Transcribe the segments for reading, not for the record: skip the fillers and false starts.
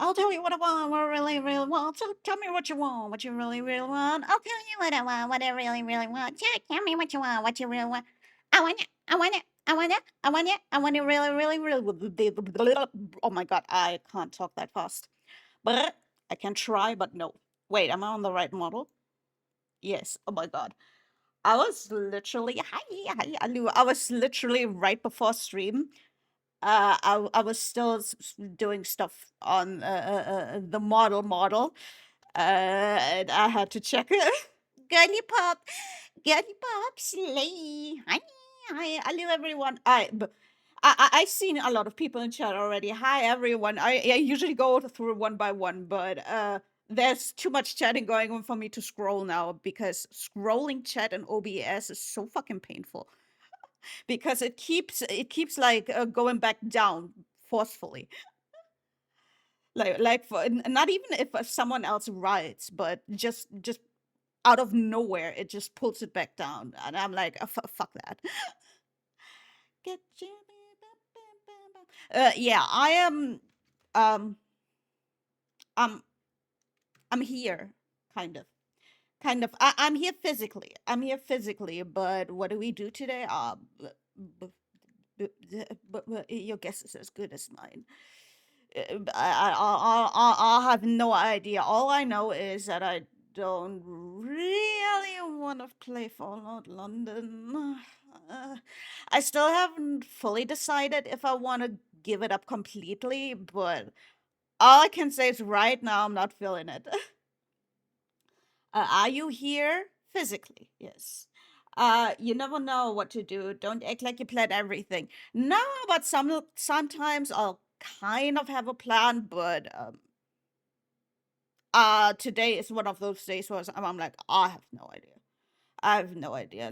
I'll tell you what I want, what I really, really want. So tell me what you want, what you really, really want. I'll tell you what I want, what I really, really want. Tell me what you want, what you really want. I want it, I want it, I want it, I want it, I want it really, really, really. Oh my god, I can't talk that fast. But I can try, but no. Wait, am I on the right model? Yes. Oh my god. I was literally, hi, hi, hello. I was literally right before stream. I was still doing stuff on the model, and I had to check it. Girly pop, slay. Hi, hello everyone. I seen a lot of people in chat already. Hi everyone. I usually go through one by one, but there's too much chatting going on for me to scroll now because scrolling chat in OBS is so fucking painful because it keeps like going back down forcefully, like for not even if someone else writes, but just out of nowhere it just pulls it back down, and I'm like, fuck that. Get you. Yeah, I am. um I'm I'm here, kind of. I'm here physically. I'm here physically, but what do we do today? Your guess is as good as mine. I have no idea. All I know is that I don't really want to play Fallout London. Uh, I still haven't fully decided if I want to give it up completely, but all I can say is right now I'm not feeling it. Are you here? Physically, yes. You never know what to do. Don't act like you plan everything. No, but sometimes I'll kind of have a plan, but today is one of those days where I'm like, I have no idea. I have no idea.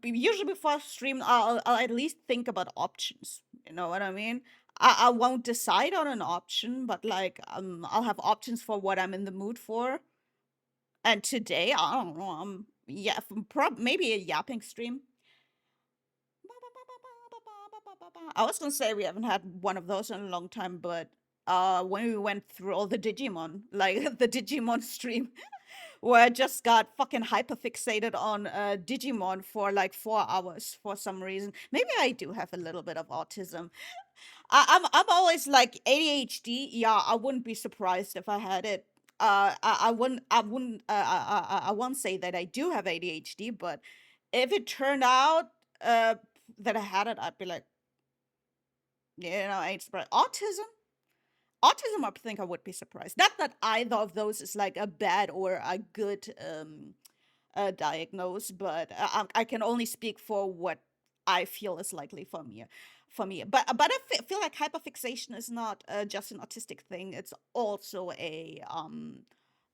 Usually before stream, I'll at least think about options. You know what I mean? I won't decide on an option, but like I'll have options for what I'm in the mood for. And today, I don't know, yeah, maybe a yapping stream. I was gonna say we haven't had one of those in a long time, but when we went through all the Digimon, like the Digimon stream, where I just got fucking hyperfixated on Digimon for like 4 hours for some reason. Maybe I do have a little bit of autism. I'm always like ADHD. Yeah, I wouldn't be surprised if I had it. I won't say that I do have ADHD, but if it turned out that I had it, I'd be like, I ain't surprised. Autism, I think I would be surprised. Not that either of those is like a bad or a good diagnose, but I can only speak for what I feel is likely for me. But feel like hyperfixation is not just an autistic thing. It's also an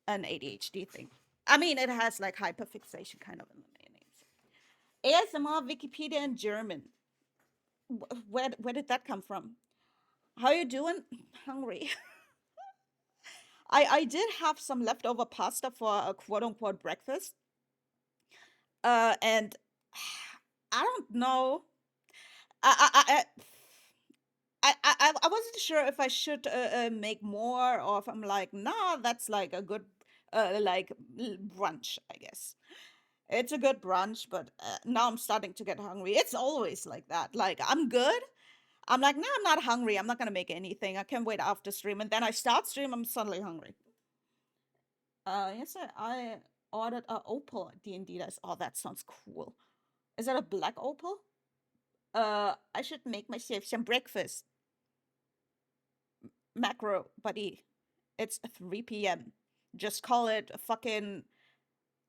ADHD thing. I mean, it has like hyperfixation kind of in the name. ASMR Wikipedia in German. Where did that come from? How you doing? Hungry. I did have some leftover pasta for a quote unquote breakfast. And I don't know. I I wasn't sure if I should make more or if I'm like, nah, that's like a good brunch, I guess. It's a good brunch, but now I'm starting to get hungry. It's always like that. Like I'm good. I'm like, no, I'm not hungry. I'm not gonna make anything. I can wait after stream, and then I start stream. I'm suddenly hungry. Yes, I ordered a opal D&D. Oh, that sounds cool. Is that a black opal? I should make myself some breakfast. Macro, buddy. It's 3 p.m. Just call it a fucking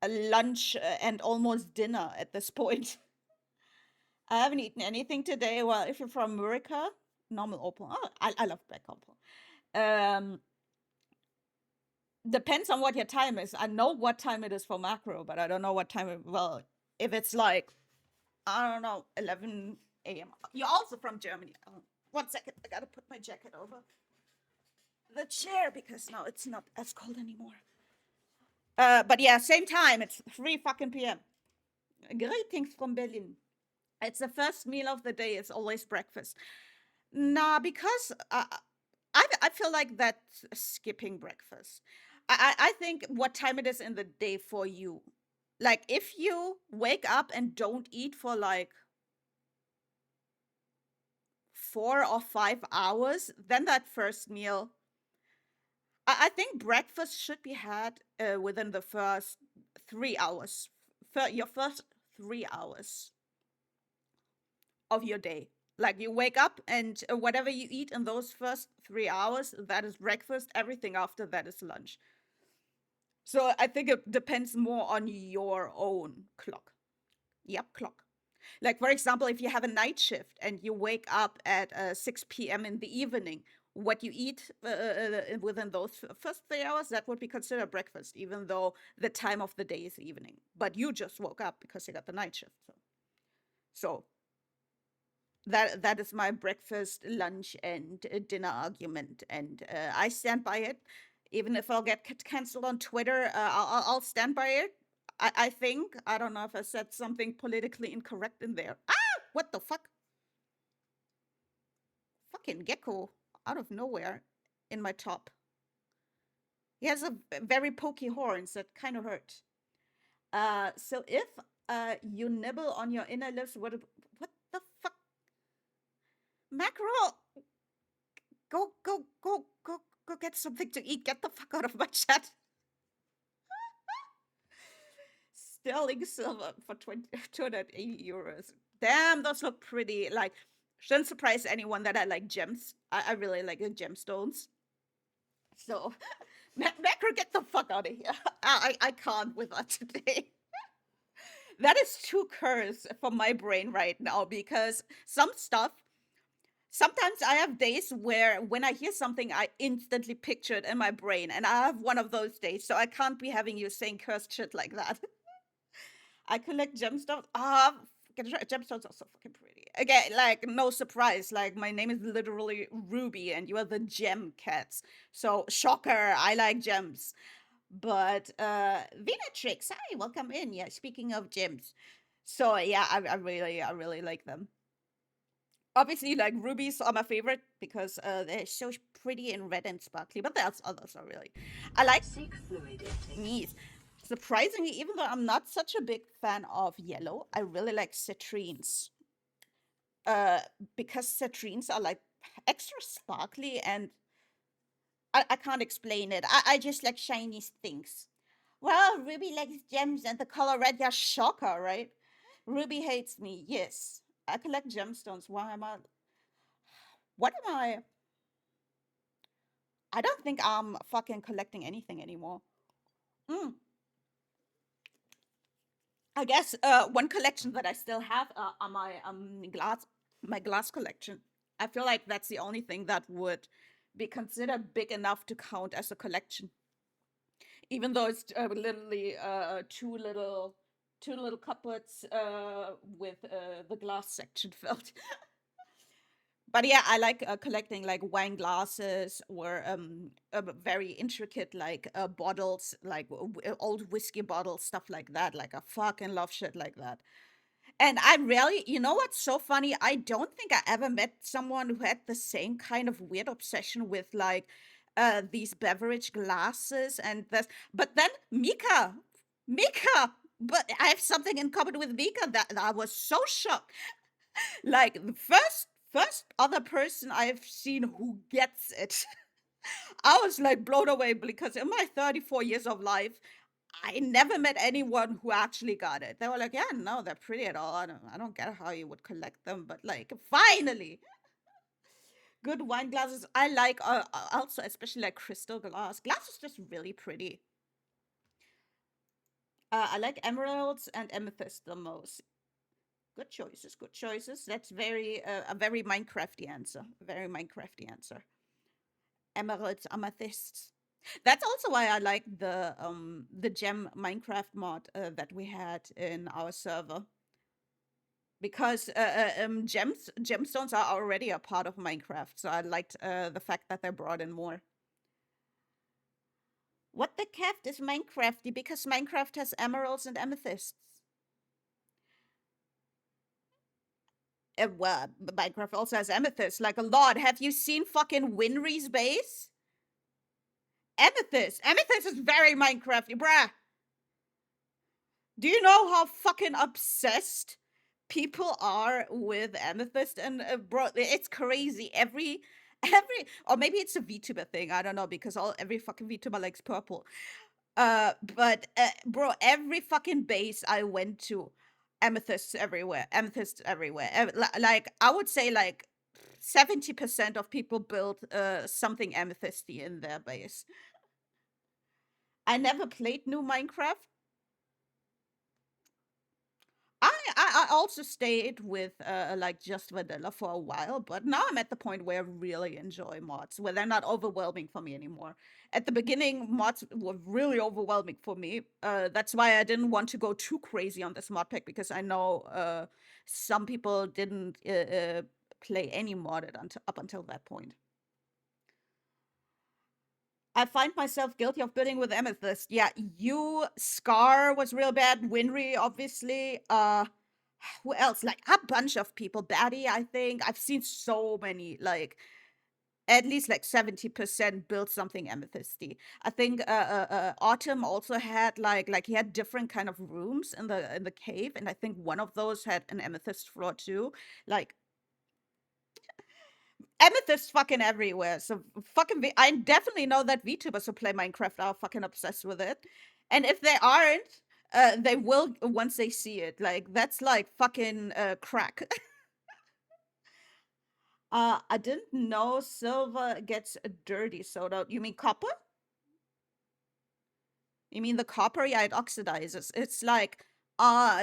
a lunch and almost dinner at this point. I haven't eaten anything today. Well, if you're from America, normal opal. Oh, I love black opal. Um, Depends on what your time is. I know what time it is for macro, but I don't know what time well, if it's like, I don't know, 11 a.m. You're also from Germany. Oh, 1 second, I gotta put my jacket over the chair because now it's not as cold anymore. But yeah, same time. It's 3 fucking p.m. Greetings from Berlin. It's the first meal of the day. It's always breakfast. Nah, because I feel like that's skipping breakfast. I think what time it is in the day for you. Like if you wake up and don't eat for like 4 or 5 hours, then that first meal. I think breakfast should be had within the first 3 hours. Your first 3 hours of your day. Like you wake up and whatever you eat in those first 3 hours, that is breakfast. Everything after that is lunch. So I think it depends more on your own clock. Yep, clock. Like, for example, if you have a night shift and you wake up at 6 p.m. in the evening, what you eat within those first 3 hours, that would be considered breakfast, even though the time of the day is evening. But you just woke up because you got the night shift. So that is my breakfast, lunch, and dinner argument, and I stand by it. Even if I'll get canceled on Twitter, I'll stand by it. I think I don't know if I said something politically incorrect in there. Ah, what the fuck? Fucking gecko out of nowhere in my top. He has a very pokey horns that kind of hurt. So if you nibble on your inner lips, what the fuck, mackerel? Go get something to eat. Get the fuck out of my chat. Sterling silver for 280 euros. Damn, those look pretty. Like, shouldn't surprise anyone that I like gems. I really like the gemstones. So, Macro, get the fuck out of here. I can't with that today. That is too cursed for my brain right now because some stuff sometimes I have days where when I hear something, I instantly picture it in my brain, and I have one of those days, so I can't be having you saying cursed shit like that. I collect gemstones. Gemstones are so fucking pretty. Again, like no surprise. Like my name is literally Ruby, and you are the gem cats. So shocker, I like gems. But Venatrix, hi, welcome in. Yeah, speaking of gems, so yeah, I really like them. Obviously, like rubies are my favorite because they're so pretty and red and sparkly. But there's others are really. I like these. Surprisingly, even though I'm not such a big fan of yellow, I really like citrines. Uh, because citrines are like extra sparkly and I can't explain it. I just like shiny things. Well, Ruby likes gems and the color red. Yeah, shocker, right? Ruby hates me. Yes, I collect gemstones. Why am I? What am I? I don't think I'm fucking collecting anything anymore. Mm. I guess one collection that I still have are my glass collection. I feel like that's the only thing that would be considered big enough to count as a collection, even though it's literally two little cupboards with the glass section filled. But yeah, I like collecting like wine glasses or very intricate like bottles, like old whiskey bottles, stuff like that. Like I fucking love shit like that. And I really, you know what's so funny? I don't think I ever met someone who had the same kind of weird obsession with like these beverage glasses and this. But then Mika, but I have something in common with Mika that I was so shocked. Like the first other person I've seen who gets it. I was like blown away because in my 34 years of life, I never met anyone who actually got it. They were like, "Yeah, no, they're pretty at all. I don't get how you would collect them, but like, finally, good wine glasses. I like also, especially like crystal glass. Glass is just really pretty. I like emeralds and amethyst the most. Good choices, good choices. That's very a very Minecrafty answer. Very Minecrafty answer. Emeralds, amethysts. That's also why I like the gem Minecraft mod that we had in our server because gemstones are already a part of Minecraft, so I liked the fact that they brought in more. What the caft is Minecrafty because Minecraft has emeralds and amethysts. well, Minecraft also has amethyst, like a lot. Have you seen fucking Winry's base? Amethyst. Amethyst is very Minecrafty, bruh. Do you know how fucking obsessed people are with amethyst? And bro, it's crazy. Every, or maybe it's a VTuber thing. I don't know because every fucking VTuber likes purple. But bro, every fucking base I went to, amethysts everywhere. Amethysts everywhere. Like I would say, like 70% of people build something amethysty in their base. I never played new Minecraft. I also stayed with like just vanilla for a while, but now I'm at the point where I really enjoy mods, where they're not overwhelming for me anymore. At the beginning, mods were really overwhelming for me. That's why I didn't want to go too crazy on this mod pack because I know some people didn't play any modded until up until that point. I find myself guilty of building with amethyst. Yeah, you Scar was real bad. Winry, obviously. Who else? Like a bunch of people. Batty, I think. I've seen so many, like at least like 70% build something amethysty. I think Autumn also had like he had different kind of rooms in the cave, and I think one of those had an amethyst floor too. Like amethyst fucking everywhere. So fucking I definitely know that VTubers who play Minecraft are fucking obsessed with it. And if they aren't, they will once they see it. Like that's like fucking crack. I didn't know silver gets a dirty soda. You mean copper? You mean the copper? Yeah, it oxidizes. It's like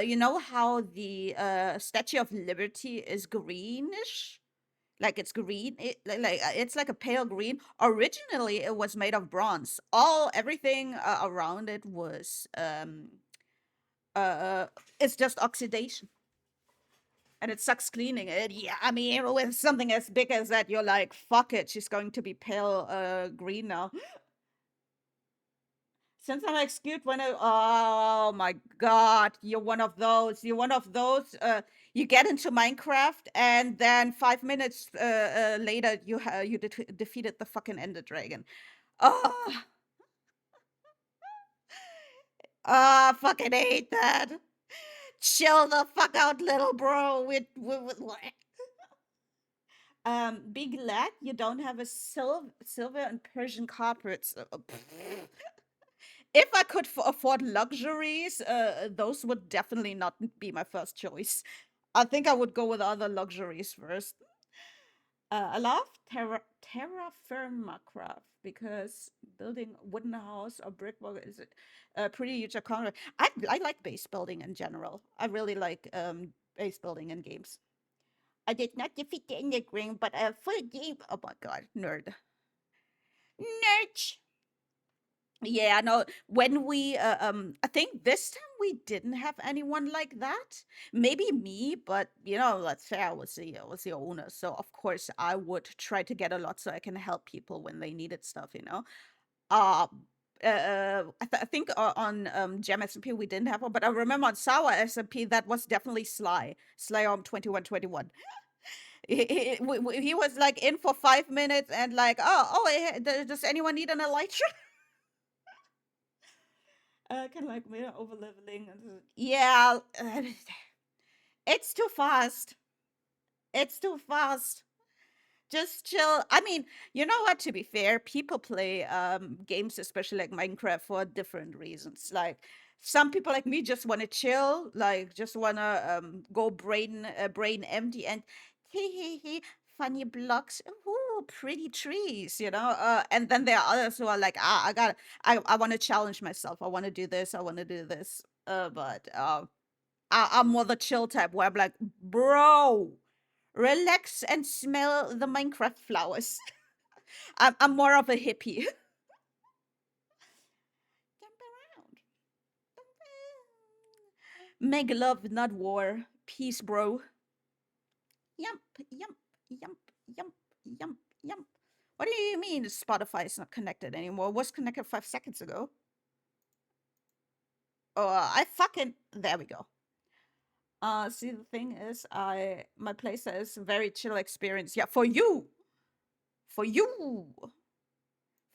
you know how the Statue of Liberty is greenish? Like it's green, it's like a pale green. Originally it was made of bronze. Everything around it was uh it's just oxidation, and it sucks cleaning it. Yeah, I mean, with something as big as that, you're like, fuck it, she's going to be pale green now. Since I'm excused when oh my god, you're one of those you get into Minecraft and then 5 minutes later you defeated the fucking Ender Dragon. Oh, fucking hate that. Chill the fuck out, little bro. Be glad you don't have a silver and Persian carpets. If I could afford luxuries, those would definitely not be my first choice. I think I would go with other luxuries first. I love terra firma craft because building wooden house or brick wall is a pretty huge accomplishment. I like base building in general. I really like base building in games. I did not defeat the Ender Ring, but a full game. Oh my god, nerd. Nerd. Yeah, no, when we I think this time we didn't have anyone like that. Maybe me, but you know, let's say I was the owner, so of course I would try to get a lot so I can help people when they needed stuff, you know. Uh I think on Gem SMP we didn't have one, but I remember on Sour SMP that was definitely Sly on 2121. He was like in for 5 minutes and like, oh, does anyone need an elytra? Kind of like we're over leveling. Yeah, it's too fast. It's too fast. Just chill. I mean, you know what? To be fair, people play games, especially like Minecraft, for different reasons. Like some people like me just want to chill, like just want to go brain empty and hee hee hee, funny blocks, ooh, pretty trees, you know. And then there are others who are like, I want to challenge myself. I want to do this. I want to do this. But I'm more the chill type where I'm like, bro, relax and smell the Minecraft flowers. I'm more of a hippie. Jump around. Make love, not war. Peace, bro. Yump, yump, yump, yump, yump, yump. What do you mean Spotify is not connected anymore? It was connected 5 seconds ago. Oh, I fucking. There we go. See, the thing is, my playset is a very chill experience. Yeah, for you, for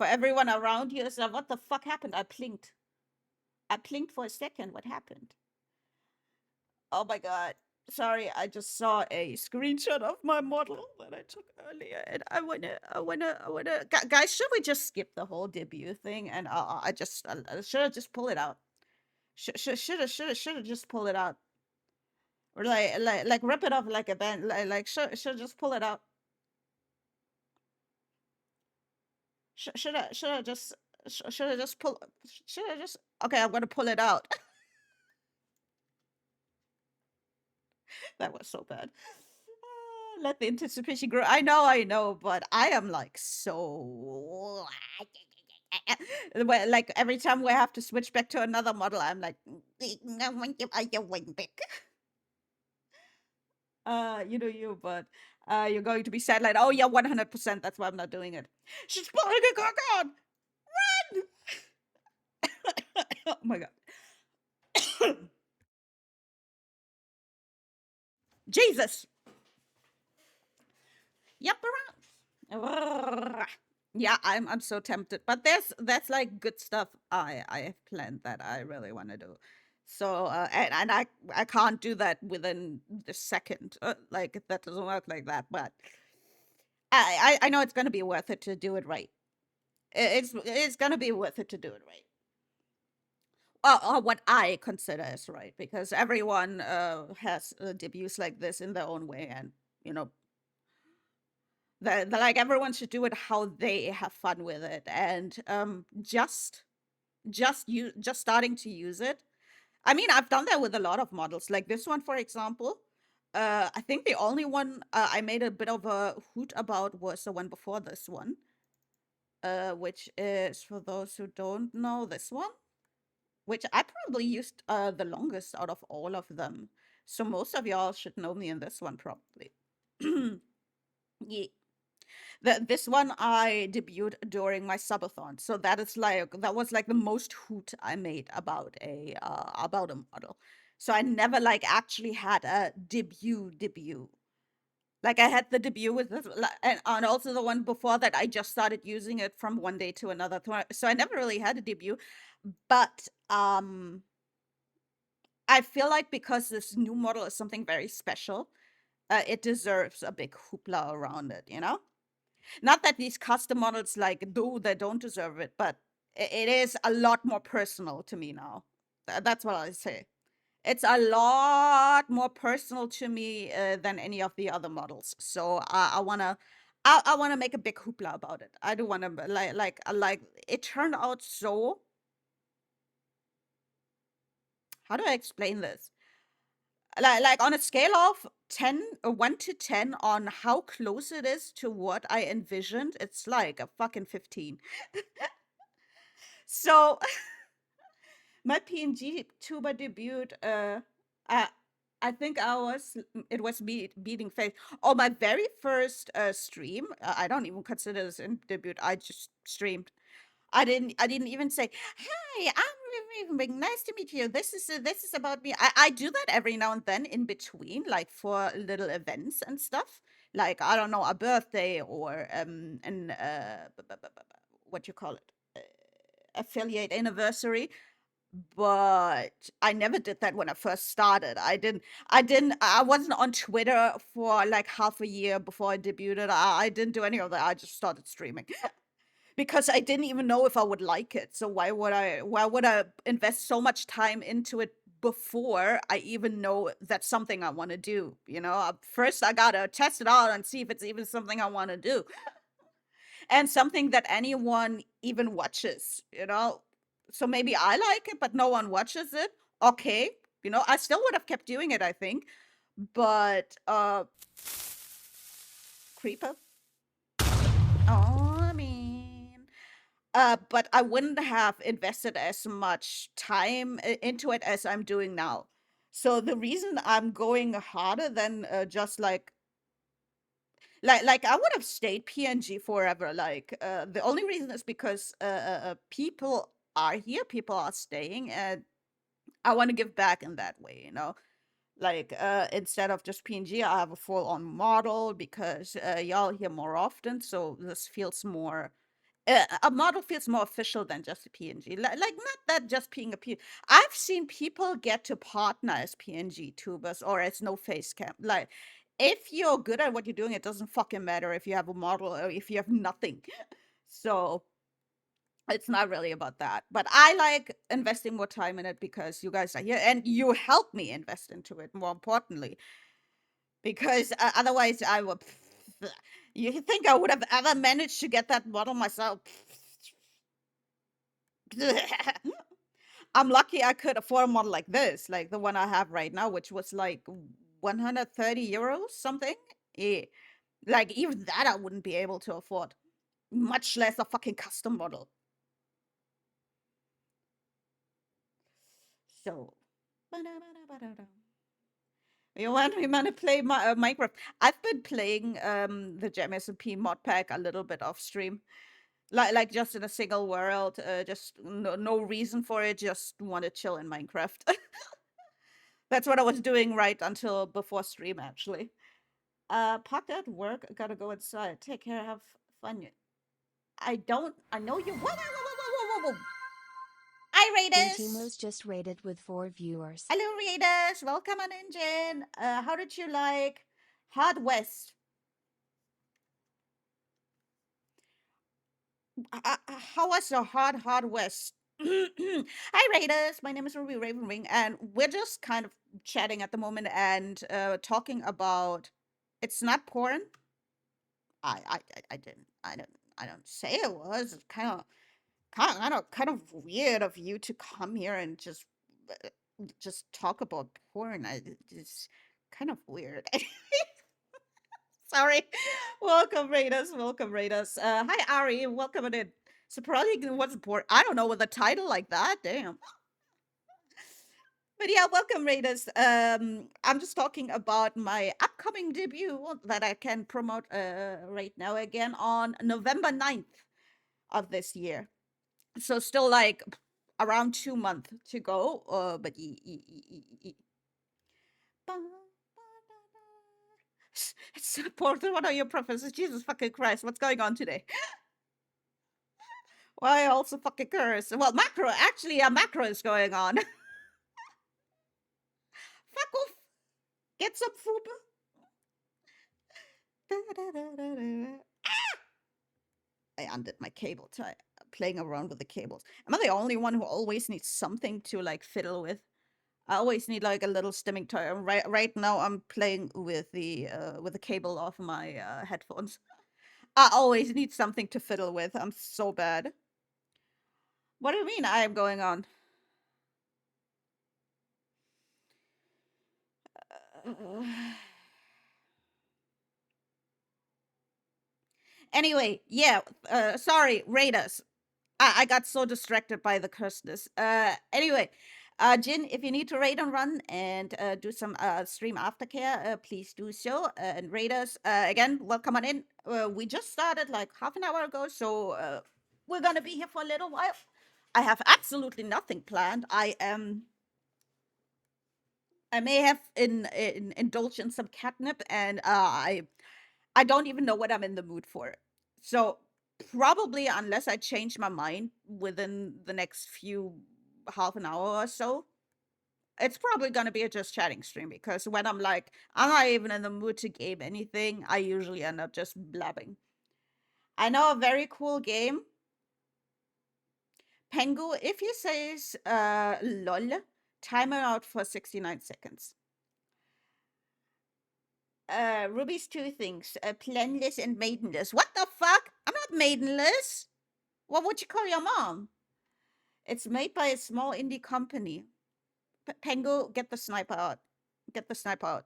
everyone around you. So what the fuck happened? I blinked for a second. What happened? Oh my god. Sorry, I just saw a screenshot of my model that I took earlier, and guys, should we just skip the whole debut thing? And should I just pull it out? Should have just pull it out, or like rip it off like a band. Should just pull it out. Should I just should I just pull? Should I just? Okay, I'm gonna pull it out. That was so bad. Let the anticipation grow. I know, but I am like so. Like every time we have to switch back to another model, I'm like, I want you wing back. You know you, but you're going to be sad. Like, oh yeah, 100%. That's why I'm not doing it. She's pulling a cock on. Oh my god. Jesus. Yep. Yeah, I'm so tempted. But that's like good stuff I have planned that I really want to do. So and I can't do that within the second. Like that doesn't work like that. But I know it's gonna be worth it to do it right. It's gonna be worth it to do it right. Or what I consider as right, because everyone has debuts like this in their own way, and you know like everyone should do it how they have fun with it, and just starting to use it. I mean, I've done that with a lot of models, like this one, for example. I think the only one I made a bit of a hoot about was the one before this one, which is, for those who don't know, this one, which I probably used the longest out of all of them. So most of y'all should know me in this one, probably. Yeah. This one I debuted during my subathon, so that was like the most hoot I made about a model. So I never like actually had a debut. Like I had the debut with this, and also the one before that I just started using it from one day to another. So I never really had a debut, but I feel like because this new model is something very special, it deserves a big hoopla around it, you know? Not that these custom models like do they don't deserve it, but it is a lot more personal to me now. That's what I say. It's a lot more personal to me than any of the other models. So I wanna make a big hoopla about it. I do wanna like it turned out so. How do I explain this? Like on a scale of 10 or 1 to 10 on how close it is to what I envisioned, it's like a fucking 15. So my PNG tuba debut, I I think it was me beating Faith. Oh, my very first stream. I don't even consider this a debut. I just streamed. I didn't even say, "Hi, I'm Ring. Nice to meet you. This is about me." I do that every now and then in between, like for little events and stuff. Like, I don't know, a birthday or an what you call it, affiliate anniversary. But I never did that when I first started. I wasn't on Twitter for like half a year before I debuted. I didn't do any of that. I just started streaming. Because I didn't even know if I would like it. So why would I invest so much time into it before I even know that's something I want to do? You know, first I gotta test it out and see if it's even something I want to do, and something that anyone even watches. You know, so maybe I like it, but no one watches it. Okay, you know, I still would have kept doing it, I think, but creeper. Oh, I mean. But I wouldn't have invested as much time into it as I'm doing now. So the reason I'm going harder than just like I would have stayed PNG forever. Like the only reason is because people are here, people are staying, and I want to give back in that way. You know, Like, instead of just PNG, I have a full-on model because y'all here more often, so this feels more. A model feels more official than just a PNG. Like not that just being a PNG. I've seen people get to partner as PNG tubers or as no face cam. Like, if you're good at what you're doing, it doesn't fucking matter if you have a model or if you have nothing. So it's not really about that. But I like investing more time in it because you guys are here and you help me invest into it, more importantly. Because otherwise, I would. You think I would have ever managed to get that model myself? I'm lucky I could afford a model like this, like the one I have right now, which was like 130 euros something. Yeah. Like even that I wouldn't be able to afford, much less a fucking custom model. So, you want to play my Minecraft? I've been playing the Gem SMP mod pack a little bit off stream, like just in a single world, just no reason for it, just want to chill in Minecraft. That's what I was doing right until before stream, actually. Parked at work. Gotta go inside. Take care. Have fun. I don't. I know you. Whoa, whoa, whoa, whoa, whoa, whoa. Hi, Raiders. was just rated with 4 viewers. Hello, Raiders. Welcome on Engine. How did you like Hard West? How was the Hard West? Hi, Raiders. My name is Ruby Ravenwing, and we're just kind of chatting at the moment and talking about. It's not porn. I didn't. I don't say it was. It's kind of weird of you to come here and just talk about porn. It's kind of weird. Sorry. Welcome, Raiders. Welcome, Raiders. Hi, Ari. Welcome in. Surprisingly, what's porn? I don't know with a title like that. Damn. But yeah, welcome, Raiders. I'm just talking about my upcoming debut that I can promote right now again on November 9th of this year. So still like around 2 months to go. But Porter, what are your preferences? Jesus fucking Christ, what's going on today? Why also fucking curse? Well, macro, actually, a macro is going on. Fuck off. Get some food. I undid my cable tie, playing around with the cables. Am I the only one who always needs something to like fiddle with? I always need like a little stimming toy. Right now, I'm playing with the cable of my headphones. I always need something to fiddle with. I'm so bad. What do you mean I am going on? Anyway, yeah. Sorry, Raiders. I got so distracted by the curseness. Anyway, Jin, if you need to raid and run and do some stream aftercare, please do so. And Raiders, again, welcome on in. We just started like half an hour ago, so we're gonna be here for a little while. I have absolutely nothing planned. I may have indulged in some catnip, and I don't even know what I'm in the mood for. So probably unless I change my mind within the next few half an hour or so, it's probably gonna be a just chatting stream because when I'm like, I'm not even in the mood to game anything, I usually end up just blabbing. I know a very cool game. Pengu, if he says lol, timer out for 69 seconds. Ruby's two things, planless and maidenless. What the fuck? I'm not maidenless. What would you call your mom? It's made by a small indie company. Pengu, get the sniper out. Get the sniper out.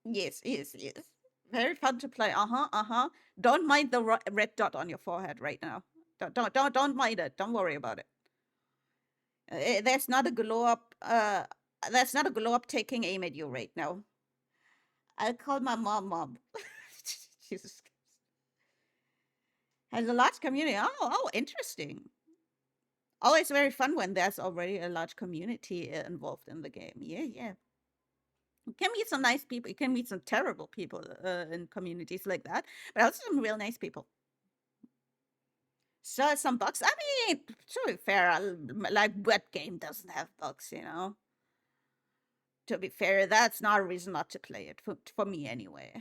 Yes, yes, yes. Very fun to play. Uh-huh, uh-huh. Don't mind the red dot on your forehead right now. Don't mind it. Don't worry about it. There's not a glow up. There's not a glow up taking aim at you right now. I'll call my mom. Jesus. Has a large community. Oh, interesting. Always very fun when there's already a large community involved in the game. Yeah, yeah. You can meet some nice people. You can meet some terrible people in communities like that, but also some real nice people. So some bugs. I mean, to be fair, like what game doesn't have bugs, you know? To be fair, that's not a reason not to play it for me anyway.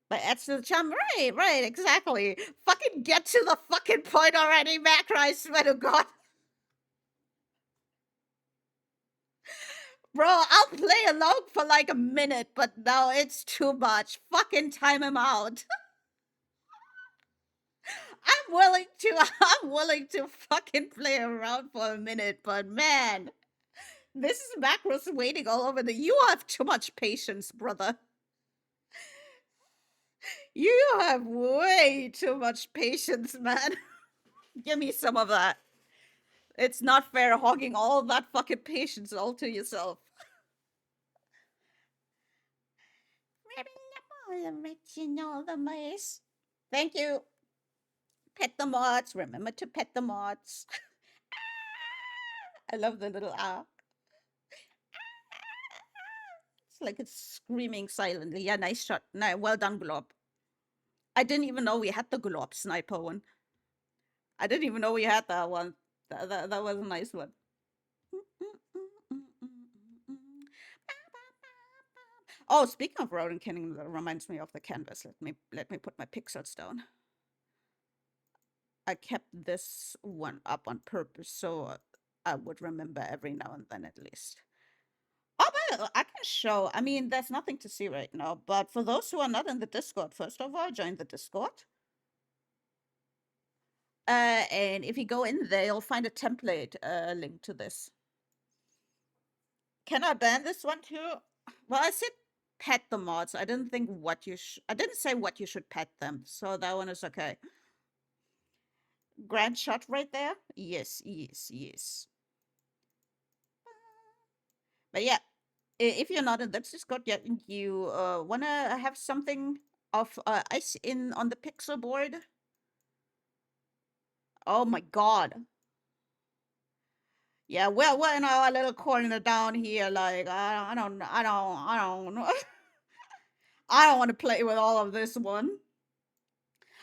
But that's the charm, right? Right, exactly. Fucking get to the fucking point already, Macro. I swear to God, bro. I'll play alone for like a minute, but no, it's too much. Fucking time him out. I'm willing to. I'm willing to fucking play around for a minute, but man, this is macros waiting all over the. You have too much patience, brother. You have way too much patience, man. Give me some of that. It's not fair hogging all that fucking patience all to yourself. Original the mice. Thank you. Pet the mods. Remember to pet the mods. I love the little ah. It's like it's screaming silently. Yeah, nice shot. Well done, Glob. I didn't even know we had the Glob sniper one. I didn't even know we had that one. That was a nice one. Oh, speaking of Roden Kenning, that reminds me of the canvas. Let me put my pixels down. I kept this one up on purpose so I would remember every now and then at least. Oh, but I can show. I mean, there's nothing to see right now. But for those who are not in the Discord, first of all, join the Discord. And if you go in there, you'll find a template link to this. Can I ban this one too? Well, I said pet the mods. I didn't think what you I didn't say what you should pet them, so that one is okay. Grand shot right there. Yes, yes, yes. But yeah, if you're not in that Discord yet, and you wanna have something of ice in on the pixel board. Oh my god. Yeah, we're in our little corner down here. Like I don't, I don't, I don't, I don't want to play with all of this one.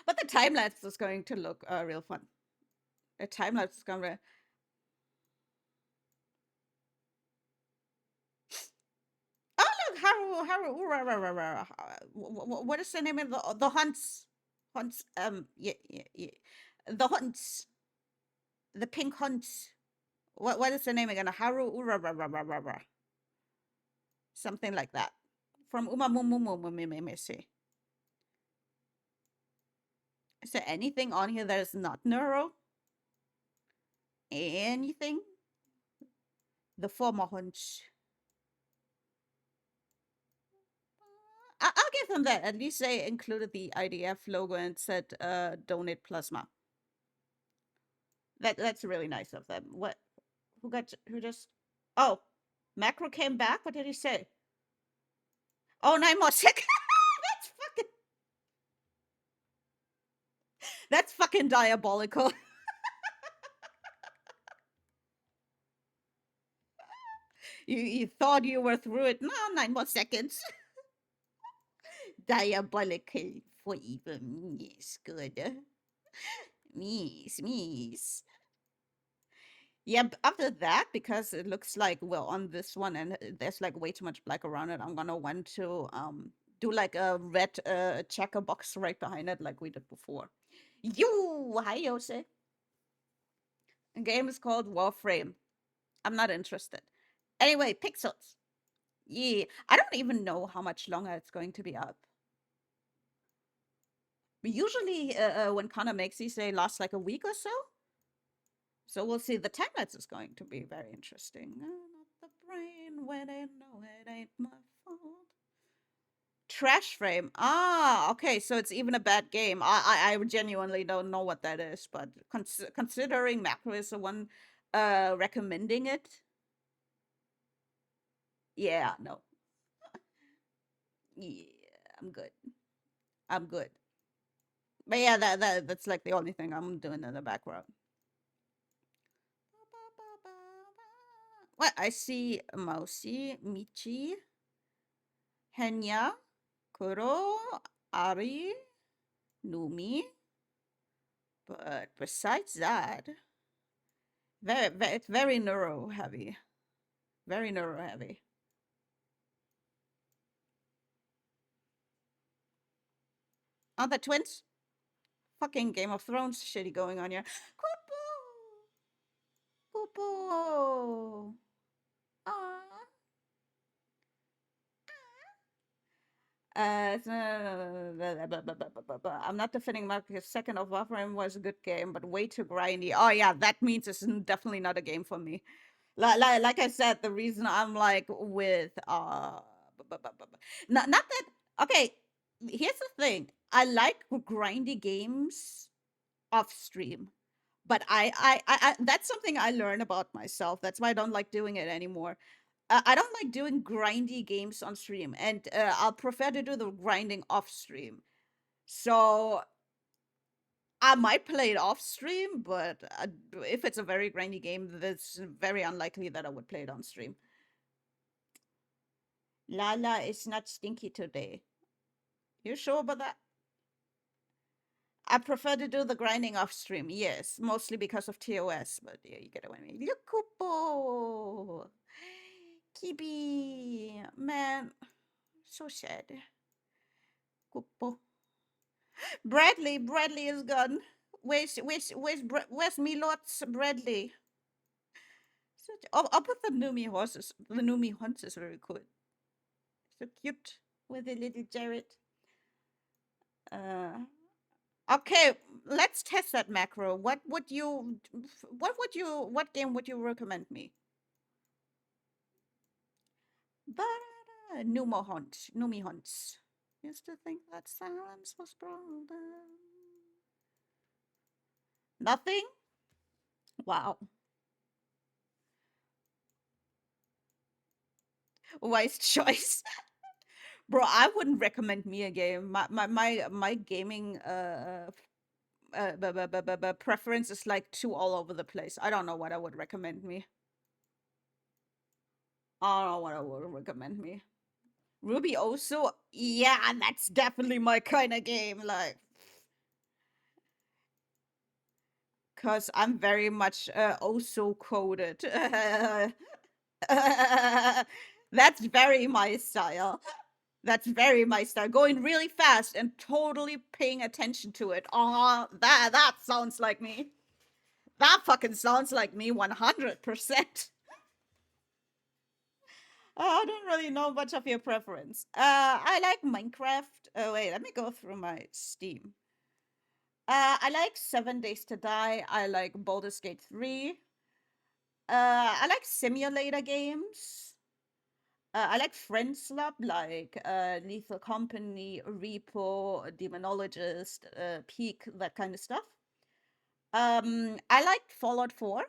But the time lapse is going to look real fun. The time lapse is going to. Oh look, what is the name of the hunts? Hunts. Yeah, yeah, yeah. The hunts. The pink hunts. What is the name again? Haru Ura. Something like that. From Uma Mumumumumimimisi. Is there anything on here that is not neuro? Anything? The former hunch. I'll give them that. At least they included the IDF logo and said donate plasma. That's really nice of them. What who just oh, Macro came back? What did he say? Oh, 9 more seconds. That's fucking diabolical. You thought you were through it. No, 9 more seconds. Diabolical for even. Yes, good. Mies. Yeah, after that, because it looks like we're on this one and there's like way too much black around it, I'm gonna want to do like a red checker box right behind it like we did before. You, hi Jose. The game is called Warframe. I'm not interested. Anyway, pixels. Yeah, I don't even know how much longer it's going to be up. Usually, when Connor makes these, they last like a week or so. So we'll see. The timelines is going to be very interesting. Not the brain when they know it ain't my fault. Trash frame. Ah, okay. So it's even a bad game. I genuinely don't know what that is, but considering Macro is the one recommending it, yeah, no, yeah, I'm good. I'm good. But yeah, that's like the only thing I'm doing in the background. What I see, Mousy, Michi. Henya, Kuro, Ari, Numi. But besides that, it's very neuro heavy. Very neuro heavy. Are the twins? Fucking Game of Thrones shitty going on here. Kupo! Kupo! Aww. I'm not defending Marcus. Second of Warframe was a good game, but way too grindy. Oh yeah, that means it's definitely not a game for me. Like I said, the reason I'm like with not that okay. Here's the thing: I like grindy games off stream, but I that's something I learned about myself. That's why I don't like doing it anymore. I don't like doing grindy games on stream, and I'll prefer to do the grinding off stream. So I might play it off stream, but if it's a very grindy game, it's very unlikely that I would play it on stream. Lala is not stinky today. You sure about that? I prefer to do the grinding off stream, yes, mostly because of TOS, but yeah, you get what I mean. Look, Kupo! Kibi! Man, so sad. Kupo. Bradley is gone. Where's Milot's Bradley? I'll put the Numi horses. The Numi hunts is very cool. So cute with the little Jared. Uh, okay, let's test that macro. What game would you recommend me? Numi hunts. Used to think that silence was problem. Nothing? Wow. Wise choice. Bro, I wouldn't recommend me a game. My gaming preference is like too all over the place. I don't know what I would recommend me. I don't know what I would recommend me. Ruby also, yeah, that's definitely my kind of game. Like, cause I'm very much also coded. That's very my style. That's very my style. Going really fast and totally paying attention to it. Oh, that sounds like me. That fucking sounds like me 100%. I don't really know much of your preference. I like Minecraft. Oh wait, let me go through my Steam. I like 7 Days to Die. I like Baldur's Gate 3. I like simulator games. I like Friends Lab, like Lethal Company, Repo, Demonologist, Peak, that kind of stuff. I liked Fallout 4.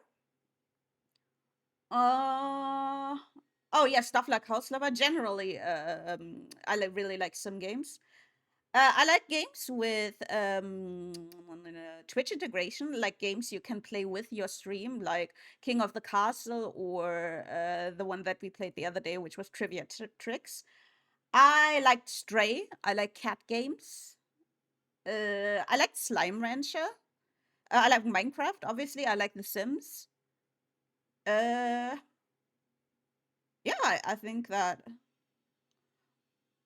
Uh, oh yeah, stuff like House Lover. Generally, really like some games. I like games with Twitch integration, like games you can play with your stream, like King of the Castle or the one that we played the other day, which was Trivia Tricks. I liked Stray. I like cat games. I like Slime Rancher. I like Minecraft, obviously. I like The Sims. Uh, yeah, I think that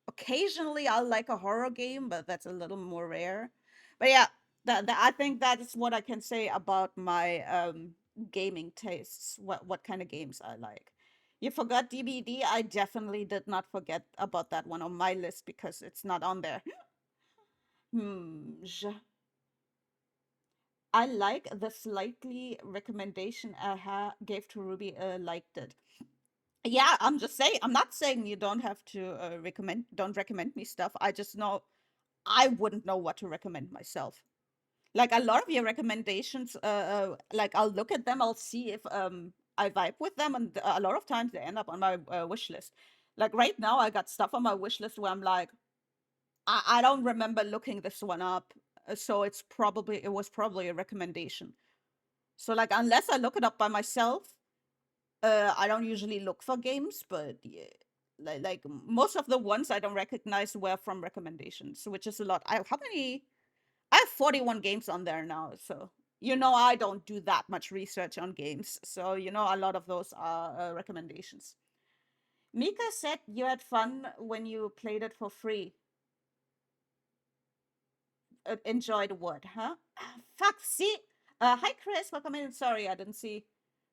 occasionally I'll like a horror game, but that's a little more rare. But yeah, I think that is what I can say about my gaming tastes. What kind of games I like. You forgot DBD. I definitely did not forget about that one on my list because it's not on there. Hmm. I like the slightly recommendation I gave to Ruby. Liked it. Yeah, I'm just saying. I'm not saying you don't have to don't recommend me stuff. I just know I wouldn't know what to recommend myself. Like a lot of your recommendations, like I'll look at them, I'll see if I vibe with them, and a lot of times they end up on my wish list. Like right now, I got stuff on my wish list where I'm like, I don't remember looking this one up, so it was probably a recommendation. So like unless I look it up by myself, I don't usually look for games, but yeah. Like most of the ones I don't recognize were from recommendations, which is a lot. How many? I have 41 games on there now, so I don't do that much research on games, so a lot of those are recommendations. Mika said you had fun when you played it for free. Enjoyed what, huh? Ah, fuck, see? Hi, Chris. Welcome in. Sorry, I didn't see.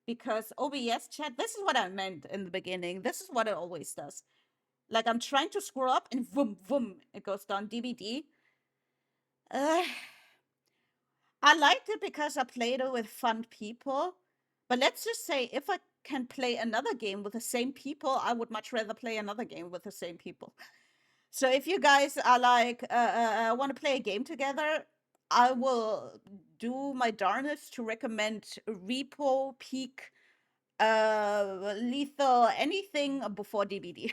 Because OBS chat, this is what I meant in the beginning. This is what it always does. Like, I'm trying to scroll up and boom, boom, it goes down. DBD. Uh, I liked it because I played it with fun people. But let's just say if I can play another game with the same people, I would much rather play another game with the same people. So if you guys are like, want to play a game together, I will do my darnest to recommend Repo, Peak, Lethal, anything before DBD.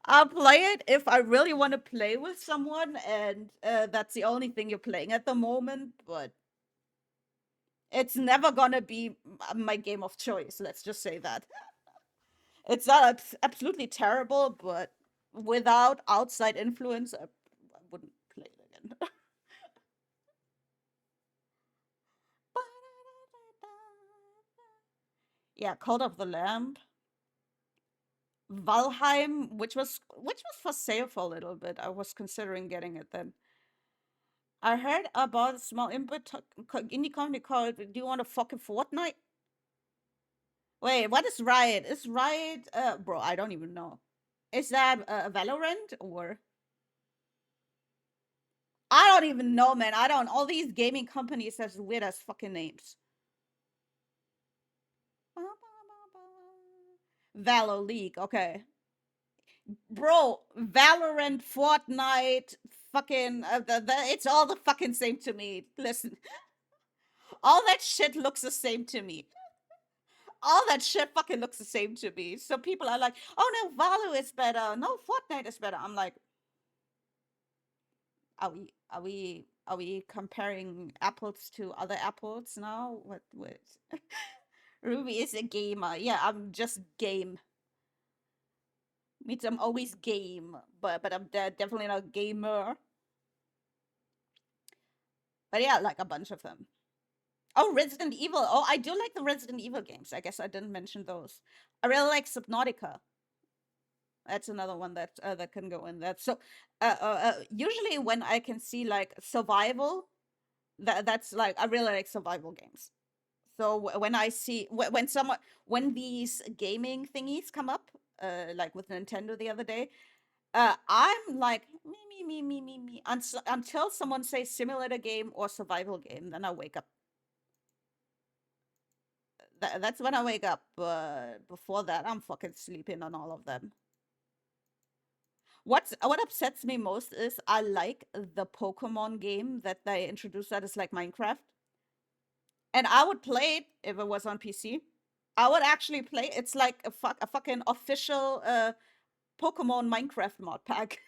I'll play it if I really want to play with someone, and that's the only thing you're playing at the moment, but it's never gonna be my game of choice, let's just say that. It's not absolutely terrible, but without outside influence, I wouldn't play it again. Yeah, Cult of the Lamb, Valheim, which was for sale for a little bit. I was considering getting it then. I heard about a small indie company called Do You Want to Fucking Fortnite? Wait, what is Riot? Is Riot bro, I don't even know. Is that Valorant or I don't even know, man. I don't. All these gaming companies have weird as fucking names. Valor League, okay. Bro, Valorant, Fortnite, fucking, it's all the fucking same to me. Listen, all that shit looks the same to me. All that shit fucking looks the same to me. So people are like, oh no, Valor is better. No, Fortnite is better. I'm like, are we comparing apples to other apples now? What? Ruby is a gamer. Yeah, I'm just game. Means I'm always game, but I'm definitely not a gamer. But yeah, like a bunch of them. Oh, Resident Evil. Oh, I do like the Resident Evil games. I guess I didn't mention those. I really like Subnautica. That's another one that can go in that. So, usually when I can see like survival, that's like I really like survival games. So when I see when these gaming thingies come up, like with Nintendo the other day, I'm like me until someone says simulator game or survival game, then I wake up. That's when I wake up. Before that, I'm fucking sleeping on all of them. What upsets me most is I like the Pokemon game that they introduced that is like Minecraft, and I would play it if it was on PC. I would actually play. It's like a fucking official Pokemon Minecraft mod pack.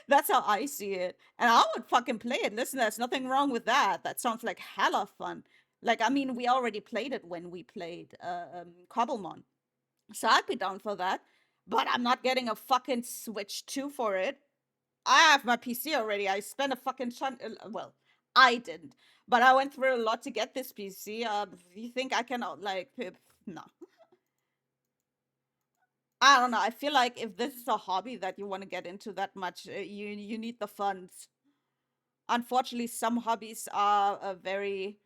That's how I see it. And I would fucking play it. Listen, there's nothing wrong with that. That sounds like hella fun. Like, I mean, we already played it when we played Cobblemon. So I'd be down for that. But I'm not getting a fucking Switch 2 for it. I have my PC already. I spent a fucking well, I didn't. But I went through a lot to get this PC. You think I can, like, no. I don't know. I feel like if this is a hobby that you want to get into that much, you need the funds. Unfortunately, some hobbies are very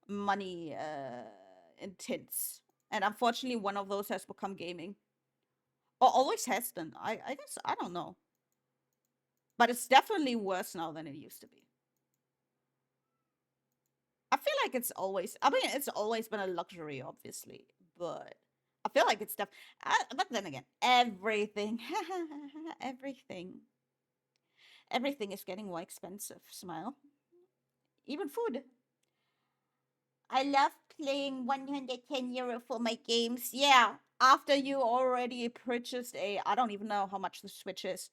money intense, and unfortunately, one of those has become gaming, or always has been. I guess I don't know, but it's definitely worse now than it used to be. I feel like it's always. I mean, it's always been a luxury, obviously, but I feel like it's but then again, everything, everything, everything is getting more expensive. Smile, even food. I love playing 110 euro for my games. Yeah, after you already purchased I don't even know how much the Switch is.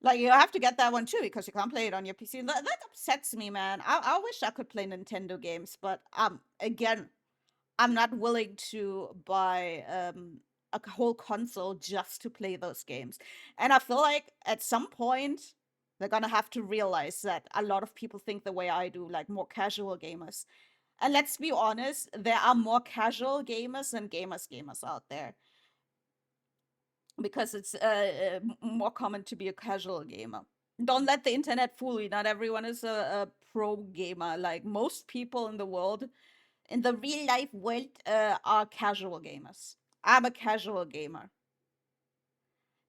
Like, you have to get that one too because you can't play it on your PC. That upsets me, man. I wish I could play Nintendo games, but again, I'm not willing to buy a whole console just to play those games. And I feel like at some point they're gonna have to realize that a lot of people think the way I do, like more casual gamers. And let's be honest, there are more casual gamers than gamers out there because it's more common to be a casual gamer. Don't let the internet fool you. Not everyone is a pro gamer. Like most people in the world, in the real life world, are casual gamers. I'm a casual gamer.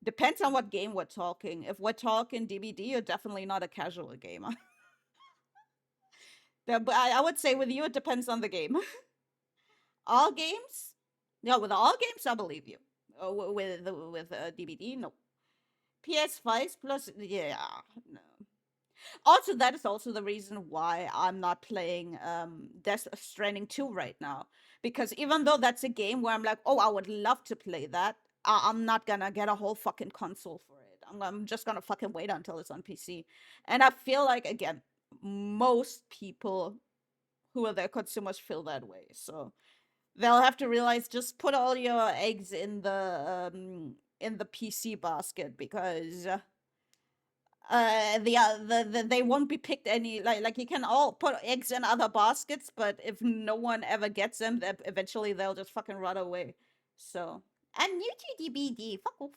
Depends on what game we're talking. If we're talking DBD, you're definitely not a casual gamer. But I would say with you, it depends on the game. All games? No, with all games, I believe you. With DBD, no. PS5 plus, yeah, no. Also, that is also the reason why I'm not playing Death Stranding 2 right now. Because even though that's a game where I'm like, oh, I would love to play that, I'm not gonna get a whole fucking console for it. I'm just gonna fucking wait until it's on PC. And I feel like, again, most people who are their consumers feel that way. So they'll have to realize just put all your eggs in the PC basket because they won't be picked any like you can all put eggs in other baskets, but if no one ever gets them, then eventually they'll just fucking run away. So I'm new to DBD. Fuck off.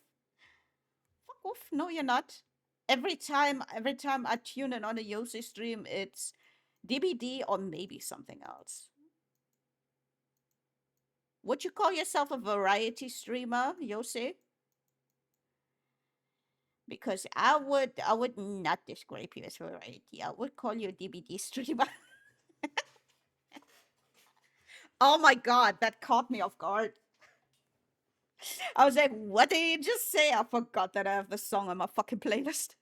Fuck off. No, you're not. Every time I tune in on a Yossi stream, it's DBD or maybe something else. Would you call yourself a variety streamer, Yossi? Because I would not describe you as variety. I would call you a DBD streamer. Oh my god, that caught me off guard. I was like, what did you just say? I forgot that I have the song on my fucking playlist.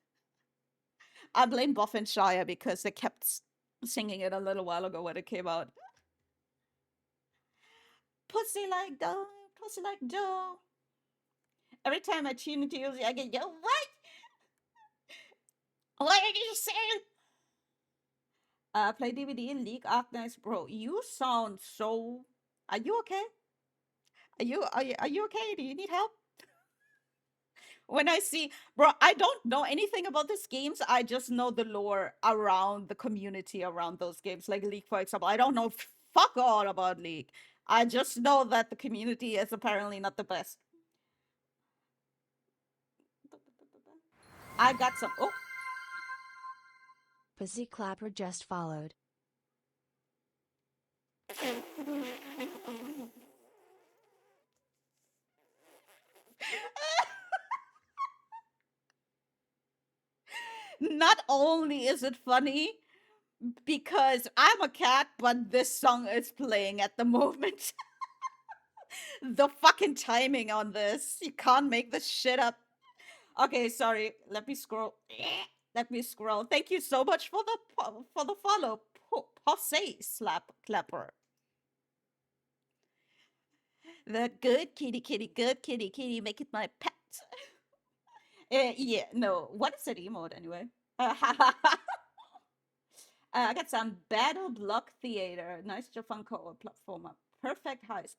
I blame Buff and Shire because they kept singing it a little while ago when it came out. Pussy like dough, pussy like dough. Every time I tune into music, I get, yo, what? What did you say? Play DVD in League Agnes, bro. You sound so. Are you okay? Are you okay? Do you need help? When I see, bro, I don't know anything about these games. I just know the lore around the community around those games, like League, for example. I don't know fuck all about League. I just know that the community is apparently not the best. I got some. Oh, Pussy Clapper just followed. not only is it funny because I'm a cat, but this song is playing at the moment. The fucking timing on this. You can't make this shit up. Okay, sorry. Let me scroll. Let me scroll. Thank you so much for the follow. Posse slap clapper. The good kitty kitty, good kitty kitty, make it my pet. Yeah, no. What is that emote anyway? I got some Battle Block Theater. Nice Japan co-op platformer. Perfect heist.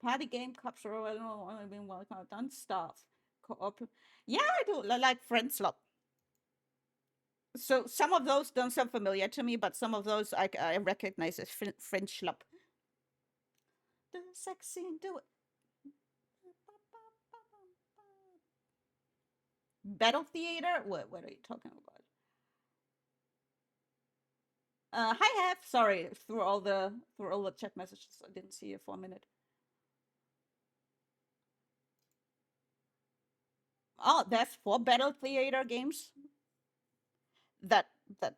Party game, capture, I don't know, I've been well done stuff. Co-op. Yeah, I do. Like Friends Love. So some of those don't sound familiar to me, but some of those I recognize as French love. The sexy do it. Battle Theater? What are you talking about? Hi Hef, sorry, through all the chat messages, I didn't see you for a minute. Oh, that's 4 Battle Theater games. That that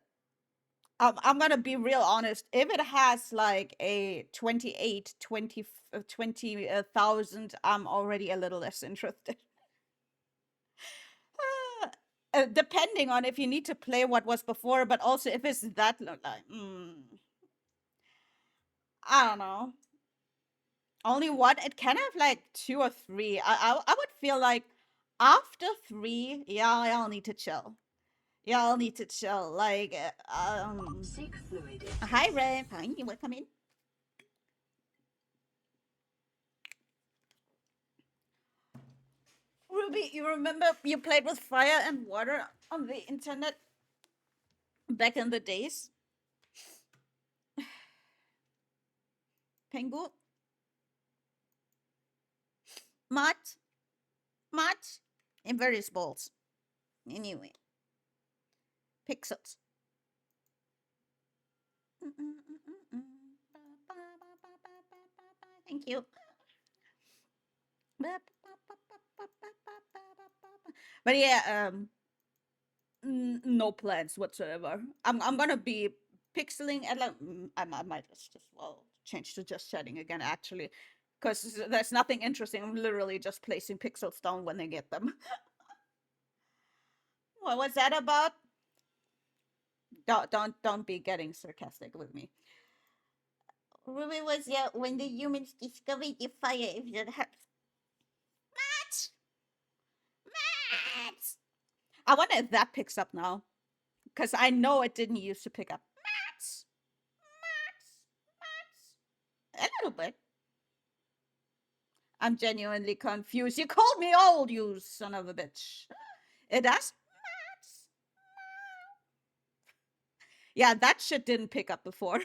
I'm gonna be real honest. If it has like a 28, 20,000, I'm already a little less interested. Depending on if you need to play what was before, but also if it's that like, I don't know. Only one. It can have like 2 or 3. I would feel like after 3, yeah, I'll need to chill. Yeah, I'll need to chill. Like, hi Ray, hi, you welcome in. Ruby, you remember you played with fire and water on the internet back in the days? Pengu? Mud? Mud? In various balls. Anyway, pixels. Thank you. But yeah, no plans whatsoever. I'm gonna be pixeling and like I might just well change to just chatting again actually, because there's nothing interesting. I'm literally just placing pixels down when I get them. What was that about? Don't be getting sarcastic with me. Ruby was when the humans discovered the fire. If that helps, Matt, Matt. I wonder if that picks up now, because I know it didn't used to pick up. Matt, Matt, a little bit. I'm genuinely confused. You called me old, you son of a bitch. It does? Yeah, that shit didn't pick up before.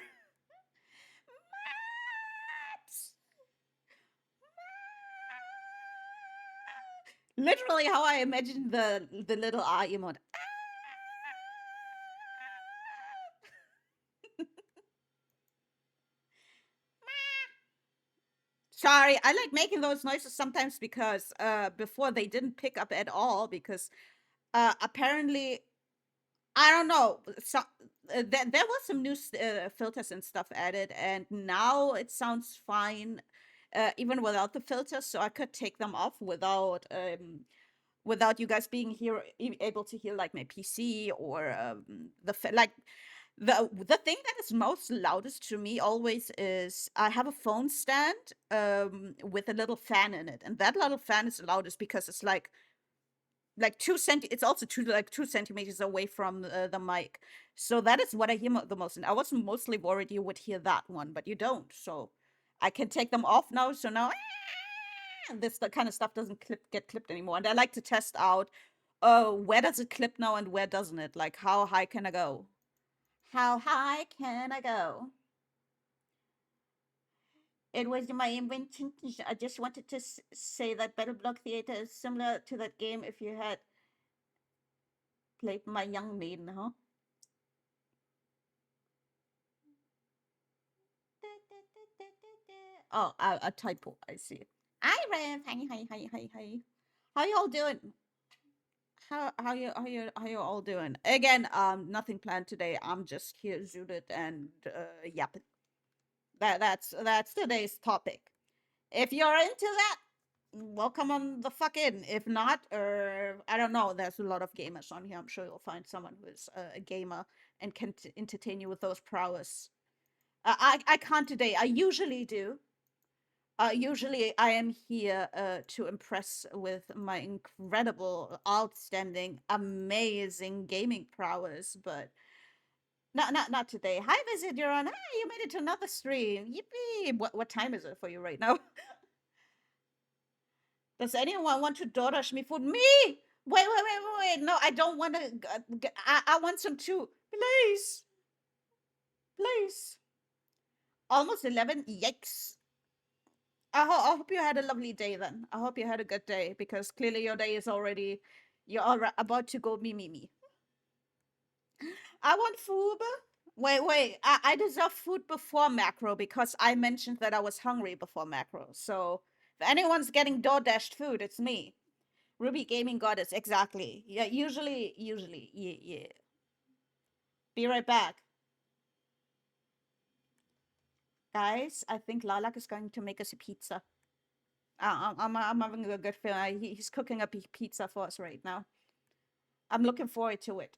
Literally how I imagined the little eye emote. Sorry, I like making those noises sometimes because before they didn't pick up at all because apparently I don't know. So there was some new filters and stuff added, and now it sounds fine, even without the filters. So I could take them off without you guys being here able to hear like my PC or like the thing that is most loudest to me always is I have a phone stand with a little fan in it, and that little fan is the loudest because it's like it's also 2 centimeters away from the mic, so that is what I hear the most. And I was mostly worried you would hear that one, but you don't, so I can take them off now. So now this the kind of stuff doesn't get clipped anymore. And I like to test out where does it clip now and where doesn't it, like how high can I go, how high can I go. It was my invention. I just wanted to say that Battle Block Theater is similar to that game if you had played My Young Maiden, huh? Oh, a typo. I see. Hi, Rev. Hi. How you all doing? How you all doing? Again, nothing planned today. I'm just here zooted and yapping. That's today's topic. If you're into that, welcome on the fuck in. If not, I don't know. There's a lot of gamers on here. I'm sure you'll find someone who's a gamer and can entertain you with those prowess. I can't today. I usually do. Usually, I am here to impress with my incredible, outstanding, amazing gaming prowess, but not today. Hi, Visit, you're on. Hi, you made it to another stream. Yippee! What time is it for you right now? Does anyone want to DoorDash me food? Me! Wait. No, I don't want to. I want some too. Please. Please. Almost 11. Yikes. I hope you had a lovely day then. I hope you had a good day because clearly your day is already. You're about to go me. I want food. Wait. I deserve food before macro because I mentioned that I was hungry before macro. So if anyone's getting DoorDashed food, it's me. Ruby Gaming Goddess, exactly. Yeah, usually, yeah. Be right back. Guys, I think Lalak is going to make us a pizza. I'm having a good feeling. He's cooking up a pizza for us right now. I'm looking forward to it.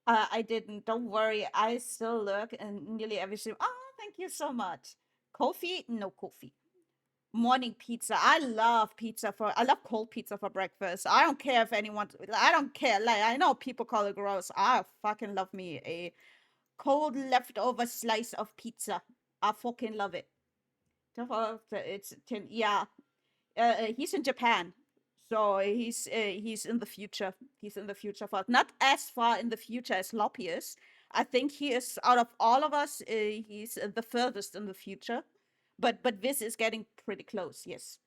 I didn't. Don't worry. I still look and nearly every stream. Oh, thank you so much. Coffee? No coffee. Morning pizza. I love pizza for. I love cold pizza for breakfast. I don't care if anyone. I don't care. Like I know people call it gross. I fucking love me a cold leftover slice of pizza. I fucking love it. It's 10. Yeah. He's in Japan, so he's in the future. He's in the future, far not as far in the future as Loppy is. I think he is out of all of us. He's the furthest in the future, but this is getting pretty close. Yes.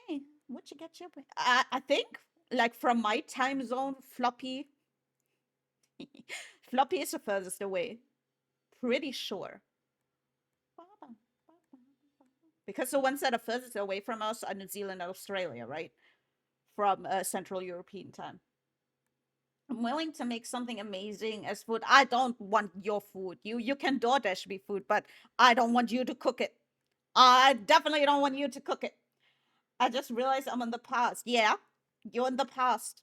Hey, what you get your? I think like from my time zone, Floppy. Floppy is the furthest away. Pretty sure. Because the ones that are furthest away from us are New Zealand and Australia, right? From Central European time. I'm willing to make something amazing as food. I don't want your food. You can DoorDash me food, but I don't want you to cook it. I definitely don't want you to cook it. I just realized I'm in the past. Yeah, you're in the past.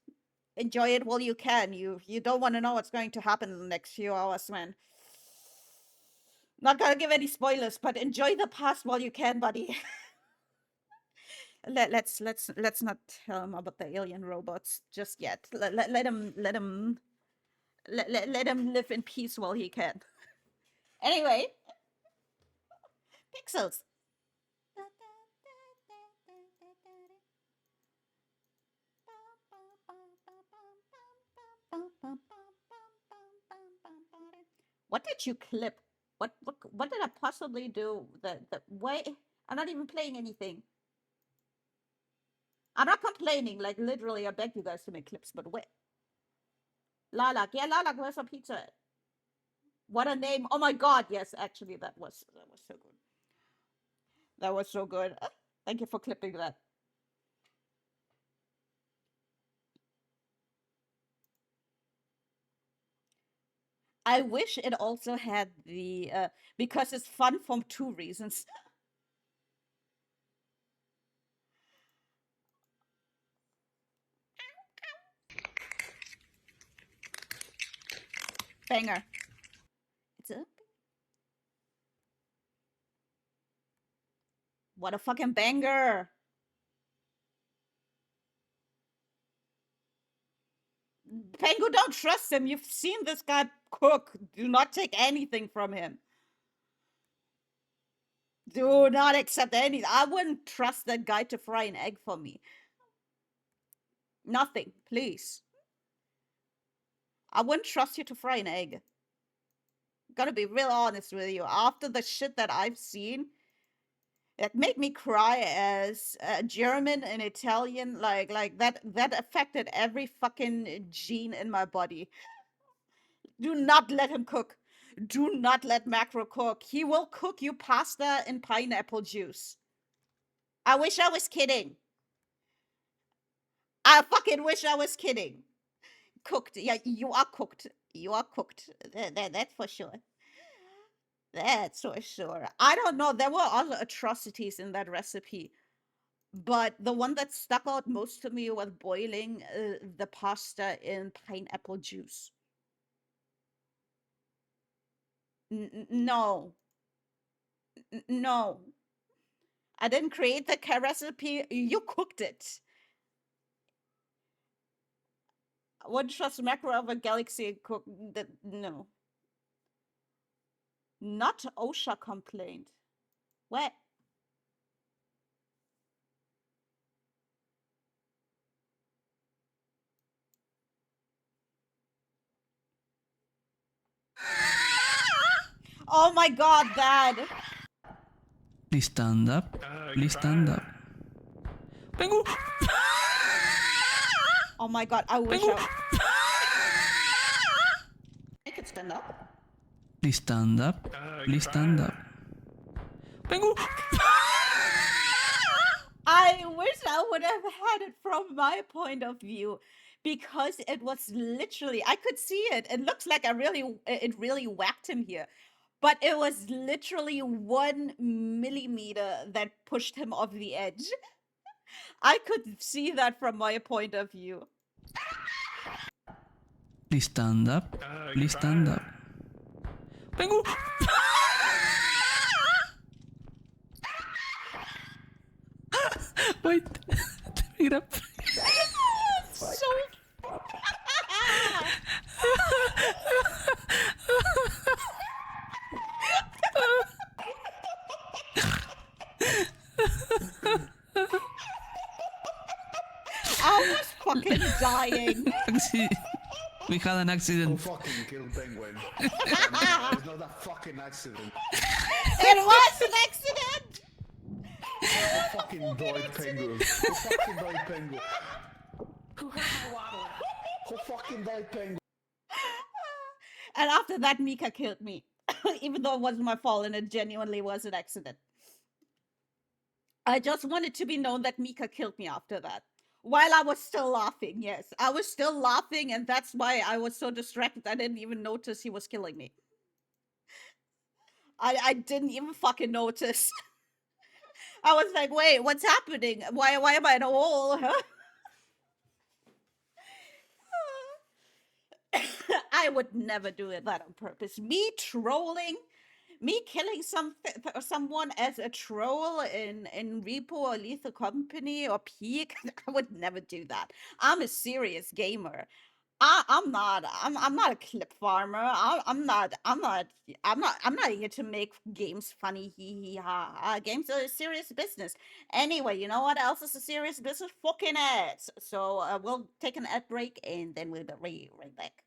Enjoy it while you can. You don't want to know what's going to happen in the next few hours, man. Not gonna give any spoilers, but enjoy the past while you can, buddy. Let's not tell him about the alien robots just yet. Let him live in peace while he can. Anyway, pixels. What did you clip? What did I possibly do? The way I'm not even playing anything. I'm not complaining. Like literally, I beg you guys to make clips, but where? Lala, yeah, Lala, where's some pizza? What a name! Oh my god, yes, actually, that was so good. That was so good. Thank you for clipping that. I wish it also had the because it's fun for two reasons. Banger. It's a what a fucking banger. Pengu, don't trust him. You've seen this guy cook. Do not take anything from him. Do not accept anything. I wouldn't trust that guy to fry an egg for me. Nothing, please. I wouldn't trust you to fry an egg. Gotta be real honest with you. After the shit that I've seen, it made me cry as German and Italian. Like that affected every fucking gene in my body. Do not let him cook. Do not let Macro cook. He will cook you pasta and pineapple juice. I wish I was kidding. I fucking wish I was kidding. Cooked. Yeah, you are cooked. You are cooked. That's for sure. That's for sure. I don't know. There were other atrocities in that recipe, but the one that stuck out most to me was boiling the pasta in pineapple juice. No, no. I didn't create the recipe. You cooked it. I wouldn't trust macro of a galaxy cook. No. Not OSHA complained. What? Oh my god, Dad. Please stand up. Please stand up. Pengu! Oh my god, I wish I could stand up. Please stand up. Please stand up. Pengu! I wish I would have had it from my point of view because it was literally I could see it. It looks like it really whacked him here. But it was literally 1 millimeter that pushed him off the edge. I could see that from my point of view. Please stand up. Please stand up. Pengu! Wait. Let me grab. So dying. We had an Who accident. fucking killed Penguin? It's not a fucking accident. It was an accident. Who fucking died Penguin? Who fucking died Penguin? Who hurt my waddle? Who fucking died Penguin? And after that, Mika killed me. Even though it wasn't my fault and it genuinely was an accident. I just wanted to be known that Mika killed me after that. While I was still laughing, yes. I was still laughing, and that's why I was so distracted I didn't even notice he was killing me. I didn't even fucking notice. I was like, wait, what's happening? Why am I in a hole? Huh? I would never do that on purpose. Me trolling, me killing someone as a troll in Repo or Lethal Company or Peak, I would never do that. I'm a serious gamer. I'm not. I'm not a clip farmer. I'm not here to make games funny. Hee hee ha ha. Games are a serious business. Anyway, you know what else is a serious business? Fucking ads. So we'll take an ad break and then we'll be right back.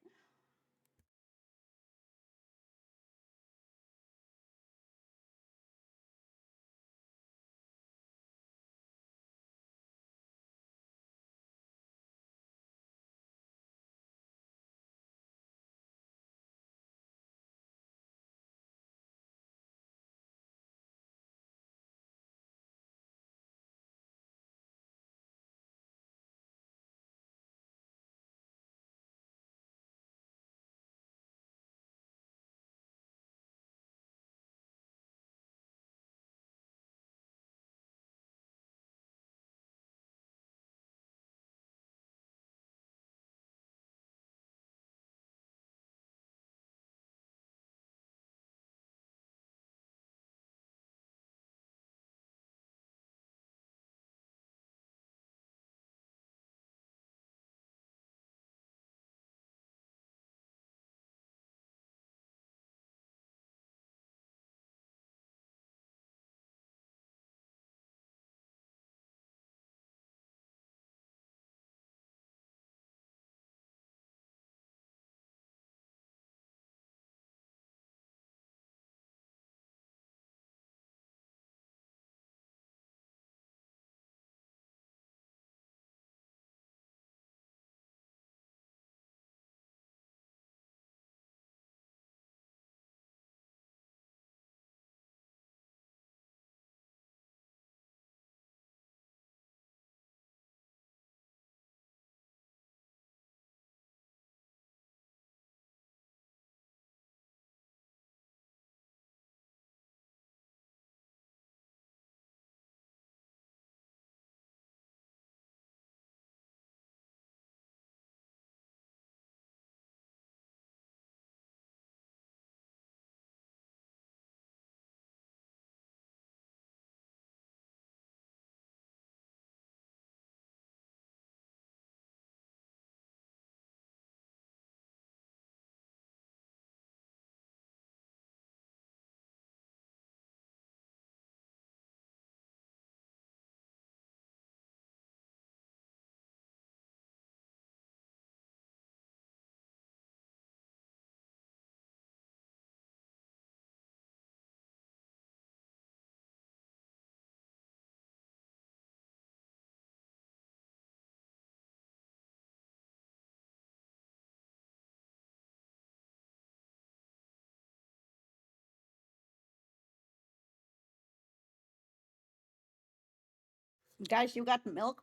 Guys, you got milk?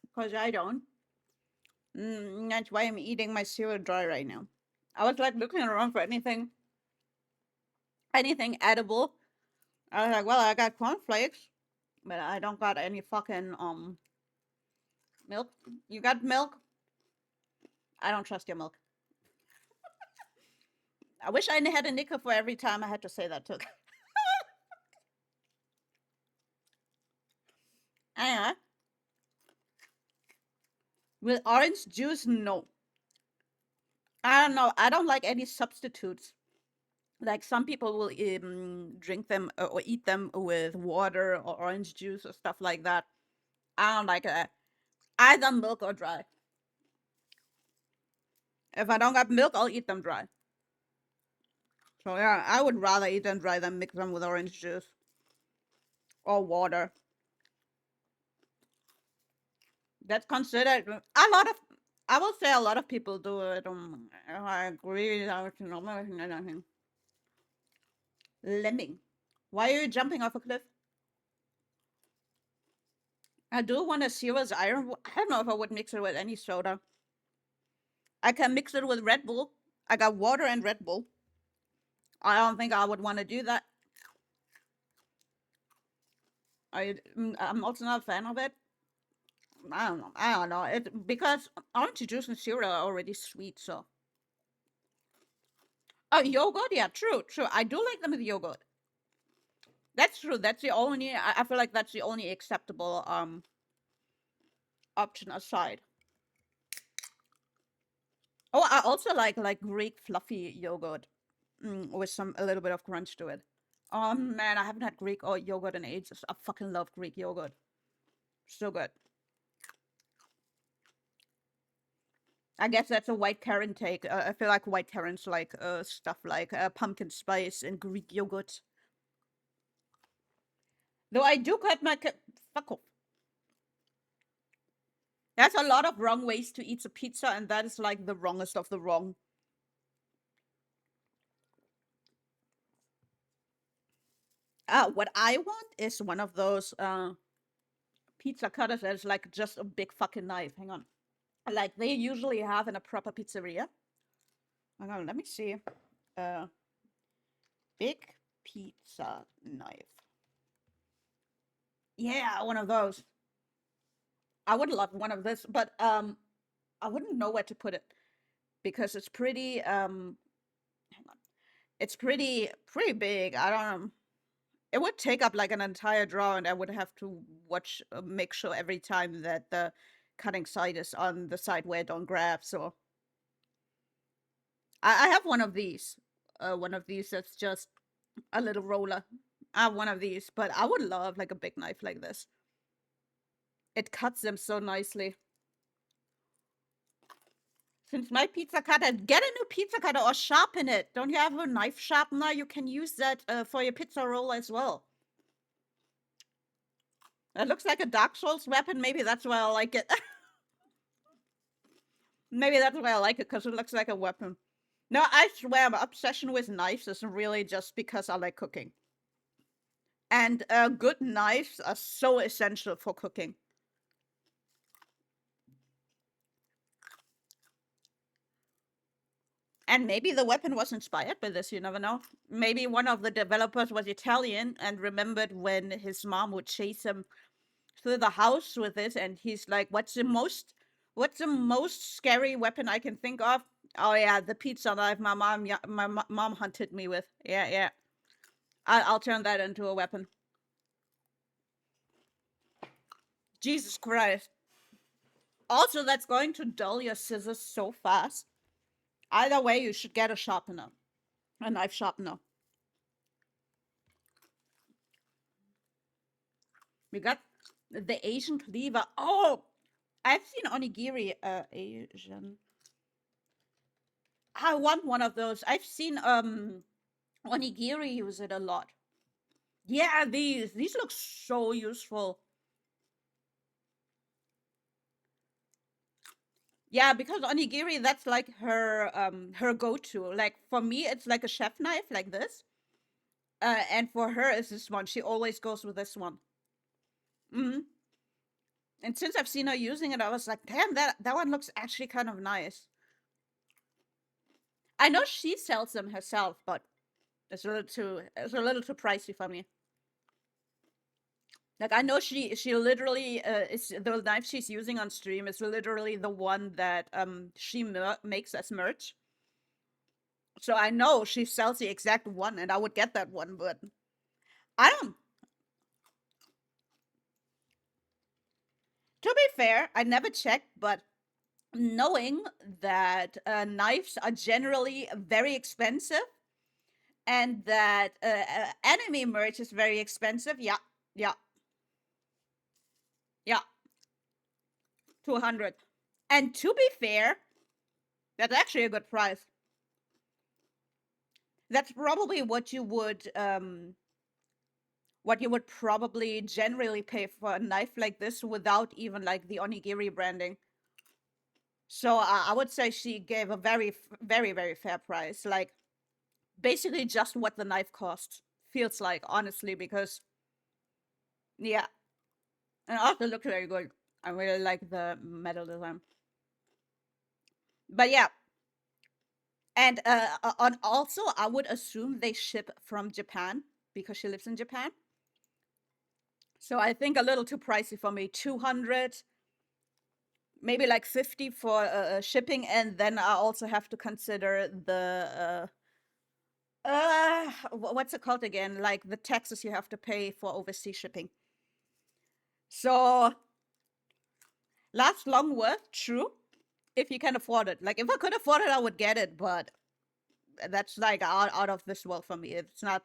Because I don't. That's why I'm eating my cereal dry right now. I was like looking around for anything edible. I was like, well, I got cornflakes, but I don't got any fucking milk. You got milk? I don't trust your milk. I wish I had a nickel for every time I had to say that to. Anyway, with orange juice, no. I don't know. I don't like any substitutes. Like some people will drink them or eat them with water or orange juice or stuff like that. I don't like that. Either milk or dry. If I don't got milk, I'll eat them dry. So yeah, I would rather eat them dry than mix them with orange juice or water. That's considered a lot of. I will say a lot of people do it. I agree. Lemming. Why are you jumping off a cliff? I do want to see what's iron. I don't know if I would mix it with any soda. I can mix it with Red Bull. I got water and Red Bull. I don't think I would want to do that. I'm also not a fan of it. I don't know. I don't know. It because orange juice and cereal are already sweet, so. Oh, yogurt? Yeah, true, true. I do like them with yogurt. That's true. That's the only. I feel like that's the only acceptable option aside. Oh, I also like Greek fluffy yogurt, with a little bit of crunch to it. Oh man, I haven't had Greek or yogurt in ages. I fucking love Greek yogurt. So good. I guess that's a white Karen take. I feel like white Karens like stuff like pumpkin spice and Greek yogurt. Though I do cut my fuck off. There's a lot of wrong ways to eat a pizza, and that is like the wrongest of the wrong. What I want is one of those pizza cutters that is like just a big fucking knife. Hang on. Like they usually have in a proper pizzeria. Hang on, let me see. Big pizza knife. Yeah, one of those. I would love one of this, but I wouldn't know where to put it because it's pretty hang on. It's pretty big. I don't know. It would take up like an entire drawer, and I would have to make sure every time that the cutting side is on the side where it don't grab. So I have one of these. One of these that's just a little roller. I have one of these, but I would love like a big knife like this. It cuts them so nicely. Since my pizza cutter, get a new pizza cutter or sharpen it. Don't you have a knife sharpener? You can use that for your pizza roll as well. It looks like a Dark Souls weapon. Maybe that's why I like it. Maybe that's why I like it, because it looks like a weapon. No, I swear my obsession with knives is really just because I like cooking. And good knives are so essential for cooking. And maybe the weapon was inspired by this, you never know. Maybe one of the developers was Italian and remembered when his mom would chase him through the house with this, and he's like, what's the most scary weapon I can think of? Oh yeah, the pizza knife my mom hunted me with. Yeah. I'll turn that into a weapon. Jesus Christ. Also, that's going to dull your scissors so fast. Either way, you should get a sharpener. A knife sharpener. We got the Asian cleaver. Oh! I've seen onigiri, Asian. I want one of those. I've seen, onigiri use it a lot. Yeah, these look so useful. Yeah, because onigiri, that's like her go-to. Like for me, it's like a chef knife like this. And for her, it's this one. She always goes with this one. Mm-hmm. And since I've seen her using it, I was like, damn, that one looks actually kind of nice. I know she sells them herself, but it's a little too pricey for me. Like I know she literally is the knife she's using on stream is literally the one that she makes as merch. So I know she sells the exact one, and I would get that one, but I don't. To be fair, I never checked, but knowing that knives are generally very expensive and that anime merch is very expensive, yeah, 200. And to be fair, That's actually a good price. That's probably what you would probably generally pay for a knife like this without even like the onigiri branding. So I would say she gave a very, very fair price. Like basically just what the knife costs. Feels like, honestly, because yeah. And it also looks very good. I really like the metal design. But yeah. And on also I would assume they ship from Japan because she lives in Japan. So I think a little too pricey for me. 200, maybe like 50 for shipping, and then I also have to consider the what's it called again? Like the taxes you have to pay for overseas shipping. So last long worth, true, if you can afford it. Like if I could afford it, I would get it, but that's like out of this world for me. It's not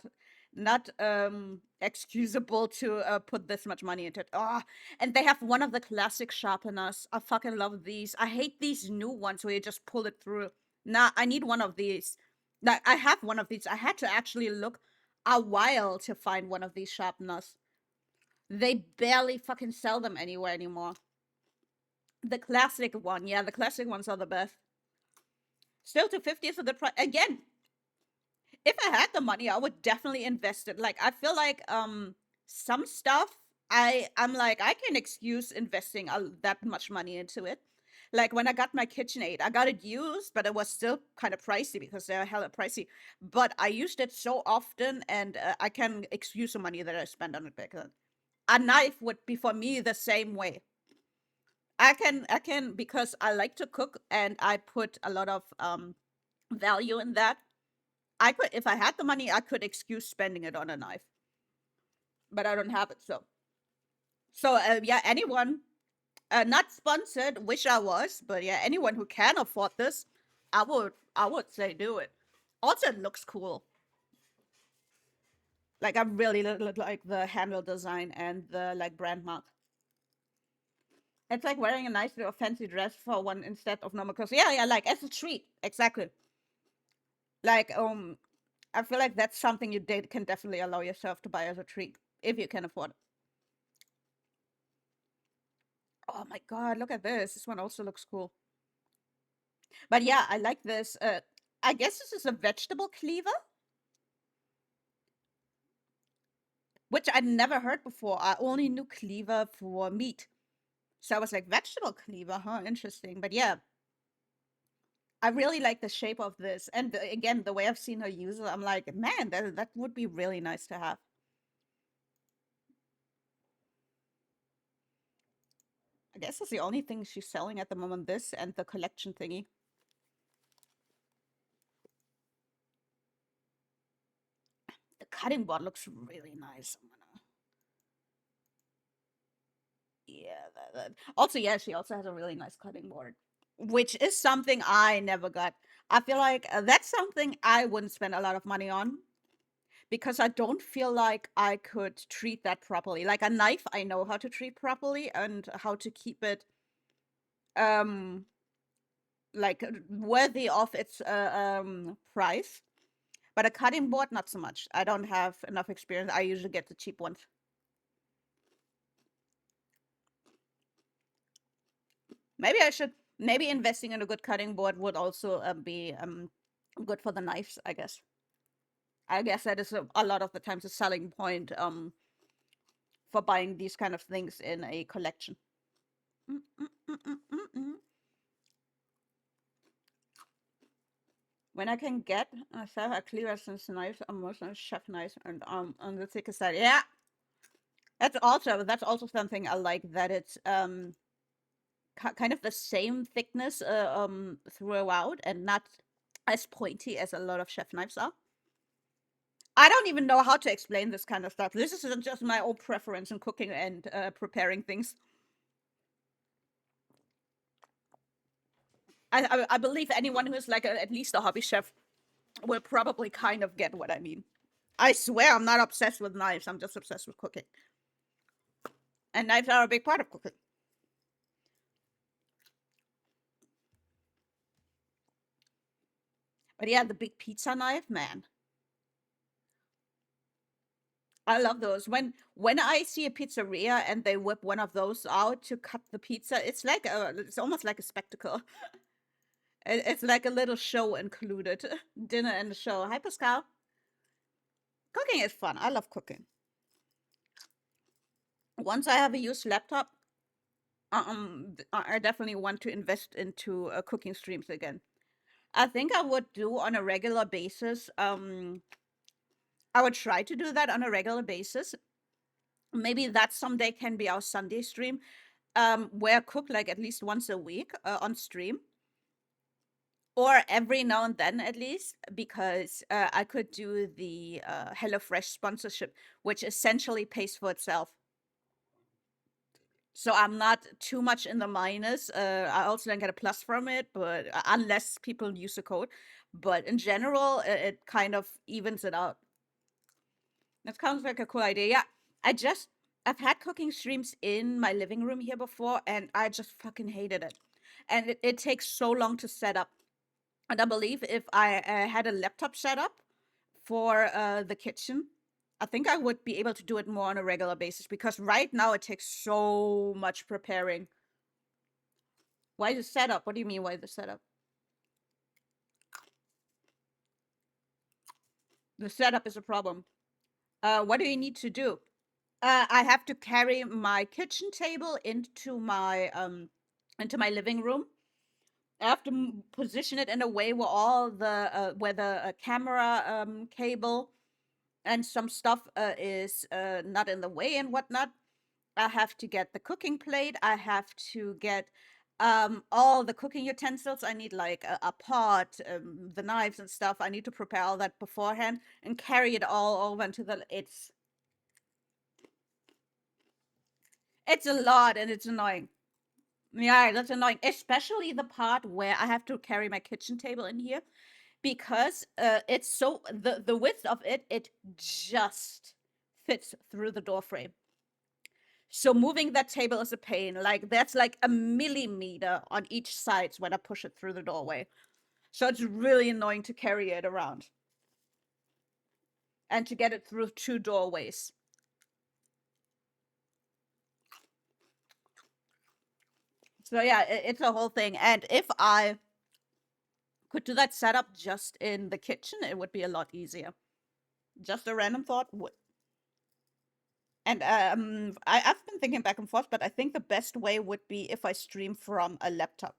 excusable to put this much money into it. Oh, and they have one of the classic sharpeners. I fucking love these. I hate these new ones where you just pull it through. Nah, I need one of these. Like I have one of these. I had to actually look a while to find one of these sharpeners. They barely fucking sell them anywhere anymore. The classic one, yeah, the classic ones are the best. Still, 250 is a good price. Again, if I had the money, I would definitely invest it. Like I feel like some stuff I'm like I can excuse investing that much money into it. Like when I got my KitchenAid, I got it used, but it was still kind of pricey because they're hella pricey. But I used it so often, and I can excuse the money that I spent on it back then. A knife would be for me the same way. I can because I like to cook and I put a lot of value in that. I could, if I had the money, I could excuse spending it on a knife, but I don't have it. So yeah, anyone, not sponsored, wish I was, but yeah, anyone who can afford this, I would say do it. Also, it looks cool. Like I really like the handle design and the like brand mark. It's like wearing a nice little fancy dress for one instead of normal clothes. Yeah, yeah, like as a treat, exactly. Like I feel like that's something you can definitely allow yourself to buy as a treat if you can afford it. Oh my god, look at this. This one also looks cool. But yeah, I like this. I guess this is a vegetable cleaver, which I'd never heard before. I only knew cleaver for meat. So I was like, vegetable cleaver, huh? Interesting. But yeah, I really like the shape of this. And again, the way I've seen her use it, I'm like, man, that would be really nice to have. I guess that's the only thing she's selling at the moment, this and the collection thingy. The cutting board looks really nice. Yeah, also, yeah, she also has a really nice cutting board, which is something I never got. I feel like that's something I wouldn't spend a lot of money on because I don't feel like I could treat that properly. Like a knife, I know how to treat properly and how to keep it um like worthy of its price. But a cutting board, not so much. I don't have enough experience. I usually get the cheap ones. Maybe investing in a good cutting board would also be good for the knives, I guess. I guess that is a lot of the times a selling point for buying these kind of things in a collection. Mm, mm, mm, mm, mm, mm. When I can get a cleaver since knives are mostly chef knives and on the thicker side. Yeah. That's also something I like, that it's kind of the same thickness throughout and not as pointy as a lot of chef knives are. I don't even know how to explain this kind of stuff. This is just my own preference in cooking and preparing things. I believe anyone who is like at least a hobby chef will probably kind of get what I mean. I swear I'm not obsessed with knives. I'm just obsessed with cooking. And knives are a big part of cooking. But yeah, the big pizza knife, man. I love those. When I see a pizzeria and they whip one of those out to cut the pizza, it's almost like a spectacle. It's like a little show included. Dinner and a show. Hi, Pascal. Cooking is fun. I love cooking. Once I have a used laptop, I definitely want to invest into cooking streams again. I think I would do on a regular basis. I would try to do that on a regular basis. Maybe that someday can be our Sunday stream, where I cook like at least once a week on stream, or every now and then at least, because I could do the HelloFresh sponsorship, which essentially pays for itself. So I'm not too much in the minus. I also don't get a plus from it, but unless people use the code. But in general, it kind of evens it out. That sounds like a cool idea. Yeah, I've had cooking streams in my living room here before, and I just fucking hated it. And it takes so long to set up. And I believe if I had a laptop set up for the kitchen, I think I would be able to do it more on a regular basis, because right now it takes so much preparing. Why the setup? What do you mean, why the setup? The setup is a problem. What do you need to do? I have to carry my kitchen table into my living room. I have to position it in a way where all the where the camera cable and some stuff is not in the way and whatnot. I have to get the cooking plate. I have to get all the cooking utensils. I need like a pot, the knives and stuff. I need to prepare all that beforehand and carry it all over into the. It's a lot and it's annoying. Yeah, that's annoying, especially the part where I have to carry my kitchen table in here, because it's so the width of it just fits through the door frame. So moving that table is a pain. Like that's like a millimeter on each side when I push it through the doorway. So it's really annoying to carry it around and to get it through two doorways. So yeah, it's a whole thing. And if I could do that setup just in the kitchen, it would be a lot easier. Just a random thought. And I've been thinking back and forth, but I think the best way would be if I stream from a laptop.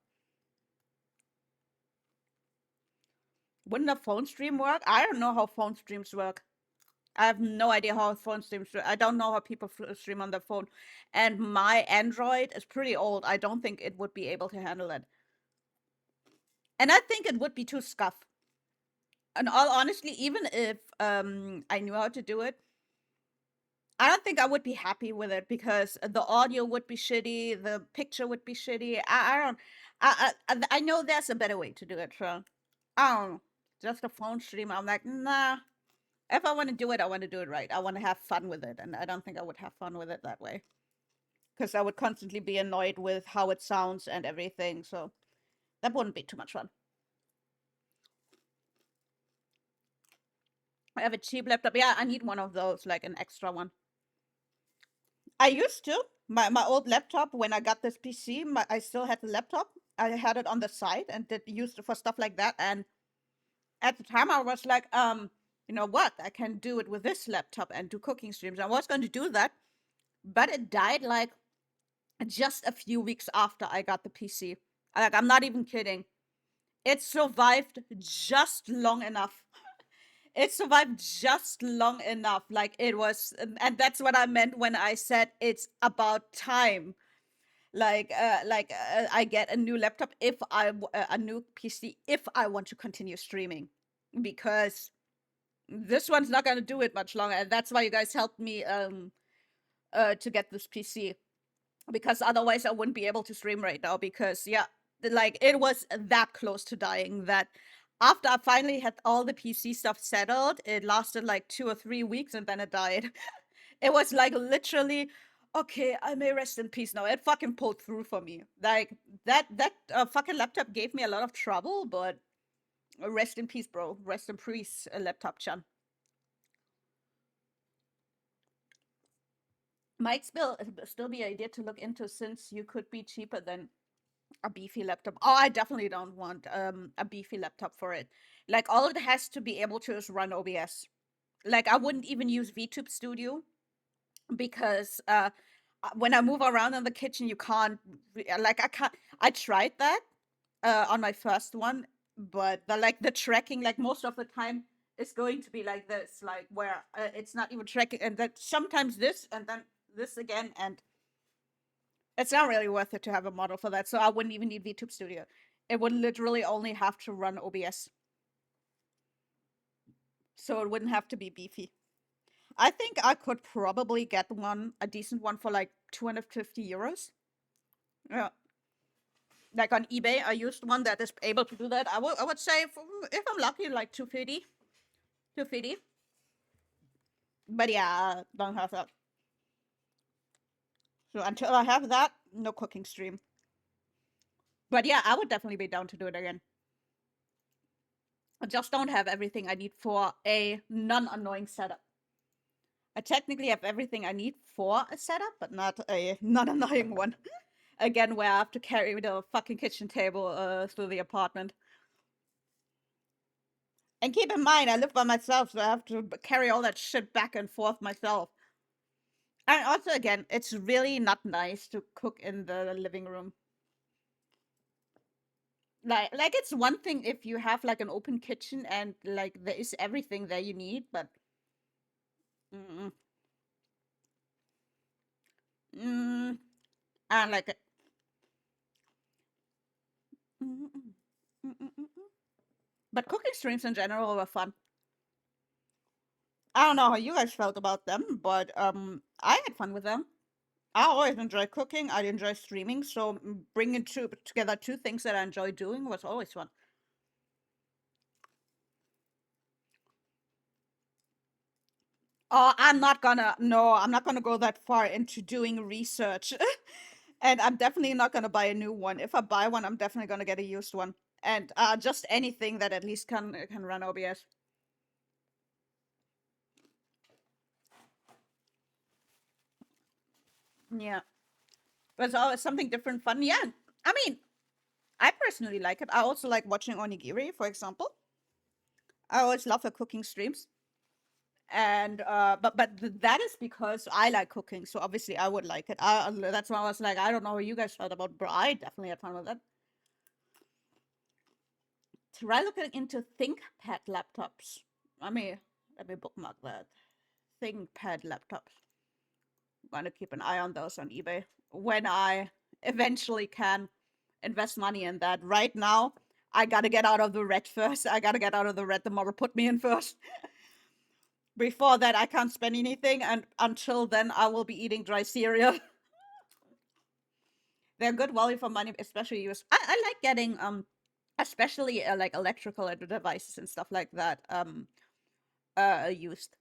Wouldn't a phone stream work? I don't know how phone streams work. I have no idea how phone streams. I don't know how people stream on their phone, and my Android is pretty old. I don't think it would be able to handle it, and I think it would be too scuff. And all honestly, even if I knew how to do it, I don't think I would be happy with it, because the audio would be shitty, the picture would be shitty. I don't. I know there's a better way to do it. So I don't know. Just a phone stream. I'm like, nah. If I want to do it, I want to do it right. I want to have fun with it, and I don't think I would have fun with it that way, because I would constantly be annoyed with how it sounds and everything. So that wouldn't be too much fun. I have a cheap laptop. Yeah, I need one of those, like an extra one. I used to. My old laptop, when I got this PC, I still had the laptop. I had it on the side and did used it for stuff like that. And at the time, I was like, you know what? I can do it with this laptop and do cooking streams. I was going to do that, but it died like just a few weeks after I got the PC. Like, I'm not even kidding. It survived just long enough. It survived just long enough. Like it was, and that's what I meant when I said it's about time. I get a new laptop if a new PC if I want to continue streaming, because this one's not gonna do it much longer, and that's why you guys helped me to get this PC, because otherwise I wouldn't be able to stream right now, because yeah, like it was that close to dying that after I finally had all the PC stuff settled, it lasted like 2 or 3 weeks and then it died. It was like literally, okay, I may rest in peace now. It fucking pulled through for me. Like that fucking laptop gave me a lot of trouble, but Rest in peace, bro. Rest in peace, laptop Chan. Might still be an idea to look into since you could be cheaper than a beefy laptop. Oh, I definitely don't want a beefy laptop for it. Like all it has to be able to is run OBS. Like I wouldn't even use VTube Studio because when I move around in the kitchen, you can't like I can't. I tried that on my first one, but the tracking like most of the time is going to be like this, like where it's not even tracking, and that sometimes this and then this again, and it's not really worth it to have a model for that. So I wouldn't even need VTube Studio. It would literally only have to run OBS. So it wouldn't have to be beefy. I think I could probably get a decent one for like 250 euros. Yeah. Like on eBay, I used one that is able to do that. I would say if I'm lucky, like 250. 250. But yeah, don't have that. So until I have that, no cooking stream. But yeah, I would definitely be down to do it again. I just don't have everything I need for a non-annoying setup. I technically have everything I need for a setup, but not a non-annoying one. Again, where I have to carry the fucking kitchen table through the apartment. And keep in mind, I live by myself, so I have to carry all that shit back and forth myself. And also, again, it's really not nice to cook in the living room. Like it's one thing if you have like an open kitchen and like there is everything there you need, but mm, I don't like it. Mm, mm, mm, mm, mm, mm. But cooking streams in general were fun. I don't know how you guys felt about them, but I had fun with them. I always enjoy cooking. I enjoy streaming, so bringing together two things that I enjoy doing was always fun. Oh, I'm not gonna. No, I'm not gonna go that far into doing research, and I'm definitely not gonna buy a new one. If I buy one, I'm definitely gonna get a used one, and just anything that at least can run OBS. Yeah, but it's always something different, fun. Yeah, I mean, I personally like it. I also like watching onigiri, for example. I always love her cooking streams. And that is because I like cooking, so obviously I would like it. That's why I was like, I don't know what you guys thought about, but I definitely had fun with it. Try looking into ThinkPad laptops. Let me bookmark that. ThinkPad laptops. I'm gonna keep an eye on those on eBay when I eventually can invest money in that. Right now, I gotta get out of the red first. I gotta get out of the red the model put me in first. Before that, I can't spend anything, and until then, I will be eating dry cereal. They're good value for money, especially used. I like getting especially like electrical devices and stuff like that used.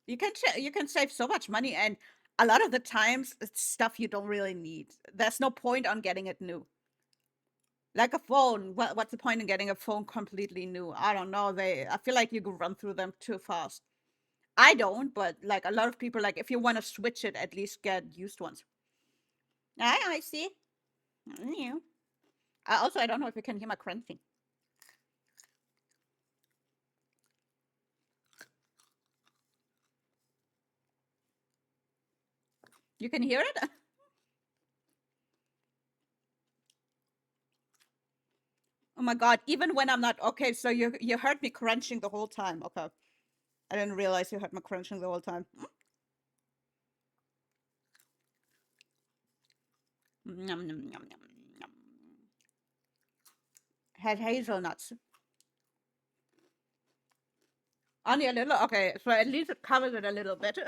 You can save so much money, and a lot of the times it's stuff you don't really need. There's no point on getting it new. Like a phone, what's the point in getting a phone completely new? I don't know. I feel like you could run through them too fast. I don't, but like a lot of people, like if you want to switch it, at least get used ones. I see. Yeah. Also, I don't know if you can hear my crunching. You can hear it? Oh my god, even when I'm not okay, so you heard me crunching the whole time. Okay. I didn't realize you heard me crunching the whole time. Nom, nom, nom, nom, nom. Had hazelnuts. Only a little? Okay, so at least it covers it a little bit.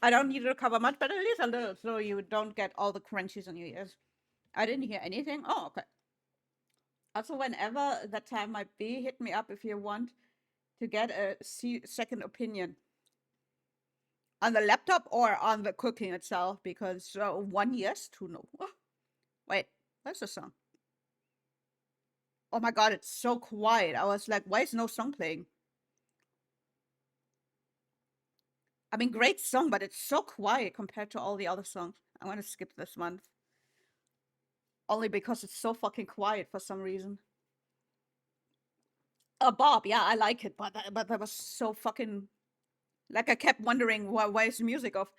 I don't need it to cover much, but at least a little, so you don't get all the crunchies on your ears. I didn't hear anything. Oh, okay. Also, whenever that time might be, hit me up if you want to get a second opinion on the laptop or on the cooking itself, because one yes, two no. Wait, where's the song? Oh my god, it's so quiet. I was like, why is no song playing? I mean, great song, but it's so quiet compared to all the other songs. I'm gonna skip this one. Only because it's so fucking quiet for some reason. Bob, yeah, I like it, but that was so fucking... Like, I kept wondering, why is the music off?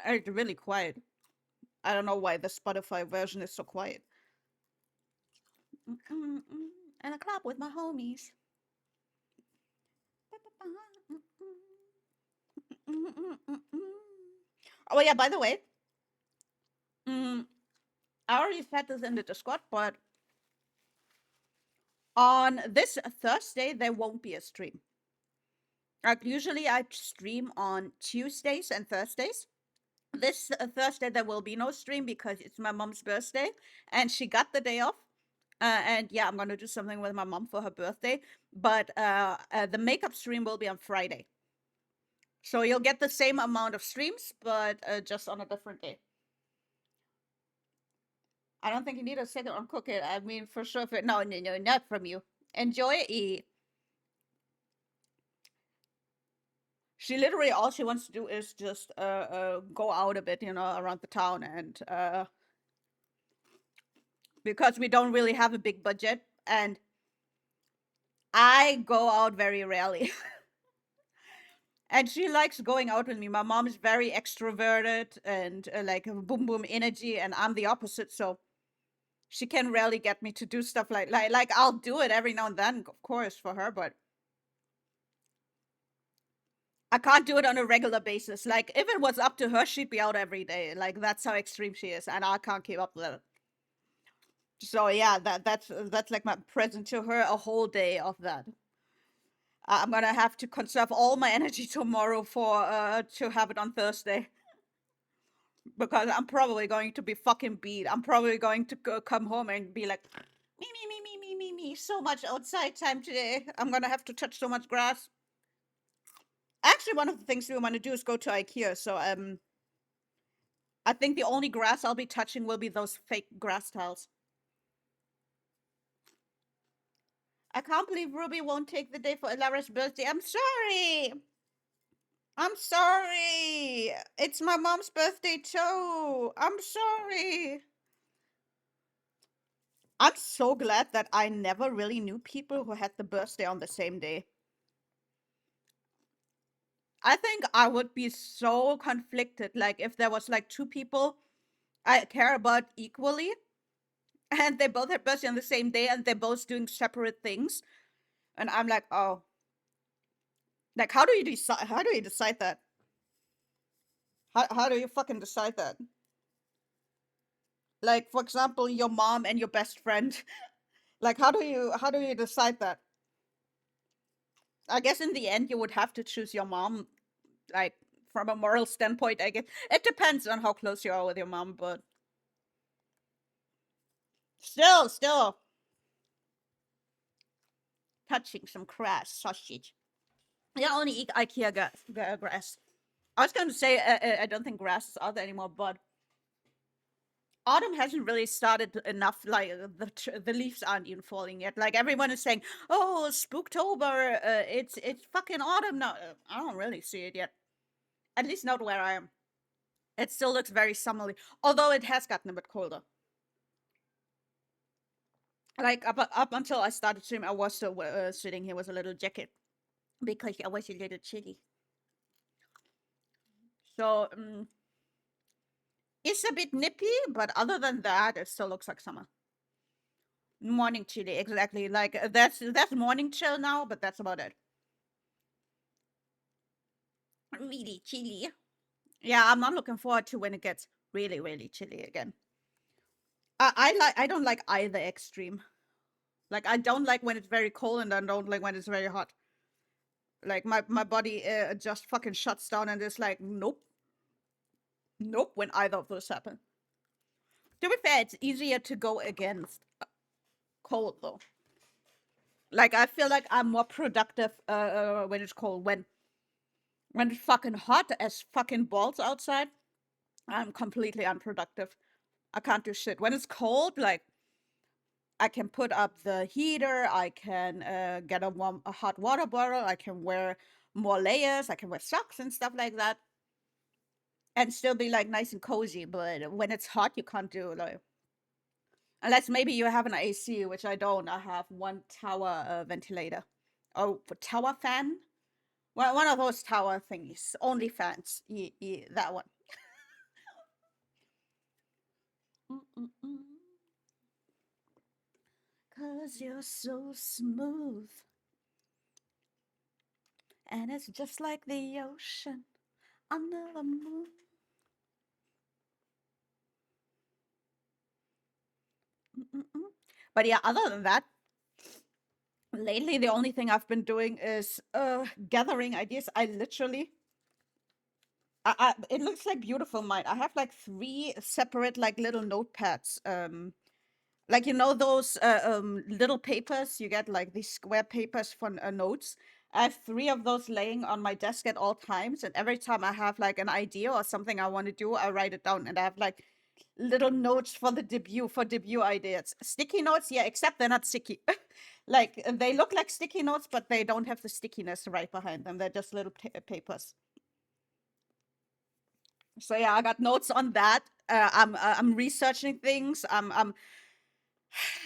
It's really quiet. I don't know why the Spotify version is so quiet. And a club with my homies. Oh yeah, by the way, I already said this in the Discord, but on this Thursday there won't be a stream. Like usually I stream on Tuesdays and Thursdays. This Thursday there will be no stream because it's my mom's birthday and she got the day off. And yeah, I'm gonna do something with my mom for her birthday. But the makeup stream will be on Friday. So you'll get the same amount of streams, but just on a different day. I don't think you need a second uncook it. I mean, for sure. No, not from you. Enjoy it. She literally, all she wants to do is just go out a bit, around the town. And because we don't really have a big budget, and I go out very rarely. And she likes going out with me. My mom is very extroverted and like boom boom energy, and I'm the opposite. So she can rarely get me to do stuff like I'll do it every now and then, of course, for her, but I can't do it on a regular basis. Like if it was up to her, she'd be out every day. Like that's how extreme she is, and I can't keep up with it. So yeah, that's like my present to her, a whole day of that. I'm gonna have to conserve all my energy tomorrow for to have it on Thursday. Because I'm probably going to be fucking beat. I'm probably going to come home and be like, me. So much outside time today. I'm gonna have to touch so much grass. Actually, one of the things we want to do is go to IKEA. So I think the only grass I'll be touching will be those fake grass tiles. I can't believe Ruby won't take the day for Elara's birthday. I'm sorry. I'm sorry. It's my mom's birthday too. I'm sorry. I'm so glad that I never really knew people who had the birthday on the same day. I think I would be so conflicted. Like if there was like two people I care about equally, and they both had birthday on the same day, and they're both doing separate things, and I'm like, oh, like how do you decide? How do you decide that? How do you fucking decide that? Like for example, your mom and your best friend. Like how do you decide that? I guess in the end you would have to choose your mom, like from a moral standpoint. I guess it depends on how close you are with your mom, but still touching some grass sausage. Yeah, only eat IKEA grass. I was going to say I don't think grass is out there anymore, but autumn hasn't really started enough. Like the leaves aren't even falling yet. Like everyone is saying, "Oh, Spooktober! It's fucking autumn now." I don't really see it yet. At least not where I am. It still looks very summery, although it has gotten a bit colder. Like up until I started stream, I was still sitting here with a little jacket because I was a little chilly. So it's a bit nippy, but other than that, it still looks like summer. Morning chilly, exactly. Like that's morning chill now, but that's about it. Really chilly. Yeah, I'm not looking forward to when it gets really, really chilly again. I don't like either extreme. Like I don't like when it's very cold, and I don't like when it's very hot. Like my body just fucking shuts down and is like, nope, when either of those happen. To be fair, it's easier to go against cold though. Like I feel like I'm more productive when it's cold. When it's fucking hot as fucking balls outside, I'm completely unproductive. I can't do shit. When it's cold, like I can put up the heater. I can get a hot water bottle. I can wear more layers. I can wear socks and stuff like that, and still be like nice and cozy. But when it's hot, you can't do like unless maybe you have an AC, which I don't. I have one tower ventilator, or tower fan. Well, one of those tower thingies, only fans. That one. Cause you're so smooth. And it's just like the ocean under the moon. But yeah, other than that, lately the only thing I've been doing is gathering ideas. I literally it looks like beautiful mind. I have like 3 separate like little notepads. Like you know those little papers you get, like these square papers for notes. I have 3 of those laying on my desk at all times, and every time I have like an idea or something I want to do, I write it down, and I have like little notes for the debut ideas. Sticky notes, yeah, except they're not sticky. Like they look like sticky notes, but they don't have the stickiness right behind them. They're just little papers. So yeah, I got notes on that. I'm researching things.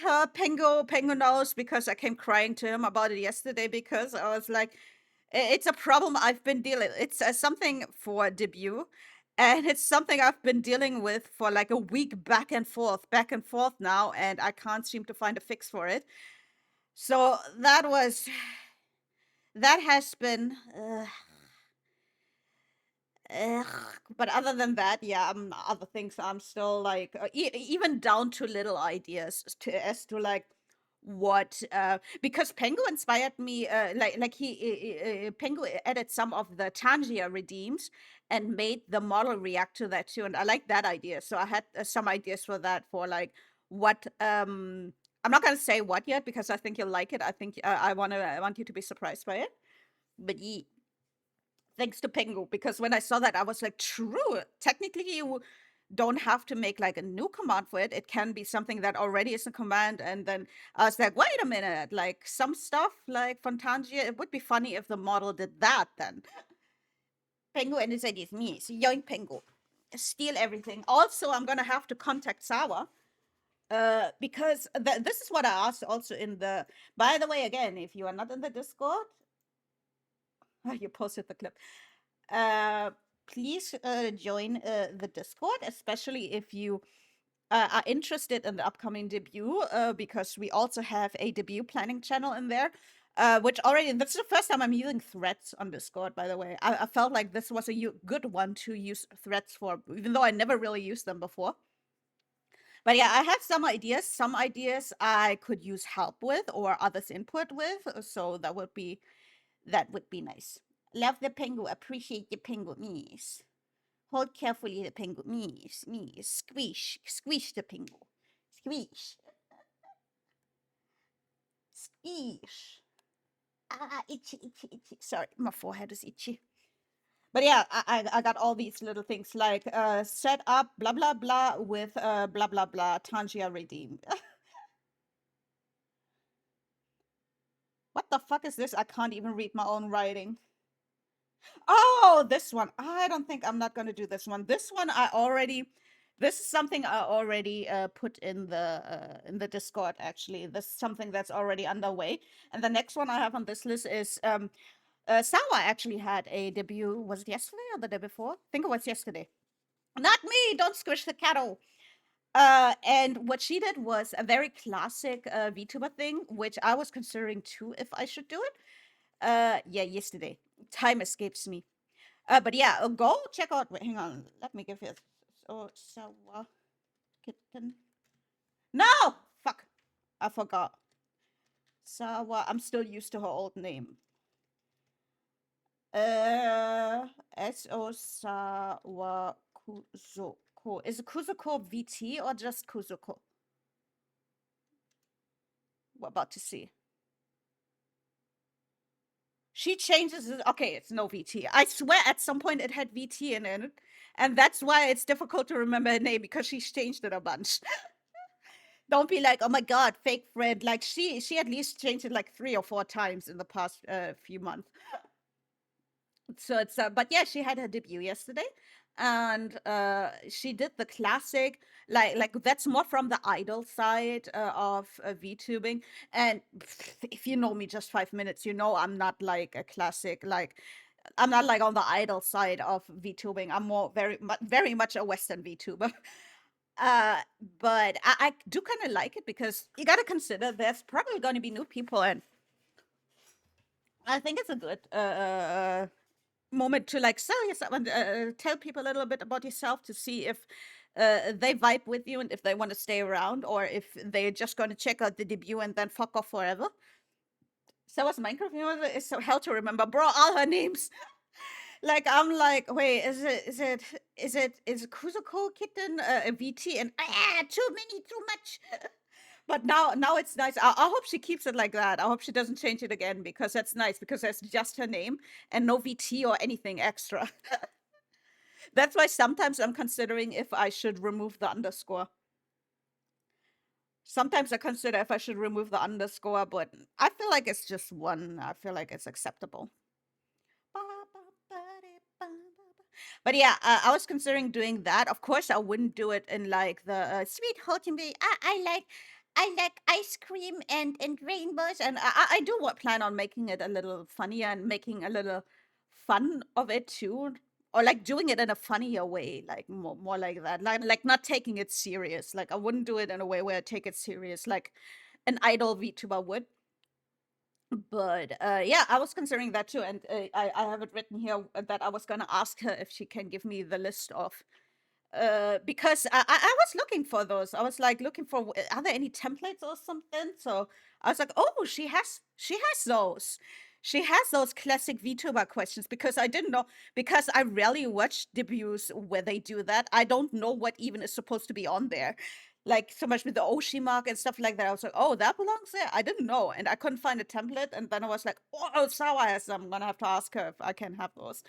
Pengu knows because I came crying to him about it yesterday because I was like, it's a problem I've been dealing. It's something for debut, and it's something I've been dealing with for like a week back and forth now, and I can't seem to find a fix for it. So that has been. Ugh. But other than that, yeah, other things I'm still like even down to little ideas as to like what because Pengu inspired me like Pengu added some of the Tangia redeems and made the model react to that too, and I like that idea. So I had some ideas for that, for like what I'm not gonna say what yet because I think you'll like it. I think I want you to be surprised by it. But thanks to Pengu, because when I saw that, I was like, true. Technically, you don't have to make like a new command for it. It can be something that already is a command. And then I was like, wait a minute, like some stuff like Fontangia, it would be funny if the model did that then. Pengu and his ideas, me. So yoink Pengu. Steal everything. Also, I'm gonna have to contact Sawa. Because this is what I asked also in the. By the way, again, if you are not in the Discord, you posted the clip. Please join the Discord, especially if you are interested in the upcoming debut, because we also have a debut planning channel in there. Which already, that's the first time I'm using threads on Discord, by the way. I felt like this was a good one to use threads for, even though I never really used them before. But yeah, I have some ideas. Some ideas I could use help with or others' input with. So that would be nice. Love the pengu. Appreciate the pengu. Mees. Hold carefully the pengu. Mees. Squish. Squish the pengu. Squish. Squish. Itchy. Sorry, my forehead is itchy. But yeah, I got all these little things like set up blah blah blah with blah blah blah Tangia redeemed. What the fuck is this? I can't even read my own writing. Oh, this one. I don't think I'm not going to do this one. This one this is something I already put in the Discord actually. This is something that's already underway. And the next one I have on this list is Sawa actually had a debut. Was it yesterday or the day before? I think it was yesterday. Not me, don't squish the cattle. And what she did was a very classic VTuber thing, which I was considering too if I should do it. Yeah, yesterday. Time escapes me. But yeah, go check out. Wait, hang on. Let me give you. Sawa kitten. No, fuck. I forgot. Sawa. I'm still used to her old name. S.O. Sawa Kuzuko. Is it Kuzuko VT or just Kuzuko? We're about to see. She changes it. Okay, it's no VT. I swear at some point it had VT in it. And that's why it's difficult to remember her name, because she's changed it a bunch. Don't be like, oh my god, fake friend. Like she at least changed it like 3 or 4 times in the past few months. So it's but yeah, she had her debut yesterday, and she did the classic, like that's more from the idol side of VTubing. And if you know me just 5 minutes, you know I'm not like a classic, like I'm not like on the idol side of VTubing. I'm more very much a Western VTuber. uh but I do kind of like it because you got to consider there's probably going to be new people, and I think it's a good moment to like sell yourself and tell people a little bit about yourself to see if they vibe with you and if they want to stay around, or if they're just going to check out the debut and then fuck off forever. So was Minecraft, it's so hell to remember, bro, all her names. Like I'm like, wait, is it Kuzuko Kitten a VT, and too many, too much. But now it's nice. I hope she keeps it like that. I hope she doesn't change it again, because that's nice, because that's just her name and no VT or anything extra. That's why sometimes I'm considering if I should remove the underscore. Sometimes I consider if I should remove the underscore, but I feel like it's just one. I feel like it's acceptable. But yeah, I was considering doing that. Of course, I wouldn't do it in like the sweet Hotenby. I like ice cream and rainbows, and I do plan on making it a little funnier and making a little fun of it too, or like doing it in a funnier way, like more like that, like not taking it serious. Like I wouldn't do it in a way where I take it serious, like an idol VTuber would. But yeah, I was considering that too, and I have it written here that I was gonna ask her if she can give me the list of because I was looking for those. I was like looking for are there any templates or something? So I was like, oh, she has those. She has those classic VTuber questions, because I didn't know, because I rarely watch debuts where they do that. I don't know what even is supposed to be on there. Like so much with the Oshi mark and stuff like that. I was like, oh, that belongs there. I didn't know, and I couldn't find a template. And then I was like, oh, Sawa has them. I'm gonna have to ask her if I can have those.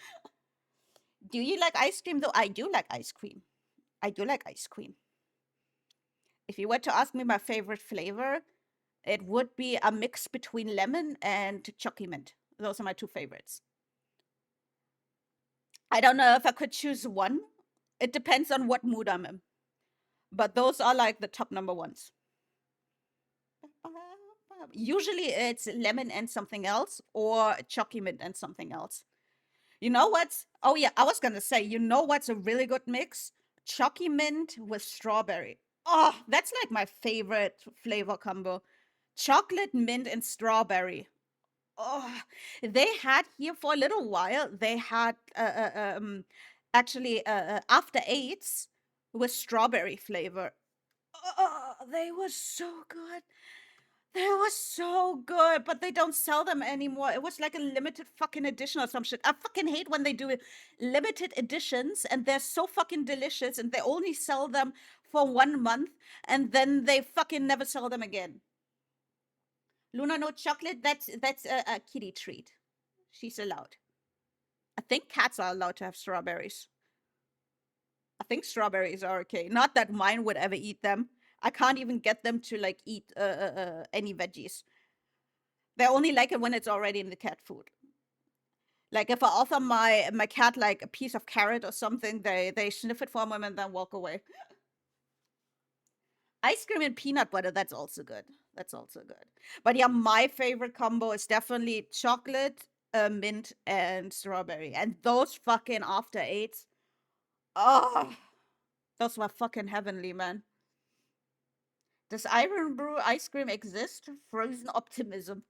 Do you like ice cream though? I do like ice cream. I do like ice cream. If you were to ask me my favorite flavor, it would be a mix between lemon and chucky mint. Those are my two favorites. I don't know if I could choose one. It depends on what mood I'm in. But those are like the top number ones. Usually it's lemon and something else, or chucky mint and something else. You know what's? Oh yeah, I was gonna say. You know what's a really good mix? Chucky mint with strawberry. Oh, that's like my favorite flavor combo. Chocolate, mint, and strawberry. Oh, they had here for a little while. They had actually after eights with strawberry flavor. Oh, they were so good. They were so good, but they don't sell them anymore. It was like a limited fucking edition or some shit. I fucking hate when they do limited editions and they're so fucking delicious and they only sell them for 1 month and then they fucking never sell them again. Luna no chocolate, that's a kitty treat. She's allowed. I think cats are allowed to have strawberries. I think strawberries are okay. Not that mine would ever eat them. I can't even get them to like eat any veggies. They only like it when it's already in the cat food. Like if I offer my cat like a piece of carrot or something, they sniff it for a moment and then walk away. Ice cream and peanut butter, that's also good. That's also good. But yeah, my favorite combo is definitely chocolate, mint, and strawberry. And those fucking after eights, oh, those were fucking heavenly, man. Does Iron Brew ice cream exist? Frozen optimism.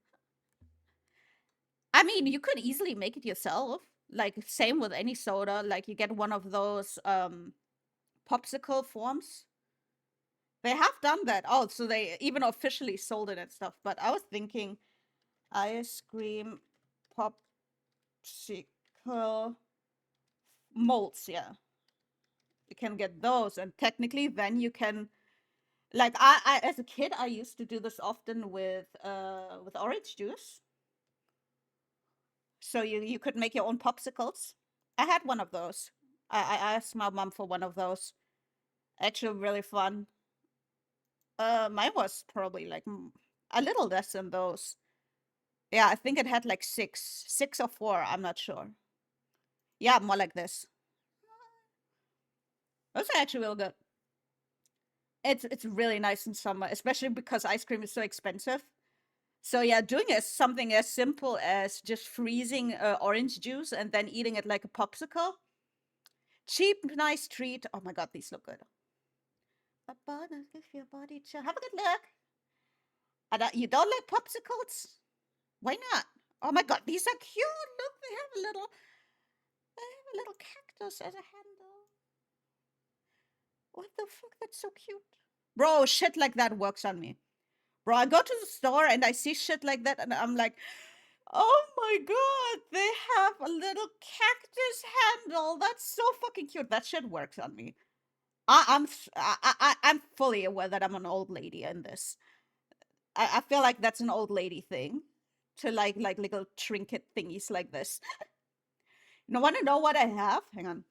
I mean, you could easily make it yourself. Like same with any soda. Like you get one of those popsicle forms. They have done that. Oh, so they even officially sold it and stuff. But I was thinking ice cream popsicle molds, yeah. You can get those, and technically then you can like I as a kid I used to do this often with orange juice. So you could make your own popsicles. I had one of those. I asked my mom for one of those. Actually really fun. Mine was probably like a little less than those. Yeah, I think it had like 6 or 4. I'm not sure. Yeah, more like this. Those are actually real good. It's really nice in summer, especially because ice cream is so expensive. So yeah, doing something as simple as just freezing orange juice and then eating it like a popsicle. Cheap, nice treat. Oh my god, these look good. A bonus if your body have a good look. You don't like popsicles? Why not? Oh my god, these are cute. Look, they have a little cactus as a handle. What the fuck? That's so cute. Bro, shit like that works on me. Bro, I go to the store and I see shit like that and I'm like, oh my god, they have a little cactus handle. That's so fucking cute. That shit works on me. I'm fully aware that I'm an old lady in this. I feel like that's an old lady thing to like little trinket thingies like this. You want to know what I have? Hang on.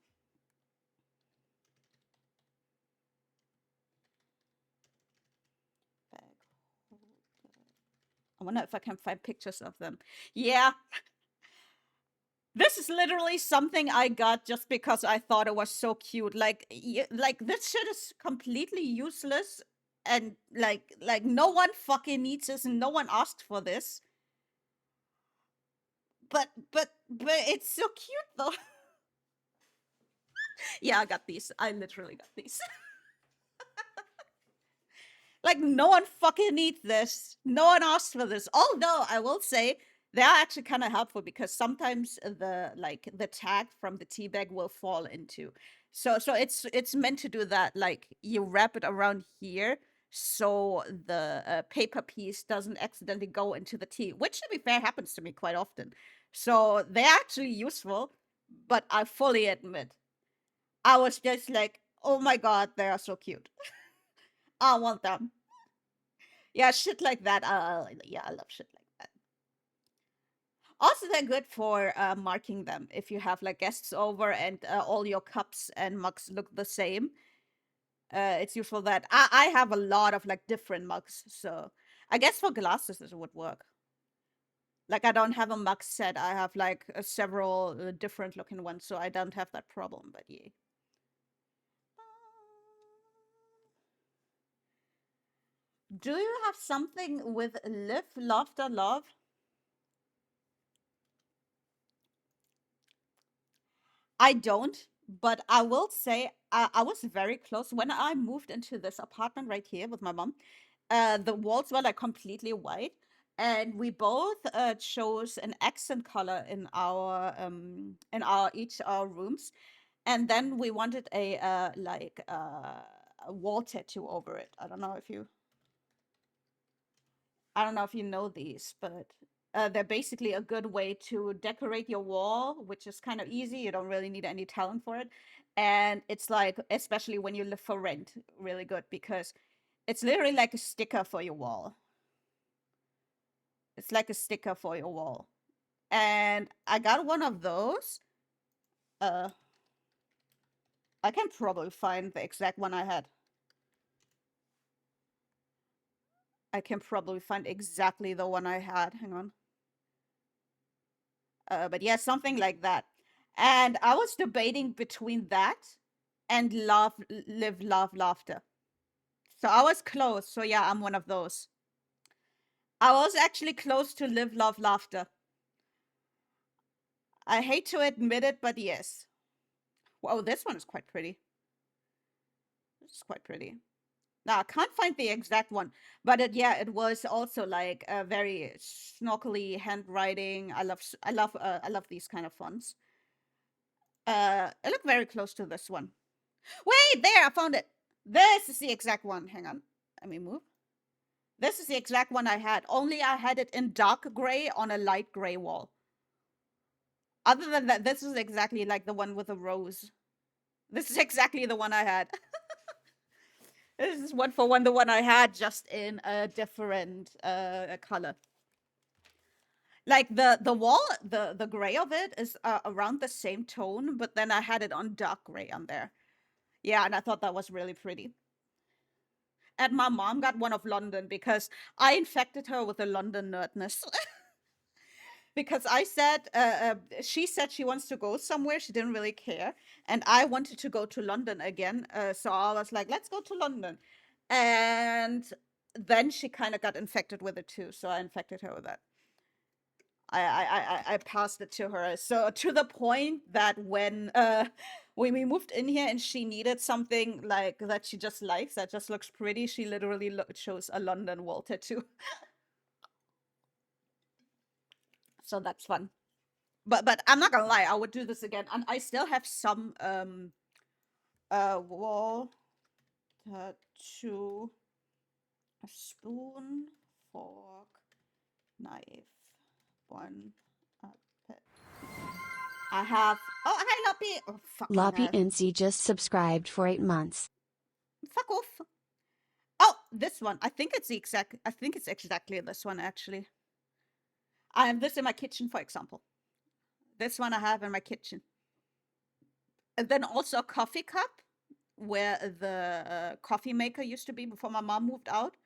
Bag holder. I wonder if I can find pictures of them. Yeah. This is literally something I got just because I thought it was so cute. Like this shit is completely useless and like no one fucking needs this and no one asked for this. But it's so cute though. Yeah, I got these. I literally got these. Like no one fucking needs this. No one asked for this. Although I will say they are actually kind of helpful because sometimes the tag from the tea bag will fall into. So it's meant to do that. Like you wrap it around here so the paper piece doesn't accidentally go into the tea, which to be fair happens to me quite often. So they're actually useful, but I fully admit I was just like, oh my god, they are so cute. I want them. Yeah, shit like that. Yeah, I love shit like that. Also, they're good for marking them if you have like guests over and all your cups and mugs look the same. It's useful that I have a lot of like different mugs, so I guess for glasses this would work. Like I don't have a mug set. I have like several different looking ones, so I don't have that problem. But yeah. Do you have something with live, laughter, love? I don't, but I will say I was very close when I moved into this apartment right here with my mom. The walls were like completely white, and we both chose an accent color in our each our rooms, and then we wanted a wall tattoo over it. I don't know if you know these, but they're basically a good way to decorate your wall, which is kind of easy. You don't really need any talent for it. And it's like, especially when you live for rent, really good because it's literally like a sticker for your wall. It's like a sticker for your wall. And I got one of those. I can probably find the exact one I had. I can probably find exactly the one I had. Hang on. But yeah, something like that. And I was debating between that and live, love, laughter. So I was close. So yeah, I'm one of those. I was actually close to live, love, laughter. I hate to admit it, but yes. Whoa, this one is quite pretty. This is quite pretty. Now I can't find the exact one, but it was also like a very snorkely handwriting. I love these kind of fonts. I look very close to this one. Wait, there, I found it. This is the exact one. Hang on. Let me move. This is the exact one I had. Only I had it in dark gray on a light gray wall. Other than that, this is exactly like the one with the rose. This is exactly the one I had. This is one for one the one I had, just in a different color. Like the wall, the gray of it is around the same tone, but then I had it on dark gray on there. Yeah, and I thought that was really pretty. and my mom got one of London because I infected her with the London nerdness. Because I said, she said she wants to go somewhere. She didn't really care. And I wanted to go to London again. So I was like, let's go to London. And then she kind of got infected with it too. So I infected her with that. I passed it to her. So to the point that when we moved in here and she needed something like that she just likes, that just looks pretty, she literally chose a London wall tattoo. So that's fun. But I'm not gonna lie, I would do this again. And I still have some wall tattoo, a spoon, fork, knife, one, pet. I have. Oh, hi, Loppy. Oh, fuck. Loppy NC just subscribed for 8 months. Fuck off. Oh, this one. I think it's exactly this one, actually. I have this in my kitchen, for example. This one I have in my kitchen. And then also a coffee cup where the coffee maker used to be before my mom moved out.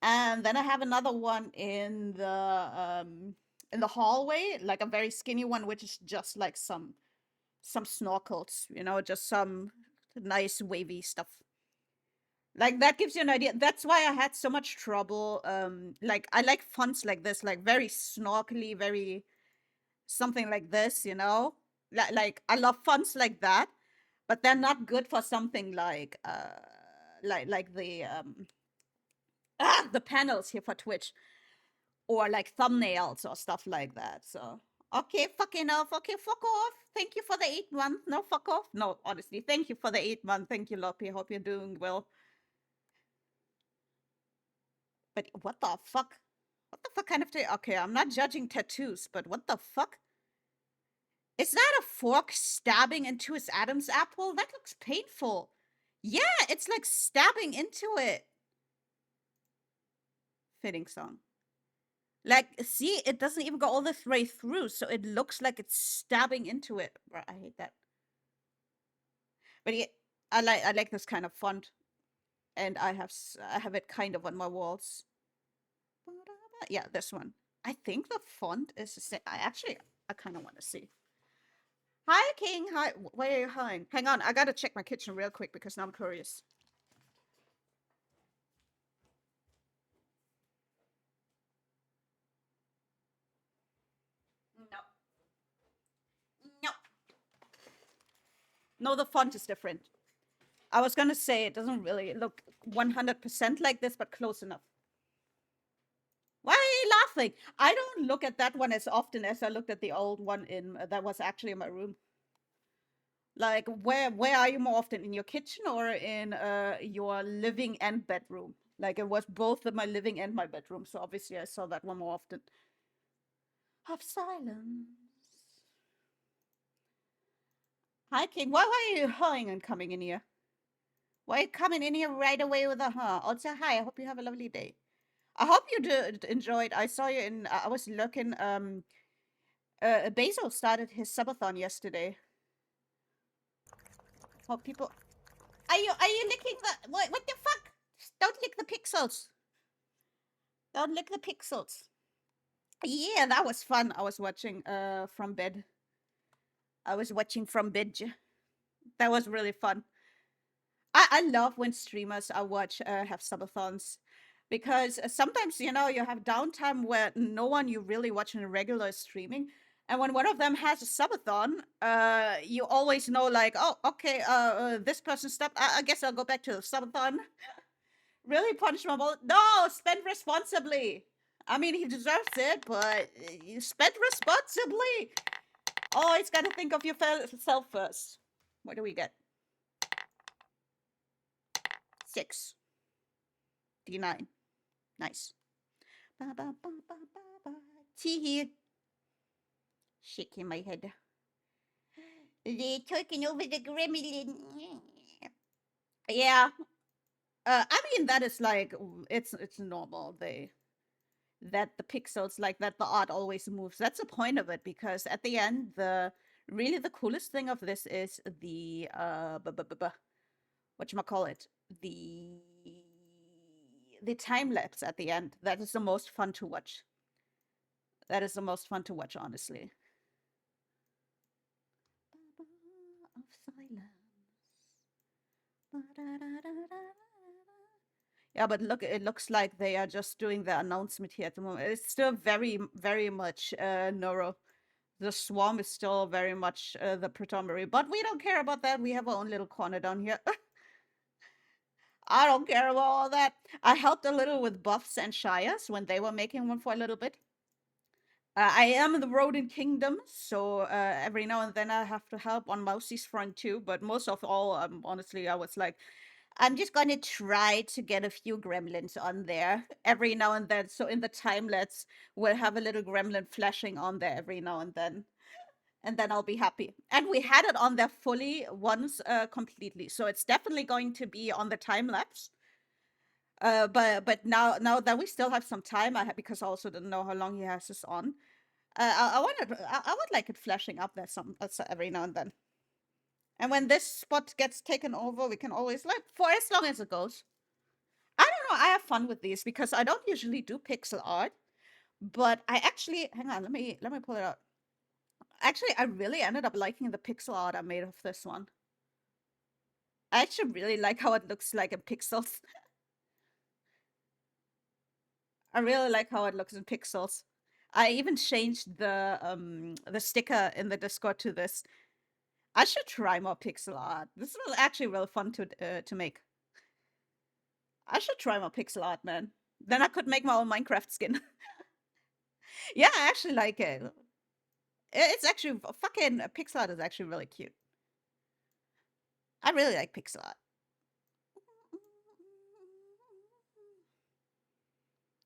And then I have another one in the hallway, like a very skinny one, which is just like some snorkels, just some nice wavy stuff. Like that gives you an idea. That's why I had so much trouble. Like I like fonts like this, like very snorkely, very something like this, Like I love fonts like that, but they're not good for something like the panels here for Twitch, or like thumbnails or stuff like that. So okay, fucking off. Okay, fuck off. Thank you for the 8 month. No, fuck off. No, honestly, thank you for the 8 month. Thank you, Loppy. Hope you're doing well. But what the fuck? What the fuck kind of okay, I'm not judging tattoos, but what the fuck? Is that a fork stabbing into his Adam's apple? That looks painful. Yeah, it's like stabbing into it. Fitting song. Like, see, it doesn't even go all the way through, so it looks like it's stabbing into it. Bro, I hate that. But yeah, I like this kind of font, and I have it kind of on my walls. Yeah, this one. I think the font is the same. I kind of want to see. Hi, King. Hi. Where are you hiding? Hang on, I gotta check my kitchen real quick because now I'm curious. No. No. No, the font is different. I was gonna say it doesn't really look 100% like this, but close enough. Why are you laughing? I don't look at that one as often as I looked at the old one that was actually in my room. Like, where are you more often? In your kitchen or in your living and bedroom? Like, it was both in my living and my bedroom, so obviously I saw that one more often. Of silence. Hi, King. Why are you hawing and coming in here? Why are you coming in here right away with a huh? Also, hi. I hope you have a lovely day. I hope you enjoyed. I saw you in. I was looking. Basil started his subathon yesterday. Hope people. Are you licking the what? What the fuck? Don't lick the pixels. Don't lick the pixels. Yeah, that was fun. I was watching from bed. I was watching from bed. That was really fun. I love when streamers I watch have subathons, because sometimes you have downtime where no one you really watch in regular streaming, and when one of them has a subathon, you always know, like, oh, okay, this person stopped. I guess I'll go back to the subathon. Really punishable. No, spend responsibly. I mean, he deserves it, but you spend responsibly. Always got to think of yourself first. What do we get? 6. D9. Nice. Ba, ba, ba, ba, ba, ba. Tee shaking my head. They're talking over the gremlin. Yeah. I mean, that is like, it's normal. That the pixels, like that the art always moves. That's the point of it, because at the end, really the coolest thing of this is the whatchamacallit, the the time lapse at the end. That is the most fun to watch. That is the most fun to watch, honestly. Of silence. Yeah, but look, it looks like they are just doing the announcement here at the moment. It's still very, very much Noro. The swarm is still very much the predominant, but we don't care about that. We have our own little corner down here. I don't care about all that. I helped a little with buffs and shires when they were making one for a little bit. I am in the Rodent Kingdom, so every now and then I have to help on Mousie's front too. But most of all, honestly, I was like, I'm just gonna try to get a few gremlins on there every now and then. So in the timelets, we'll have a little gremlin flashing on there every now and then I'll be happy. And we had it on there fully once, completely. So it's definitely going to be on the time lapse. But now that we still have some time, because I also didn't know how long he has this on. I would like it flashing up there every now and then. And when this spot gets taken over, we can always for as long as it goes. I don't know. I have fun with these because I don't usually do pixel art, but I actually hang on. Let me pull it out. Actually, I really ended up liking the pixel art I made of this one. I actually really like how it looks like in pixels. I really like how it looks in pixels. I even changed the sticker in the Discord to this. I should try more pixel art. This was actually really fun to make. I should try more pixel art, man. Then I could make my own Minecraft skin. Yeah, I actually like it. It's actually fucking pixel art is actually really cute. I really like pixel art.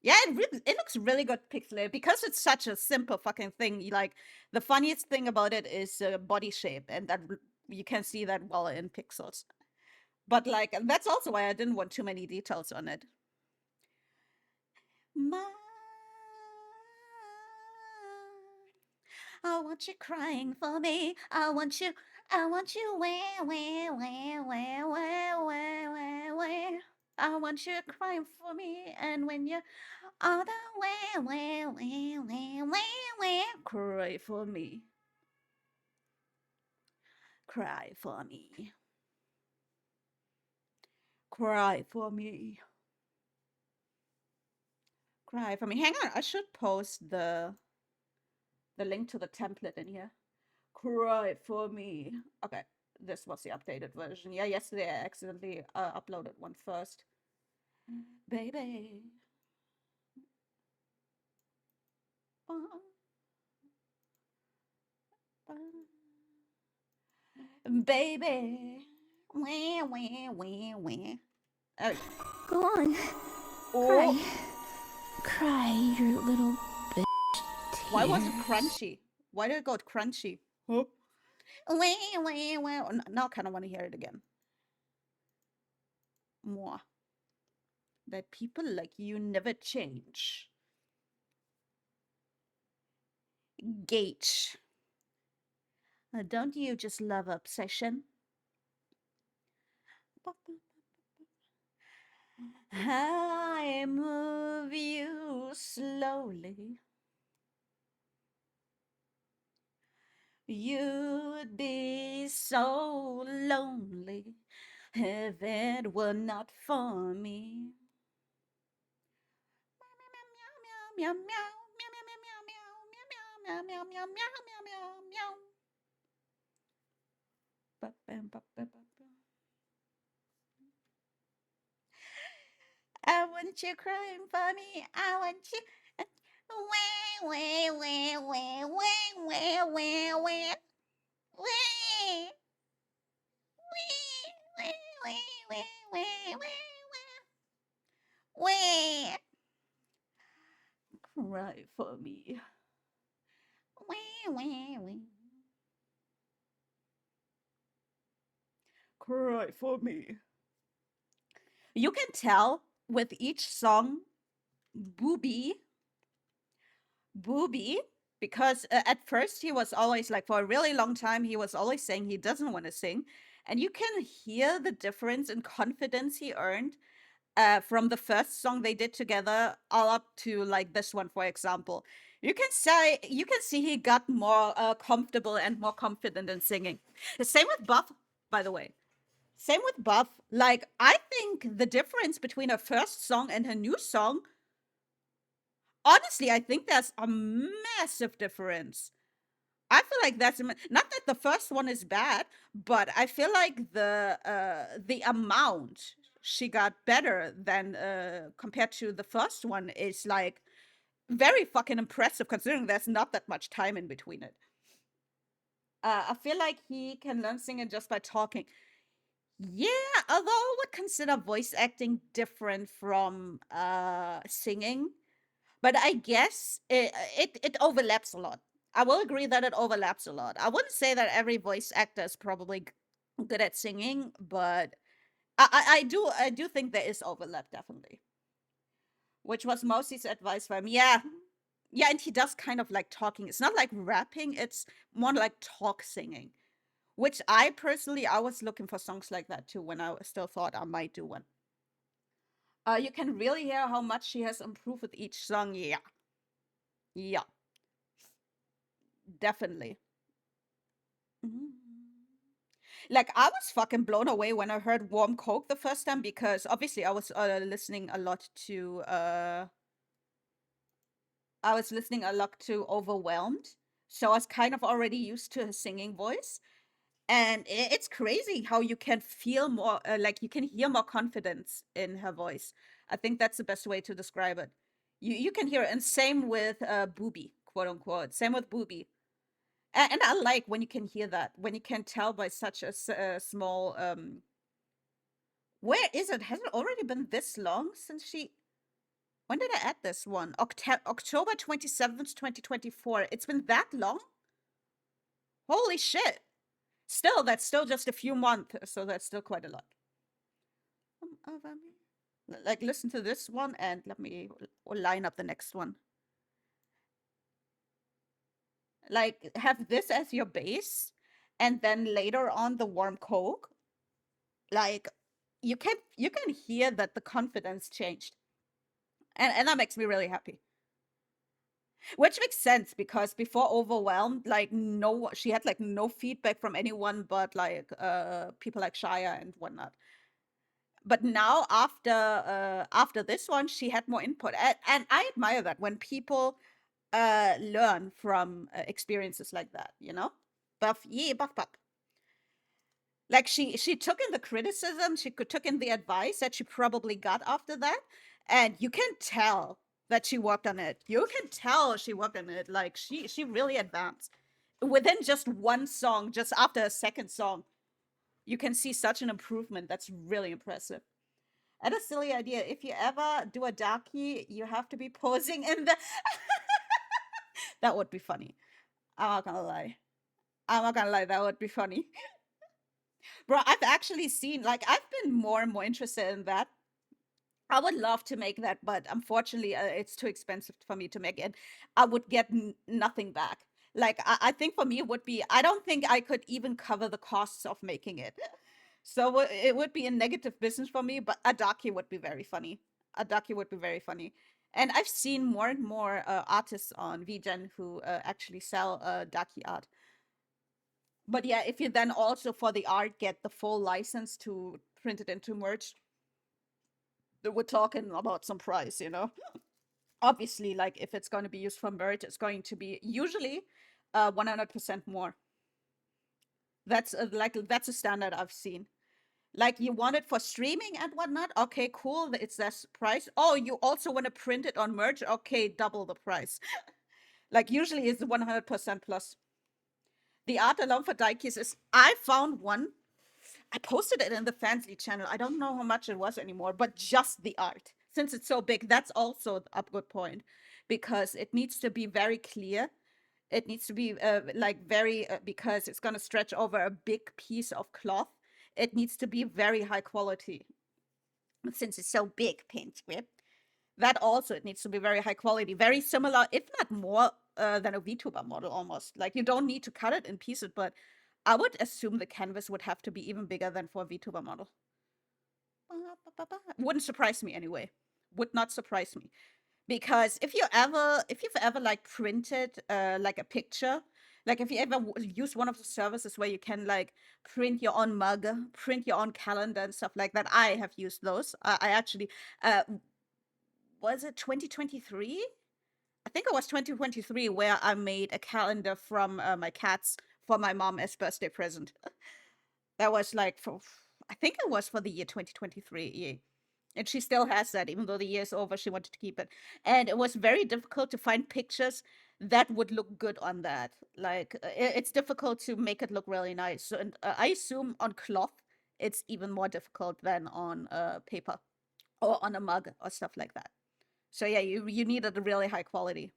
Yeah, it looks really good pixelated because it's such a simple fucking thing. Like the funniest thing about it is body shape, and that you can see that well in pixels. But like that's also why I didn't want too many details on it. I want you crying for me. I want you where. I want you crying for me, and when you all the cry for me. Cry for me. Cry for me. Cry for me. Hang on, I should post the link to the template in here. Cry for me. Okay, this was the updated version. Yeah, yesterday I accidentally uploaded one first. Baby. Baby. Oh. Go on. Oh. Cry, you little bitch. Why was it crunchy? Why did it go crunchy? Huh? Now I kind of want to hear it again. More. That people like you never change. Gage. Don't you just love obsession? I move you slowly. You'd be so lonely if it were not for me. Meow, meow, meow, meow, meow, meow, meow, meow, meow, meow, meow, meow, meow, meow. I want you crying for me. I want you. Where, where. Cry for me. Cry for me. You can tell with each song, Booby, because at first he was always like, for a really long time, he was always saying he doesn't want to sing. And you can hear the difference in confidence he earned from the first song they did together all up to like this one, for example. You can see he got more comfortable and more confident in singing. The same with Buff, by the way. Same with Buff. Like, I think the difference between her first song and her new song, honestly, I think there's a massive difference. I feel like that's not that the first one is bad, but I feel like the amount she got better than compared to the first one is like very fucking impressive, considering there's not that much time in between it. I feel like he can learn singing just by talking. Yeah, although I would consider voice acting different from singing, but I guess it overlaps a lot. I will agree that it overlaps a lot. I wouldn't say that every voice actor is probably good at singing, but I do think there is overlap, definitely. Which was Mosey's advice for him. Yeah. Yeah, and he does kind of like talking. It's not like rapping, it's more like talk singing. Which I personally, I was looking for songs like that too when I still thought I might do one. You can really hear how much she has improved with each song. Yeah. Yeah, definitely. Mhm. Like, I was fucking blown away when I heard Warm Coke the first time because obviously I was listening a lot to Overwhelmed. So I was kind of already used to her singing voice. And it's crazy how you can feel more, like you can hear more confidence in her voice. I think that's the best way to describe it. You can hear it. And same with Booby, quote unquote. Same with Booby. And I like when you can hear that, when you can tell by such a small where is it? Has it already been this long since she when did I add this one? October 27th, 2024. It's been that long? Holy shit. Still, that's still just a few months, so that's still quite a lot. Like, listen to this one and let me line up the next one. Like, have this as your base, and then later on the warm coke. Like, you can hear that the confidence changed, and that makes me really happy. Which makes sense because before Overwhelmed, like she had like no feedback from anyone but like people like Shia and whatnot. But now after this one, she had more input, and I admire that when people learn from experiences like that, you know. Buff, yeah, buff, buff. Like she took in the criticism, took in the advice that she probably got after that, and you can tell that she worked on it. You can tell she worked on it. Like she really advanced within just one song. Just after a second song, you can see such an improvement. That's really impressive. And a silly idea. If you ever do a darkie, you have to be posing in the. That would be funny. I'm not gonna lie. I'm not gonna lie. That would be funny. Bro, I've actually seen, like, I've been more and more interested in that. I would love to make that, but unfortunately, it's too expensive for me to make it. I would get nothing back. Like, I think for me, it would be, I don't think I could even cover the costs of making it. So it would be a negative business for me, but a Adaki would be very funny. A Adaki would be very funny. And I've seen more and more artists on VGen who actually sell Daki art. But yeah, if you then also for the art get the full license to print it into merch, we're talking about some price, you know? Obviously, like if it's going to be used for merch, it's going to be usually 100% more. That's that's a standard I've seen. Like you want it for streaming and whatnot, okay, cool, it's this price. Oh, you also want to print it on merch, okay, double the price. Like usually it's 100% plus. The art alone for Daikis is, I found one. I posted it in the Fansly channel. I don't know how much it was anymore, but just the art. Since it's so big, that's also a good point because it needs to be very clear. It needs to be like very, because it's going to stretch over a big piece of cloth. It needs to be very high quality since it's so big, paint script. That also, it needs to be very high quality, very similar, if not more than a VTuber model almost. Like you don't need to cut it in pieces, but I would assume the canvas would have to be even bigger than for a VTuber model. Wouldn't surprise me anyway. Would not surprise me. Because if you've ever like printed like a picture, like if you ever use one of the services where you can like print your own mug, print your own calendar and stuff like that, I have used those. I actually uh was it 2023? I think it was 2023 where I made a calendar from my cats for my mom as birthday present. That was like for, I think it was for the year 2023. Yeah. And she still has that, even though the year's over, she wanted to keep it. And it was very difficult to find pictures that would look good on that. Like, it's difficult to make it look really nice. So, and I assume on cloth, it's even more difficult than on paper or on a mug or stuff like that. So yeah, you needed a really high quality.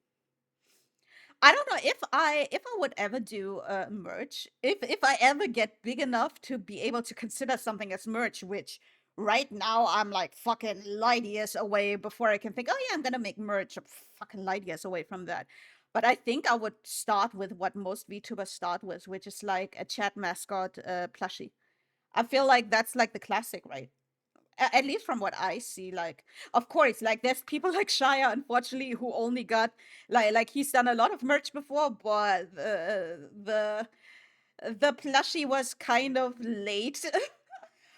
I don't know if I would ever do merch. If I ever get big enough to be able to consider something as merch, which right now I'm like fucking light years away before I can think, oh yeah, I'm gonna make merch. I'm fucking light years away from that. But I think I would start with what most VTubers start with, which is like a chat mascot plushie. I feel like that's like the classic, right? At least from what I see, like, of course, like there's people like Shia, unfortunately, who only got like he's done a lot of merch before, but the plushie was kind of late.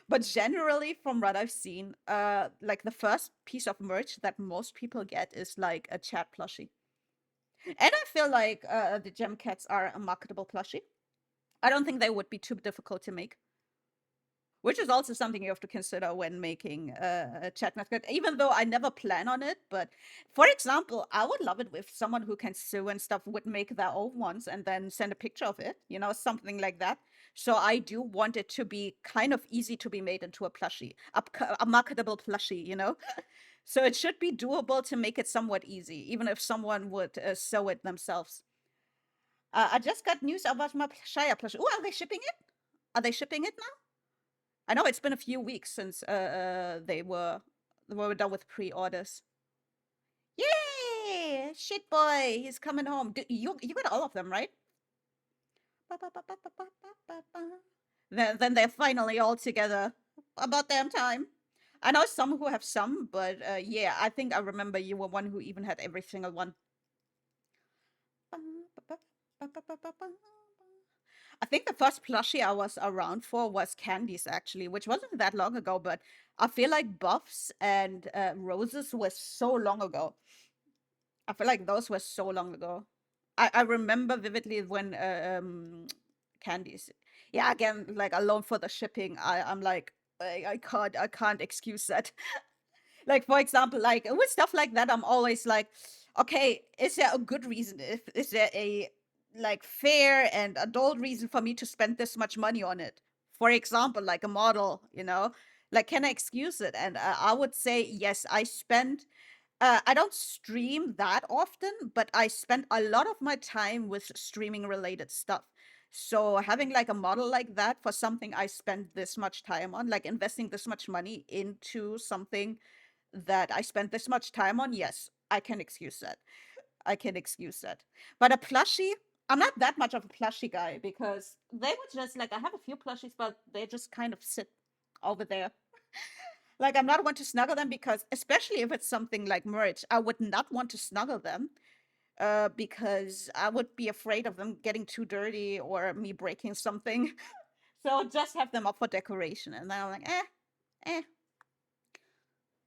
But generally, from what I've seen, like the first piece of merch that most people get is like a chat plushie, and I feel like the gem cats are a marketable plushie. I don't think they would be too difficult to make. Which is also something you have to consider when making a chat mascot, even though I never plan on it. But for example, I would love it if someone who can sew and stuff would make their own ones and then send a picture of it, something like that. So I do want it to be kind of easy to be made into a plushie, a marketable plushie. So it should be doable to make it somewhat easy, even if someone would sew it themselves. I just got news about my Shia plushie. Oh, are they shipping it? Are they shipping it now? I know it's been a few weeks since they were done with pre-orders. Yay! Shit boy, he's coming home. You got all of them, right? Then they're finally all together. About damn time. I know some who have some, but yeah, I think I remember you were one who even had every single one. I think the first plushie I was around for was Candies, actually, which wasn't that long ago, but I feel like Buffs and Roses was so long ago. I feel like those were so long ago. I remember vividly when Candies. Yeah, again, like alone for the shipping, I'm like, I can't excuse that. Like, for example, like with stuff like that, I'm always like, okay, is there a good reason? Is there a like fair and adult reason for me to spend this much money on it? For example, like a model. Like, can I excuse it? And I would say yes. I don't stream that often, but I spend a lot of my time with streaming related stuff. So having like a model like that for something I spend this much time on, like investing this much money into something that I spent this much time on, yes, I can excuse that. I can excuse that. But a plushie, I'm not that much of a plushie guy because they would just like, I have a few plushies, but they just kind of sit over there. Like, I'm not one to snuggle them because, especially if it's something like merch, I would not want to snuggle them because I would be afraid of them getting too dirty or me breaking something. So just have them up for decoration. And then I'm like, eh.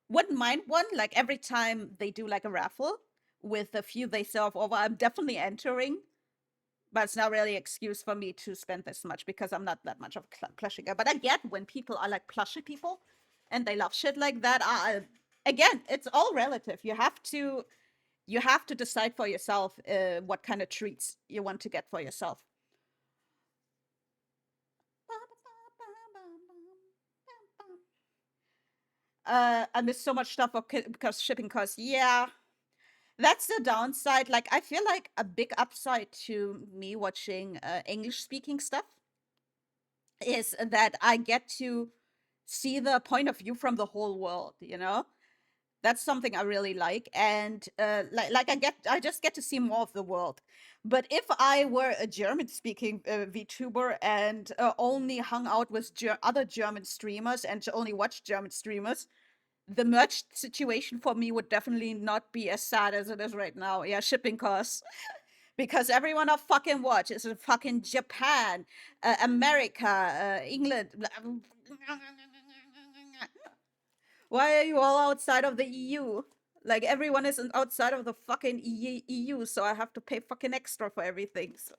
Wouldn't mind one. Like every time they do like a raffle with a few they sell over, I'm definitely entering. But it's not really an excuse for me to spend this much because I'm not that much of a plushie guy. But I get when people are like plushie people and they love shit like that. Again, it's all relative. You have to decide for yourself what kind of treats you want to get for yourself. I miss so much stuff because shipping costs. Yeah, that's the downside. Like, I feel like a big upside to me watching English speaking stuff is that I get to see the point of view from the whole world. That's something I really like, and like I just get to see more of the world. But if I were a German-speaking VTuber and only hung out with other German streamers and only watched German streamers, the merch situation for me would definitely not be as sad as it is right now. Yeah, shipping costs. Because everyone I fucking watch is in fucking Japan, America, England. Why are you all outside of the EU? Like everyone is outside of the fucking EU, so I have to pay fucking extra for everything. So.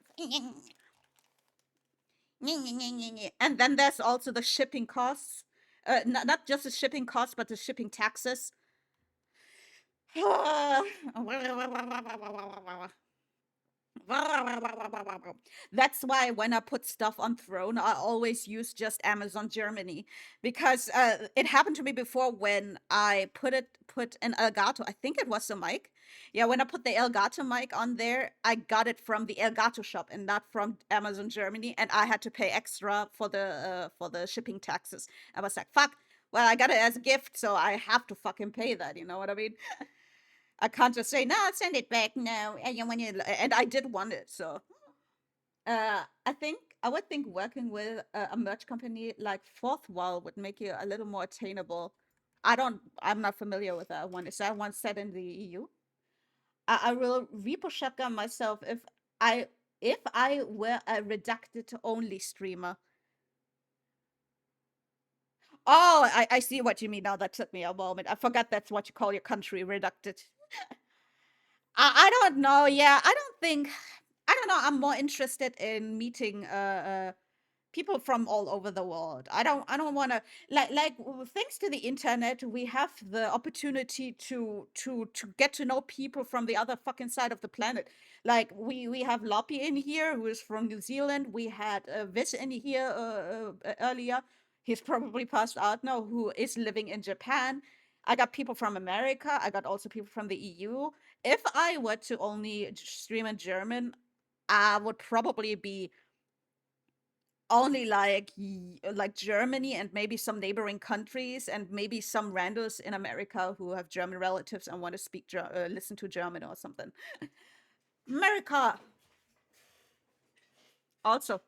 And then there's also the shipping costs. Not just the shipping costs, but the shipping taxes. That's why when I put stuff on Throne, I always use just Amazon Germany, because it happened to me before when I put an Elgato. I think it was a mic. Yeah, when I put the Elgato mic on there, I got it from the Elgato shop and not from Amazon Germany, and I had to pay extra for the shipping taxes. I was like, fuck. Well, I got it as a gift, so I have to fucking pay that. You know what I mean? I can't just say, no, send it back. No, and I did want it. So I would think working with a merch company like Fourth Wall would make you a little more attainable. I'm not familiar with that one. Is that one set in the EU? I will repo shotgun myself I if I were a redacted only streamer. Oh, I see what you mean now. That took me a moment. I forgot that's what you call your country, reducted. I don't know. Yeah, I don't know. I'm more interested in meeting people from all over the world. I don't want to thanks to the internet, we have the opportunity to get to know people from the other fucking side of the planet. Like we have Loppy in here who is from New Zealand. We had Viz in here earlier. He's probably passed out now, who is living in Japan. I got people from America. I got also people from the EU. If I were to only stream in German, I would probably be only like Germany and maybe some neighboring countries and maybe some randos in America who have German relatives and want to speak listen to German or something. America also.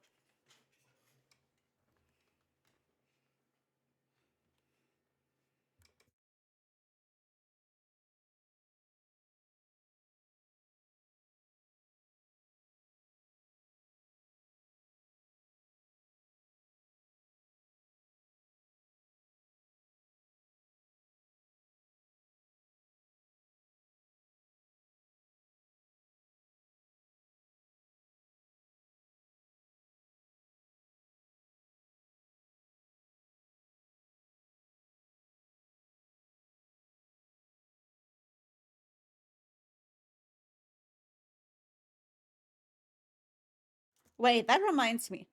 Wait, that reminds me.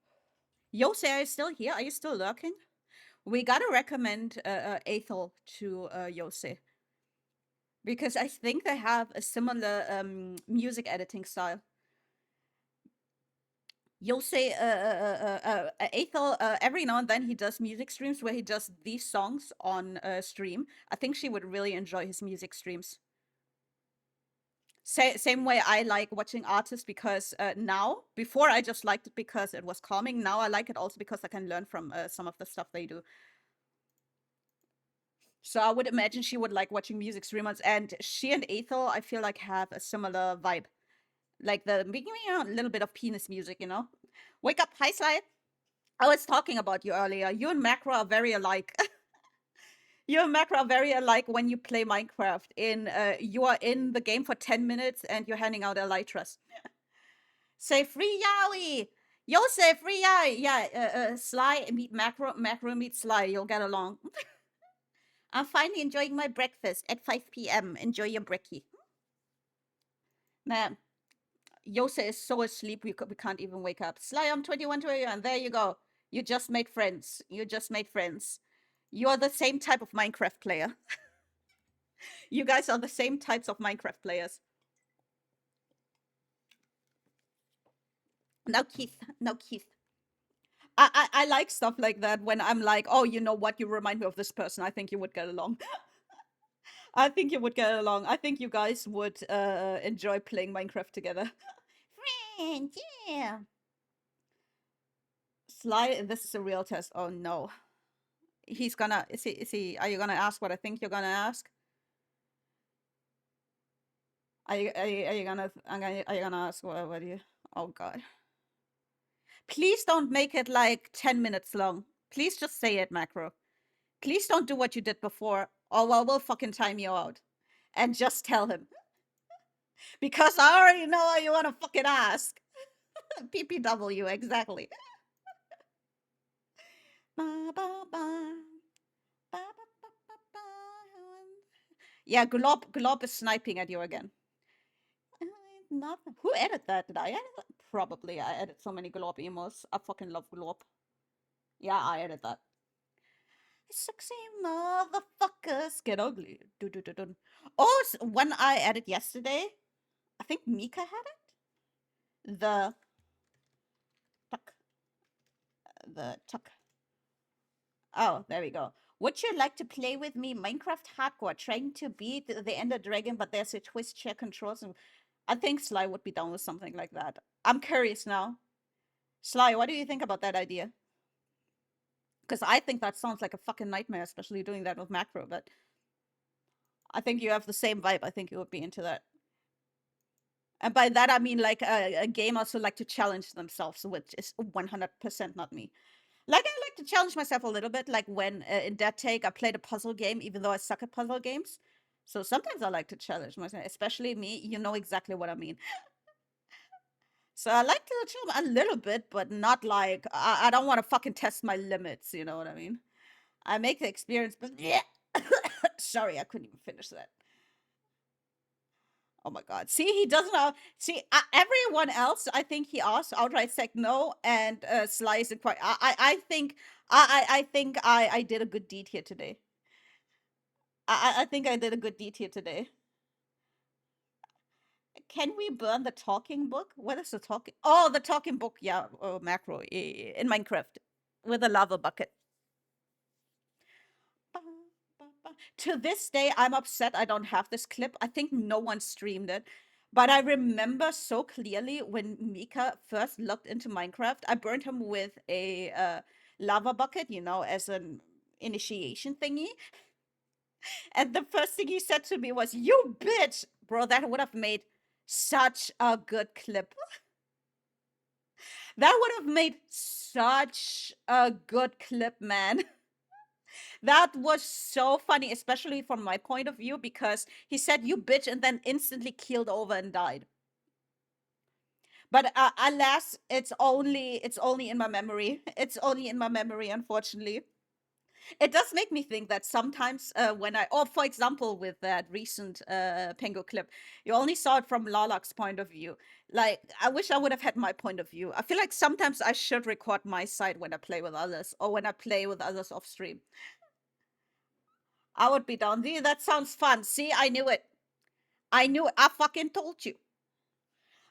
Yose, are you still here? Are you still lurking? We gotta recommend Aethel to Yose because I think they have a similar music editing style. Yose, Aethel, every now and then he does music streams where he does these songs on stream. I think she would really enjoy his music streams. Same way I like watching artists because now, before I just liked it because it was calming. Now I like it also because I can learn from some of the stuff they do. So I would imagine she would like watching music streamers, and she and Ethel, I feel like, have a similar vibe. Like the little bit of penis music, you know? Wake up, hi Sly. I was talking about you earlier. You and Macro are very alike. You and Macro are very alike when you play Minecraft. You are in the game for 10 minutes and you're handing out elytras. Say free Yowie! Yo say free Yowie! Yeah, Sly meet Macro, Macro meet Sly. You'll get along. I'm finally enjoying my breakfast at 5 p.m. Enjoy your brekkie. Man, Yose is so asleep we can't even wake up. Sly, I'm 21, 21. There you go. You just made friends. You just made friends. You're the same type of Minecraft player. You guys are the same types of Minecraft players. Now, Keith. Now, Keith. I like stuff like that when I'm like, oh, you know what? You remind me of this person. I think you would get along. I think you would get along. I think you guys would enjoy playing Minecraft together. Friend, yeah. Sly, this is a real test. Oh no. He's gonna, is he, are you gonna ask what I think you're gonna ask? Are you gonna, are you gonna ask what do you, oh god. Please don't make it like 10 minutes long. Please just say it, Macro. Please don't do what you did before, or well, we'll fucking time you out. And just tell him. Because I already know what you want to fucking ask. PPW, exactly. Ba, ba, ba. Ba, ba, ba, ba, ba. Yeah, Glob is sniping at you again. Nothing. Who edited that? Did I edit that? Probably. I edit so many Glob emos. I fucking love Glob. Yeah, I edit that. Sexy motherfuckers get ugly. Do, do, do, do. Oh, when I edit yesterday, I think Mika had it. The tuck. Oh, there we go. Would you like to play with me Minecraft Hardcore, trying to beat the Ender Dragon, but there's a twist chair controls? And I think Sly would be down with something like that. I'm curious now. Sly, what do you think about that idea? Because I think that sounds like a fucking nightmare, especially doing that with Macro, but I think you have the same vibe. I think you would be into that. And by that, I mean like a gamers who like to challenge themselves, which is 100% not me. Like, I like to challenge myself a little bit, like when in Dead Take, I played a puzzle game, even though I suck at puzzle games. So sometimes I like to challenge myself, especially me. You know exactly what I mean. So I like to challenge a little bit, but not like, I don't want to fucking test my limits, you know what I mean? I make the experience, but yeah. Sorry, I couldn't even finish that. Oh my god. See, he doesn't know. See, everyone else, I think he asked outright said no, and Sly isn't quite. I think I did a good deed here today. I think I did a good deed here today. Can we burn the talking book? What is the talking? Oh, the talking book. Yeah, macro in Minecraft with a lava bucket. To this day, I'm upset I don't have this clip. I think no one streamed it. But I remember so clearly when Mika first looked into Minecraft, I burned him with a lava bucket, you know, as an initiation thingy. And the first thing he said to me was, "You bitch!" Bro, that would have made such a good clip. That would have made such a good clip, man. That was so funny, especially from my point of view, because he said, "You bitch," and then instantly keeled over and died. But alas, it's only in my memory. It's only in my memory, unfortunately. It does make me think that sometimes when for example, with that recent Pengo clip, you only saw it from Lalak's point of view. Like, I wish I would have had my point of view. I feel like sometimes I should record my side when I play with others, or when I play with others off stream. I would be down. That sounds fun. See, I knew it. I knew it. I fucking told you.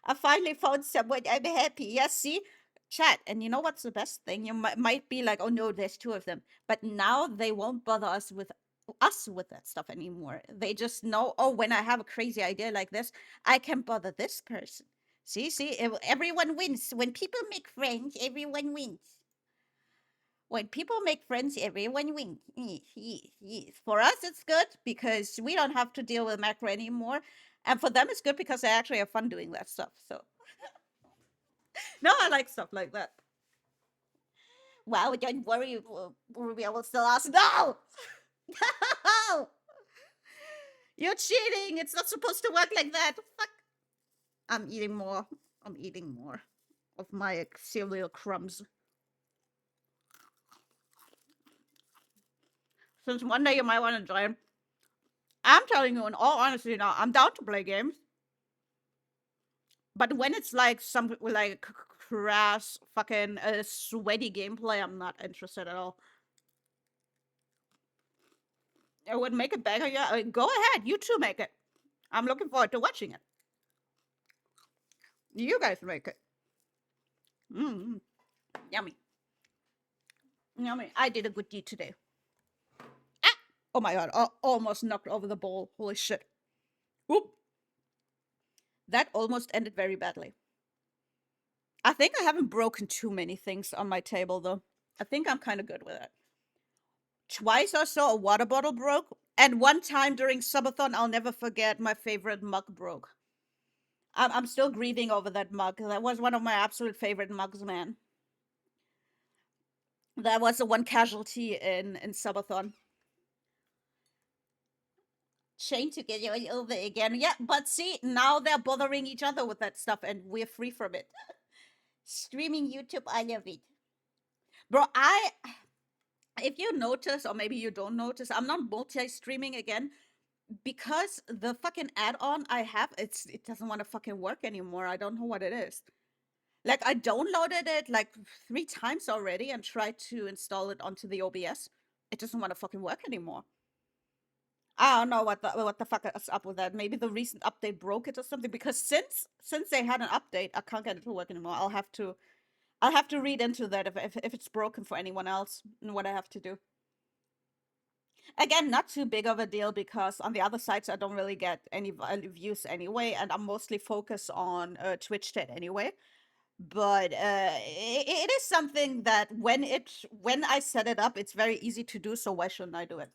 I finally found someone. I'm happy. Yes, see? Chat. And you know what's the best thing? You might be like, oh no, there's two of them. But now they won't bother us with that stuff anymore. They just know, oh, when I have a crazy idea like this, I can bother this person. See, everyone wins. When people make friends, everyone wins. When people make friends, everyone wins. For us, it's good because we don't have to deal with macro anymore. And for them, it's good because they actually have fun doing that stuff. So, no, I like stuff like that. Wow, don't worry, Ruby, I will still ask. No! No! You're cheating! It's not supposed to work like that. Fuck. I'm eating more. I'm eating more of my cereal crumbs. Since one day you might want to join, I'm telling you in all honesty now, I'm down to play games. But when it's like some like crass fucking sweaty gameplay, I'm not interested at all. It would make it better, yeah. Go ahead, you two make it. I'm looking forward to watching it. You guys make it. Yummy. Yummy. I did a good deed today. Ah! Oh my god, almost knocked over the bowl. Holy shit. Oop. That almost ended very badly. I think I haven't broken too many things on my table, though. I think I'm kind of good with it. Twice or so, a water bottle broke. And one time during subathon, I'll never forget, my favorite mug broke. I'm still grieving over that mug. That was one of my absolute favorite mugs, man. That was the one casualty in subathon. Chain together all over again. Yeah, but see, now they're bothering each other with that stuff, and we're free from it. Streaming YouTube, I love it. Bro, if you notice, or maybe you don't notice, I'm not multi-streaming again because the fucking add-on I have, it doesn't want to fucking work anymore. I don't know what it is. Like, I downloaded it like 3 times already and tried to install it onto the OBS. It doesn't want to fucking work anymore. I don't know what the fuck is up with that. Maybe the recent update broke it or something. Because since they had an update, I can't get it to work anymore. I'll have to read into that if it's broken for anyone else and what I have to do. Again, not too big of a deal because on the other sides I don't really get any views anyway, and I'm mostly focused on Twitch chat anyway. But it is something that when I set it up, it's very easy to do. So why shouldn't I do it?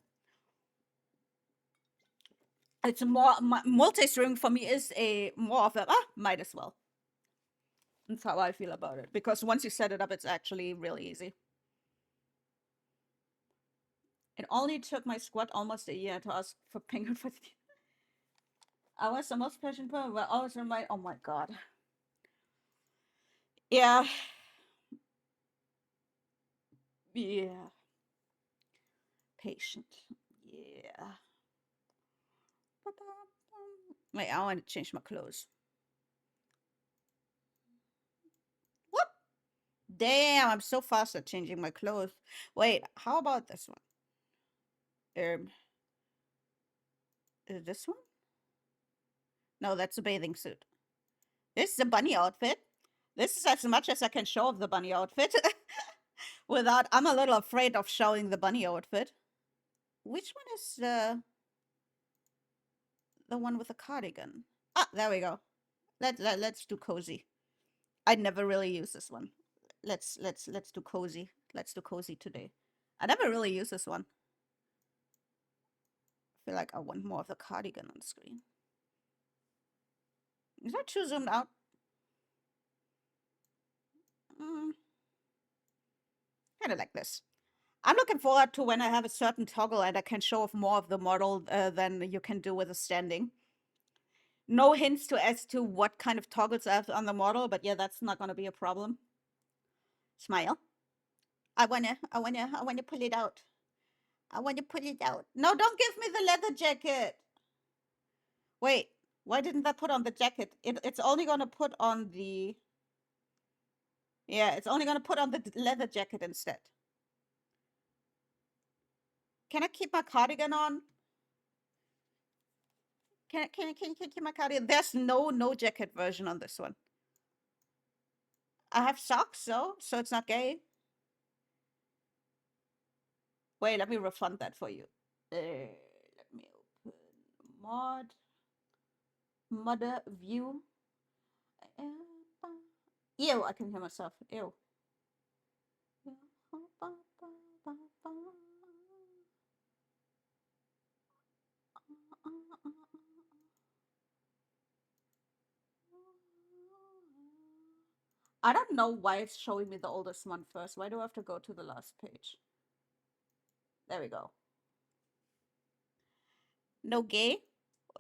It's more multi-streaming for me is a more of a might as well. That's how I feel about it, because once you set it up, it's actually really easy. It only took my squad almost a year to ask for penguin for. I was the most patient person, but always remind. Oh my god. Yeah. Yeah. Patient. Yeah. Wait, I want to change my clothes. What? Damn, I'm so fast at changing my clothes. Wait, how about this one? Is this one? No, that's a bathing suit. This is a bunny outfit. This is as much as I can show of the bunny outfit. Without, I'm a little afraid of showing the bunny outfit. Which one is the one with the cardigan? Ah, there we go. Let's do cozy. I never really use this one. Let's do cozy. Let's do cozy today. I never really use this one. I feel like I want more of the cardigan on screen. Is that too zoomed out? Kind of like this. I'm looking forward to when I have a certain toggle and I can show off more of the model than you can do with a standing. No hints as to what kind of toggles I have on the model, but yeah, that's not gonna be a problem. Smile. I wanna pull it out. I wanna pull it out. No, don't give me the leather jacket. Wait, why didn't that put on the jacket? It's only gonna put on the. Yeah, it's only gonna put on the leather jacket instead. Can I keep my cardigan on? Can I keep my cardigan? There's no jacket version on this one. I have socks, so it's not gay. Wait, let me refund that for you. Let me open modder view. Ew, I can hear myself. Ew. I don't know why it's showing me the oldest one first. Why do I have to go to the last page? There we go. No gay?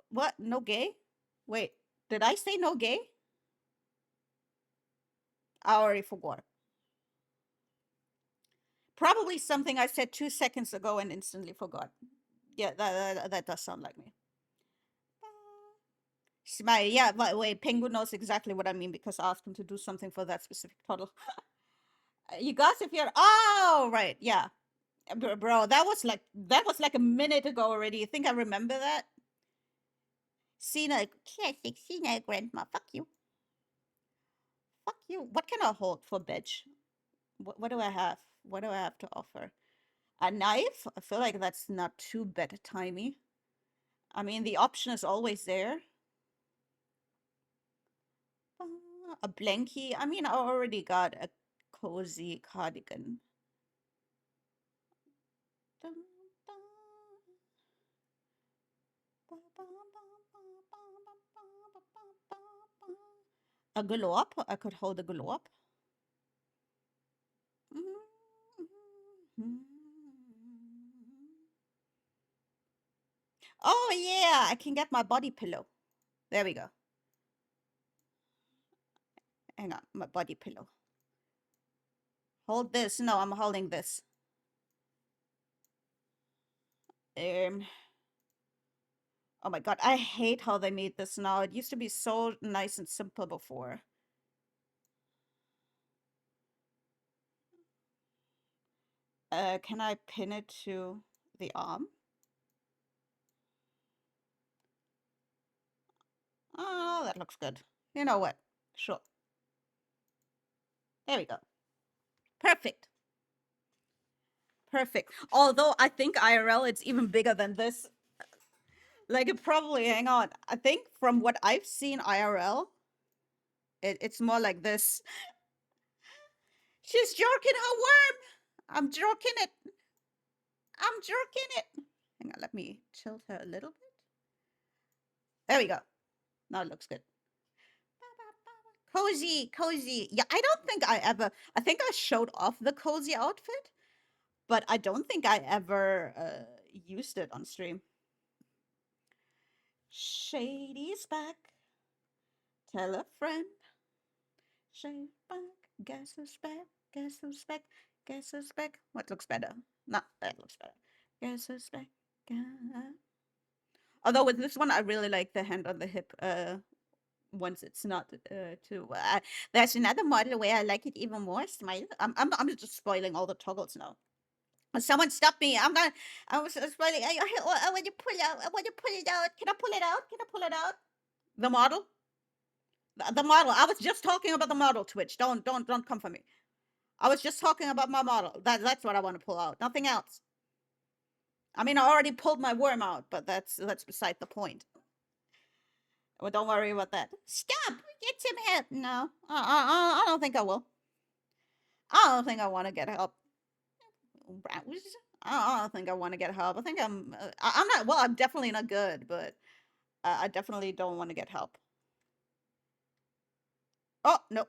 What? No gay? Wait, did I say no gay? I already forgot. Probably something I said 2 seconds ago and instantly forgot. Yeah, that does sound like me. Smile. Yeah, but wait, Penguin knows exactly what I mean because I asked him to do something for that specific puddle. You guys, if you're right, yeah, bro, that was like a minute ago already. You think I remember that? Cena, classic Cena grandma. Fuck you. Fuck you. What can I hold for bitch? What do I have? What do I have to offer? A knife? I feel like that's not too bad timey. I mean, the option is always there. A blankie. I mean, I already got a cozy cardigan. Dun, dun. A gallop. I could hold a gallop. Oh yeah, I can get my body pillow. There we go. Hang on, my body pillow. Hold this. No, I'm holding this. Oh my god, I hate how they made this now. It used to be so nice and simple before. Can I pin it to the arm? Oh, that looks good. You know what? Sure. There we go. Perfect. Perfect. Although I think IRL it's even bigger than this. Like it probably, hang on. I think from what I've seen IRL, it's more like this. She's jerking her worm. I'm jerking it. I'm jerking it. Hang on, let me tilt her a little bit. There we go. Now it looks good. Cozy, cozy. Yeah, I don't think I think I showed off the cozy outfit, but I don't think I ever used it on stream. Shady's back. Tell a friend. Shady's back. Guess who's back? Guess who's back? Guess who's back? What looks better? No, that looks better. Guess who's back? Although with this one, I really like the hand on the hip. Once it's not too. There's another model where I like it even more. Smile. I'm just spoiling all the toggles now. Someone stop me! I was spoiling. I want to pull out. I want to pull it out. Can I pull it out? Can I pull it out? The model. The model. I was just talking about the model. Twitch. Don't come for me. I was just talking about my model. That's what I want to pull out. Nothing else. I mean, I already pulled my worm out, but that's beside the point. Well, don't worry about that. Stop! Get some help. No, I don't think I will. I don't think I want to get help. I don't think I want to get help. I think I'm not. Well, I'm definitely not good, but I definitely don't want to get help. Oh no.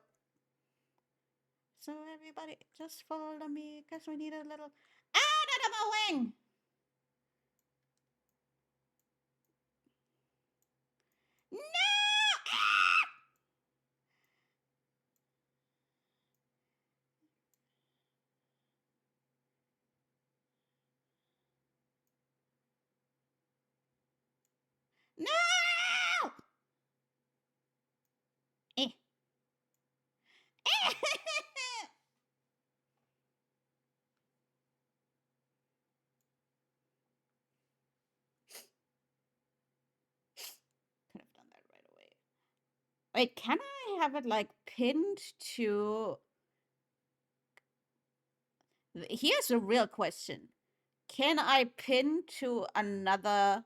So everybody, just follow me, cause we need a little. Out of my wing. No! Ah! No! Eh. Could have done that right away. Wait, can I have it like pinned to? Here's a real question. Can I pin to another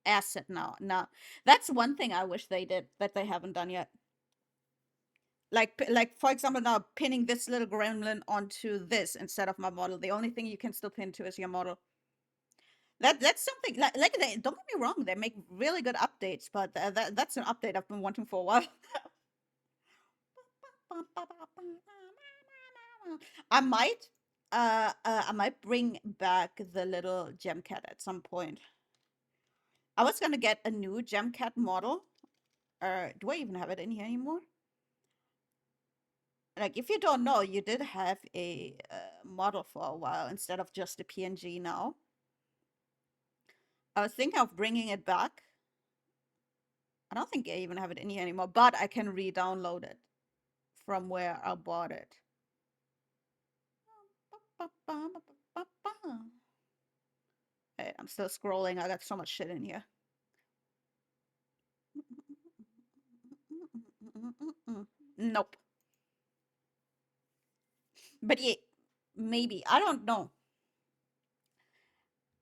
asset now? No. That's one thing I wish they did that they haven't done yet. Like for example, now pinning this little gremlin onto this instead of my model. The only thing you can still pin to is your model. That's something like they, don't get me wrong, they make really good updates, but that's an update I've been wanting for a while. I might bring back the little gem cat at some point. I was gonna get a new gem cat model. Do I even have it in here anymore? Like, if you don't know, you did have a model for a while instead of just a PNG now. I was thinking of bringing it back. I don't think I even have it in here anymore, but I can re-download it from where I bought it. Hey, I'm still scrolling. I got so much shit in here. Nope. But yeah, maybe. I don't know.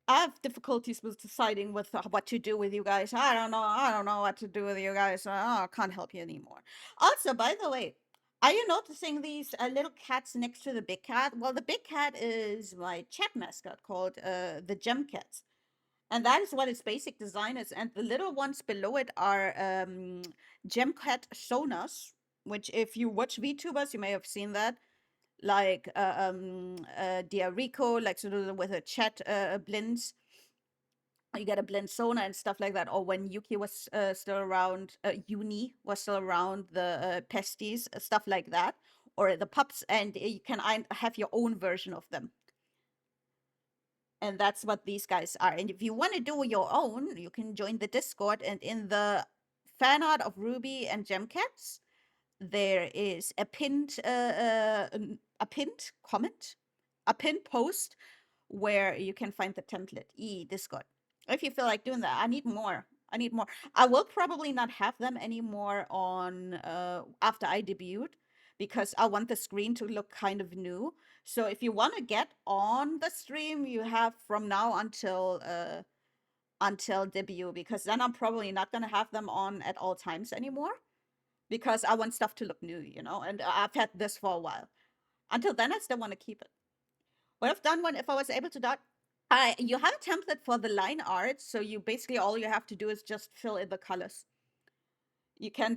I have difficulties with deciding with what to do with you guys. I don't know. I don't know what to do with you guys. I can't help you anymore. Also, by the way, are you noticing these little cats next to the big cat? Well, the big cat is my chat mascot called the Gem Cats. And that is what its basic design is. And the little ones below it are Gem Cat Sonas, which if you watch VTubers, you may have seen that. Like Diarico, like sort of with a chat blends. You get a blend Sona and stuff like that. Or when Yuki was still around, Uni was still around, the Pesties, stuff like that. Or the pups, and you can have your own version of them. And that's what these guys are. And if you want to do your own, you can join the Discord. And in the fan art of Ruby and Gemcats, there is a pinned comment, a pinned post where you can find the template. Discord. If you feel like doing that, I need more. I need more. I will probably not have them anymore on after I debuted, because I want the screen to look kind of new. So if you want to get on the stream, you have from now until debut, because then I'm probably not gonna have them on at all times anymore, because I want stuff to look new, you know. And I've had this for a while. Until then, I still want to keep it. Would have done one if I was able to. You have a template for the line art, so you basically all you have to do is just fill in the colors. You can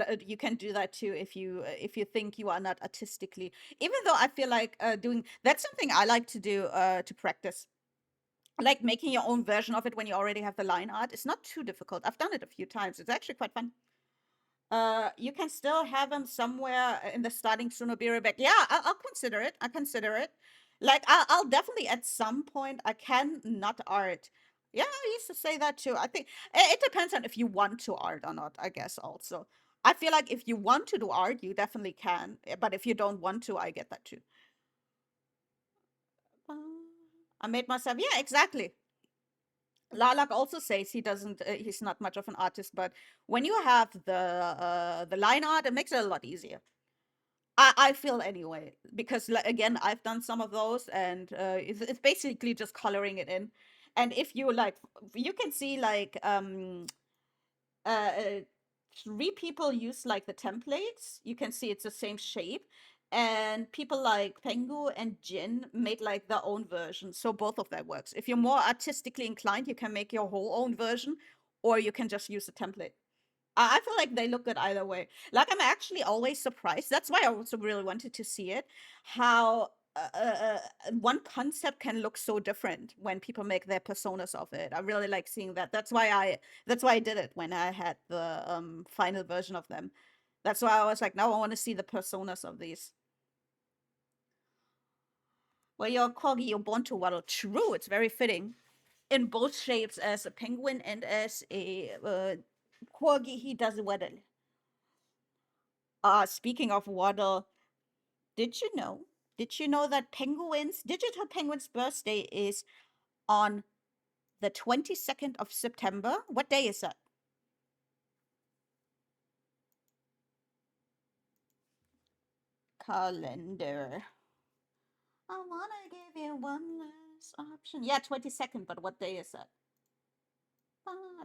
do that too if you think you are not artistically. Even though I feel like doing that's something I like to do to practice. Like making your own version of it when you already have the line art. It's not too difficult. I've done it a few times. It's actually quite fun. You can still have them somewhere in the starting Sunobiri back. Yeah, I'll consider it. I consider it. Like I'll definitely at some point I can not art. Yeah, I used to say that too. I think it depends on if you want to art or not, I guess also. I feel like if you want to do art, you definitely can. But if you don't want to, I get that too. I made myself, yeah, exactly. Lalak also says he doesn't, he's not much of an artist, but when you have the line art, it makes it a lot easier. I feel anyway, because again, I've done some of those, and it's basically just coloring it in. And if you like, you can see like three people use like the templates. You can see it's the same shape. And people like Pengu and Jin made like their own version. So both of that works. If you're more artistically inclined, you can make your whole own version, or you can just use the template. I feel like they look good either way. Like, I'm actually always surprised. That's why I also really wanted to see it. How one concept can look so different when people make their personas of it. I really like seeing that. That's why I did it when I had the final version of them. That's why I was like, now I want to see the personas of these. Well, you're a corgi, you're born to waddle. True, it's very fitting. In both shapes, as a penguin and as a corgi, he does waddle. Speaking of waddle, did you know that digital penguins' birthday is on the 22nd of September? What day is that? Calendar. I wanna give you one last option. Yeah, 22nd, but what day is that?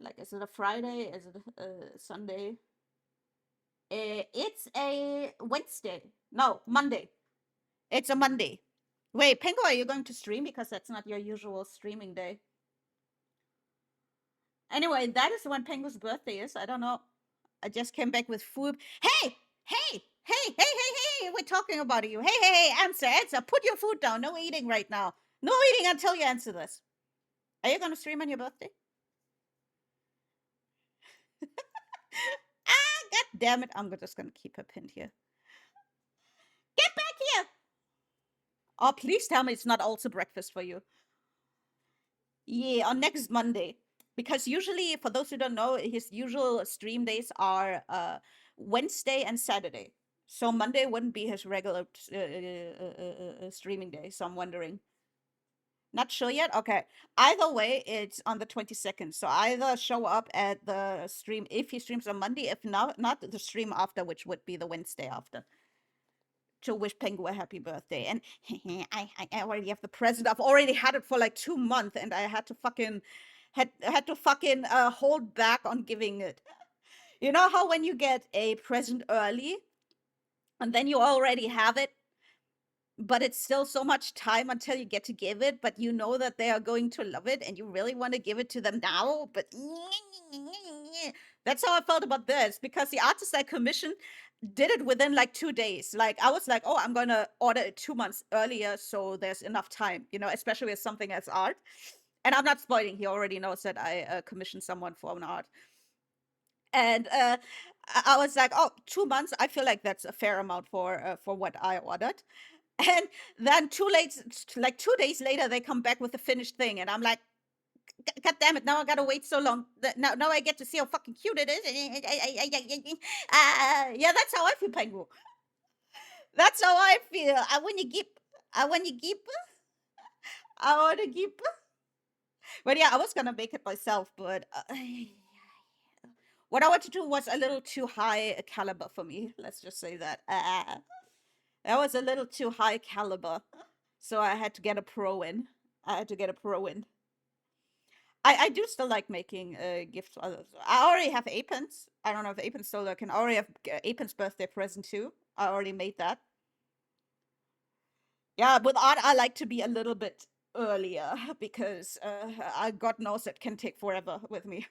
Like, is it a Friday? Is it a Sunday? It's a Wednesday. No, Monday. It's a Monday. Wait, Pengu, are you going to stream? Because that's not your usual streaming day. Anyway, that is when Pengu's birthday is. I don't know. I just came back with food. Hey! We're talking about you. Hey, answer. Put your food down. No eating right now. No eating until you answer this. Are you going to stream on your birthday? God damn it. I'm just going to keep her pinned here. Get back here! Oh, please tell me it's not also breakfast for you. Yeah, on next Monday. Because usually, for those who don't know, his usual stream days are Wednesday and Saturday. So Monday wouldn't be his regular streaming day. So I'm wondering. Not sure yet? Okay. Either way, it's on the 22nd. So either show up at the stream if he streams on Monday, if not the stream after, which would be the Wednesday after. to wish Pengu a happy birthday. And I already have the present. I've already had it for like 2 months, and I had to fucking hold back on giving it. You know how when you get a present early, and then you already have it, but it's still so much time until you get to give it, but you know that they are going to love it, and you really want to give it to them now, but that's how I felt about this, because the artist I commissioned did it within like 2 days. Like, I was like, oh, I'm gonna order it 2 months earlier, so there's enough time, you know, especially with something as art. And I'm not spoiling, he already knows that I commissioned someone for an art. And I was like, oh, 2 months, I feel like that's a fair amount for what I ordered. And then 2 days later, they come back with the finished thing, and I'm like, God damn it! Now I gotta wait so long. Now I get to see how fucking cute it is. Yeah, that's how I feel, Pengu. That's how I feel. I want to keep. I want to keep. I want to keep. But yeah, I was gonna make it myself, but what I wanted to do was a little too high a caliber for me. Let's just say that. That was a little too high caliber. So I had to get a pro in. I had to get a pro in. I do still like making gifts to others. I already have Apin's. I don't know if Apin's still looking. I already have Apin's birthday present too. I already made that. Yeah, with art, I like to be a little bit earlier because God knows it can take forever with me.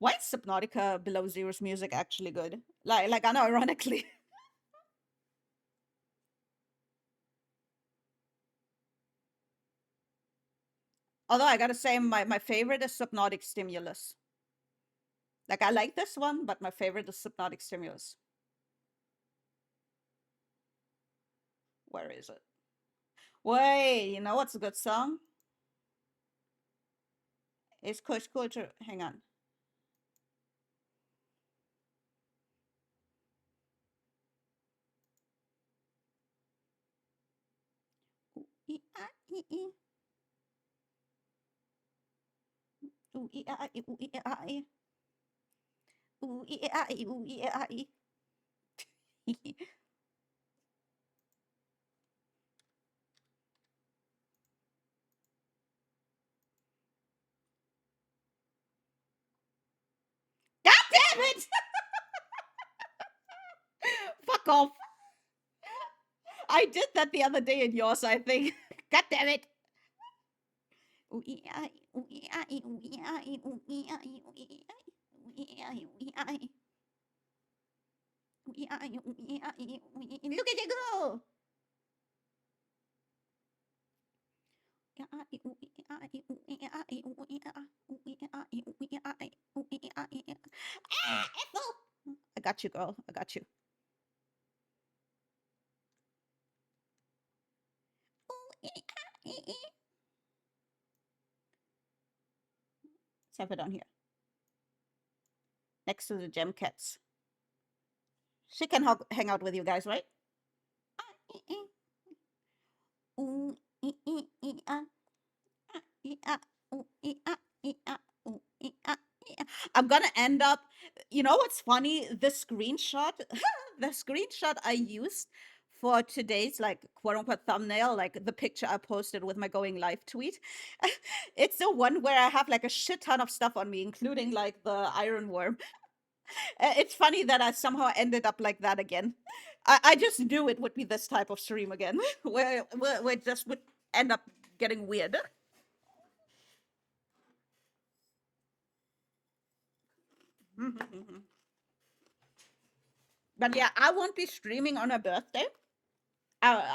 Why is Subnautica Below Zero's music actually good? Like unironically. Although I gotta say, my favorite is Subnautic Stimulus. Like, I like this one, but my favorite is Subnautic Stimulus. Where is it? Wait, you know what's a good song? It's Kush Culture. Hang on. Ooh, ee, ah, ee, ee. Ooh, ee, ah, ee, ooh, ee, ah, ee. Ooh, ee, ah, ee, ooh, ee, ah, ee. God damn it! Fuck off. I did that the other day in yours, I think. God damn it. Ooh, ee, ah, ee, ooh, ee, ah, ee, ooh, ee, ah, ee, ooh, ee, ah, ee, ooh, ee, ah, ee. Ooh, ee, ah, ee, ooh, ee, ah, ee. Ooh, ee, ah, ee, ooh, ee, ah, ee, ooh, ee, ee. Look at you go! Ah, Ethel! I got you, girl. I got you. Let's have it on here. Next to the gem cats. She can hang out with you guys, right? I'm gonna end up, you know what's funny? The screenshot, the screenshot I used for today's like quote unquote thumbnail, like the picture I posted with my going live tweet. It's the one where I have like a shit ton of stuff on me, including like the iron worm. It's funny that I somehow ended up like that again. I just knew it would be this type of stream again, where it just would end up getting weird. But yeah, I won't be streaming on her birthday.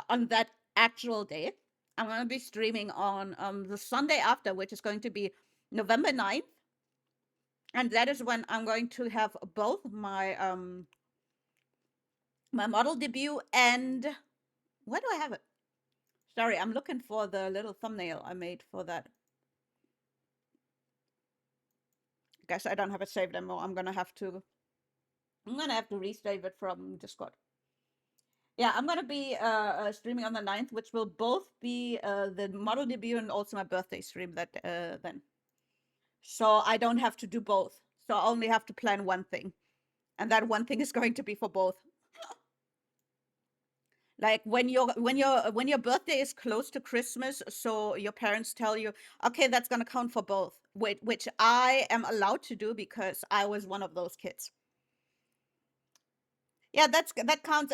On that actual day, I'm gonna be streaming on the Sunday after, which is going to be November 9th. And that is when I'm going to have both my my model debut and where do I have it? Sorry, I'm looking for the little thumbnail I made for that. Guess I don't have it saved anymore. I'm gonna have to resave it from Discord. Yeah, I'm gonna be streaming on the 9th, which will both be the model debut and also my birthday stream that then. So I don't have to do both. So I only have to plan one thing. And that one thing is going to be for both. Like when your birthday is close to Christmas, so your parents tell you, okay, that's gonna count for both, which I am allowed to do because I was one of those kids. Yeah, that counts.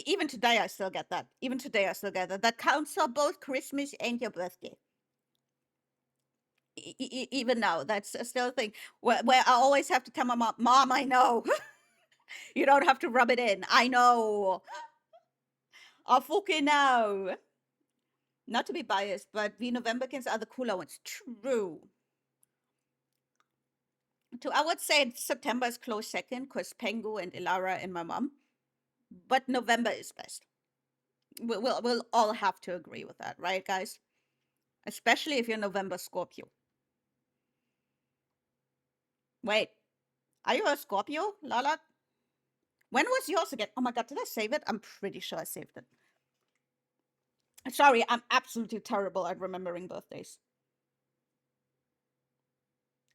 Even today I still get that. Even today I still get that. That counts for both Christmas and your birthday. Even now, that's still a thing where I always have to tell my mom, I know. You don't have to rub it in. I know. I fucking know. Not to be biased, but we Novemberkins are the cooler ones. True. I would say September is close second because Pengu and Ilara and my mom. But November is best. We'll all have to agree with that, right, guys? Especially if you're November Scorpio. Wait, are you a Scorpio, Lala? When was yours again? Oh my god, did I save it? I'm pretty sure I saved it. Sorry, I'm absolutely terrible at remembering birthdays.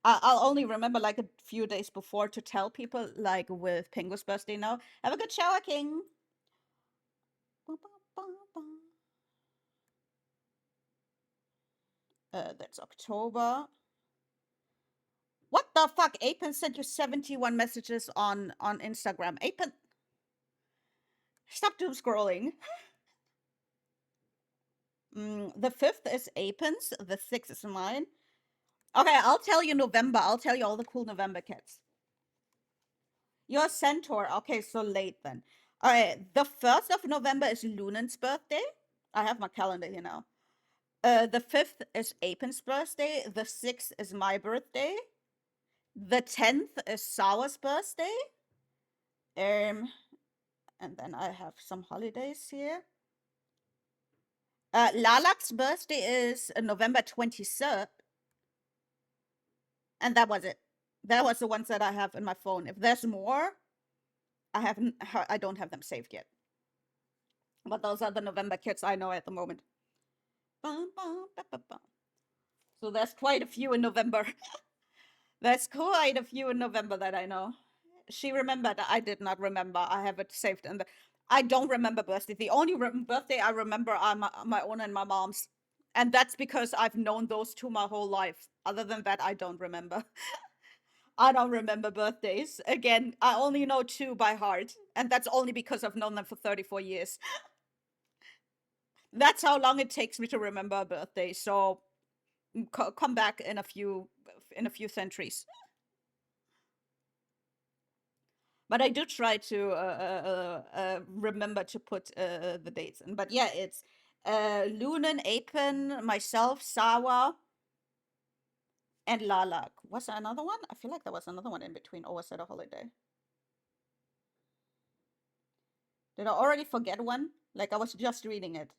I'll only remember like a few days before to tell people, like with Pengu's birthday now. Have a good shower, King. That's October. What the fuck? Apen sent you 71 messages on Instagram. Apen, stop doom scrolling. The 5th is Apen's. The 6th is mine. Okay, I'll tell you November. I'll tell you all the cool November kids. You're a centaur. Okay, so late then. All right, the 1st of November is Lunan's birthday. I have my calendar here now. The 5th is Apen's birthday. The 6th is my birthday. The 10th is Sour's birthday. And then I have some holidays here. Lalak's birthday is November 23rd. And that was it. That was the ones that I have in my phone. If there's more, I don't have them saved yet. But those are the November kids I know at the moment. So there's quite a few in November. There's quite a few in November that I know. She remembered. I did not remember. I have it saved in the. I don't remember birthday. The only birthday I remember are my own and my mom's. And that's because I've known those two my whole life. Other than that, I don't remember. I don't remember birthdays. Again, I only know 2 by heart. And that's only because I've known them for 34 years. That's how long it takes me to remember a birthday. So come back in a few centuries. But I do try to remember to put the dates in. But yeah, it's Lunan, Apen, myself, Sawa, and Lalak. Was there another one? I feel like there was another one in between. Or was that a holiday? Did I already forget one? Like I was just reading it.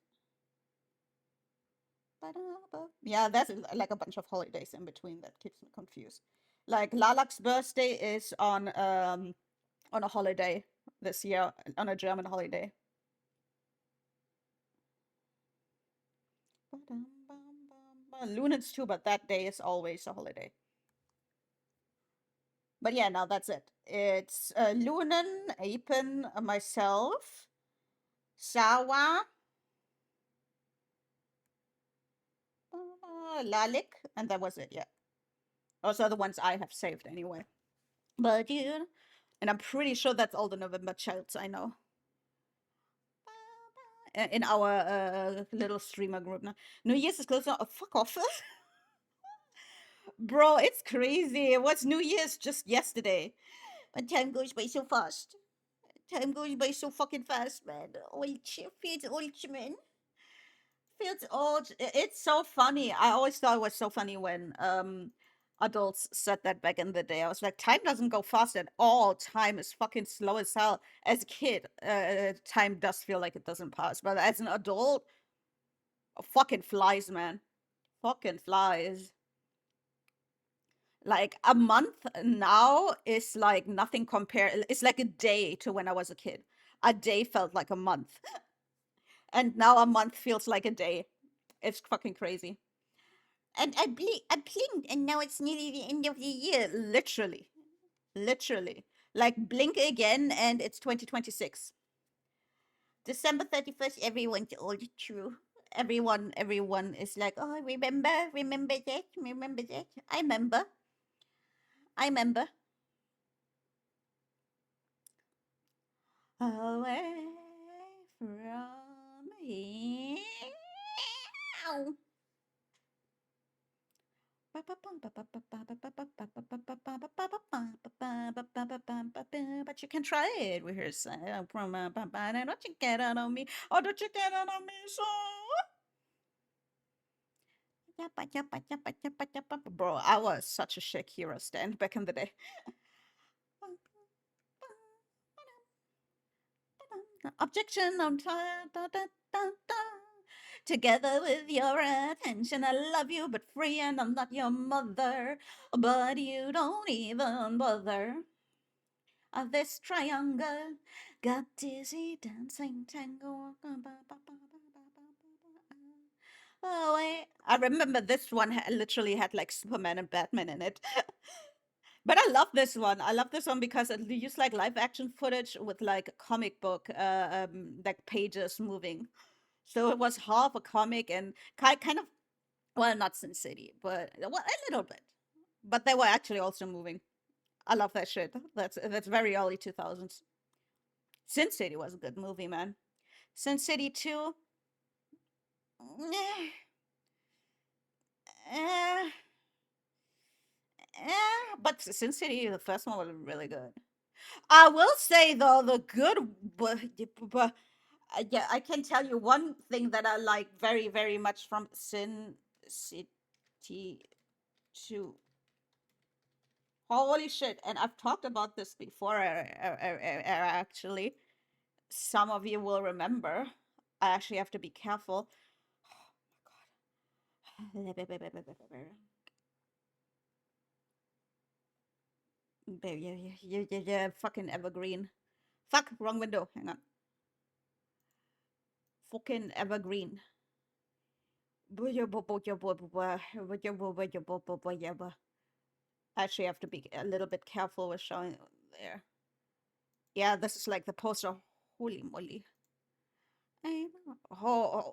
Yeah, there's like a bunch of holidays in between that keeps me confused. Like Lalak's birthday is on a holiday this year, on a German holiday. Lunan's too, but that day is always a holiday. But yeah, now that's it. It's Lunan, Apen, myself, Sawa, Lalik, and that was it, yeah. Those are the ones I have saved anyway. But yeah, and I'm pretty sure that's all the November childs I know. In our little streamer group now. New Year's is close now. Oh, fuck off. Bro, it's crazy. What's New Year's just yesterday? But time goes by so fast. Time goes by so fucking fast, man. Feels old, man. Feels old. It's so funny. I always thought it was so funny when adults said that back in the day. I was like, time doesn't go fast at all. Time is fucking slow as hell. As a kid, time does feel like it doesn't pass. But as an adult, fucking flies, man. Fucking flies. Like a month now is like nothing compared. It's like a day to when I was a kid. a day felt like a month. And now a month feels like a day. It's fucking crazy. And I blinked, and now it's nearly the end of the year. Literally. Literally. Like blink again and it's 2026. December 31st, everyone's old, true. Everyone is like, oh, remember that, remember that. I remember. I remember. Away from here. But you can try it with her side. Don't you get out on me? Oh, don't you get out on me? So. Bro, I was such a Shakira stan back in the day. Objection on together with your attention. I love you, but free, and I'm not your mother. But you don't even bother. This triangle got dizzy dancing tango. Oh, I remember this one literally had like Superman and Batman in it. But I love this one. I love this one because it used like live action footage with like comic book, like pages moving. So it was half a comic and kind of, well, not Sin City, but well, a little bit. But they were actually also moving. I love that shit. That's very early 2000s. Sin City was a good movie, man. Sin City 2, eh, eh, but Sin City, the first one was really good. I will say though, the good, yeah, I can tell you one thing that I like very, very much from Sin City 2. Holy shit! And I've talked about this before, actually. Some of you will remember. I actually have to be careful. Oh my god. Yeah, fucking evergreen. Fuck, wrong window. Hang on. Fucking evergreen. I actually have to be a little bit careful with showing there. Yeah, this is like the poster. Holy moly. Whoa.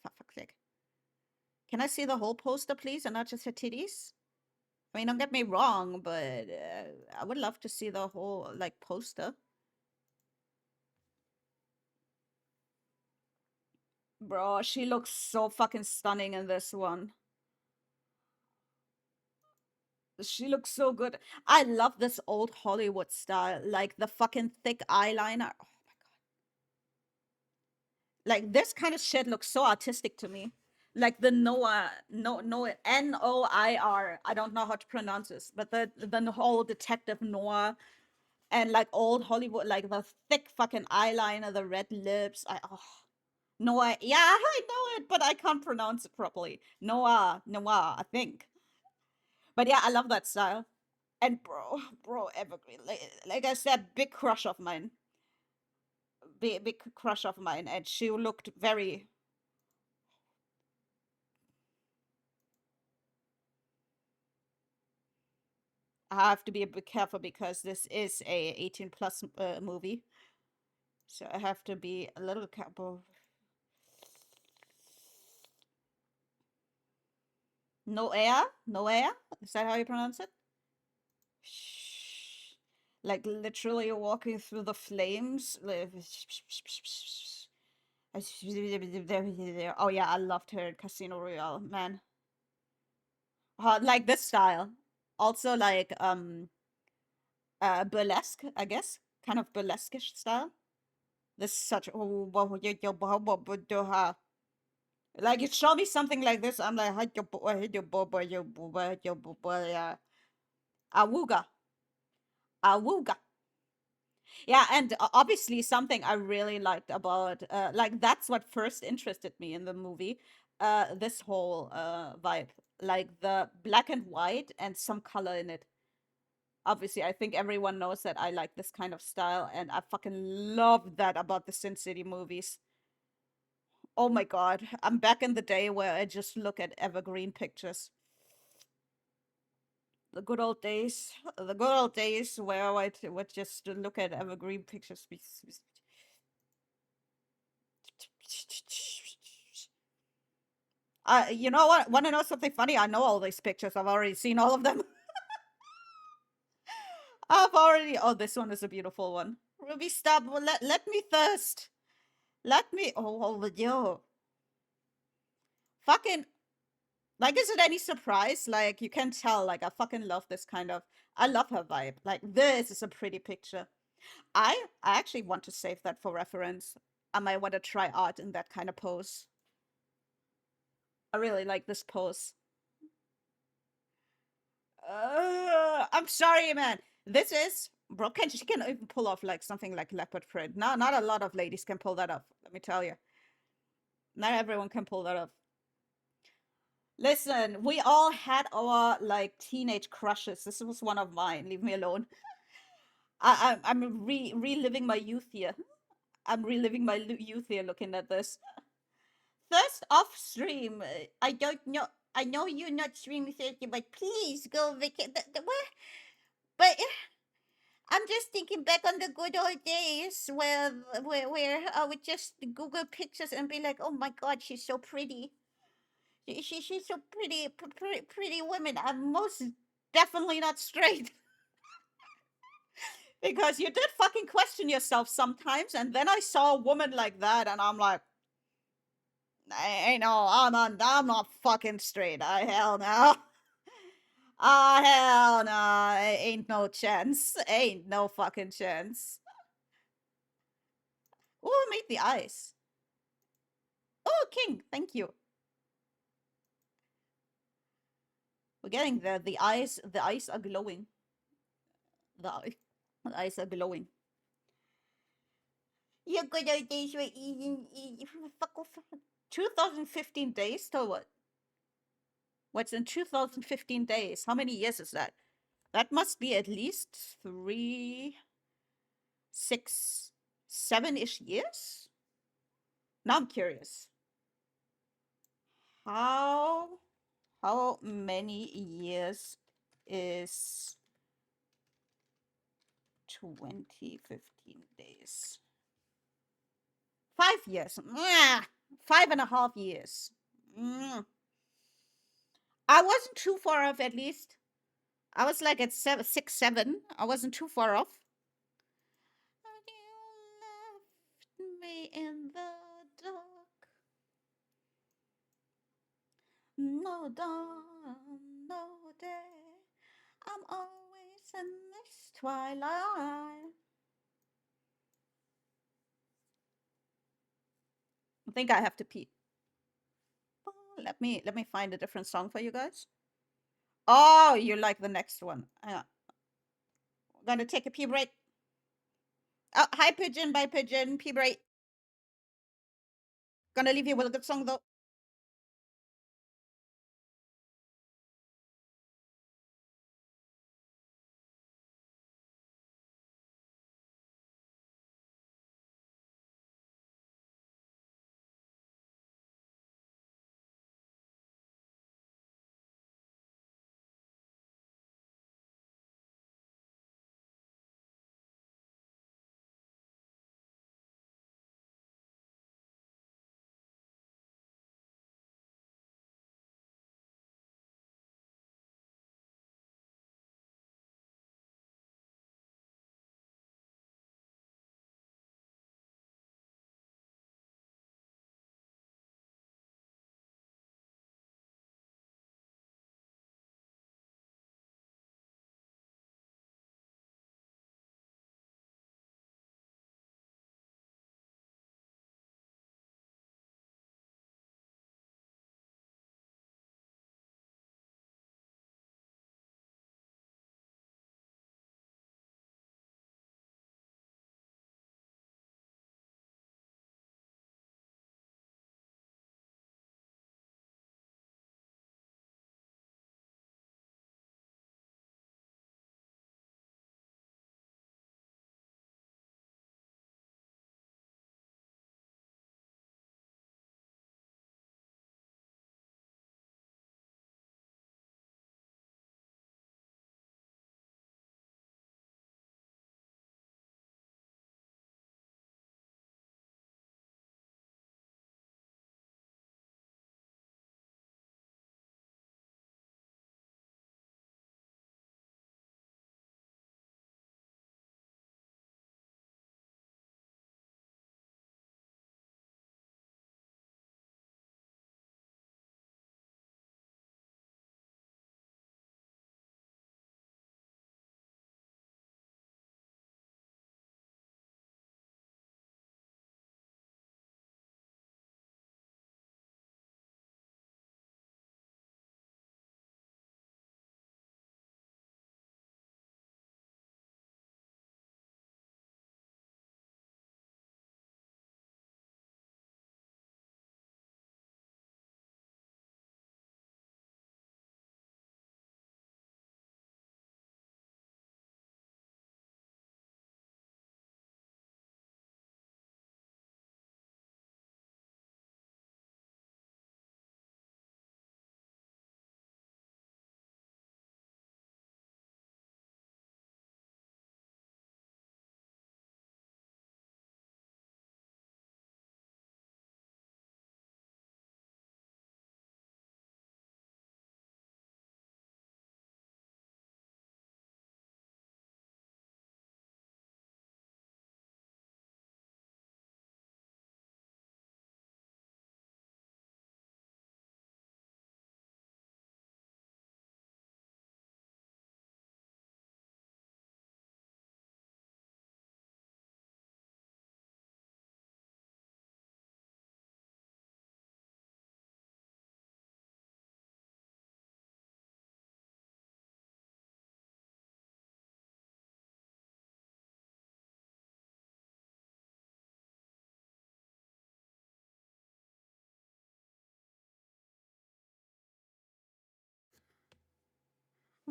For fuck's sake. Can I see the whole poster, please, and not just her titties? I mean, don't get me wrong, but I would love to see the whole, like, poster. Bro, she looks so fucking stunning in this one. She looks so good. I love this old Hollywood style, like the fucking thick eyeliner. Oh my god. Like this kind of shit looks so artistic to me. Like the Noir, Noir. I don't know how to pronounce this, but the whole detective noir and like old Hollywood, like the thick fucking eyeliner, the red lips. Noir. Yeah, I know it, but I can't pronounce it properly. Noir, I think. But yeah, I love that style. And bro, evergreen. Like I said, big crush of mine. Big crush of mine, and she looked very. I have to be a bit careful because this is a 18 plus movie, so I have to be a little careful. No air, no air. Is that how you pronounce it? Shh. Like literally walking through the flames. Oh yeah, I loved her in Casino Royale, man. Like this style. Also like burlesque, I guess. Kind of burlesque-ish style. This is such like you show me something like this, I'm like awooga. Awooga. Yeah, and obviously something I really liked about like that's what first interested me in the movie. This whole vibe, like the black and white and some color in it. Obviously, I think everyone knows that I like this kind of style, and I fucking love that about the Sin City movies. Oh my god, I'm back in the day where I just look at evergreen pictures. The good old days, the good old days where I would just look at evergreen pictures. You know what? Want to know something funny? I know all these pictures. I've already seen all of them. I've already. Oh, this one is a beautiful one. Ruby, stop. Let me thirst. Let me. Oh, yo. Fucking. Like, is it any surprise? Like, you can tell. Like, I fucking love this kind of. I love her vibe. Like, this is a pretty picture. I actually want to save that for reference. I might want to try art in that kind of pose. I really like this pose. I'm sorry, man. This is bro. She can even pull off like something like leopard print. No, not a lot of ladies can pull that off. Let me tell you, not everyone can pull that off. Listen, we all had our like teenage crushes. This was one of mine. Leave me alone. I'm reliving my youth here. I'm reliving my youth here looking at this. First off stream. I don't know. I know you're not stream 30, but please go what? But I'm just thinking back on the good old days where I would just Google pictures and be like, oh my god, she's so pretty. She's so pretty, pretty women. I'm most definitely not straight. Because you did fucking question yourself sometimes, and then I saw a woman like that, and I'm like, I know, I'm not fucking straight. I hell no. Ah, hell no. Ain't no chance. Ain't no fucking chance. Who made the eyes? Oh, King, thank you. We're getting there. The eyes are glowing. The eyes are glowing. Your good old days were easy. Fuck off. 2015 days to what? What's in 2015 days? How many years is that? That must be at least 3, 6, 7-ish years? Now I'm curious. How many years is 2015 days? 5 years. 5.5 years. I wasn't too far off, at least. I was like at 6, 7. I wasn't too far off. You left me in the dark. No dawn, no day. I'm always in this twilight. I think I have to pee. Let me find a different song for you guys. Oh, you like the next one. Yeah. Gonna take a pee break. Oh, hi Pigeon, bye Pigeon, pee break. Gonna leave you with a good song though.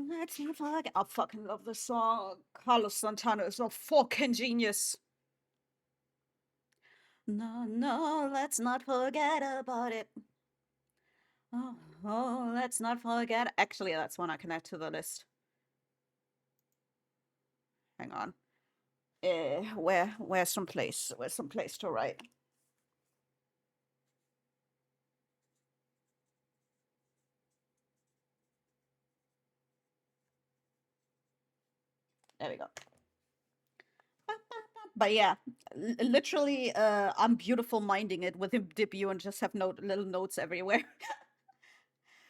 Let's not forget. I fucking love this song. Carlos Santana is a fucking genius. No, no, let's not forget about it. Oh, oh, let's not forget. Actually, that's one I can add to the list. Hang on. Where's some place? Where's some place to write? There we go. But yeah, literally, I'm beautiful minding it with him debut and just have little notes everywhere.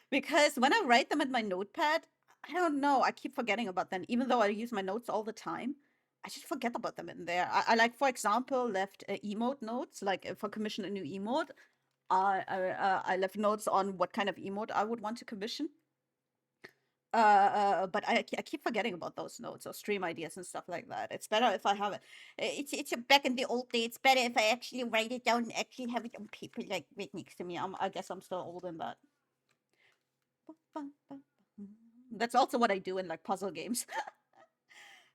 Because when I write them in my notepad, I don't know, I keep forgetting about them. Even though I use my notes all the time, I just forget about them in there. I like, for example, left emote notes, like if I commission a new emote, I left notes on what kind of emote I would want to commission. But I keep forgetting about those notes or stream ideas and stuff like that. It's better if I have it. It's back in the old days. It's better if I actually write it down and actually have it on paper, like right next to me. I guess I'm still old in that. That's also what I do in like puzzle games.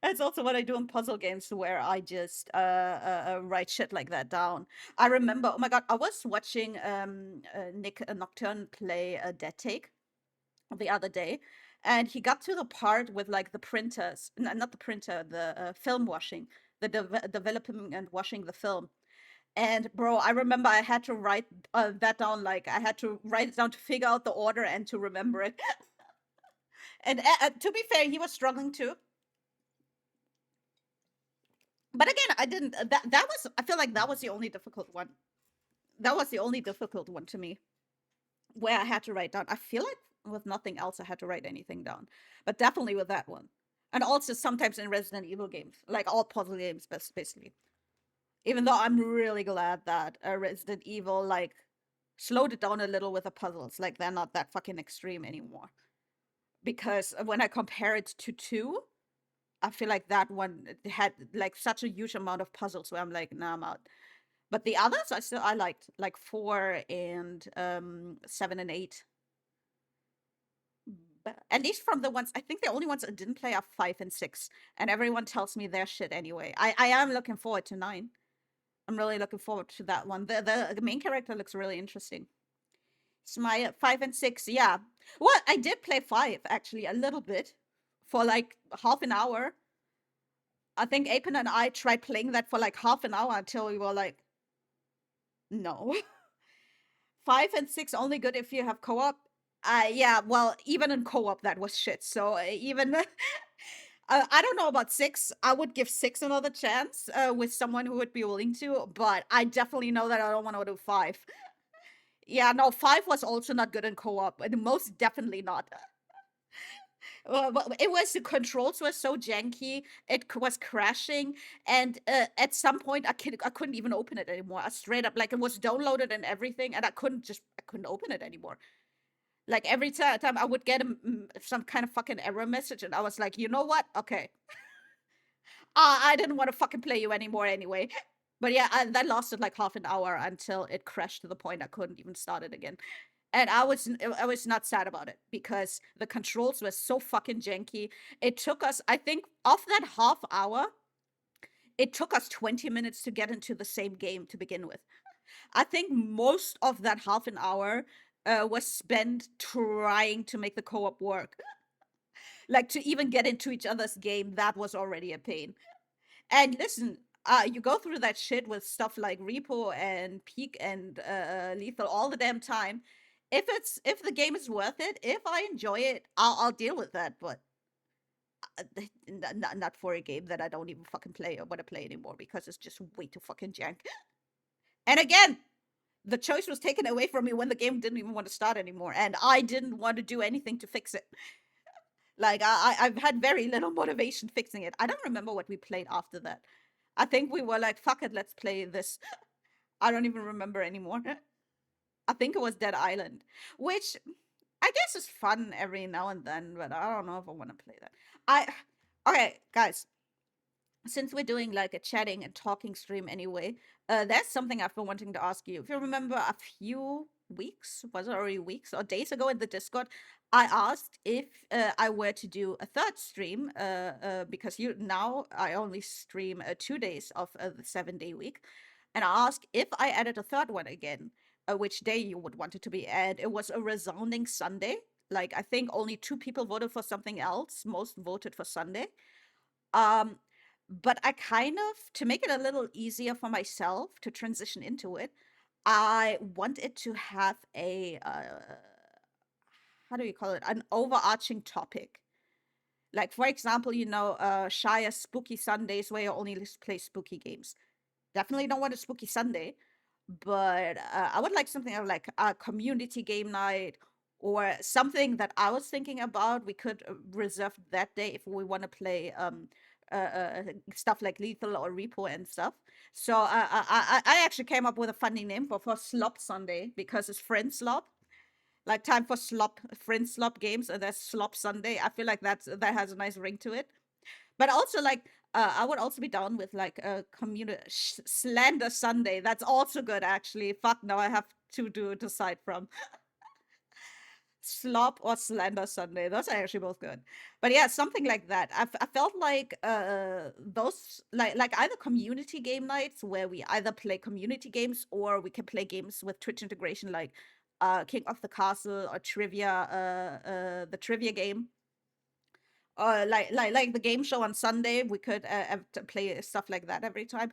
That's also what I do in puzzle games where I just write shit like that down. I remember, oh my god, I was watching Nick Nocturne play Dead Take the other day, and he got to the part with like the printers, not the printer, the film washing, the developing and washing the film. And bro, I remember I had to write that down. Like I had to write it down to figure out the order and to remember it. And to be fair, he was struggling too. But again, I didn't. That was. I feel like that was the only difficult one. That was the only difficult one to me, where I had to write down. I feel like with nothing else, I had to write anything down, but definitely with that one. And also sometimes in Resident Evil games, like all puzzle games, basically. Even though I'm really glad that Resident Evil like slowed it down a little with the puzzles, like they're not that fucking extreme anymore. Because when I compare it to 2, I feel like that one had like such a huge amount of puzzles where I'm like, nah, I'm out. But the others I liked, like 4 and 7 and 8. But at least from the ones, I think the only ones I didn't play are 5 and 6, and everyone tells me they're shit anyway. I am looking forward to 9. I'm really looking forward to that one. The main character looks really interesting. It's my 5 and 6, yeah. Well, I did play 5 actually a little bit for like half an hour. I think Apen and I tried playing that for like half an hour until we were like, no. 5 and 6 only good if you have co-op. Yeah, well, even in co-op that was shit. So even I don't know about 6. I would give 6 another chance with someone who would be willing to, but I definitely know that I don't want to do 5. Yeah, no, 5 was also not good in co-op, and most definitely not. Well, it was, the controls were so janky, it was crashing, and at some point I couldn't even open it anymore. I straight up, like, it was downloaded and everything, and I couldn't open it anymore. Like every time I would get some kind of fucking error message, and I was like, you know what? Okay, I didn't want to fucking play you anymore anyway. But yeah, that lasted like half an hour until it crashed to the point I couldn't even start it again. And I was not sad about it because the controls were so fucking janky. It took us, I think, off that half hour, it took us 20 minutes to get into the same game to begin with. I think most of that half an hour was spent trying to make the co-op work. Like to even get into each other's game, that was already a pain. And listen, you go through that shit with stuff like Repo and Peak and Lethal all the damn time. If the game is worth it, if I enjoy it, I'll deal with that. But not for a game that I don't even fucking play or want to play anymore because it's just way too fucking jank. And again, the choice was taken away from me when the game didn't even want to start anymore, and I didn't want to do anything to fix it. Like I've had very little motivation fixing it. I don't remember what we played after that. I think we were like, fuck it, let's play this. I don't even remember anymore. I think it was Dead Island, which I guess is fun every now and then, but I don't know if I want to play that. Okay, guys, since we're doing like a chatting and talking stream anyway, there's something I've been wanting to ask you. If you remember a few weeks, was it already weeks or days ago in the Discord, I asked if I were to do a third stream, because now I only stream 2 days of the 7-day week, and I asked if I added a third one again, which day you would want it to be, and it was a resounding Sunday. Like I think only 2 people voted for something else. Most voted for Sunday. Um, but I kind of, to make it a little easier for myself to transition into it, I want it to have a how do you call it? An overarching topic. Like for example, Shia Spooky Sundays where you only play spooky games. Definitely don't want a spooky Sunday, but I would like something like a community game night or something that I was thinking about. We could reserve that day if we want to play stuff like Lethal or Repo and stuff. So I actually came up with a funny name for Slop Sunday because it's Friend Slop. Like time for slop, friend slop games, and that's Slop Sunday. I feel like that has a nice ring to it. But also like I would also be down with like a community slander Sunday. That's also good actually. Fuck, now I have to decide from slop or slander Sunday. Those are actually both good. But yeah, something like that. I felt like those like either community game nights where we either play community games or we can play games with Twitch integration like King of the Castle or trivia, the trivia game. Like the game show on Sunday, we could have to play stuff like that every time.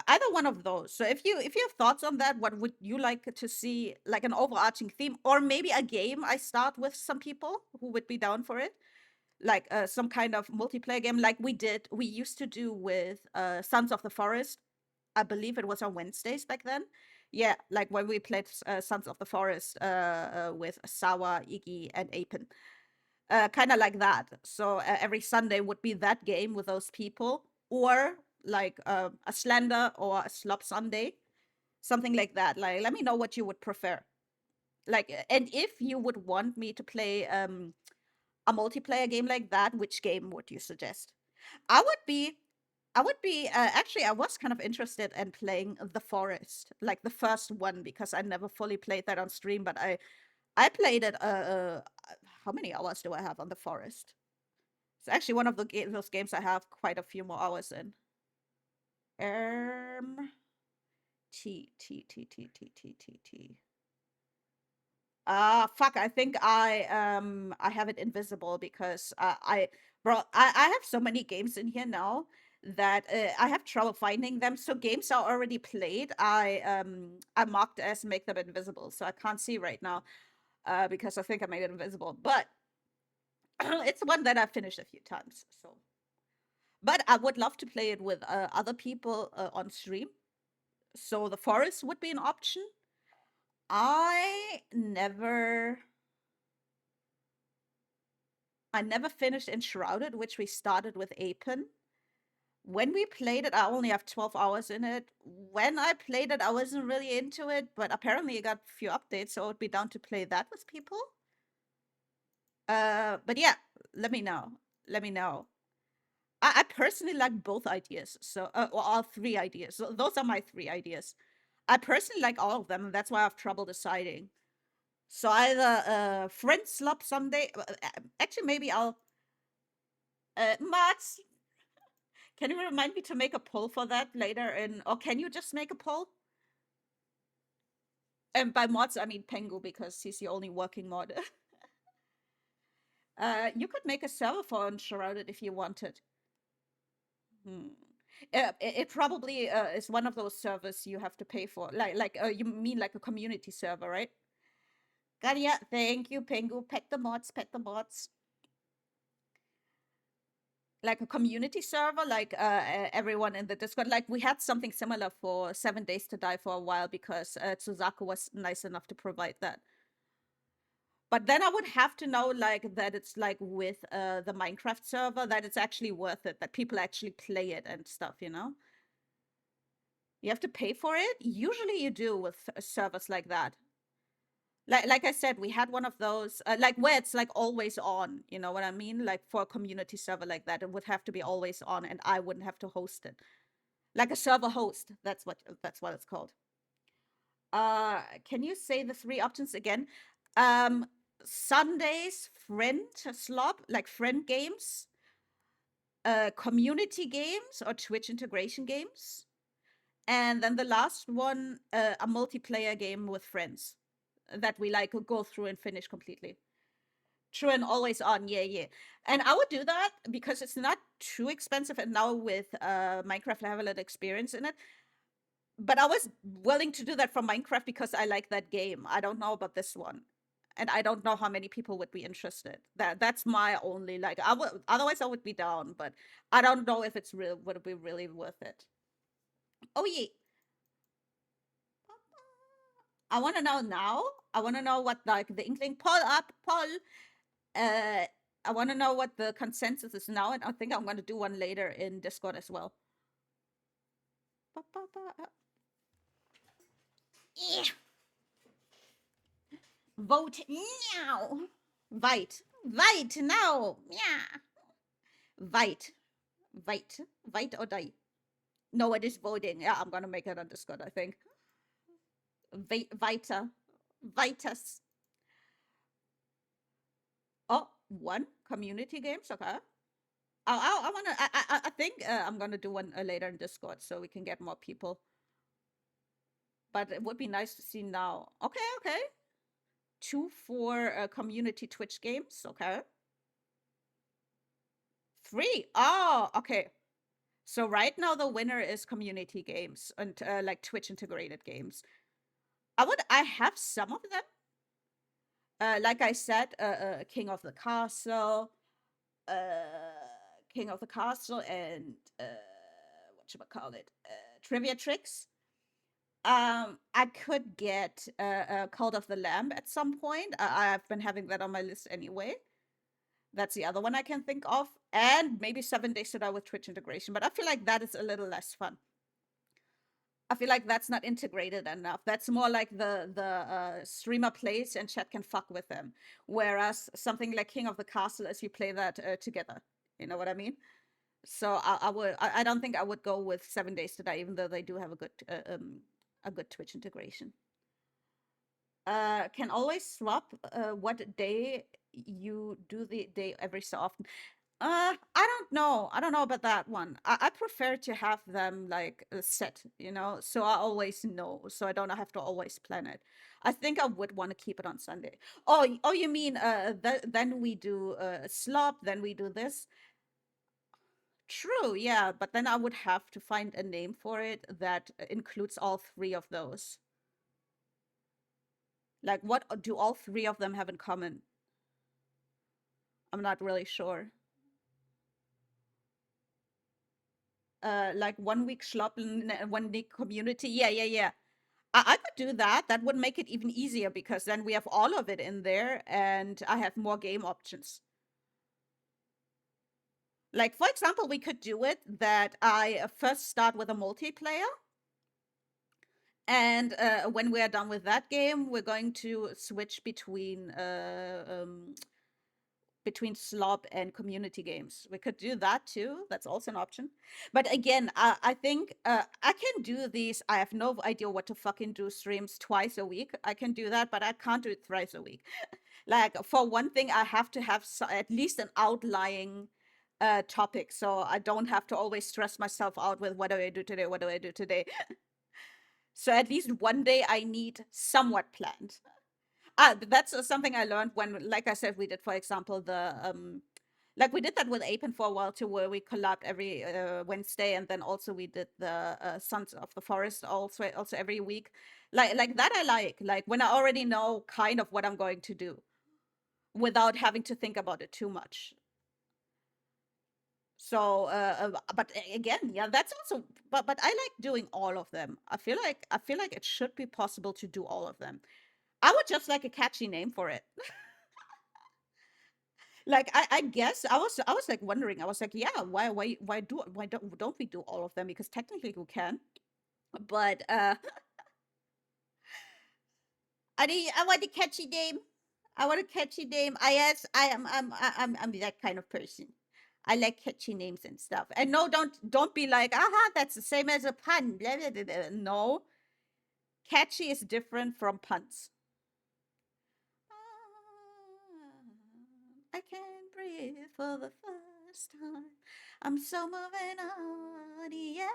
Either one of those. So if you have thoughts on that, what would you like to see, like an overarching theme, or maybe a game I start with some people who would be down for it, like some kind of multiplayer game, like we used to do with Sons of the Forest. I believe it was on Wednesdays back then. Yeah, like when we played Sons of the Forest with Sawa, Iggy, and Apen. Kind of like that. So every Sunday would be that game with those people, or like a Slender or a Slop Sunday, something like that. Like, let me know what you would prefer. Like, and if you would want me to play a multiplayer game like that, which game would you suggest? I would be actually I was kind of interested in playing The Forest, like the first one, because I never fully played that on stream, but I played it how many hours do I have on The Forest? It's actually one of those games I have quite a few more hours in. T. Fuck, I think I have it invisible because I have so many games in here now that I have trouble finding them. So games are already played. I marked as make them invisible, so I can't see right now because I think I made it invisible. But it's one that I've finished a few times. So, but I would love to play it with other people on stream. So The Forest would be an option. I never finished Enshrouded, which we started with Apen. When we played it, I only have 12 hours in it. When I played it, I wasn't really into it, but apparently it got a few updates, so it would be down to play that with people. But yeah, let me know. Let me know. I personally like both ideas, so or all three ideas. So those are my three ideas. I personally like all of them, and that's why I have trouble deciding. So either Friend Slop Sunday. Actually, maybe I'll. Mats, can you remind me to make a poll for that later? Or can you just make a poll? And by mods, I mean Pengu because he's the only working mod. You could make a server for Enshrouded if you wanted. It probably is one of those servers you have to pay for. Like you mean like a community server, right? Galia, thank you, Pengu. Pet the mods, pet the mods. Like a community server, like everyone in the Discord. Like we had something similar for 7 Days to Die for a while because Tsuzaku was nice enough to provide that. But then I would have to know like that it's like with the Minecraft server that it's actually worth it, that people actually play it and stuff, you know? You have to pay for it? Usually you do with servers like that. Like I said, we had one of those, like where it's like always on, you know what I mean? Like for a community server like that, it would have to be always on and I wouldn't have to host it. Like a server host, that's what it's called. Can you say the three options again? Sundays, friend slop, like friend games, community games or Twitch integration games, and then the last one, a multiplayer game with friends that we like go through and finish completely. True and always on, yeah. And I would do that because it's not too expensive, and now with Minecraft I have a little experience in it. But I was willing to do that for Minecraft because I like that game. I don't know about this one. And I don't know how many people would be interested. That's my only like I would otherwise I would be down, but I don't know if it's real would it be really worth it. Oh yeah. I wanna know now. I wanna know what like the inkling poll up, poll. I wanna know what the consensus is now, and I think I'm gonna do one later in Discord as well. Yeah. Vote now. Vite now. Yeah. Vite or die. No, it is voting. Yeah, I'm gonna make it on Discord, I think. Vitus. Oh, one community games. Okay. I wanna. I think I'm gonna do one later in Discord so we can get more people. But it would be nice to see now. Okay. 2 for community Twitch games. Okay. 3. Oh, okay. So right now the winner is community games and like Twitch integrated games. I have some of them. Like I said, King of the Castle, and whatchamacallit, Trivia Tricks. I could get Cult of the Lamb at some point. I've been having that on my list anyway. That's the other one I can think of. And maybe 7 Days to Die with Twitch integration. But I feel like that is a little less fun. I feel like that's not integrated enough. That's more like the streamer plays and chat can fuck with them. Whereas something like King of the Castle is you play that together. You know what I mean? So I don't think I would go with 7 Days to Die, even though they do have a good Twitch integration. Can always swap what day you do the day every so often. I don't know. I don't know about that one. I prefer to have them like set, so I always know, so I don't have to always plan it. I think I would want to keep it on Sunday. Oh, you mean then we do slop, then we do this. True, yeah, but then I would have to find a name for it that includes all 3 of those. Like, what do all 3 of them have in common? I'm not really sure. Like 1 week schlop and 1 week community. Yeah. I could do that. That would make it even easier because then we have all of it in there and I have more game options. Like, for example, we could do it that I first start with a multiplayer. And when we are done with that game, we're going to switch between slop and community games. We could do that too. That's also an option. But again, I think I can do these. I have no idea what to fucking do streams twice a week. I can do that, but I can't do it thrice a week. Like, for one thing, I have to have at least an outlying topic, so I don't have to always stress myself out with what do I do today. So at least one day I need somewhat planned. That's something I learned when, like I said, we did, for example, like we did that with Apen for a while too, where we collabed every Wednesday, and then also we did the Sons of the Forest also every week. Like that I like when I already know kind of what I'm going to do, without having to think about it too much. So, but again, yeah, that's also. But I like doing all of them. I feel like it should be possible to do all of them. I would just like a catchy name for it. Like I guess I was like wondering. I was like, yeah, why don't we do all of them? Because technically we can, but I want a catchy name. I want a catchy name. I'm that kind of person. I like catchy names and stuff. And no, don't be like, aha, that's the same as a pun. Blah, blah, blah, blah. No, Catchy is different from puns. I can't breathe for the first time. I'm so moving on, yeah.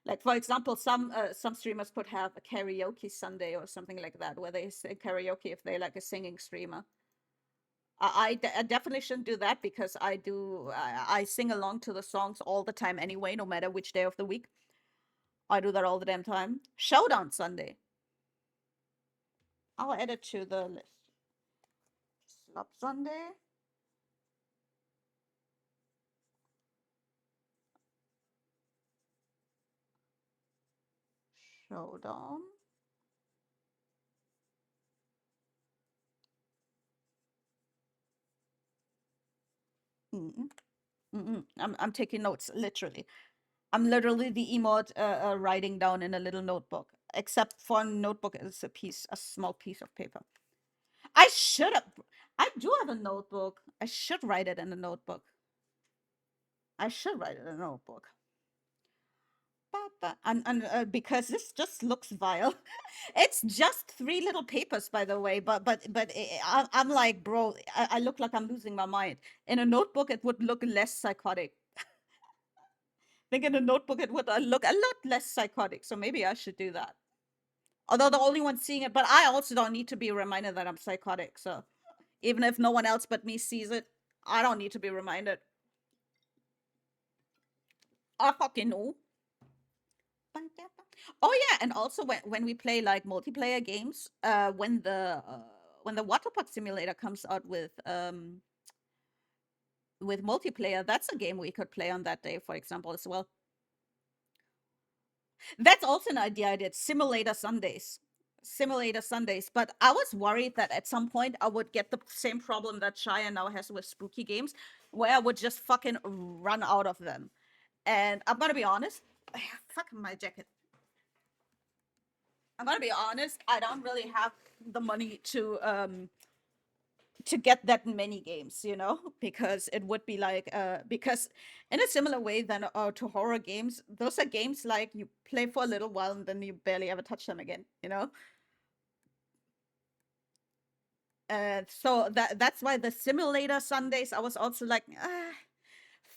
Like for example, some streamers could have a karaoke Sunday or something like that, where they sing karaoke if they like a singing streamer. I definitely shouldn't do that because I sing along to the songs all the time anyway, no matter which day of the week. I do that all the damn time. Showdown Sunday. I'll add it to the list. Slop Sunday. Showdown. Mm-mm. Mm-mm. I'm taking notes, literally. I'm literally the emote writing down in a little notebook. Except for a notebook is a small piece of paper. I should have. I do have a notebook. I should write it in a notebook. I should write it in a notebook. And because this just looks vile. It's just 3 little papers, by the way. I'm like, bro, I look like I'm losing my mind. In a notebook, it would look less psychotic. I think in a notebook, it would look a lot less psychotic. So maybe I should do that. Although the only one seeing it, but I also don't need to be reminded that I'm psychotic. So even if no one else but me sees it, I don't need to be reminded. I fucking know. Oh yeah, and also when we play like multiplayer games, when the water park simulator comes out with multiplayer, that's a game we could play on that day, for example, as well. That's also an idea I did. Simulator Sundays. Simulator Sundays. But I was worried that at some point I would get the same problem that Shia now has with spooky games, where I would just fucking run out of them. And I'm gonna be honest. Fuck my jacket. I'm gonna be honest, I don't really have the money to get that many games, you know, because it would be like because in a similar way than to horror games, those are games like you play for a little while and then you barely ever touch them again, you know. So that's why the simulator Sundays, I was also like,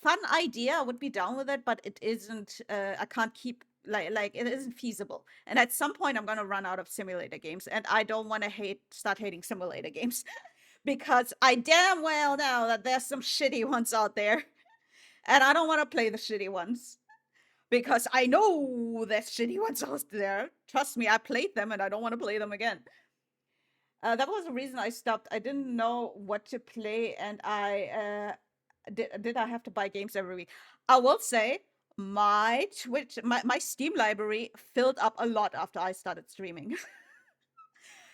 fun idea, I would be down with it, but it isn't. I can't keep like it isn't feasible. And at some point, I'm gonna run out of simulator games, and I don't want to start hating simulator games. Because I damn well know that there's some shitty ones out there. And I don't want to play the shitty ones. Because I know there's shitty ones out there. Trust me, I played them and I don't want to play them again. That was the reason I stopped. I didn't know what to play, and I did I have to buy games every week. I will say my my Steam library filled up a lot after I started streaming.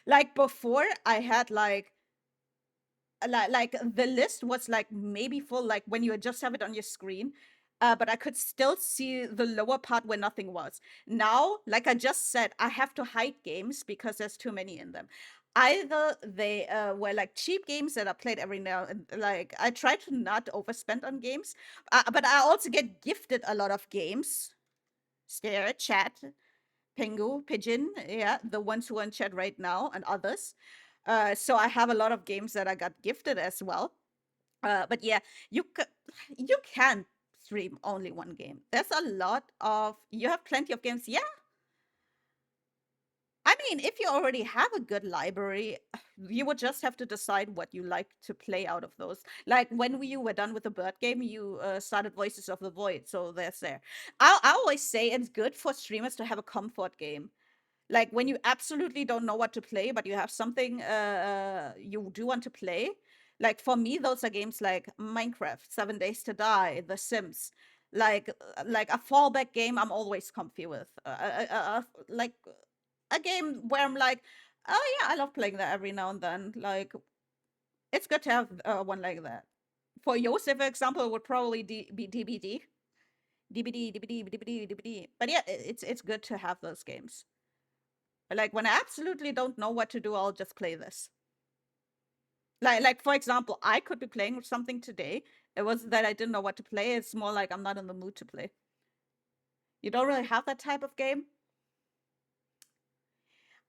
Like before, I had like the list was like maybe full, like when you just have it on your screen, but I could still see the lower part where nothing was. Now, like I just said, I have to hide games because there's too many in them. Either they were like cheap games that I played every now and like I try to not overspend on games, but I also get gifted a lot of games. Stare, chat, Pengu, Pigeon, yeah, the ones who are in chat right now, and others. So I have a lot of games that I got gifted as well. But yeah, you can stream only one game. There's a lot of you have plenty of games. Yeah. I mean, if you already have a good library, you would just have to decide what you like to play out of those. Like when you were done with the bird game, you started Voices of the Void, so there's there. I always say it's good for streamers to have a comfort game. Like when you absolutely don't know what to play, but you have something you do want to play. Like for me, those are games like Minecraft, 7 Days to Die, The Sims. Like a fallback game, I'm always comfy with. Like a game where I'm like, oh yeah, I love playing that every now and then. Like it's good to have one like that. For Yosef, for example, it would probably be DBD. DBD. But yeah, it's good to have those games. Like when I absolutely don't know what to do, I'll just play this. Like for example, I could be playing something today. It wasn't that I didn't know what to play. It's more like I'm not in the mood to play. You don't really have that type of game?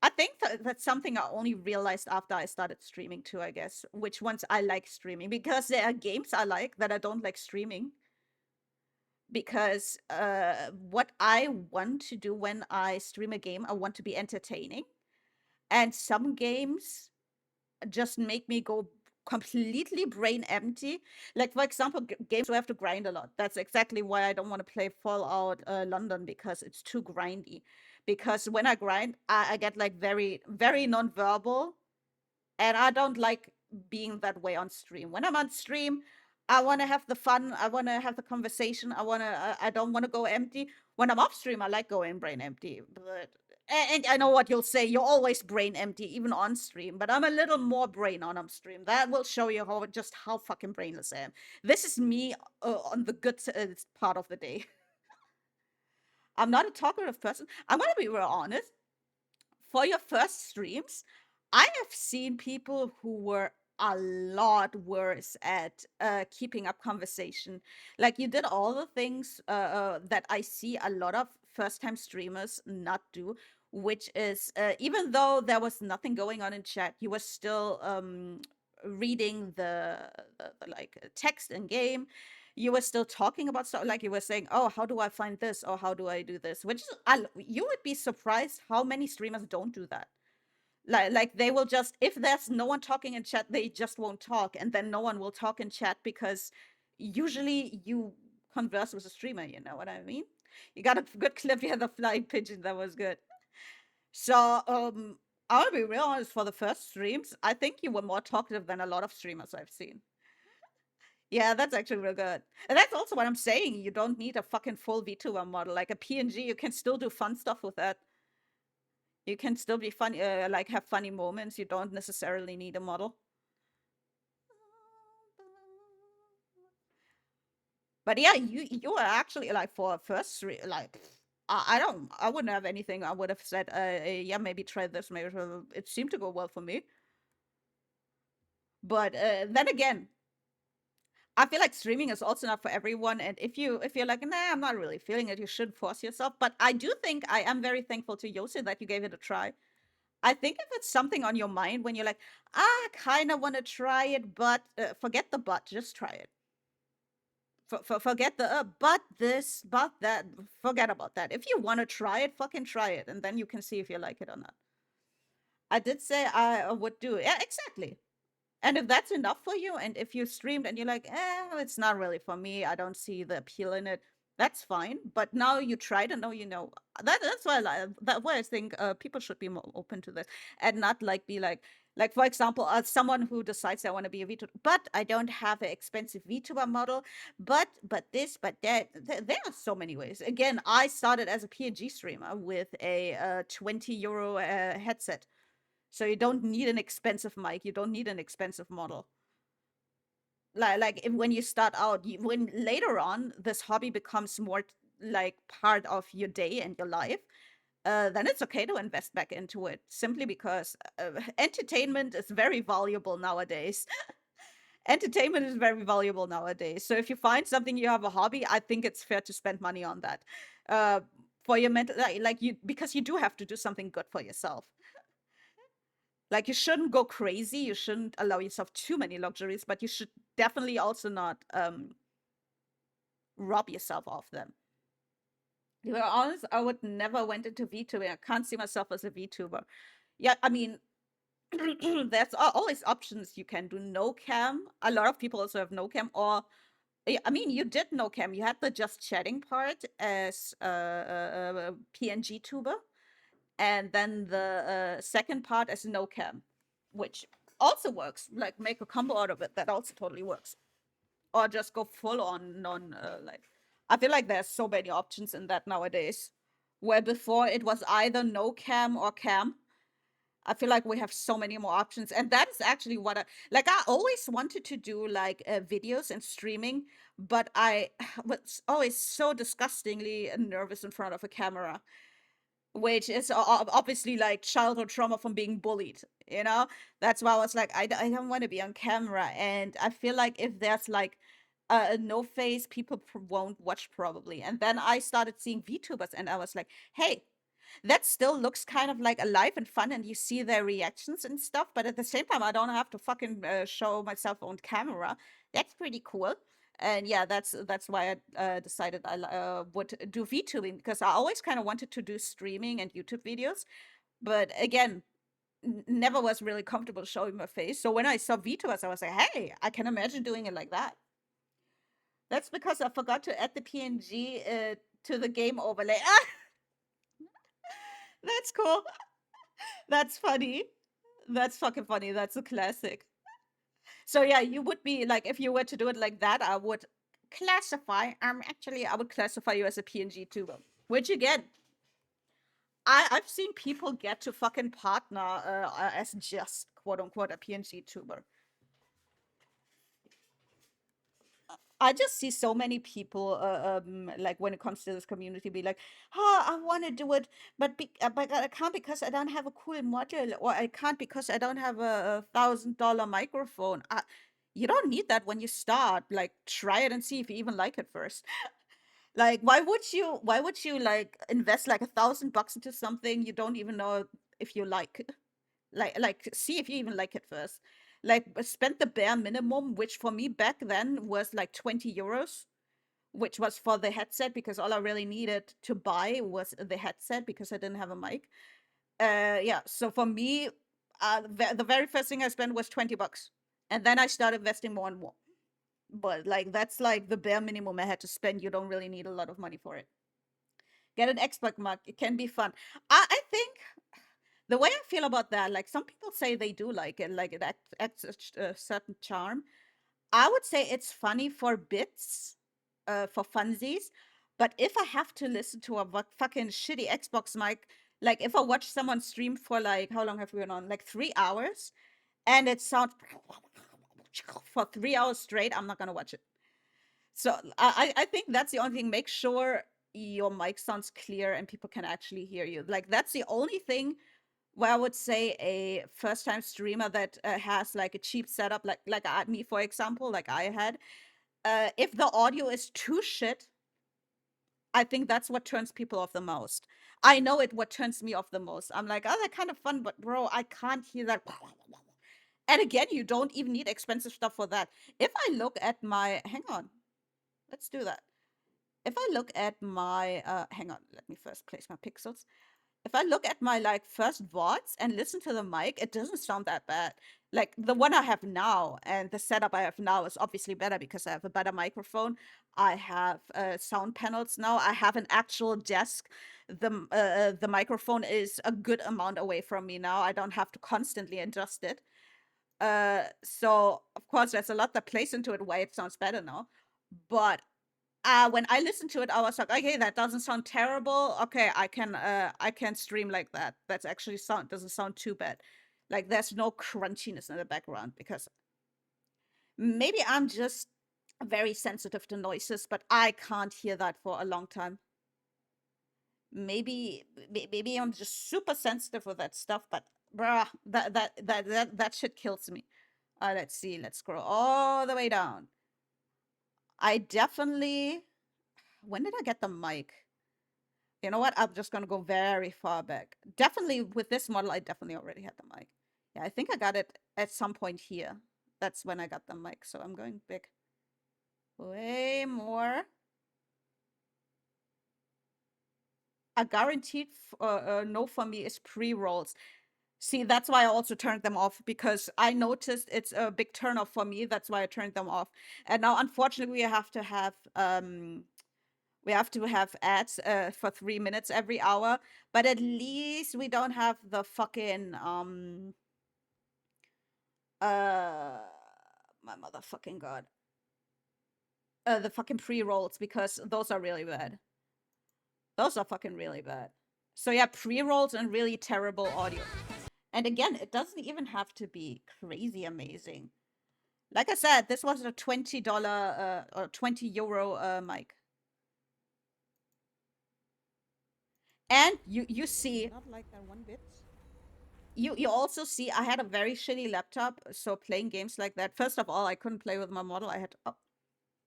I think that's something I only realized after I started streaming too, I guess, which ones I like streaming, because there are games I like that I don't like streaming. Because what I want to do when I stream a game, I want to be entertaining. And some games just make me go completely brain empty. Like, for example, games where I have to grind a lot. That's exactly why I don't want to play Fallout London, because it's too grindy. Because when I grind, I get like very, very non-verbal, and I don't like being that way on stream. When I'm on stream, I want to have the fun. I want to have the conversation. I don't want to go empty. When I'm off stream, I like going brain empty. But and I know what you'll say. You're always brain empty, even on stream. But I'm a little more brain on stream. That will show you how fucking brainless I am. This is me on the good part of the day. I'm not a talkative person. I'm gonna be real honest. For your first streams, I have seen people who were a lot worse at keeping up conversation. Like, you did all the things that I see a lot of first time streamers not do, which is even though there was nothing going on in chat, you were still reading the like text in game. You were still talking about stuff, like you were saying, oh, how do I find this, or how do I do this, which is, you would be surprised how many streamers don't do that. Like they will just, if there's no one talking in chat, they just won't talk, and then no one will talk in chat, because usually you converse with a streamer, you know what I mean? You got a good clip here, the flying pigeon, that was good. So I'll be real honest, for the first streams, I think you were more talkative than a lot of streamers I've seen. Yeah, that's actually real good. And that's also what I'm saying. You don't need a fucking full VTuber model. Like a PNG, you can still do fun stuff with that. You can still be funny, like have funny moments. You don't necessarily need a model. But yeah, you are actually like, for a first like, I wouldn't have anything. I would have said, yeah, maybe try this. Maybe it seemed to go well for me. But then again, I feel like streaming is also not for everyone. And if you're like, nah, I'm not really feeling it, you shouldn't force yourself. But I do think I am very thankful to Yossi that you gave it a try. I think if it's something on your mind when you're like, I kind of want to try it, but forget the but, just try it. Forget the but this, but that, forget about that. If you want to try it, fucking try it, and then you can see if you like it or not. I did say I would do it. Yeah, exactly. And if that's enough for you, and if you streamed and you're like, it's not really for me, I don't see the appeal in it, that's fine. But now you tried, and now you know. That's why I think people should be more open to this, and not like be like for example, someone who decides I want to be a VTuber, but I don't have an expensive VTuber model, but this, but that. There are so many ways. Again, I started as a PNG streamer with a 20 euro headset. So you don't need an expensive mic. You don't need an expensive model. Like when you start out, when later on this hobby becomes more like part of your day and your life, then it's okay to invest back into it. Simply because entertainment is very valuable nowadays. Entertainment is very valuable nowadays. So if you find something, you have a hobby, I think it's fair to spend money on that. For your mental, like you, because you do have to do something good for yourself. Like, you shouldn't go crazy. You shouldn't allow yourself too many luxuries, but you should definitely also not rob yourself of them. To be honest, I would never went into VTubing. I can't see myself as a VTuber. Yeah, I mean, there's always options. You can do no cam. A lot of people also have no cam, or I mean, you did no cam. You had the just chatting part as a PNG tuber, and then the second part as no cam, which also works. Like, make a combo out of it. That also totally works. Or just go full on non like. I feel like there's so many options in that nowadays. Where before it was either no cam or cam. I feel like we have so many more options, and that is actually what I always wanted to do, like videos and streaming, but I was always so disgustingly nervous in front of a camera, which is obviously like childhood trauma from being bullied, you know? That's why I was like, I don't want to be on camera. And I feel like if there's like a no face, people won't watch probably. And then I started seeing VTubers, and I was like, hey, that still looks kind of like alive and fun, and you see their reactions and stuff. But at the same time, I don't have to fucking show myself on camera. That's pretty cool. And yeah, that's why I decided I would do VTubing, because I always kind of wanted to do streaming and YouTube videos, but again, never was really comfortable showing my face. So when I saw VTubers, I was like, hey, I can imagine doing it like that. That's because I forgot to add the PNG to the game overlay. That's cool. That's funny. That's fucking funny. That's a classic. So yeah, you would be like, if you were to do it like that, I would classify. Actually, I would classify you as a PNG tuber. Which again, I've seen people get to fucking partner as just quote unquote a PNG tuber. I just see so many people, like when it comes to this community, be like, "Oh, I want to do it, but I can't because I don't have a cool model, or I can't because I don't have a $1,000 microphone." You don't need that when you start. Like, try it and see if you even like it first. Like, why would you? Why would you like invest like $1,000 into something you don't even know if you like? Like see if you even like it first. Like spend the bare minimum, which for me back then was like 20 euros, which was for the headset, because all I really needed to buy was the headset because I didn't have a mic. Yeah, so for me, the very first thing I spent was $20, and then I started investing more and more. But like that's like the bare minimum I had to spend. You don't really need a lot of money for it. Get an Xbox mug. It can be fun. I think the way I feel about that, like some people say they do like it, like it acts a certain charm. I would say it's funny for bits, for funsies. But if I have to listen to a fucking shitty Xbox mic, like if I watch someone stream for like, how long have we been on? Like 3 hours, and it sounds for 3 hours straight, I'm not gonna watch it. So I think that's the only thing. Make sure your mic sounds clear and people can actually hear you. Like that's the only thing where I would say a first-time streamer that has like a cheap setup, like me, for example, like I had, if the audio is too shit, I think that's what turns people off the most. I know it what turns me off the most. I'm like, oh, they're kind of fun, but bro, I can't hear that. And again, you don't even need expensive stuff for that. If I look at my, hang on, let's do that. If I look at my, hang on, let me first place my pixels. If I look at my like first VODs and listen to the mic, it doesn't sound that bad. Like the one I have now and the setup I have now is obviously better because I have a better microphone. I have sound panels now. I have an actual desk. The microphone is a good amount away from me now. I don't have to constantly adjust it. So of course there's a lot that plays into it why it sounds better now. But when I listened to it, I was like, okay, that doesn't sound terrible. Okay, I can stream like that. That's actually doesn't sound too bad. Like there's no crunchiness in the background, because maybe I'm just very sensitive to noises, but I can't hear that for a long time. Maybe I'm just super sensitive with that stuff, but bruh, that shit kills me. Let's see, let's scroll all the way down. I definitely, when did I get the mic? You know what? I'm just gonna go very far back. Definitely with this model, I definitely already had the mic. Yeah, I think I got it at some point here. That's when I got the mic. So I'm going big. Way more. A guaranteed no for me is pre-rolls. See, that's why I also turned them off, because I noticed it's a big turn off for me. That's why I turned them off. And now, unfortunately, we have to have ads for 3 minutes every hour, but at least we don't have the fucking my motherfucking god, the fucking pre-rolls, because those are really bad. Those are fucking really bad. So yeah, pre-rolls and really terrible audio. And again, it doesn't even have to be crazy amazing. Like I said, this was a $20 or 20 euro mic. And you see, not like that one bit. You also see I had a very shitty laptop, so playing games like that. First of all, I couldn't play with my model. I had oh,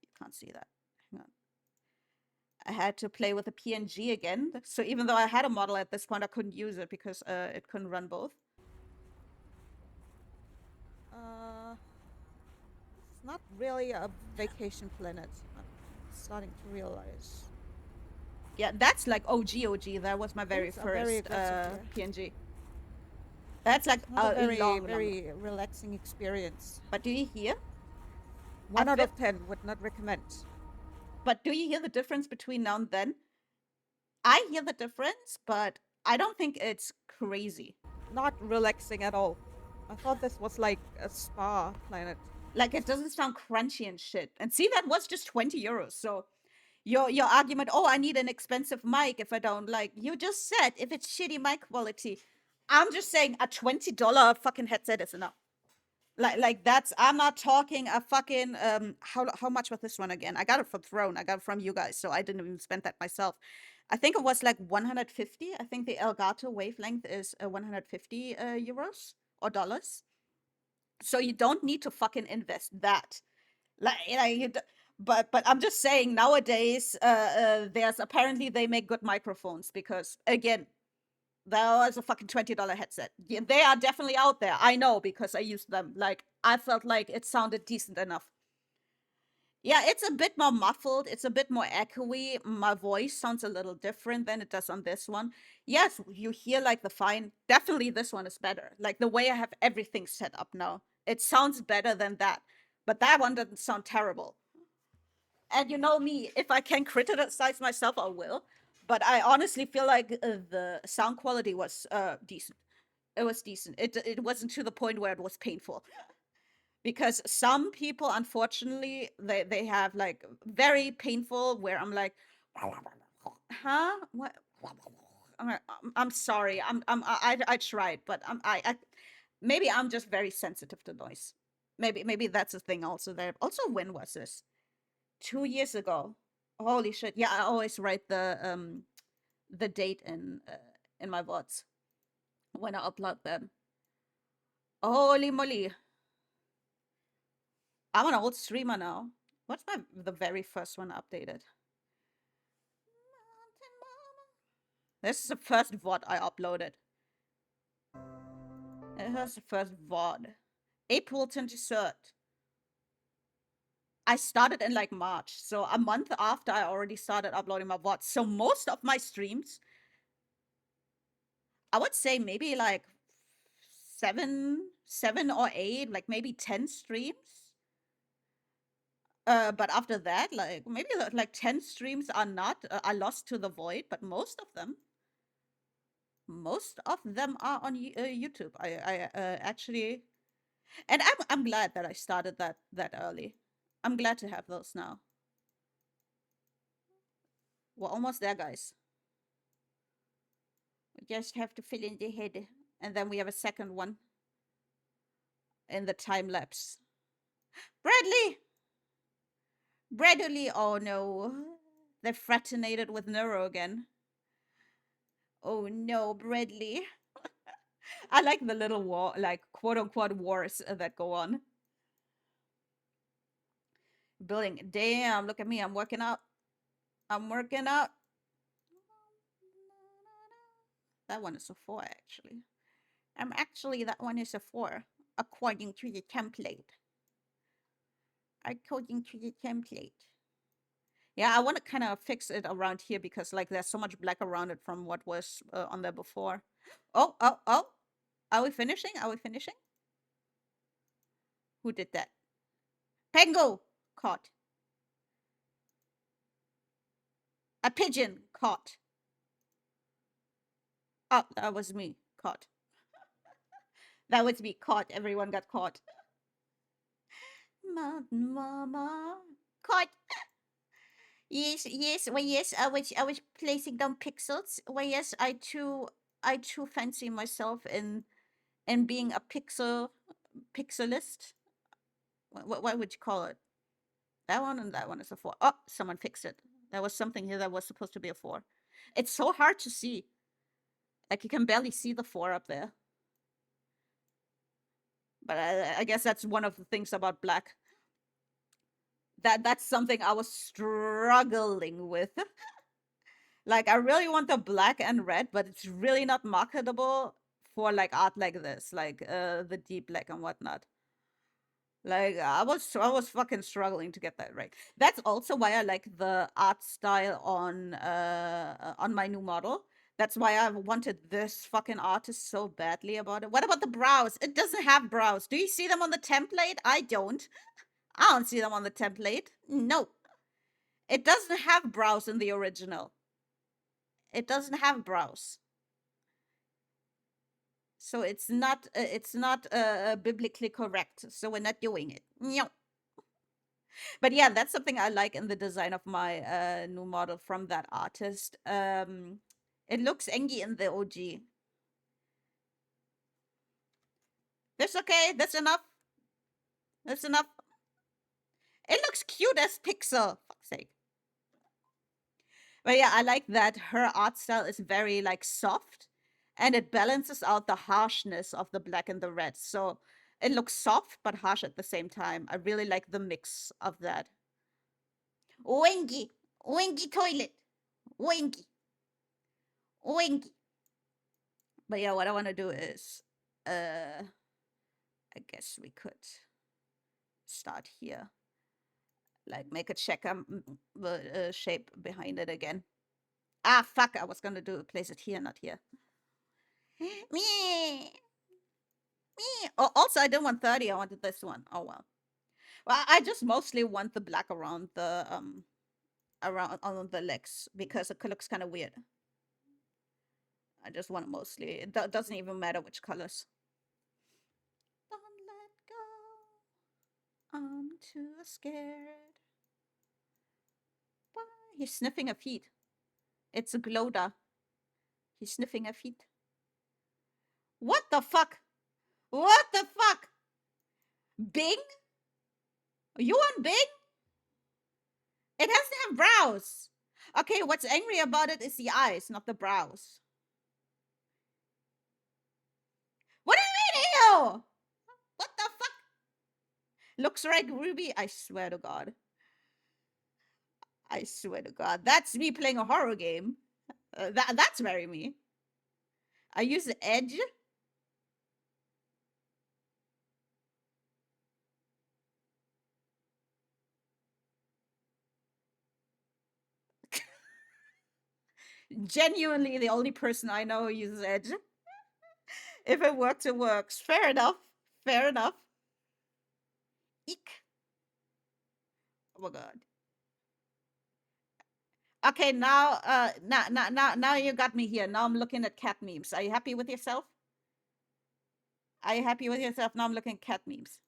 you can't see that. Hang on. I had to play with a PNG again. So even though I had a model at this point, I couldn't use it because it couldn't run both. It's not really a vacation planet. I'm starting to realize. Yeah, that's like OG. That was my very first PNG. That's like Not a a very, long, very relaxing experience. But do you hear? 1 out of 10 would not recommend. But do you hear the difference between now and then? I hear the difference, but I don't think it's crazy. Not relaxing at all. I thought this was like a spa planet. Like it doesn't sound crunchy and shit. And see, that was just 20 euros. So your argument, oh, I need an expensive mic if I don't like, you just said if it's shitty mic quality. I'm just saying a $20 fucking headset is enough. Like that's, I'm not talking a fucking how much was this one again? I got it from Throne. I got it from you guys, so I didn't even spend that myself. I think it was like 150. I think the Elgato wavelength is 150 euros or dollars. So you don't need to fucking invest that. But I'm just saying nowadays there's apparently they make good microphones because again, that was a fucking $20 headset. Yeah, they are definitely out there. I know because I used them. Like I felt like it sounded decent enough. Yeah, it's a bit more muffled. It's a bit more echoey. My voice sounds a little different than it does on this one. Yes, you hear like the fine. Definitely this one is better. Like the way I have everything set up now. It sounds better than that. But that one doesn't sound terrible. And you know me, if I can criticize myself, I will. But I honestly feel like the sound quality was decent. It was decent. It wasn't to the point where it was painful. Because some people, unfortunately, they have like very painful where I'm like, huh? What? I'm sorry. I tried, but I maybe I'm just very sensitive to noise. Maybe that's a thing also there. Also, when was this? 2 years ago. Holy shit! Yeah, I always write the date in my VODs when I upload them. Holy moly! I'm an old streamer now. What's the very first one updated? This is the first VOD I uploaded. This was the first VOD. April 23rd. I started in like March. So a month after I already started uploading my VODs. So most of my streams, I would say maybe like seven or eight, like maybe 10 streams. But after that, like maybe like 10 streams are not are lost to the void, but most of them are on YouTube. I actually, and I'm glad that I started that early. I'm glad to have those now. We're almost there, guys. We just have to fill in the head, and then we have a second one in the time lapse. Bradley, oh no, they fratinated with Neuro again. Oh no, Bradley. I like the little war, like quote unquote wars that go on. Building. Damn, look at me. I'm working out. That one is a 4, actually. That one is a 4, according to the template. Yeah, I want to kind of fix it around here because, like, there's so much black around it from what was on there before. Oh. Are we finishing? Who did that? Pengo! Caught. A pigeon! Caught. Oh, that was me. Caught. That was me. Caught. Everyone got caught. Mountain Mama. Caught. Yes. Well, yes. I was placing down pixels. Well, yes. I too fancy myself in being a pixelist. What would you call it? That one and that one is a 4. Oh, someone fixed it. There was something here that was supposed to be a 4. It's so hard to see. Like you can barely see the 4 up there. But I guess that's one of the things about black. That's something I was struggling with. Like, I really want the black and red, but it's really not marketable for like art like this, like the deep black and whatnot. Like, I was fucking struggling to get that right. That's also why I like the art style on my new model. That's why I wanted this fucking artist so badly about it. What about the brows? It doesn't have brows. Do you see them on the template? I don't. I don't see them on the template. No. It doesn't have brows in the original. It doesn't have brows. So it's not biblically correct. So we're not doing it. No. But yeah, that's something I like in the design of my new model from that artist. It looks Engi in the OG. That's okay. That's enough. That's enough. It looks cute as Pixel. Fuck's sake. But yeah, I like that her art style is very like soft, and it balances out the harshness of the black and the red. So it looks soft but harsh at the same time. I really like the mix of that. Oengi. Oengi toilet. Oengi. Oengi. But yeah, what I want to do is, I guess we could start here. Like, make a check the shape behind it again. Ah, fuck, I was gonna place it here, not here. Me. Me. Oh, also, I didn't want 30, I wanted this one. Oh, well. Well, I just mostly want the black around the, around on the legs, because it looks kind of weird. I just want mostly, it doesn't even matter which colors. Don't let go. I'm too scared. Why? He's sniffing a feet. It's a Gloda. He's sniffing a feet. What the fuck? What the fuck? Bing? You want Bing? It has to have brows. Okay, what's angry about it is the eyes, not the brows. What do you mean, ew? What the fuck? Looks like Ruby. I swear to God. I swear to God. That's me playing a horror game. That's very me. I use the edge. Genuinely the only person I know who uses edge. If it works, it works. Fair enough. Fair enough. Eek. Oh my God. Okay, now you got me here. Now I'm looking at cat memes. Are you happy with yourself? Are you happy with yourself? Now I'm looking at cat memes.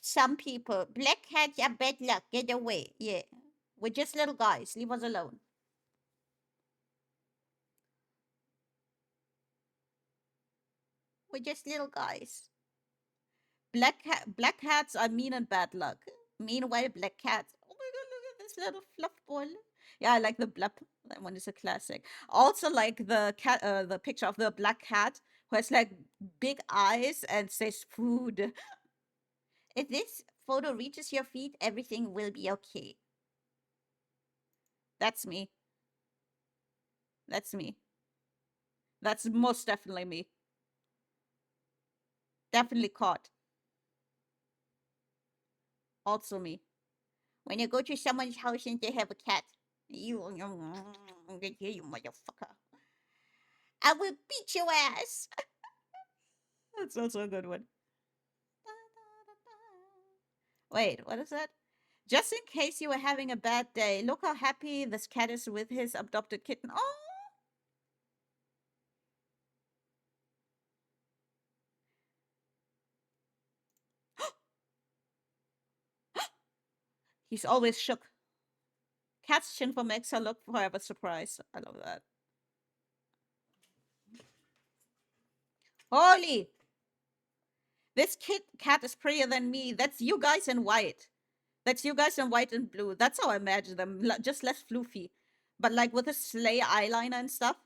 Some people. Black cats are bad luck. Get away. Yeah. We're just little guys. Leave us alone. We're just little guys. Black cats are mean and bad luck. Meanwhile, black cats. Oh my God, look at this little fluff ball. Yeah, I like the blep. That one is a classic. Also like the cat, the picture of the black cat who has like big eyes and says food. If this photo reaches your feed, everything will be okay. That's me. That's me. That's most definitely me. Definitely caught. Also me. When you go to someone's house and they have a cat, you motherfucker. I will beat your ass. That's also a good one. Wait, what is that? Just in case you were having a bad day, look how happy this cat is with his adopted kitten. Oh! He's always shook. Cat's chin for makes her look forever surprised. I love that. Holy! This cat is prettier than me. That's you guys in white. That's you guys in white and blue. That's how I imagine them. Just less floofy. But like with a sleigh eyeliner and stuff.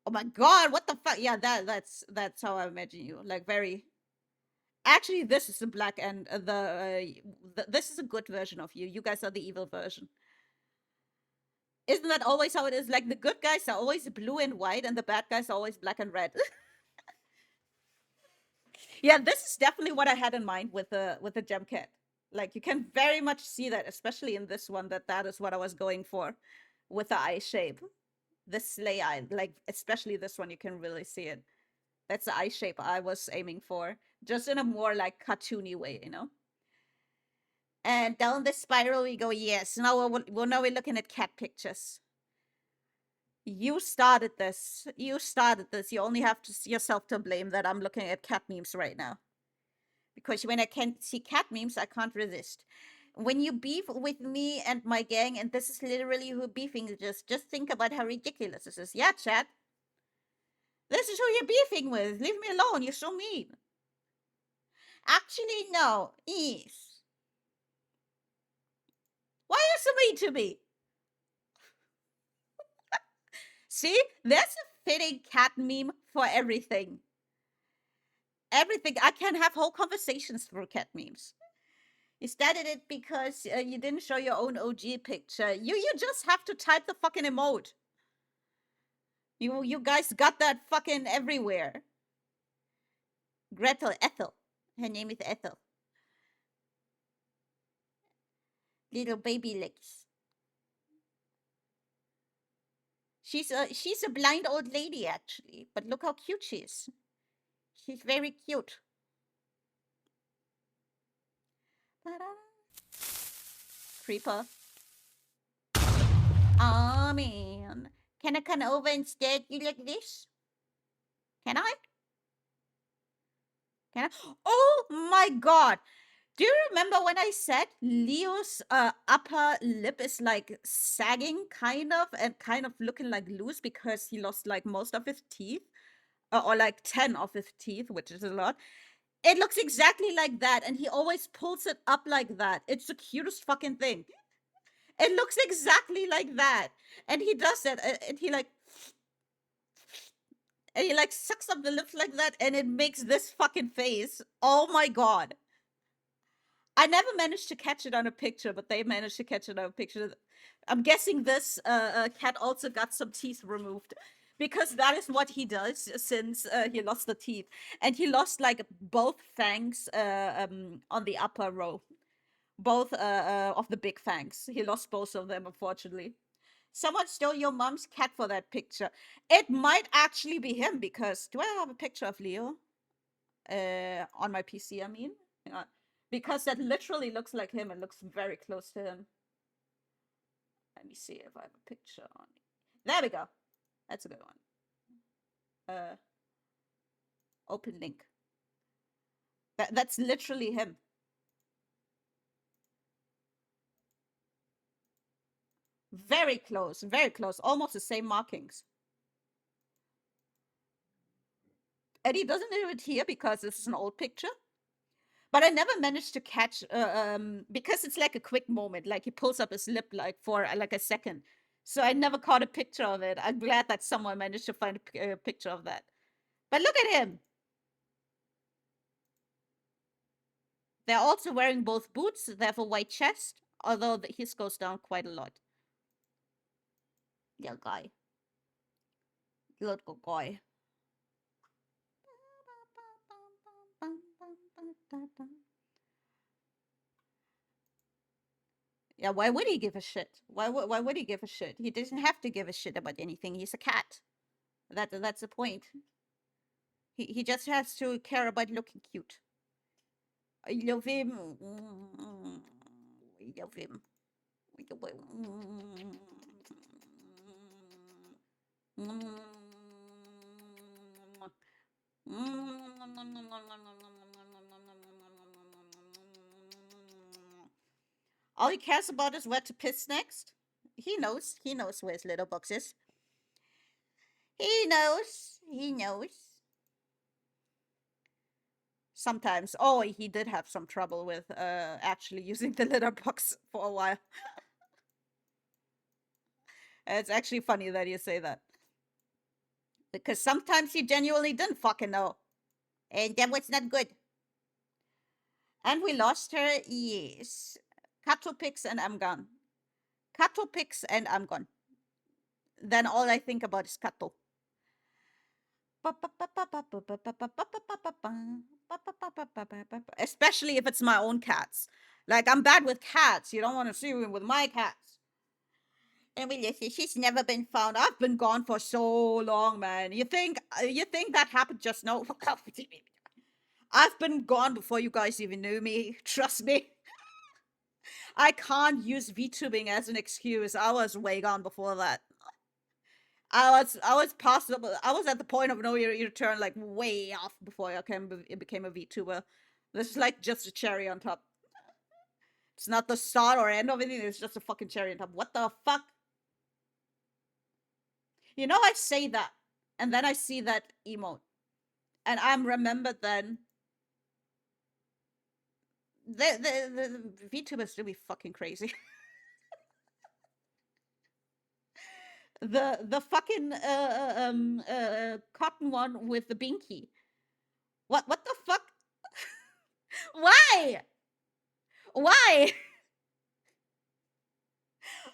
Oh my God, what the fuck? Yeah, that's how I imagine you. Like very Actually, this is the black and this is a good version of you. You guys are the evil version. Isn't that always how it is? Like the good guys are always blue and white, and the bad guys are always black and red. Yeah, this is definitely what I had in mind with the gem cat. Like you can very much see that, especially in this one, that is what I was going for with the eye shape. The sleigh eye, like especially this one, you can really see it. That's the eye shape I was aiming for, just in a more like cartoony way, you know. And down the spiral we go. Yes, now we're looking at cat pictures. You started this. You started this. You only have yourself to blame that I'm looking at cat memes right now. Because when I can see cat memes, I can't resist. When you beef with me and my gang, and this is literally who beefing is, just think about how ridiculous this is. Yeah, chat. This is who you're beefing with. Leave me alone. You're so mean. Actually, no. Yes. Why are you so mean to me? See, there's a fitting cat meme for everything. Everything. I can have whole conversations through cat memes. You started it because you didn't show your own OG picture. You just have to type the fucking emote. You guys got that fucking everywhere. Ethel. Her name is Ethel. Little baby legs. She's a blind old lady actually, but look how cute she is. She's very cute. Creeper. Oh man. Can I come over and stare at you like this? Can I? Can I? Oh my god. Do you remember when I said Leo's upper lip is like sagging kind of and kind of looking like loose because he lost like most of his teeth? Or like 10 of his teeth, which is a lot. It looks exactly like that, and he always pulls it up like that. It's the cutest fucking thing. It looks exactly like that. And he does that, and he like sucks up the lips like that, and it makes this fucking face. Oh my god. I never managed to catch it on a picture, but they managed to catch it on a picture. I'm guessing this cat also got some teeth removed because that is what he does since he lost the teeth. And he lost like both fangs on the upper row. Both of the big fangs. He lost both of them, unfortunately. Someone stole your mom's cat for that picture. It might actually be him because do I have a picture of Leo? On my PC, I mean. Yeah. Because that literally looks like him. It looks very close to him. Let me see if I have a picture on it. There we go. That's a good one. Open link. That's literally him. Very close, almost the same markings. And he doesn't do it here because this is an old picture. But I never managed to catch because it's like a quick moment, like he pulls up his lip like for like a second. So I never caught a picture of it. I'm glad that someone managed to find a picture of that. But look at him. They're also wearing both boots. They have a white chest, although his goes down quite a lot. Little guy. Little guy. Yeah, why would he give a shit? Why would he give a shit? He doesn't have to give a shit about anything. He's a cat. That's the point. He just has to care about looking cute. I love him. I love him. All he cares about is where to piss next. He knows where his little box is. He knows. Sometimes. Oh, he did have some trouble with actually using the litter box for a while. It's actually funny that you say that. Because sometimes he genuinely didn't fucking know. And that was not good. And we lost her. Yes. Cattle picks and I'm gone. Cattle picks and I'm gone. Then all I think about is cattle. Especially if it's my own cats. Like I'm bad with cats. You don't want to see me with my cats. And we listen. She's never been found. I've been gone for so long, man. You think that happened just now? I've been gone before you guys even knew me. Trust me. I can't use VTubing as an excuse. I was way gone before that. I was possible. I was at the point of no return, like way off before it became a VTuber. This is like just a cherry on top. It's not the start or end of anything. It's just a fucking cherry on top. What the fuck? You know, I say that, and then I see that emote, and I'm remembered then. The VTubers do be fucking crazy. The fucking cotton one with the binky. What the fuck? Why? Why?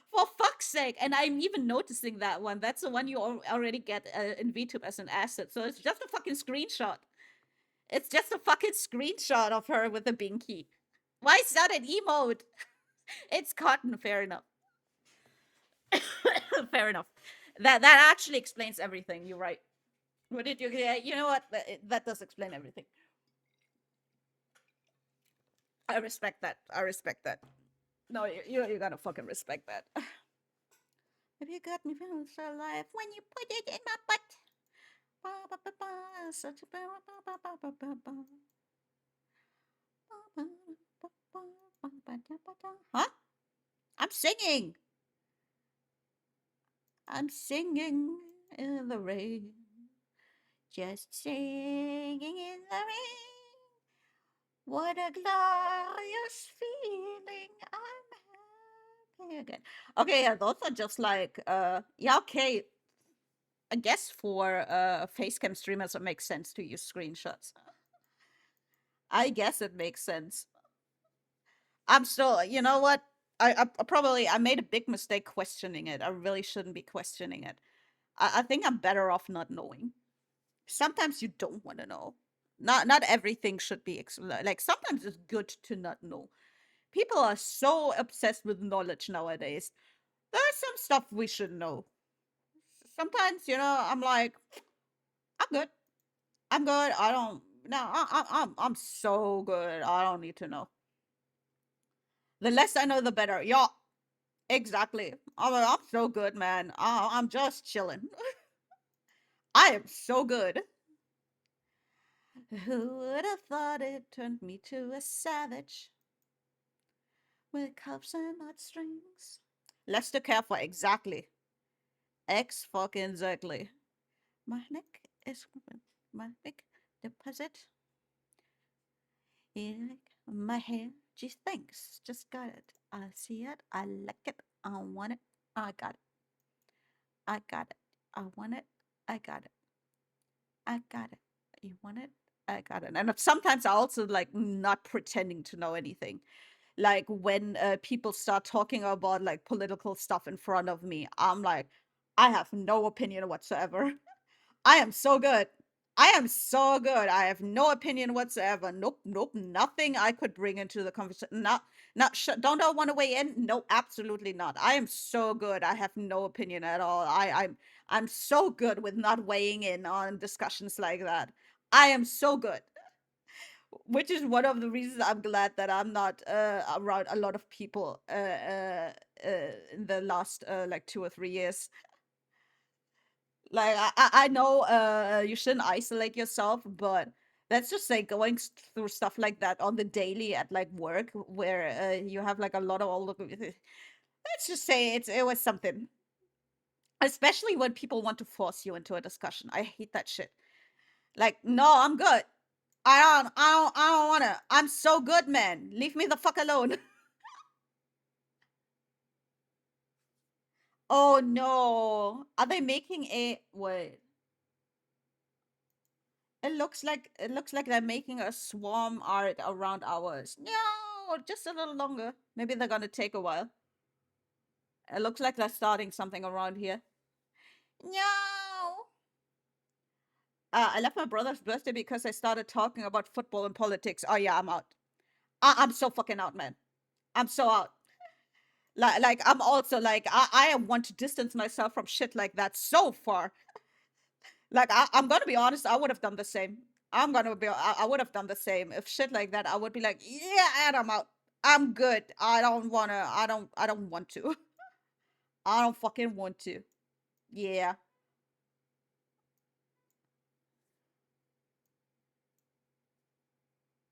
For fuck's sake. And I'm even noticing that one. That's the one you already get in VTube as an asset. So it's just a fucking screenshot. It's just a fucking screenshot of her with the binky. Why is that an emote? It's cotton, fair enough. Fair enough. That actually explains everything. You're right. What did you? Yeah, you know what? That does explain everything. I respect that. I respect that. No, you gotta fucking respect that. Have you got me feeling so alive when you put it in my butt? Huh? I'm singing. I'm singing in the rain. Just singing in the rain. What a glorious feeling. I'm happy again. Okay, yeah, those are just like yeah, okay. I guess for facecam streamers it makes sense to use screenshots. I guess it makes sense. I'm still, you know what? I probably I made a big mistake questioning it. I really shouldn't be questioning it. I think I'm better off not knowing. Sometimes you don't want to know. Not everything should be like sometimes it's good to not know. People are so obsessed with knowledge nowadays. There's some stuff we should know. Sometimes, you know, I'm like, I'm good. I'm good. I don't. No, I'm so good. I don't need to know. The less I know, the better. Yeah, exactly. I'm so good, man. I'm just chilling. I am so good. Who would have thought it turned me to a savage with cups and not strings? Lester Careful, exactly. X fucking exactly. My neck is my neck deposit. My hair. Gee, thanks. Just got it. I see it. I like it. I want it. I got it. I got it. I want it. I got it. I got it. You want it? I got it. And sometimes I also like not pretending to know anything. Like when people start talking about like political stuff in front of me, I'm like, I have no opinion whatsoever. I am so good. I am so good. I have no opinion whatsoever. Nope, nope, nothing I could bring into the conversation. Don't I want to weigh in? No, absolutely not. I am so good. I have no opinion at all. I'm so good with not weighing in on discussions like that. I am so good. Which is one of the reasons I'm glad that I'm not around a lot of people in the last like 2 or 3 years. Like I know you shouldn't isolate yourself, but let's just say going through stuff like that on the daily at like work, where you have like a lot of all of let's just say it was something. Especially when people want to force you into a discussion. I hate that shit. Like, no, I'm good. I don't wanna. I'm so good, man. Leave me the fuck alone. Oh no. Are they making a wait? it looks like they're making a swarm art around ours. No, just a little longer. Maybe they're gonna take a while. It looks like they're starting something around here. No. I left my brother's birthday because I started talking about football and politics. Oh yeah, I'm out. I'm so fucking out, man. I'm so out. Like I'm also like I want to distance myself from shit like that so far. Like I'm gonna be honest, I would have done the same. I would have done the same if shit like that. I would be like, yeah, and I'm out. I'm good. I don't want to. I don't fucking want to. Yeah.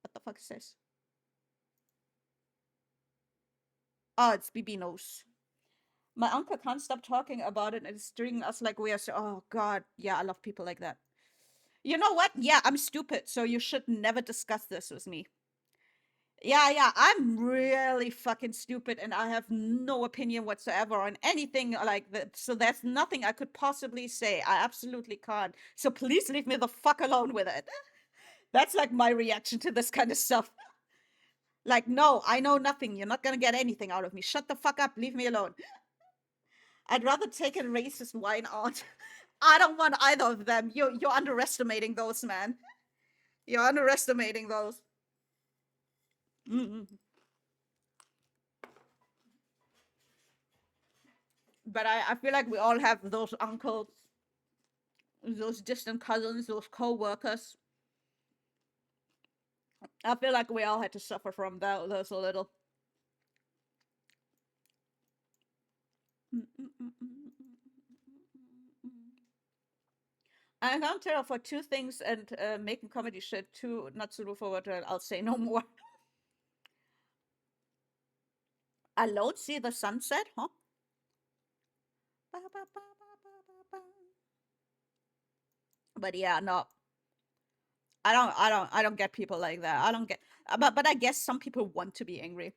What the fuck is this? Oh, it's BB nose. My uncle can't stop talking about it, and it's treating us like we are so. Oh God, yeah, I love people like that. You know what? Yeah, I'm stupid, so you should never discuss this with me. Yeah, I'm really fucking stupid, and I have no opinion whatsoever on anything like that. So there's nothing I could possibly say. I absolutely can't. So please leave me the fuck alone with it. That's like my reaction to this kind of stuff. Like, no, I know nothing. You're not gonna get anything out of me. Shut the fuck up. Leave me alone. I'd rather take a racist wine out. I don't want either of them. You're underestimating those, man. You're underestimating those. Mm-mm. But I feel like we all have those uncles, those distant cousins, those co-workers. I feel like we all had to suffer from those a little. I can't tell for two things and making comedy shit, two not to look forward to it. I'll say no more. Alone see the sunset, huh? But yeah, no. I don't get people like that. I don't get but I guess some people want to be angry.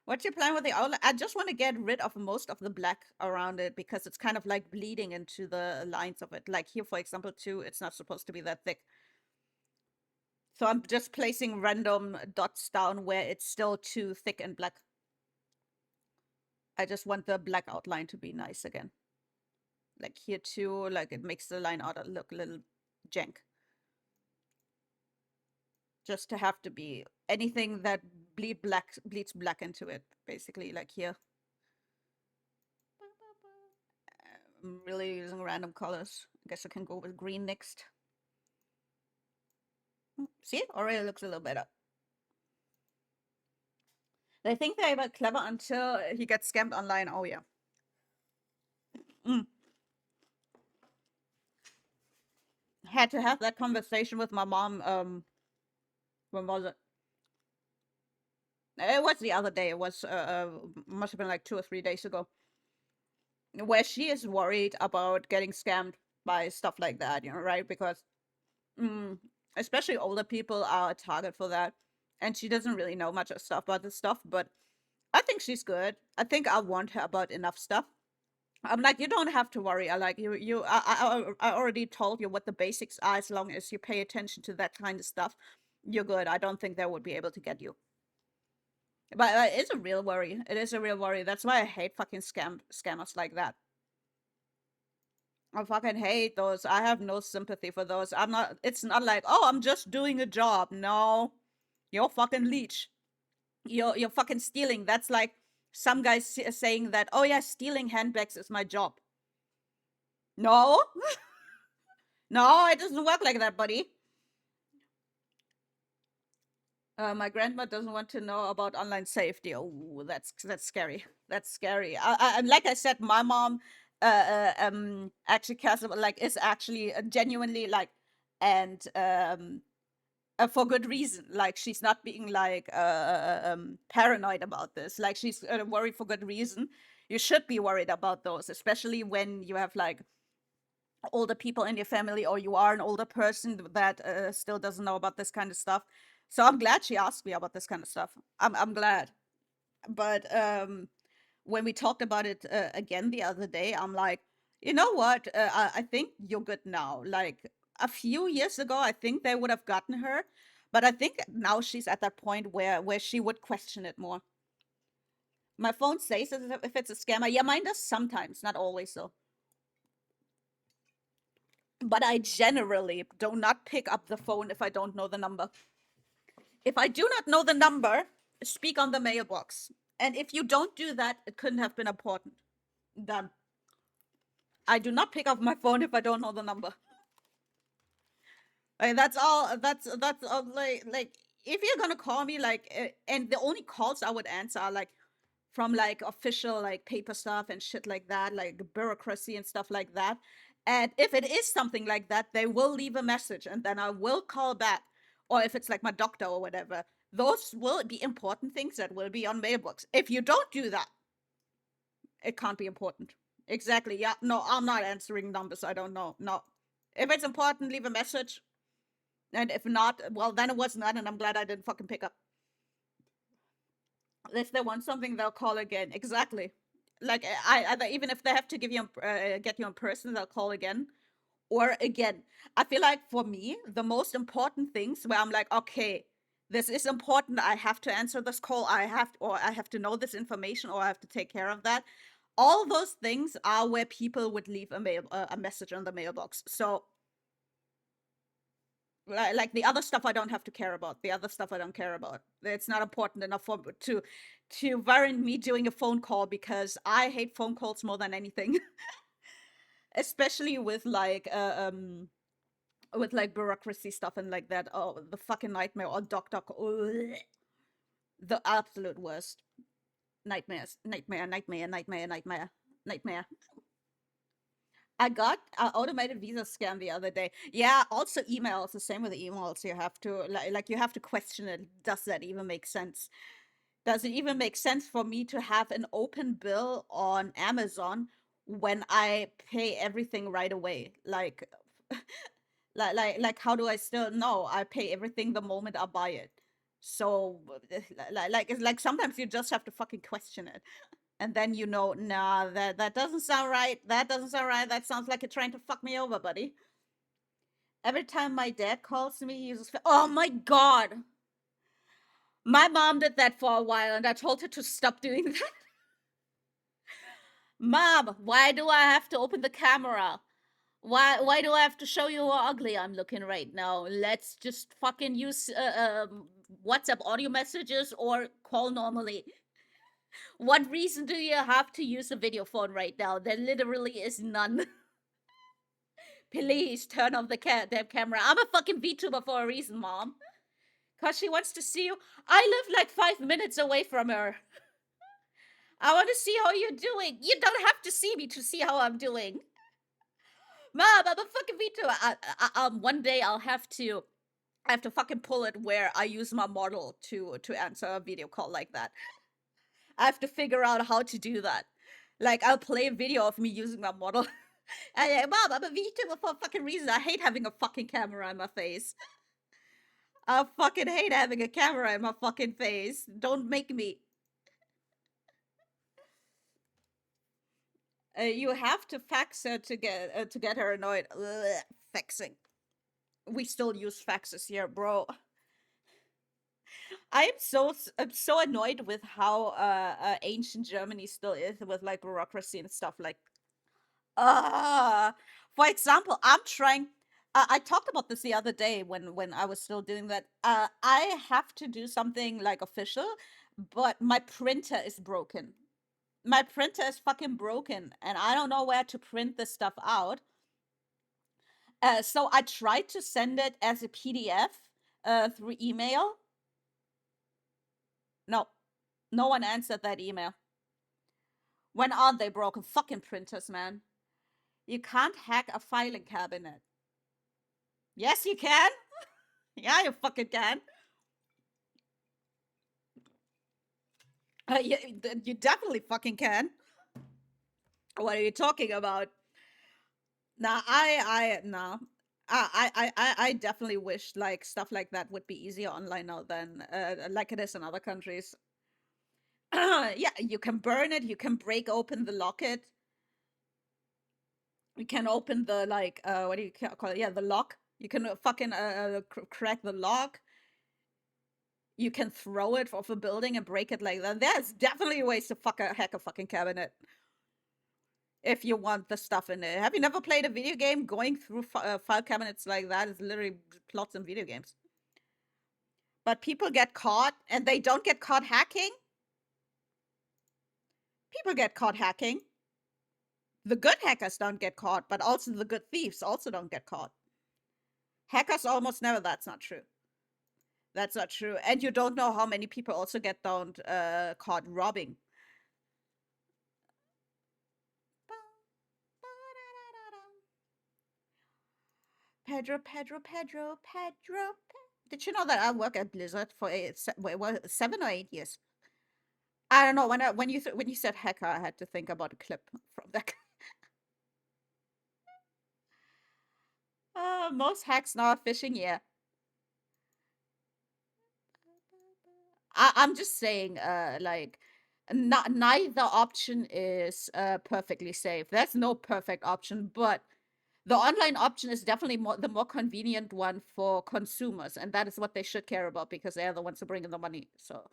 What's your plan with the outlet? I just want to get rid of most of the black around it because it's kind of like bleeding into the lines of it. Like here, for example, too, it's not supposed to be that thick. So I'm just placing random dots down where it's still too thick and black. I just want the black outline to be nice again. Like here too, like it makes the line out look a little jank. Just to have to be anything that bleeds black into it, basically, like here. I'm really using random colors. I guess I can go with green next. See? Already looks a little better. They think they're about clever until he gets scammed online. Oh, yeah. Had to have that conversation with my mom. When was it? It was the other day. It was, must have been like 2 or 3 days ago. Where she is worried about getting scammed by stuff like that, you know, right? Because especially older people are a target for that. And she doesn't really know much of stuff about this stuff, but I think she's good. I think I warned her about enough stuff. I'm like, you don't have to worry. I already told you what the basics are. As long as you pay attention to that kind of stuff, you're good. I don't think they would be able to get you. But it's a real worry. It is a real worry. That's why I hate fucking scammers like that. I fucking hate those. I have no sympathy for those. It's not like, oh, I'm just doing a job. No, you're fucking leech. You're fucking stealing. That's like some guys saying that, oh yeah, stealing handbags is my job. No. No, it doesn't work like that, buddy. My grandma doesn't want to know about online safety. Oh, that's scary. That's scary. And like I said, my mom actually cares about, like, is actually genuinely like, and for good reason. Like she's not being like paranoid about this. Like she's worried for good reason. You should be worried about those, especially when you have like older people in your family, or you are an older person that still doesn't know about this kind of stuff. So I'm glad she asked me about this kind of stuff. I'm glad. But when we talked about it again the other day, I'm like, you know what? I think you're good now. Like a few years ago, I think they would have gotten her, but I think now she's at that point where she would question it more. My phone says if it's a scammer. Yeah, mine does sometimes, not always though. But I generally do not pick up the phone if I don't know the number. If I do not know the number, speak on the mailbox. And if you don't do that, it couldn't have been important. Done. I do not pick up my phone if I don't know the number. Like, that's all. That's all, like if you're gonna call me, like, and the only calls I would answer are like from like official like paper stuff and shit like that, like bureaucracy and stuff like that. And if it is something like that, they will leave a message and then I will call back. Or if it's like my doctor or whatever, those will be important things that will be on mailbox. If you don't do that, it can't be important. Exactly. Yeah. No, I'm not answering numbers I don't know. No. If it's important, leave a message. And if not, well, then it was not, and I'm glad I didn't fucking pick up. If they want something, they'll call again. Exactly. Like even if they have to give you get you in person, they'll call again. Or again, I feel like for me, the most important things where I'm like, okay, this is important. I have to answer this call. I have to know this information, or I have to take care of that. All those things are where people would leave a message on the mailbox. So like the other stuff I don't have to care about. The other stuff I don't care about. It's not important enough for to warrant me doing a phone call, because I hate phone calls more than anything. Especially with like bureaucracy stuff and like that. Oh, the fucking nightmare. Or doctor. The absolute worst. Nightmares. Nightmare. I got an automated visa scam the other day. Yeah, also emails. The same with the emails. You have to like you have to question it. Does that even make sense? Does it even make sense for me to have an open bill on Amazon when I pay everything right away? Like, like how do I still know? I pay everything the moment I buy it. So, like it's like sometimes you just have to fucking question it. And then you know, nah, that doesn't sound right. That doesn't sound right. That sounds like you're trying to fuck me over, buddy. Every time my dad calls me, he uses, oh my god. My mom did that for a while, and I told her to stop doing that. Mom, why do I have to open the camera? Why do I have to show you how ugly I'm looking right now? Let's just fucking use WhatsApp audio messages or call normally. What reason do you have to use a video phone right now? There literally is none. Please turn off the damn camera. I'm a fucking VTuber for a reason, Mom. Cause she wants to see you. I live like 5 minutes away from her. I want to see how you're doing. You don't have to see me to see how I'm doing. Mom, I'm a fucking VTuber. One day I have to fucking pull it where I use my model to answer a video call like that. I have to figure out how to do that. Like, I'll play a video of me using my model. And Mom, I'm a VTuber for a fucking reason. I hate having a fucking camera in my face. I fucking hate having a camera in my fucking face. Don't make me. You have to fax her to get her annoyed. Ugh, faxing. We still use faxes here, bro. I'm so annoyed with how ancient Germany still is with like bureaucracy and stuff. Like, for example, I'm trying. I talked about this the other day when I was still doing that. I have to do something like official, but my printer is broken. My printer is fucking broken, and I don't know where to print this stuff out. So I tried to send it as a PDF through email. No, no one answered that email. When aren't they broken? Fucking printers, man. You can't hack a filing cabinet. Yes, you can. Yeah, you fucking can. You definitely fucking can. What are you talking about? Nah, nah. I definitely wish like stuff like that would be easier online now than like it is in other countries. Yeah, you can burn it. You can break open the locket. You can open the like what do you call it? Yeah, the lock. You can fucking crack the lock. You can throw it off a building and break it like that. There's definitely ways to hack a fucking cabinet. If you want the stuff in it. Have you never played a video game going through file cabinets like that? It's literally plots in video games. But people get caught and they don't get caught hacking. People get caught hacking. The good hackers don't get caught, but also the good thieves also don't get caught. Hackers almost never. That's not true. That's not true. And you don't know how many people also get caught robbing. Pedro. Did you know that I work at Blizzard for 7 or 8 years? I don't know. When you said hacker, I had to think about a clip from that. Most hacks now are phishing. Yeah. I'm just saying, like, neither option is perfectly safe. There's no perfect option, but the online option is definitely the more convenient one for consumers, and that is what they should care about because they're the ones who bring in the money. So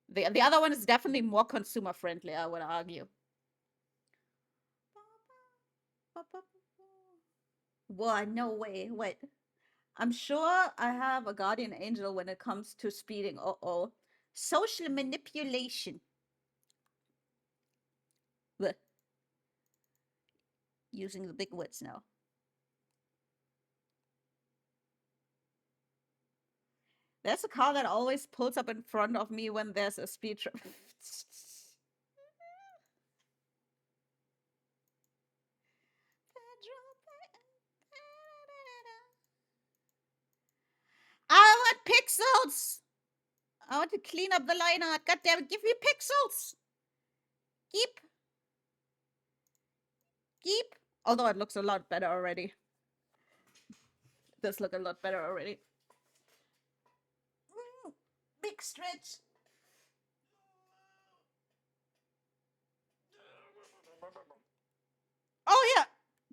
the other one is definitely more consumer friendly, I would argue. What? No way. Wait. I'm sure I have a guardian angel when it comes to speeding. Uh-oh. Social manipulation. Blech. Using the big words now. There's a car that always pulls up in front of me when there's a speed trap. I want pixels! I want to clean up the line art. God damn it, give me pixels! Keep. Although it looks a lot better already. It does look a lot better already. Big stretch. Oh yeah,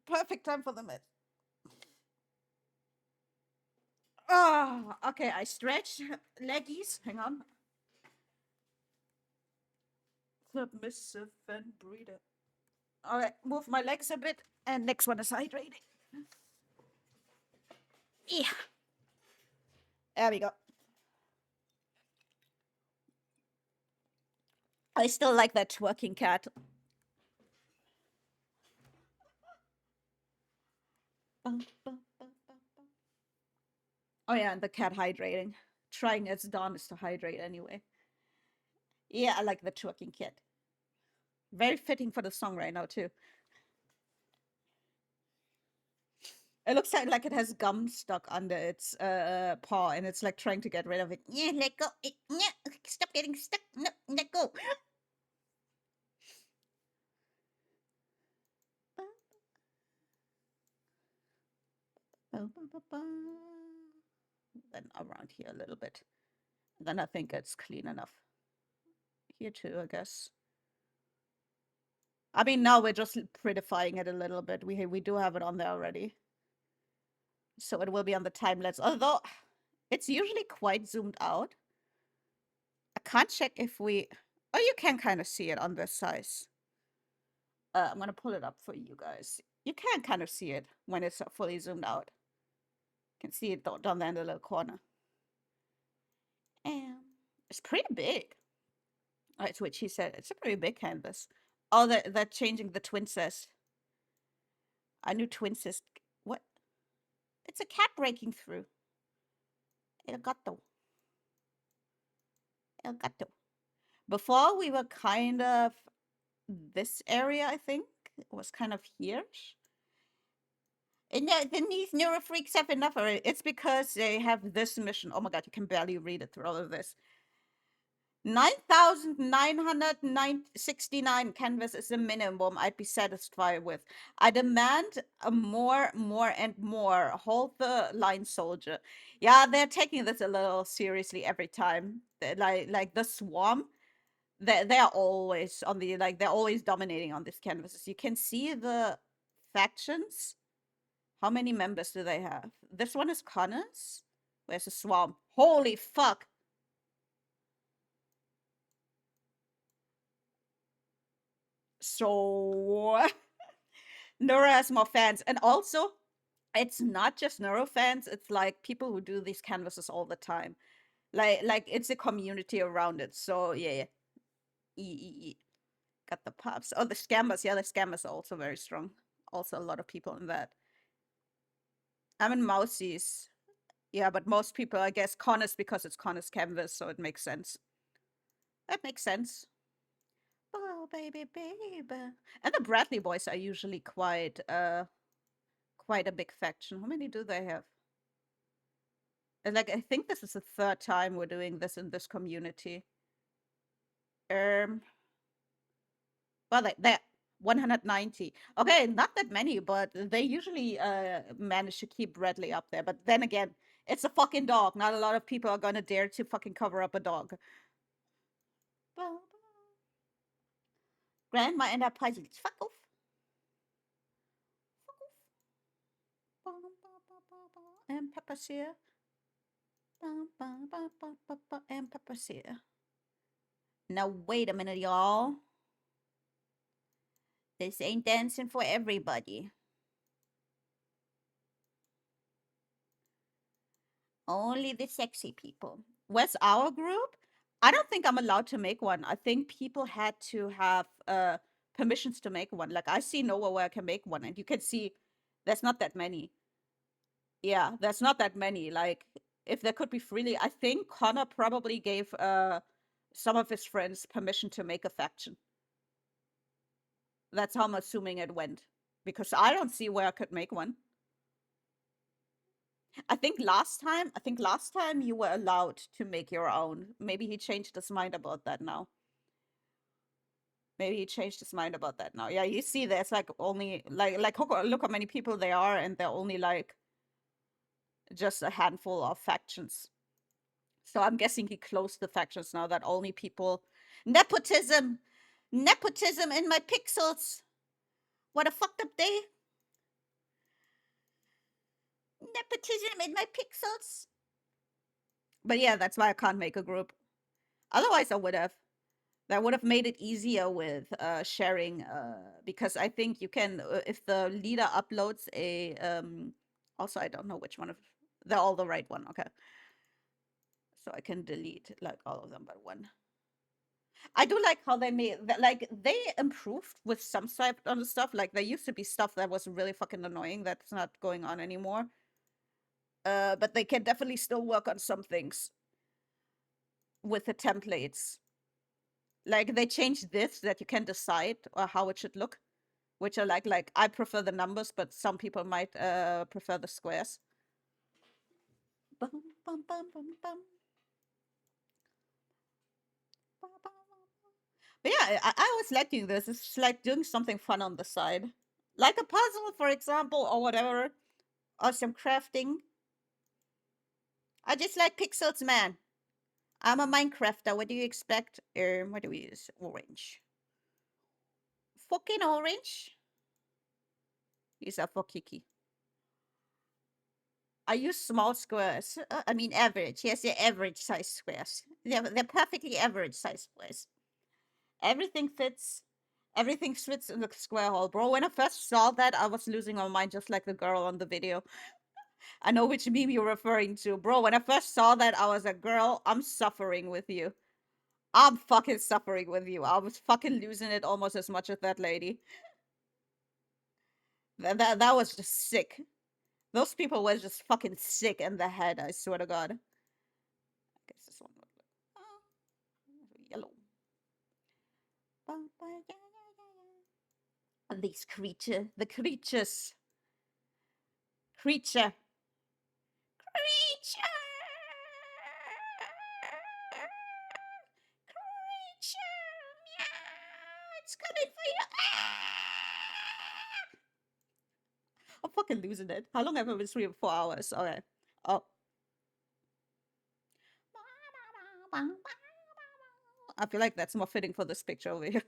perfect time for the myth. Oh, okay, I stretch leggies. Hang on. Submissive and breather. All right, move my legs a bit, and next one is hydrating. Yeah. There we go. I still like that twerking cat. Oh yeah, and the cat hydrating. Trying its darndest to hydrate anyway. Yeah, I like the twerking cat. Very fitting for the song right now too. It looks like it has gum stuck under its paw, and it's like trying to get rid of it. Yeah, let go. Yeah, stop getting stuck. No, let go. Then around here a little bit. Then I think it's clean enough. Here too, I guess. I mean, now we're just prettifying it a little bit. We do have it on there already. So it will be on the time lapse. Although it's usually quite zoomed out. I can't check if we... Oh, you can kind of see it on this size. I'm going to pull it up for you guys. You can kind of see it when it's fully zoomed out. You can see it down there in the little corner. And it's pretty big. That's what she said. It's a pretty big canvas. Oh, they're changing the twin says. I knew twin says. What? It's a cat breaking through. El gato. El gato. Before we were kind of this area, I think. It was kind of here. And these neurofreaks have enough of it. It's because they have this mission. Oh my god, you can barely read it through all of this. 9,969 canvas is the minimum I'd be satisfied with. I demand more, and more. Hold the line, soldier. Yeah, they're taking this a little seriously every time. Like the swarm, they're always on they're always dominating on these canvases. You can see the factions How many members do they have? This one is Connors. Where's the swamp? Holy fuck! So Nora has more fans, and also it's not just Neuro fans. It's like people who do these canvases all the time. Like it's a community around it. So yeah. Got the pups. Oh, the scammers. Yeah, the scammers are also very strong. Also, a lot of people in that. I'm in Mousies. Yeah, but most people, I guess, Connors because it's Connors canvas, so it makes sense. That makes sense. Oh, baby, baby. And the Bradley boys are usually quite a big faction. How many do they have? Like, I think this is the third time we're doing this in this community. Well, they're 190. Okay, not that many, but they usually manage to keep Bradley up there. But then again, it's a fucking dog. Not a lot of people are gonna dare to fucking cover up a dog. Grandma and her puzzles. Fuck off. Fuck off. And Peppa's here. And Peppa's here. Now wait a minute, y'all. This ain't dancing for everybody. Only the sexy people. Where's our group? I don't think I'm allowed to make one. I think people had to have permissions to make one. Like I see nowhere where I can make one, and you can see there's not that many. Yeah, there's not that many. Like if there could be freely, I think Connor probably gave some of his friends permission to make a faction. That's how I'm assuming it went. Because I don't see where I could make one. I think last time you were allowed to make your own. Maybe he changed his mind about that now. Maybe he changed his mind about that now. Yeah, you see there's like only like look how many people there are, and they're only like just a handful of factions. So I'm guessing he closed the factions now that only people nepotism in my pixels. What a fucked up day. Nepotism in my pixels. But yeah, that's why I can't make a group. Otherwise I would have. That would have made it easier with sharing because I think you can if the leader uploads a also I don't know which one of they're all the right one. Okay. So I can delete like all of them but one. I do like how they made that, like they improved with some side on the stuff. Like there used to be stuff that was really fucking annoying that's not going on anymore. But they can definitely still work on some things with the templates. Like they changed this that you can decide how it should look, which I like I prefer the numbers, but some people might prefer the squares. Bum, bum, bum, bum, bum. But yeah, I always like doing this. It's like doing something fun on the side. Like a puzzle, for example, or whatever. Or some crafting. I just like pixels, man. I'm a Minecrafter. What do you expect? What do we use? Orange. Fucking orange. These are for Kiki. I use small squares. I mean average. Yes, they're average size squares. They're perfectly average size squares. Everything fits. Everything fits in the square hole. Bro, when I first saw that, I was losing my mind just like the girl on the video. I know which meme you're referring to. Bro, when I first saw that, I was like, girl, I'm suffering with you. I'm fucking suffering with you. I was fucking losing it almost as much as that lady. That was just sick. Those people were just fucking sick in the head, I swear to God. I guess this one would look. Oh, yellow. These creature. The creatures. Creature. Creature! Creature! Meow! It's coming for you! I'm fucking losing it. How long have I been streaming? 4 hours. Okay. Oh. I feel like that's more fitting for this picture over here.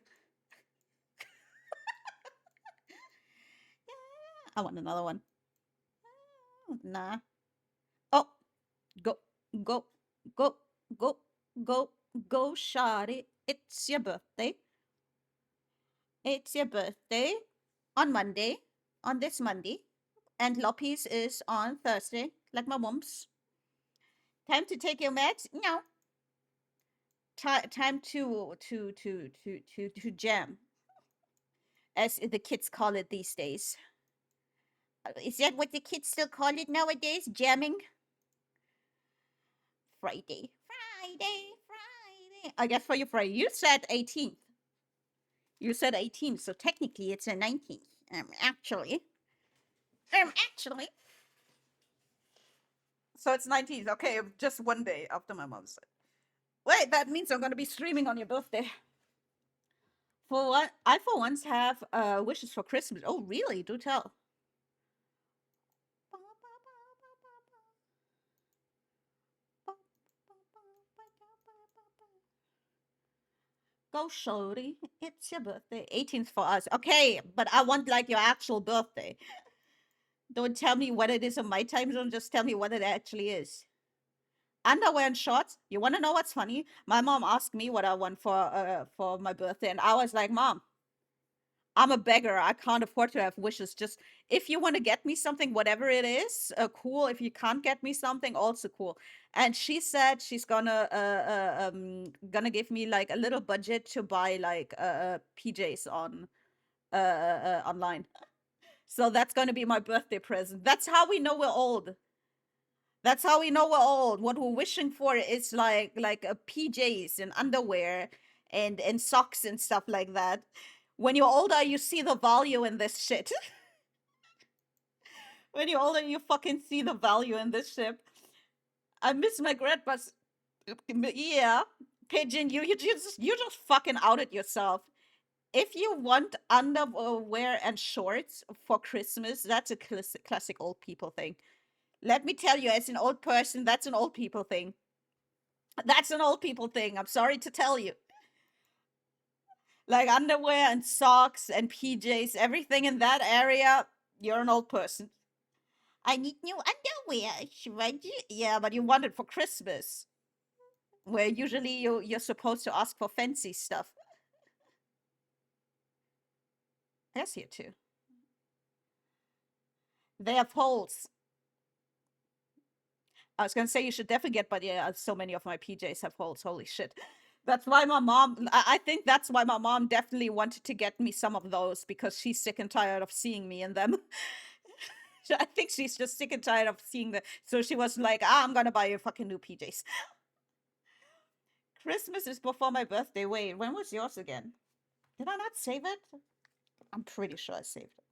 I want another one. Nah. Oh, go, go, go, go, go, go, shawty. It's your birthday. It's your birthday on Monday, on this Monday, and Loppies is on Thursday, like my mom's. Time to take your meds? No. Time to jam, as the kids call it these days. Is that what the kids still call it nowadays? Jamming? Friday. Friday, Friday. I guess for you, Friday. You said 18th. You said 18th, so technically it's a 19th. Actually. Actually. So it's 19th. Okay, just one day after my mom's side. Wait, that means I'm gonna be streaming on your birthday. For what? I for once have wishes for Christmas. Oh, really? Do tell. Go, shorty. It's your birthday. 18th for us. Okay, but I want like your actual birthday. Don't tell me what it is on my time zone. Just tell me what it actually is. Underwear and shorts. You want to know what's funny? My mom asked me what I want for my birthday, and I was like, Mom, I'm a beggar. I can't afford to have wishes. Just if you want to get me something, whatever it is, cool. If you can't get me something, also cool. And she said she's gonna give me like a little budget to buy like PJs on online. So that's gonna be my birthday present. That's how we know we're old. That's how we know we're old. What we're wishing for is like PJs and underwear and socks and stuff like that. When you're older, you see the value in this shit. When you're older, you fucking see the value in this shit. I miss my grandpa's. Yeah, Pigeon, you just fucking outed yourself. If you want underwear and shorts for Christmas, that's a classic old people thing. Let me tell you, as an old person, that's an old people thing. That's an old people thing. I'm sorry to tell you. Like underwear and socks and PJs, everything in that area, you're an old person. I need new underwear, Shreddy. Yeah, but you want it for Christmas, where usually you're supposed to ask for fancy stuff. Yes, here too. They have holes. I was gonna say you should definitely get, but yeah, so many of my PJs have holes. Holy shit. That's why my mom, I think that's why my mom definitely wanted to get me some of those, because she's sick and tired of seeing me in them. I think she's just sick and tired of seeing the. So she was like, I'm gonna buy you fucking new PJs. Christmas is before my birthday. Wait, when was yours again? Did I not save it? I'm pretty sure I saved it.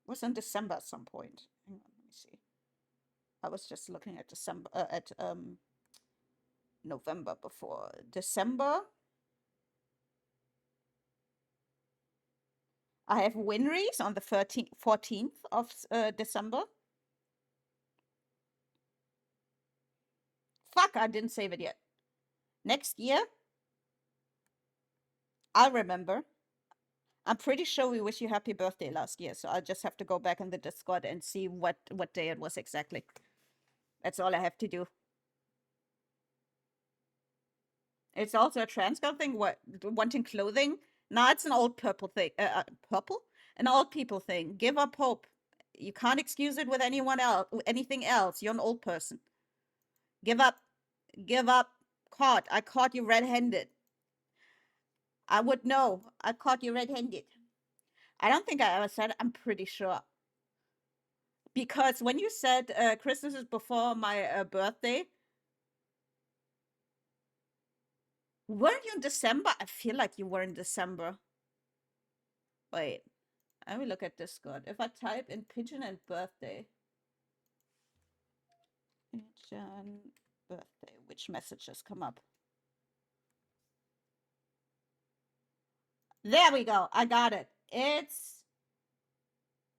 It was in December at some point. Hang on, let me see. I was just looking at December, November before. December. I have Winries on the 14th of December. Fuck, I didn't save it yet. Next year, I'll remember. I'm pretty sure we wish you happy birthday last year, so I'll just have to go back in the Discord and see what day it was exactly. That's all I have to do. It's also a trans girl thing. What, wanting clothing? Nah, it's an old purple thing. Purple? An old people thing. Give up hope. You can't excuse it with anyone else, anything else. You're an old person. Give up. Give up. Caught. I caught you red-handed. I would know. I caught you red-handed. I don't think I ever said it. I'm pretty sure. Because when you said Christmas is before my birthday, weren't you in December? I feel like you were in December. Wait, let me look at Discord. If I type in pigeon and birthday, pigeon birthday, which messages come up? There we go. I got it.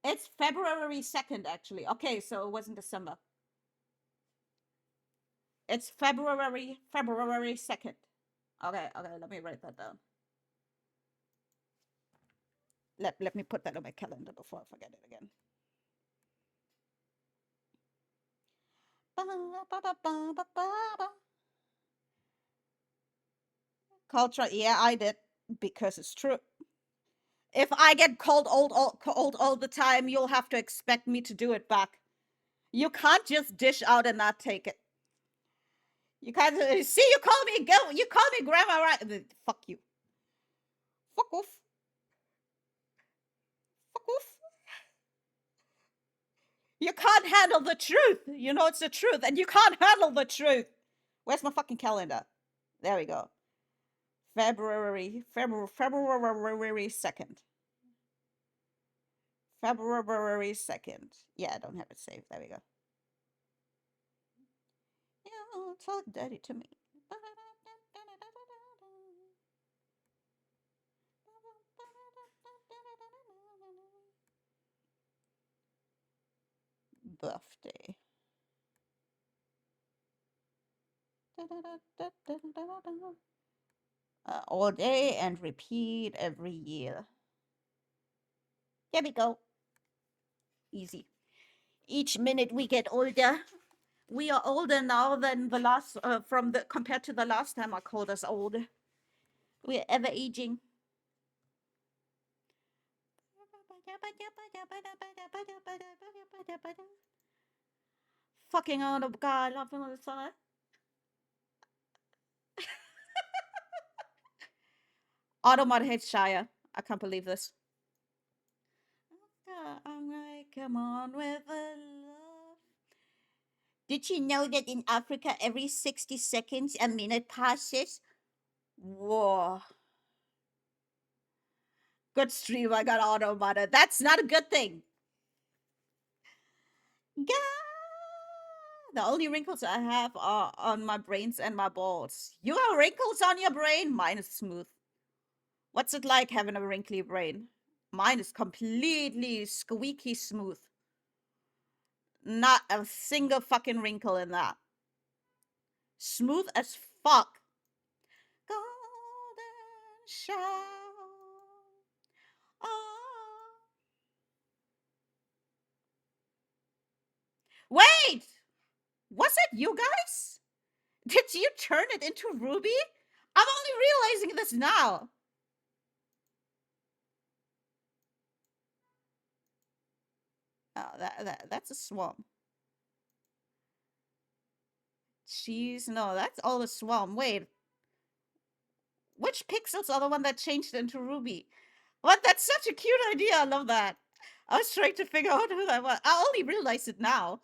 It's February 2nd, actually. Okay, so it wasn't December. It's February 2nd. Okay, let me write that down. Let me put that on my calendar before I forget it again. Culture, yeah, I did because it's true. If I get called old all the time, you'll have to expect me to do it back. You can't just dish out and not take it. You can't see. You call me grandma, right? Fuck you. Fuck off. Fuck off. You can't handle the truth. You know it's the truth, and you can't handle the truth. Where's my fucking calendar? There we go. February 2nd. February 2nd. Yeah, I don't have it saved. There we go. Yeah, talk dirty to me. Birthday. All day and repeat every year. Here we go. Easy. Each minute we get older. We are older now than the last compared to the last time I called us old. We're ever aging. Fucking out of God, laughing on the side. Automod hates Shia. I can't believe this. I'm like, come on with the love. Did you know that in Africa, every 60 seconds a minute passes? Whoa. Good stream, I got Automod. That's not a good thing. God. The only wrinkles I have are on my brains and my balls. You have wrinkles on your brain? Mine is smooth. What's it like having a wrinkly brain? Mine is completely squeaky smooth. Not a single fucking wrinkle in that. Smooth as fuck. Golden shower. Oh. Wait! Was it you guys? Did you turn it into Ruby? I'm only realizing this now. Oh, that's a swamp. Jeez, no, that's all a swamp. Wait. Which pixels are the one that changed into Ruby? What? That's such a cute idea. I love that. I was trying to figure out who that was. I only realized it now.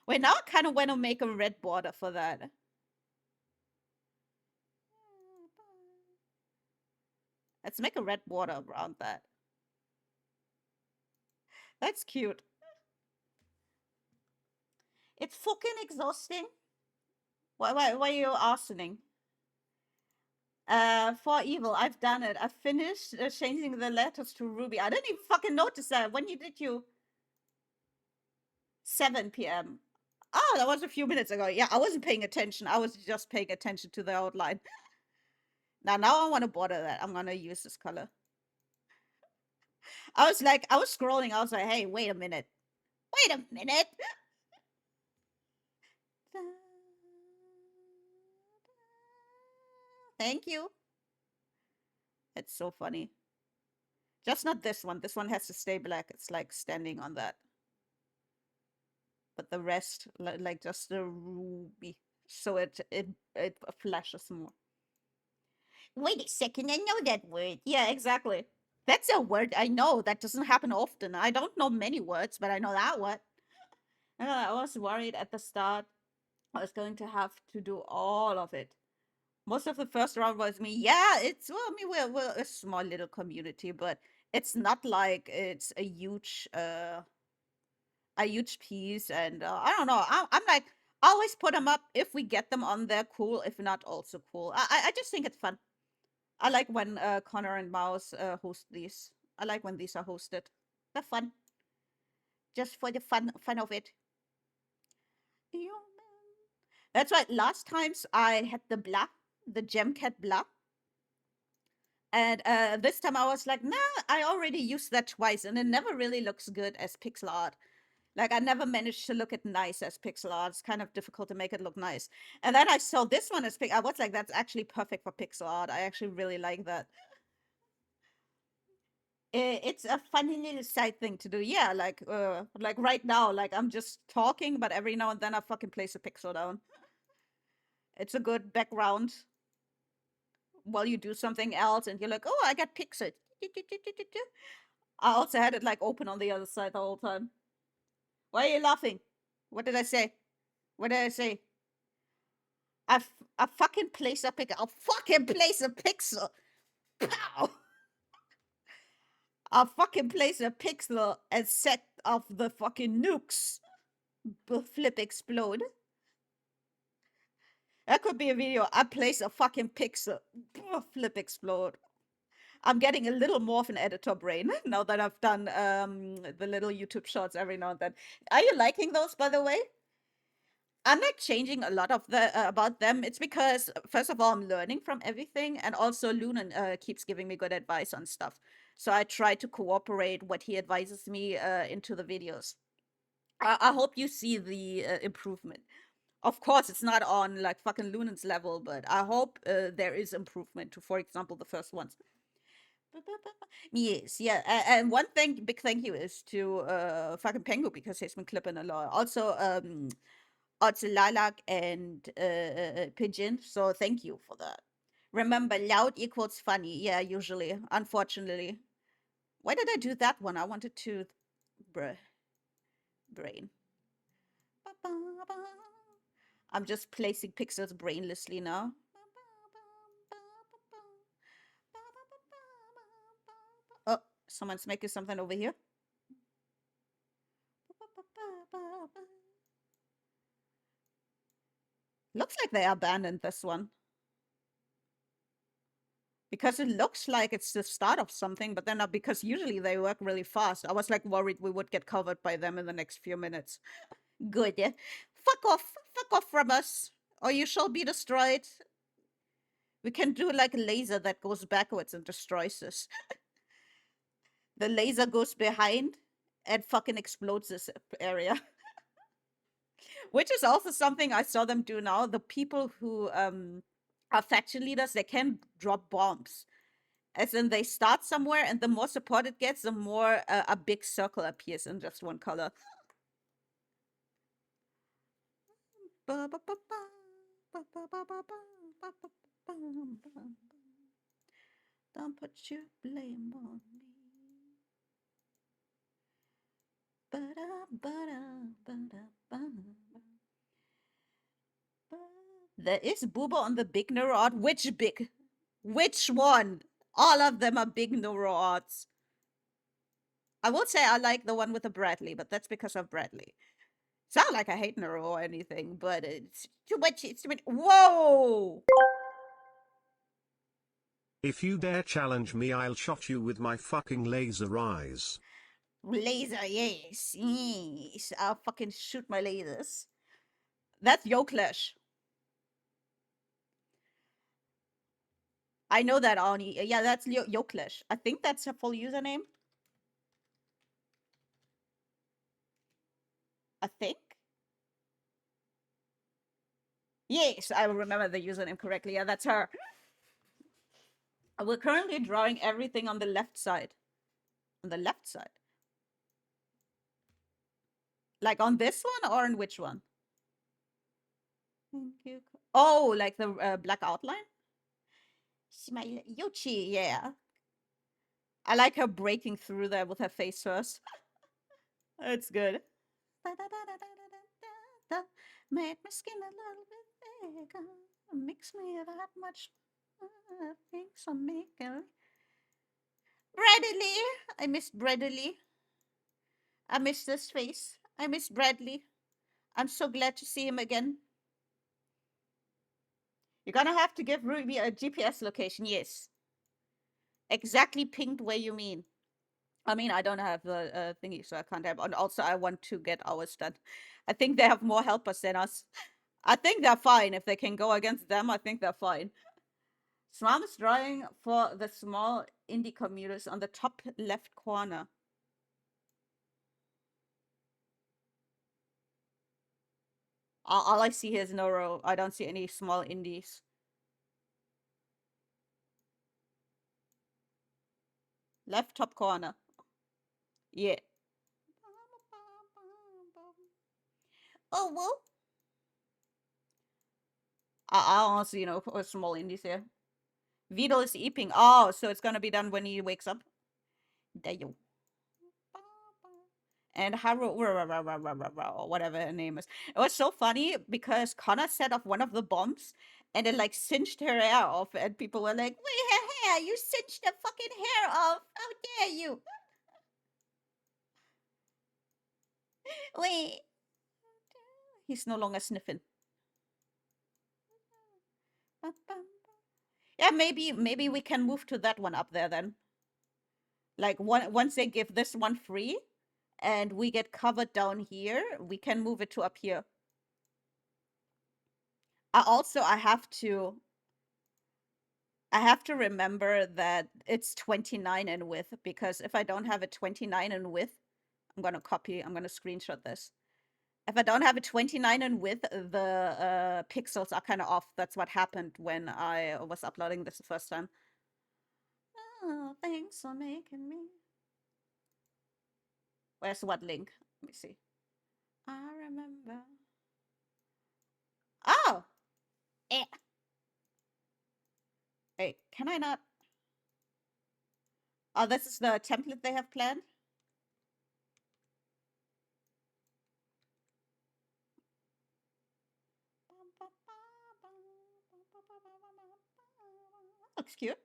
Wait, now I kind of want to make a red border for that. Let's make a red border around that. That's cute. It's fucking exhausting. Why are you asking? For evil, I've done it. I finished changing the letters to Ruby. I didn't even fucking notice that. When did you? 7 p.m. Oh, that was a few minutes ago. Yeah, I wasn't paying attention. I was just paying attention to the outline. Now I want to border that. I'm gonna use this color. I was scrolling. I was like, hey, wait a minute. Wait a minute. Thank you. It's so funny. Just not this one. This one has to stay black. It's like standing on that. But the rest, like just the ruby, so it flashes more. Wait a second, I know that word. Yeah, exactly. That's a word I know. That doesn't happen often. I don't know many words, but I know that one. I was worried at the start I was going to have to do all of it. Most of the first round was me. Yeah, it's well, I mean, we're a small little community, but it's not like it's a huge piece. And I don't know. I'm like, I always put them up. If we get them on there, cool. If not, also cool. I just think it's fun. I like when Connor and Mouse host these. I like when these are hosted. They're fun. Just for the fun of it. That's why last times I had the gem cat black. And this time I was like, nah, I already used that twice and it never really looks good as pixel art. Like I never managed to look it nice as pixel art. It's kind of difficult to make it look nice. And then I saw this one as I was like, that's actually perfect for pixel art. I actually really like that. It's a funny little side thing to do. Yeah, like right now, like I'm just talking, but every now and then I fucking place a pixel down. It's a good background while you do something else, and you're like, oh, I got pixel. I also had it like open on the other side the whole time. Why are you laughing? What did I say? What did I say? I fucking place a pixel. I'll fucking place a pixel. Pow! I'll fucking place a pixel and set off the fucking nukes. Flip explode. That could be a video. I place a fucking pixel. Flip explode. I'm getting a little more of an editor brain now that I've done the little YouTube shorts every now and then. Are you liking those, by the way? I'm not changing a lot of the about them. It's because first of all, I'm learning from everything, and also Lunan keeps giving me good advice on stuff. So I try to cooperate what he advises me into the videos. I hope you see the improvement. Of course, it's not on like fucking Lunan's level, but I hope there is improvement to, for example, the first ones. Yes, yeah, and one thing, big thank you is to fucking Pengu because he's been clipping a lot. Also, Lilac and Pigeon. So thank you for that. Remember, loud equals funny. Yeah, usually, unfortunately. Why did I do that one? I wanted to, brain. I'm just placing pixels brainlessly now. Oh, someone's making something over here. Looks like they abandoned this one. Because it looks like it's the start of something, but then because usually they work really fast. I was like worried we would get covered by them in the next few minutes. Good. Fuck off from us, or you shall be destroyed. We can do like a laser that goes backwards and destroys us. The laser goes behind and fucking explodes this area. Which is also something I saw them do now. The people who are faction leaders, they can drop bombs. As in, they start somewhere, and the more support it gets, the more a big circle appears in just one color. Don't put your blame on me. There is Booba on the big neuro art. Which big? Which one? All of them are big neuro arts. I will say I like the one with the Bradley, but that's because of Bradley. It's not like I hate neuro or anything, but it's too much. It's too much. Whoa! If you dare challenge me, I'll shot you with my fucking laser eyes. Laser, yes. Yes. I'll fucking shoot my lasers. That's Yoklesh. I know that, Ani. Yeah, that's Yoklesh. I think that's a full username. I think. Yes, I will remember the username correctly. Yeah, that's her. We're currently drawing everything on the left side. On the left side. Like on this one or on which one? Thank you. Oh, like the black outline? Smile. Yoshi, yeah. I like her breaking through there with her face first. It's good. Made my skin a little bit bigger. Makes me that much. Things are making. Bradley! I miss Bradley. I miss this face. I miss Bradley. I'm so glad to see him again. You're gonna have to give Ruby a GPS location, yes. Exactly pinged where you mean. I mean, I don't have the thingy, so I can't help. And also, I want to get ours done. I think they have more helpers than us. I think they're fine. If they can go against them, I think they're fine. Swam is drawing for the small indie commuters on the top left corner. All I see here is Noro. I don't see any small indies. Left top corner. Yeah. Oh, well. I don't see small indies here. Vidal is eeping. Oh, so it's gonna be done when he wakes up. Dayo. And Haru, or whatever her name is. It was so funny because Connor set off one of the bombs and it like cinched her hair off, and people were like, Wait, her hair. You cinched the fucking hair off. How dare you? Wait. he's no longer sniffing. Yeah, maybe we can move to that one up there then. Like once they give this one free and we get covered down here, we can move it to up here. I have to remember that it's 29 in width, because if I don't have a 29 in width, I'm gonna screenshot this. If I don't have a 29 in width, the pixels are kind of off. That's what happened when I was uploading this the first time. Oh, thanks for making me. Where's what link? Let me see. I remember. Oh! Eh. Wait, can I not? Oh, this is the template they have planned? Looks cute.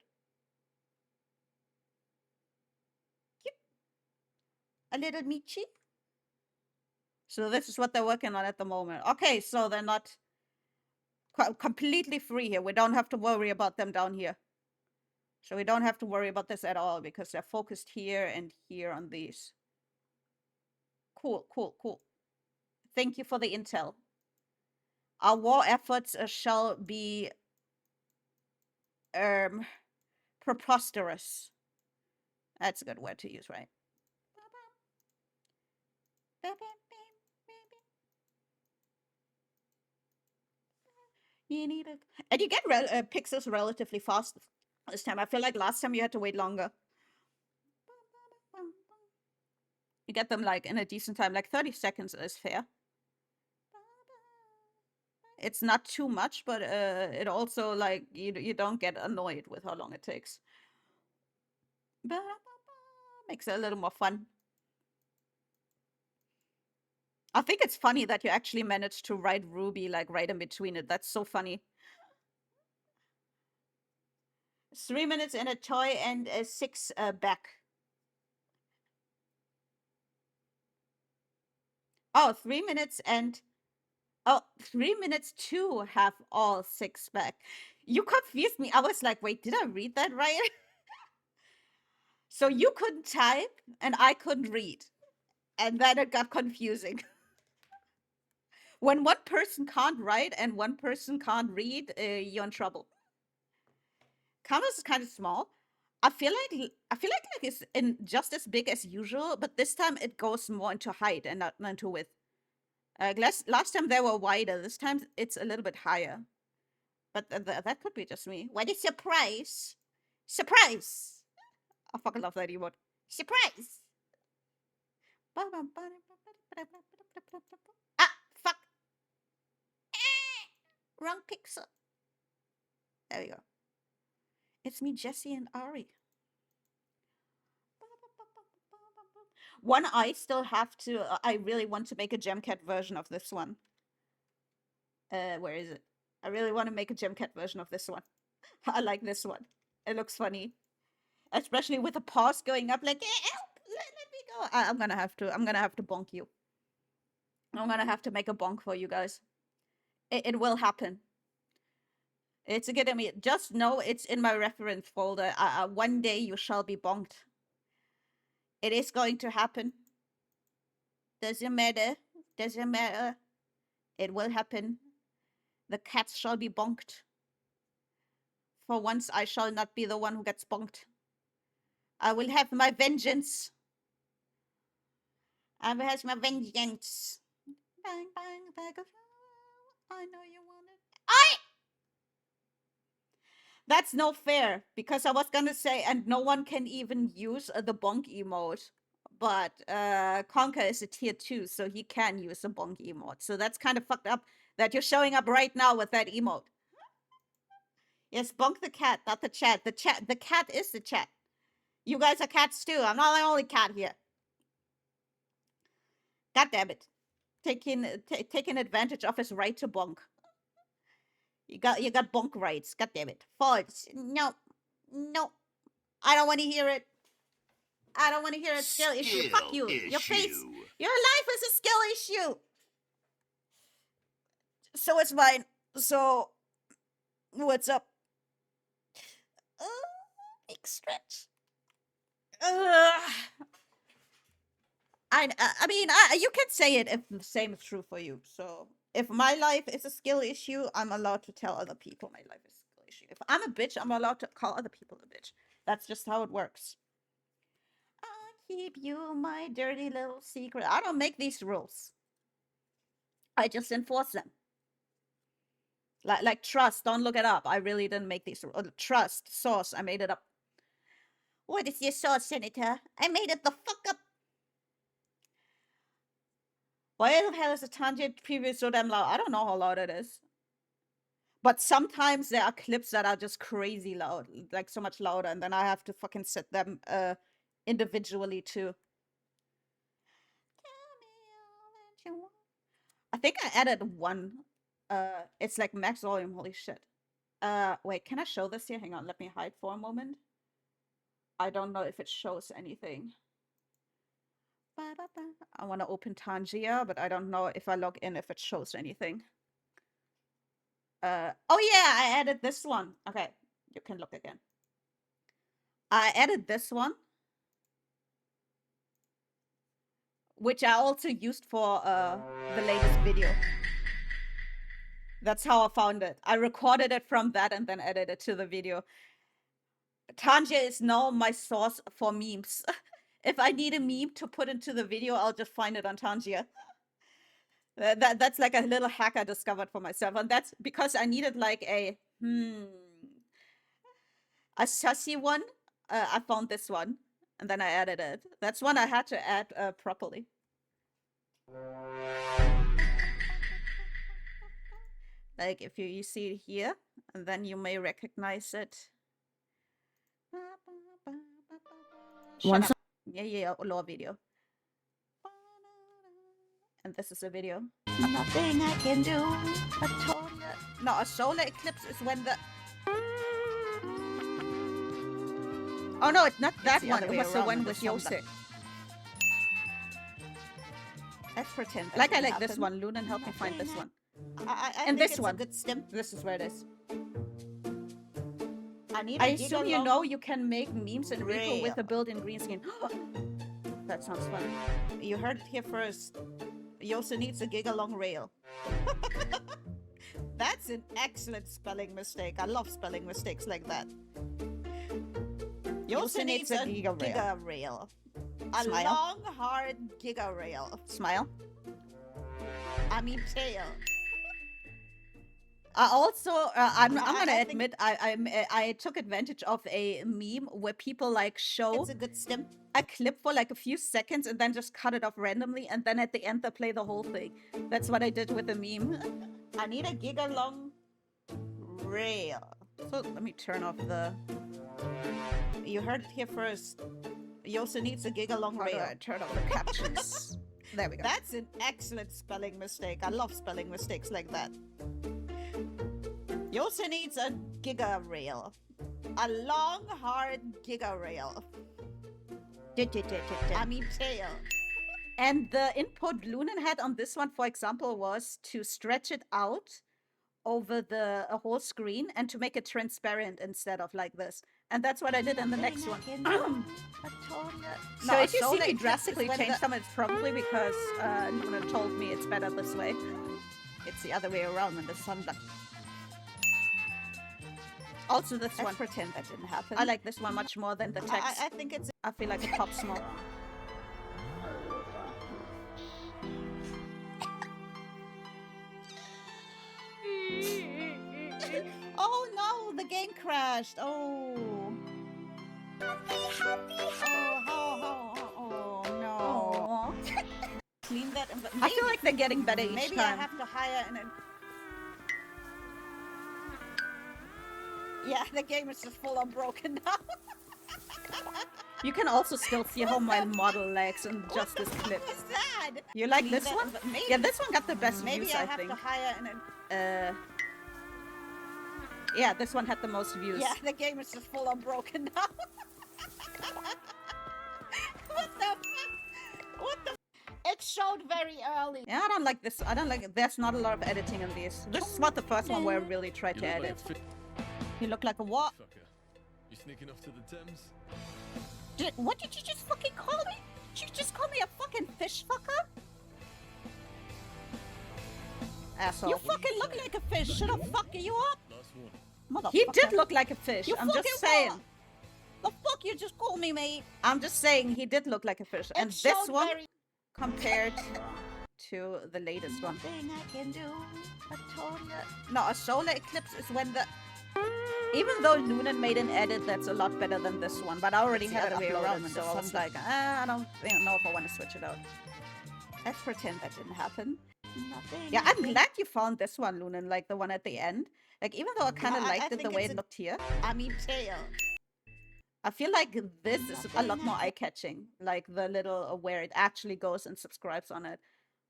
Cute. A little Michi. So this is what they're working on at the moment. Okay, so they're not completely free here. We don't have to worry about them down here. So we don't have to worry about this at all because they're focused here and here on these. Cool, cool, cool. Thank you for the intel. Our war efforts shall be preposterous. That's a good word to use, right? You need it. And you get pixels relatively fast this time. I feel like last time you had to wait longer. You get them like in a decent time, like 30 seconds is fair. It's not too much, but it also like you don't get annoyed with how long it takes. Makes it a little more fun. I think it's funny that you actually managed to write Ruby like right in between it. That's so funny. 3 minutes in a toy and 6 back. Oh, 3 minutes and... Oh, 3 minutes to have all 6 back. You confused me. I was like, wait, did I read that right? So you couldn't type and I couldn't read. And then it got confusing. When one person can't write and one person can't read, you're in trouble. Canvas is kind of small. I feel like it's in just as big as usual, but this time it goes more into height and not into width. Last time they were wider. This time it's a little bit higher. But that could be just me. What a surprise! Surprise! I fucking love that emote. Surprise! Ah, fuck! Wrong pixel. There we go. It's me, Jesse, and Ari. One I still have to... I really want to make a Gemcat version of this one. Where is it? I really want to make a Gemcat version of this one. I like this one. It looks funny. Especially with the paws going up like, help! Let me go! I'm gonna have to bonk you. I'm gonna have to make a bonk for you guys. It will happen. It's a good idea. Just know it's in my reference folder. One day you shall be bonked. It is going to happen. Doesn't matter. Doesn't matter. It will happen. The cats shall be bonked. For once, I shall not be the one who gets bonked. I will have my vengeance. I will have my vengeance. Bang, bang, bang. I know you want it. I. That's no fair because I was gonna say, and no one can even use the bonk emote. But Conker is a tier 2, so he can use the bonk emote. So that's kind of fucked up that you're showing up right now with that emote. Yes, bonk the cat, not the chat. The cat is the chat. You guys are cats too. I'm not the only cat here. God damn it. Taking advantage of his right to bonk. You got bonk rights. God damn it. False. No. No. I don't want to hear it. I don't want to hear a skill issue. Fuck you. Your face. Your life is a skill issue. So it's mine. So what's up? Big stretch. I mean, you can say it if the same is true for you. So if my life is a skill issue, I'm allowed to tell other people my life is a skill issue. If I'm a bitch, I'm allowed to call other people a bitch. That's just how it works. I'll keep you my dirty little secret. I don't make these rules. I just enforce them. Like trust, don't look it up. I really didn't make these rules. Trust, source, I made it up. What is your source, Senator? I made it the fuck up. Why the hell is the tangent preview so damn loud? I don't know how loud it is. But sometimes there are clips that are just crazy loud, like so much louder, and then I have to fucking set them individually too. I think I added one. It's like max volume, holy shit. Wait, can I show this here? Hang on, let me hide for a moment. I don't know if it shows anything. I want to open Tangia, but I don't know if I log in if it shows anything. Oh yeah, I added this one. Okay, you can look again. I added this one, which I also used for the latest video. That's how I found it. I recorded it from that and then added it to the video. Tangia is now my source for memes. If I need a meme to put into the video, I'll just find it on Tangia. That's like a little hack I discovered for myself, and that's because I needed like a sussy one. I found this one, and then I added it. That's one I had to add properly. Like if you see it here, and then you may recognize it. Shut up. Yeah, law video. And this is a video. Nothing I can do. No, a solar eclipse is when the. Oh no, it's not that one. It was the one with Yosef. Let's pretend. Like I like this one. Lunan, help me find this one. And this one. This is where it is. I assume you know you can make memes in Rico with a built-in green screen. That sounds fun. You heard it here first. Yosa needs a gigalong rail. That's an excellent spelling mistake. I love spelling mistakes like that. Yosa needs a giga rail. A Smile. Long, hard giga rail. Smile. I mean tail. I'm gonna admit I took advantage of a meme where people like show a clip for like a few seconds and then just cut it off randomly, and then at the end they play the whole thing. That's what I did with the meme. I need a giga long rail. So let me turn off the. You heard it here first. Yosa needs a giga long rail. Turn off the captions. There we go. That's an excellent spelling mistake. I love spelling mistakes like that. Yosa needs a giga rail. A long, hard giga rail. I mean tail. And the input Lunan had on this one, for example, was to stretch it out over the whole screen and to make it transparent instead of like this. And that's what I did in the next one. So if you see me drastically change some, it's probably because Lunan told me it's better this way. It's the other way around when the sun. Also this one. Pretend that didn't happen. I like this one much more than the text. I think it's. I feel like it pops more. Oh no, the game crashed. Oh. Oh no. Clean that. I feel like they're getting better each Maybe time. I have to hire an. Yeah, the game is just full on broken now. You can also still see how my model lags in just this clip. What's that? You like Clean this that- one? Maybe, Yeah, this one got the best maybe views, I I have think. to hire an. Yeah, this one had the most views. Yeah, the game is just full on broken now. What the fuck? What the? It showed very early. Yeah, I don't like this. I don't like it. There's not a lot of editing in these. This is not the first one where I really tried to edit. You look like a what? Fucker. You sneaking off to the Thames? What did you just fucking call me? Did you just call me a fucking fish fucker? Asshole. You fucking look like a fish. Should I fuck you up? Last one. Motherfucker. He did look like a fish. You I'm just fucking saying. what? The fuck you just called me, mate? I'm just saying he did look like a fish. And It this showed one very- compared to the latest one. Thing I can do. I told you. No, a solar eclipse is when the... Even though Lunan made an edit that's a lot better than this one, but I already It's the had it other way uploaded, around so in I the was like, I don't know if I want to switch it out. Let's pretend that didn't happen. Nothing Yeah, I I'm can- glad you found this one, Lunan, like the one at the end. Like, even though I kind of I liked it the think way it's it a- looked here, I mean, tail. I feel like this is a lot more eye-catching. Like, the little where it actually goes and subscribes on it.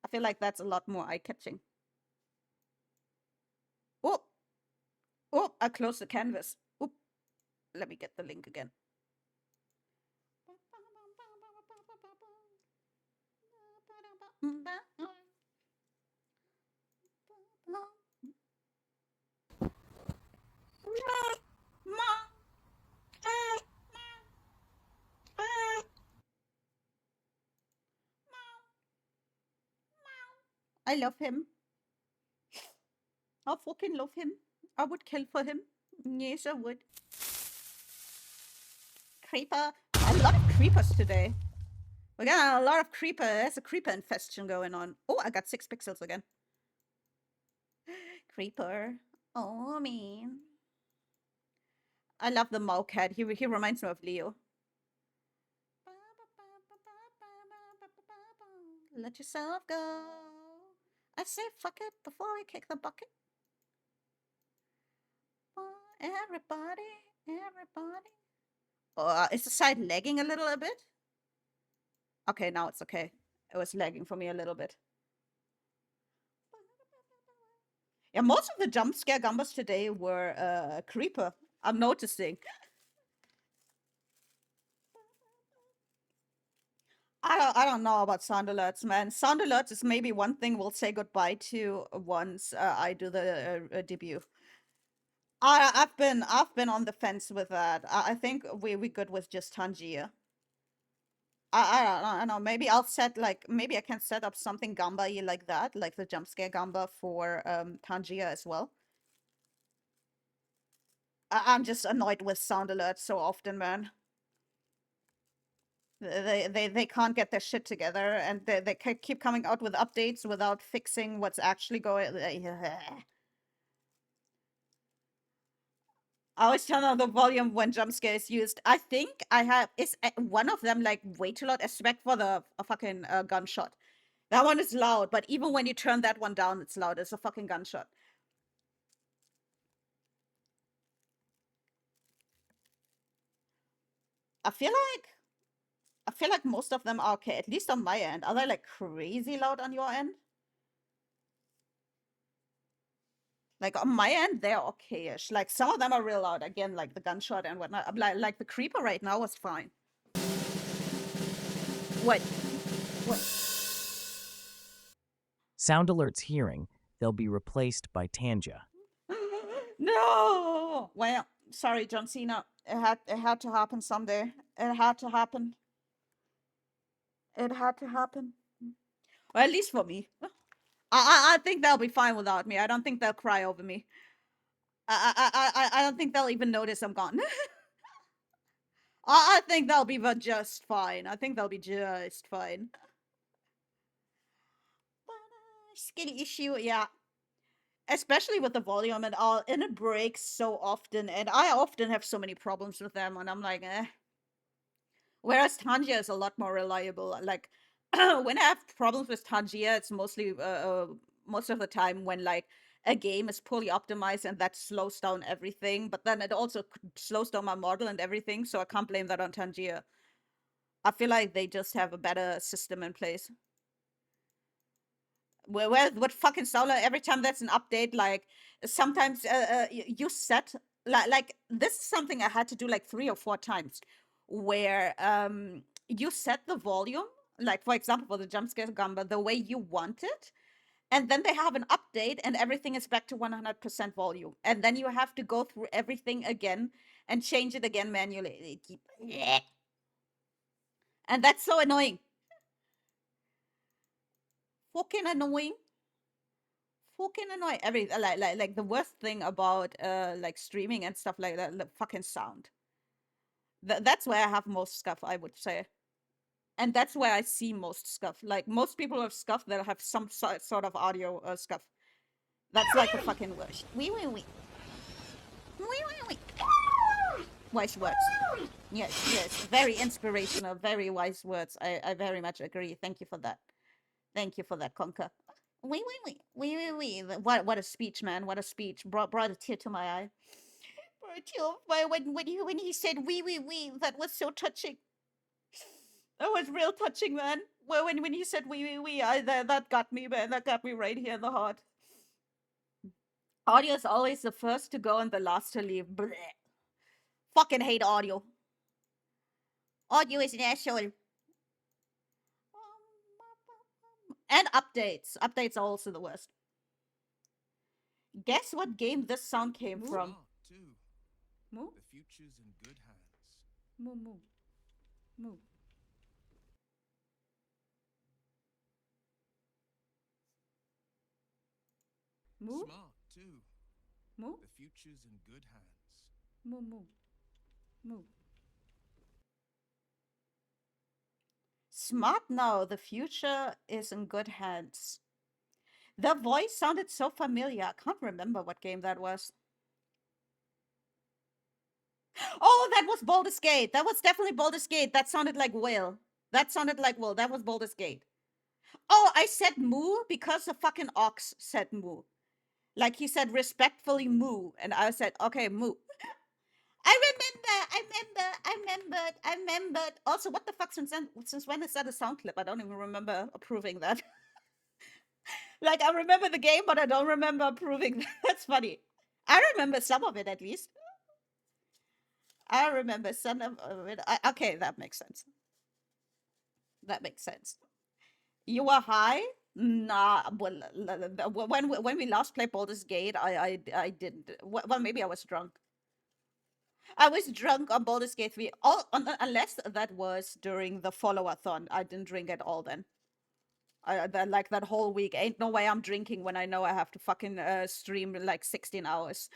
I feel like that's a lot more eye-catching. Oh! Oh, I closed the canvas. Oop. Let me get the link again. I love him. I fucking love him. I would kill for him. Yes, I would. Creeper. A lot of creepers today. We got a lot of creeper. There's a creeper infestation going on. Oh, I got 6 pixels again. Creeper. Oh, man. I love the Mao cat. He reminds me of Leo. Let yourself go. I say fuck it before we kick the bucket. Everybody, everybody. Is the side lagging a little bit? Okay, now it's okay. It was lagging for me a little bit. Yeah, most of the jump scare gambas today were creeper. I'm noticing. I don't know about sound alerts, man. Sound alerts is maybe one thing we'll say goodbye to once I do the debut. I've been on the fence with that. I think we good with just Tangier. I don't know. Maybe I'll set maybe I can set up something gamba-y like that, like the jump scare gamba for Tangier as well. I'm just annoyed with sound alerts so often, man. They can't get their shit together, and they keep coming out with updates without fixing what's actually going. I always turn on the volume when jump scare is used. I think I have one of them like way too loud, except for the fucking gunshot. That one is loud, but even when you turn that one down, it's loud. It's a fucking gunshot. I feel like most of them are okay, at least on my end. Are they like crazy loud on your end? Like on my end, they're okay-ish. Like some of them are real loud. Again, like the gunshot and whatnot. Like the creeper right now was fine. What? Sound alerts hearing, they'll be replaced by Tanja. No. Well, sorry, John Cena. It had to happen someday. It had to happen. It had to happen. Or at least for me. I think they'll be fine without me. I don't think they'll cry over me. I don't think they'll even notice I'm gone. I think they'll be just fine. I think they'll be just fine. Skill issue, yeah. especially with the volume and all, and it breaks so often, and I often have so many problems with them, and I'm like, eh. Whereas Tangia is a lot more reliable. Like when I have problems with Tangia, it's mostly most of the time when like a game is poorly optimized and that slows down everything. But then it also slows down my model and everything, so I can't blame that on Tangia. I feel like they just have a better system in place. What fucking Solar, every time that's an update, like sometimes you set like this is something I had to do like 3 or 4 times, where you set the volume, like for example for the jump scare gamba, the way you want it, and then they have an update and everything is back to 100% volume, and then you have to go through everything again and change it again manually. And that's so annoying. Fucking annoying. Fucking annoying. Like the worst thing about like streaming and stuff like that, the fucking sound. That's where I have most scuff, I would say. And that's where I see most scuff. Like most people have scuff that have some sort of audio scuff. That's like the fucking worst. Wee wee wee. Wee wee wee. Wise words. Yes. Very inspirational, very wise words. I very much agree. Thank you for that. Thank you for that, Conker. Wee wee wee. Wee wee wee. What a speech, man. What a speech. Brought a tear to my eye. Brought a tear of my when he said wee wee wee, that was so touching. That was real touching, man. Well, when he said wee wee wee, that got me, man. That got me right here in the heart. Audio is always the first to go and the last to leave. Blech. Fucking hate audio. Audio is an asshole. And updates. Updates are also the worst. Guess what game this sound came from? Moo? The future's in good hands. Moo, moo. Moo. Moo? Smart too. Moo? The future's in good hands. Moo, moo. Moo. Smart now. The future is in good hands. The voice sounded so familiar. I can't remember what game that was. Oh, that was Baldur's Gate. That was definitely Baldur's Gate. That sounded like Will. That sounded like Will. That was Baldur's Gate. Oh, I said moo because the fucking ox said moo. Like he said respectfully moo. And I said, okay, moo. I remembered. Also, what the fuck, since when is that a sound clip? I don't even remember approving that. Like, I remember the game, but I don't remember approving that. That's funny. I remember some of it, at least. I remember some of it. Okay, that makes sense. That makes sense. You were high? Nah, well, when we last played Baldur's Gate, I didn't. Well, maybe I was drunk. I was drunk on Baldur's Gate 3, unless that was during the follow-a-thon. I didn't drink at all then. Like that whole week. Ain't no way I'm drinking when I know I have to fucking stream like 16 hours.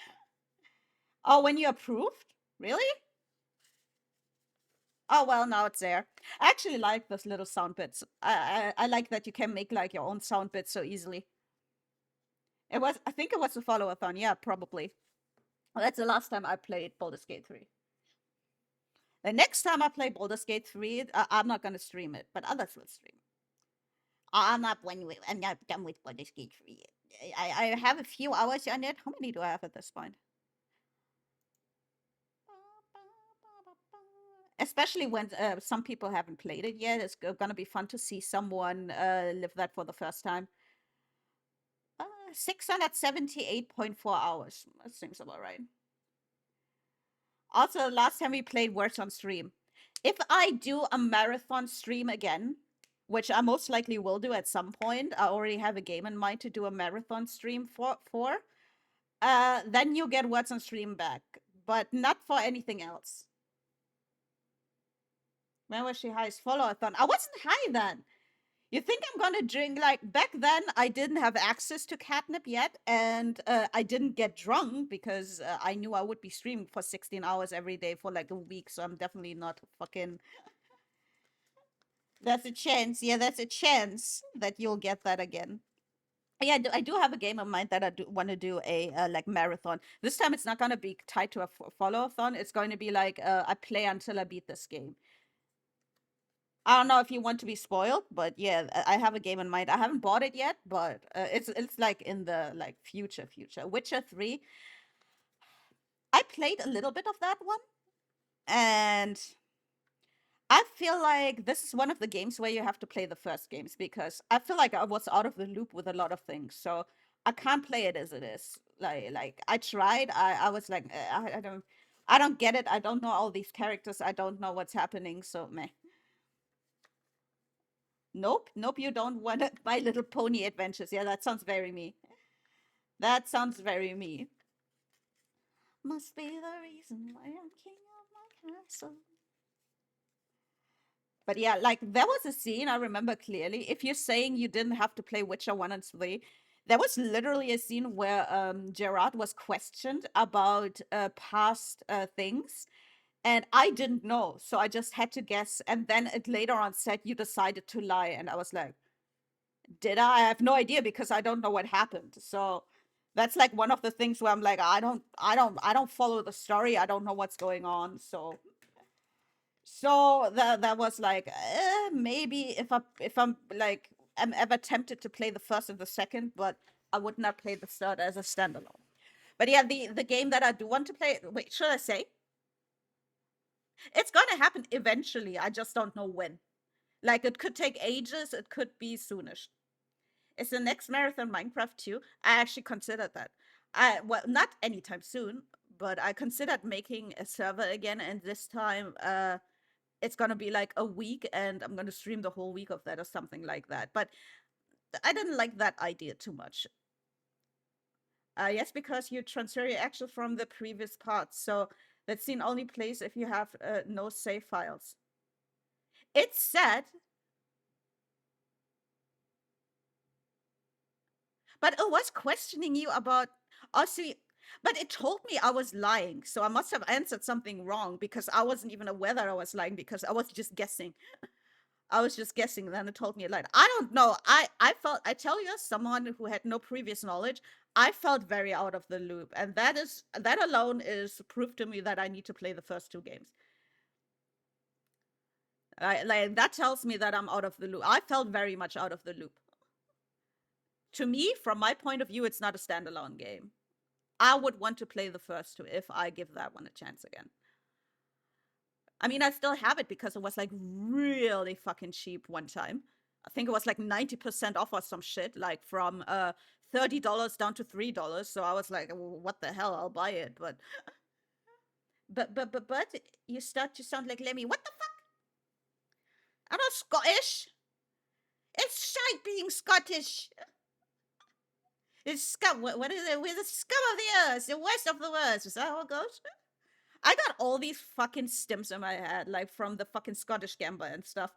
Oh, when you approved? Really? Oh, well, now it's there. I actually like those little sound bits. I like that you can make like your own sound bits so easily. I think it was the follow-a-thon. Yeah, probably. That's the last time I played Baldur's Gate 3. The next time I play Baldur's Gate 3, I'm not gonna stream it, but others will stream. I'm not done with Baldur's Gate 3 yet. I have a few hours on it. How many do I have at this point? Especially when some people haven't played it yet. It's gonna be fun to see someone live that for the first time. 678.4 hours. That seems about right. Also, last time we played Words on Stream. If I do a marathon stream again, which I most likely will do at some point, I already have a game in mind to do a marathon stream for, then you get Words on Stream back, but not for anything else. When was she highest follow-a-thon? I wasn't high then. You think I'm gonna drink? Like, back then, I didn't have access to catnip yet, and I didn't get drunk because I knew I would be streaming for 16 hours every day for like a week, so I'm definitely not fucking... That's a chance. Yeah, that's a chance that you'll get that again. Yeah, I do have a game in mind that I do want to do a like marathon. This time it's not going to be tied to a follow-a-thon. It's going to be like I play until I beat this game. I don't know if you want to be spoiled, but yeah, I have a game in mind. I haven't bought it yet, but it's like in the like future. Witcher 3. I played a little bit of that one, and I feel like this is one of the games where you have to play the first games because I feel like I was out of the loop with a lot of things. So I can't play it as it is. Like I tried. I was like I don't get it. I don't know all these characters. I don't know what's happening. So meh. Nope, you don't want My Little Pony adventures. Yeah, that sounds very me. That sounds very me. Must be the reason why I'm king of my castle. But yeah, like there was a scene I remember clearly. If you're saying you didn't have to play Witcher 1 and 3, there was literally a scene where Gerard was questioned about past things. And I didn't know, so I just had to guess. And then it later on said you decided to lie, and I was like, did I? I have no idea because I don't know what happened. So that's like one of the things where I'm like, I don't follow the story. I don't know what's going on. So that was like maybe if I'm like I'm ever tempted to play the first and the second, but I would not play the third as a standalone. But yeah, the game that I do want to play. Wait, should I say? It's gonna happen eventually. I just don't know when. Like it could take ages. It could be soonish. It's the next Marathon Minecraft 2. I actually considered that. Well, not anytime soon, but I considered making a server again, and this time it's gonna be like a week, and I'm gonna stream the whole week of that or something like that. But I didn't like that idea too much. Yes, because you transfer your action from the previous parts, so that scene only plays if you have no save files. It said, but it was questioning you about. Oh, see, but it told me I was lying, so I must have answered something wrong because I wasn't even aware that I was lying because I was just guessing. I was just guessing. Then it told me a lie. I don't know. I felt. I tell you, as someone who had no previous knowledge, I felt very out of the loop, and that alone is proof to me that I need to play the first two games. Like that tells me that I'm out of the loop. I felt very much out of the loop. To me, from my point of view, it's not a standalone game. I would want to play the first two if I give that one a chance again. I mean, I still have it because it was like really fucking cheap one time. I think it was like 90% off or some shit, like from $30 down to $3. So I was like, what the hell? I'll buy it. But you start to sound like Lemmy. What the fuck? I'm not Scottish. It's shite being Scottish. It's scum. What is it? We're the scum of the earth, the worst of the worst. Is that how it goes? I got all these fucking stims in my head, like from the fucking Scottish Gamba and stuff.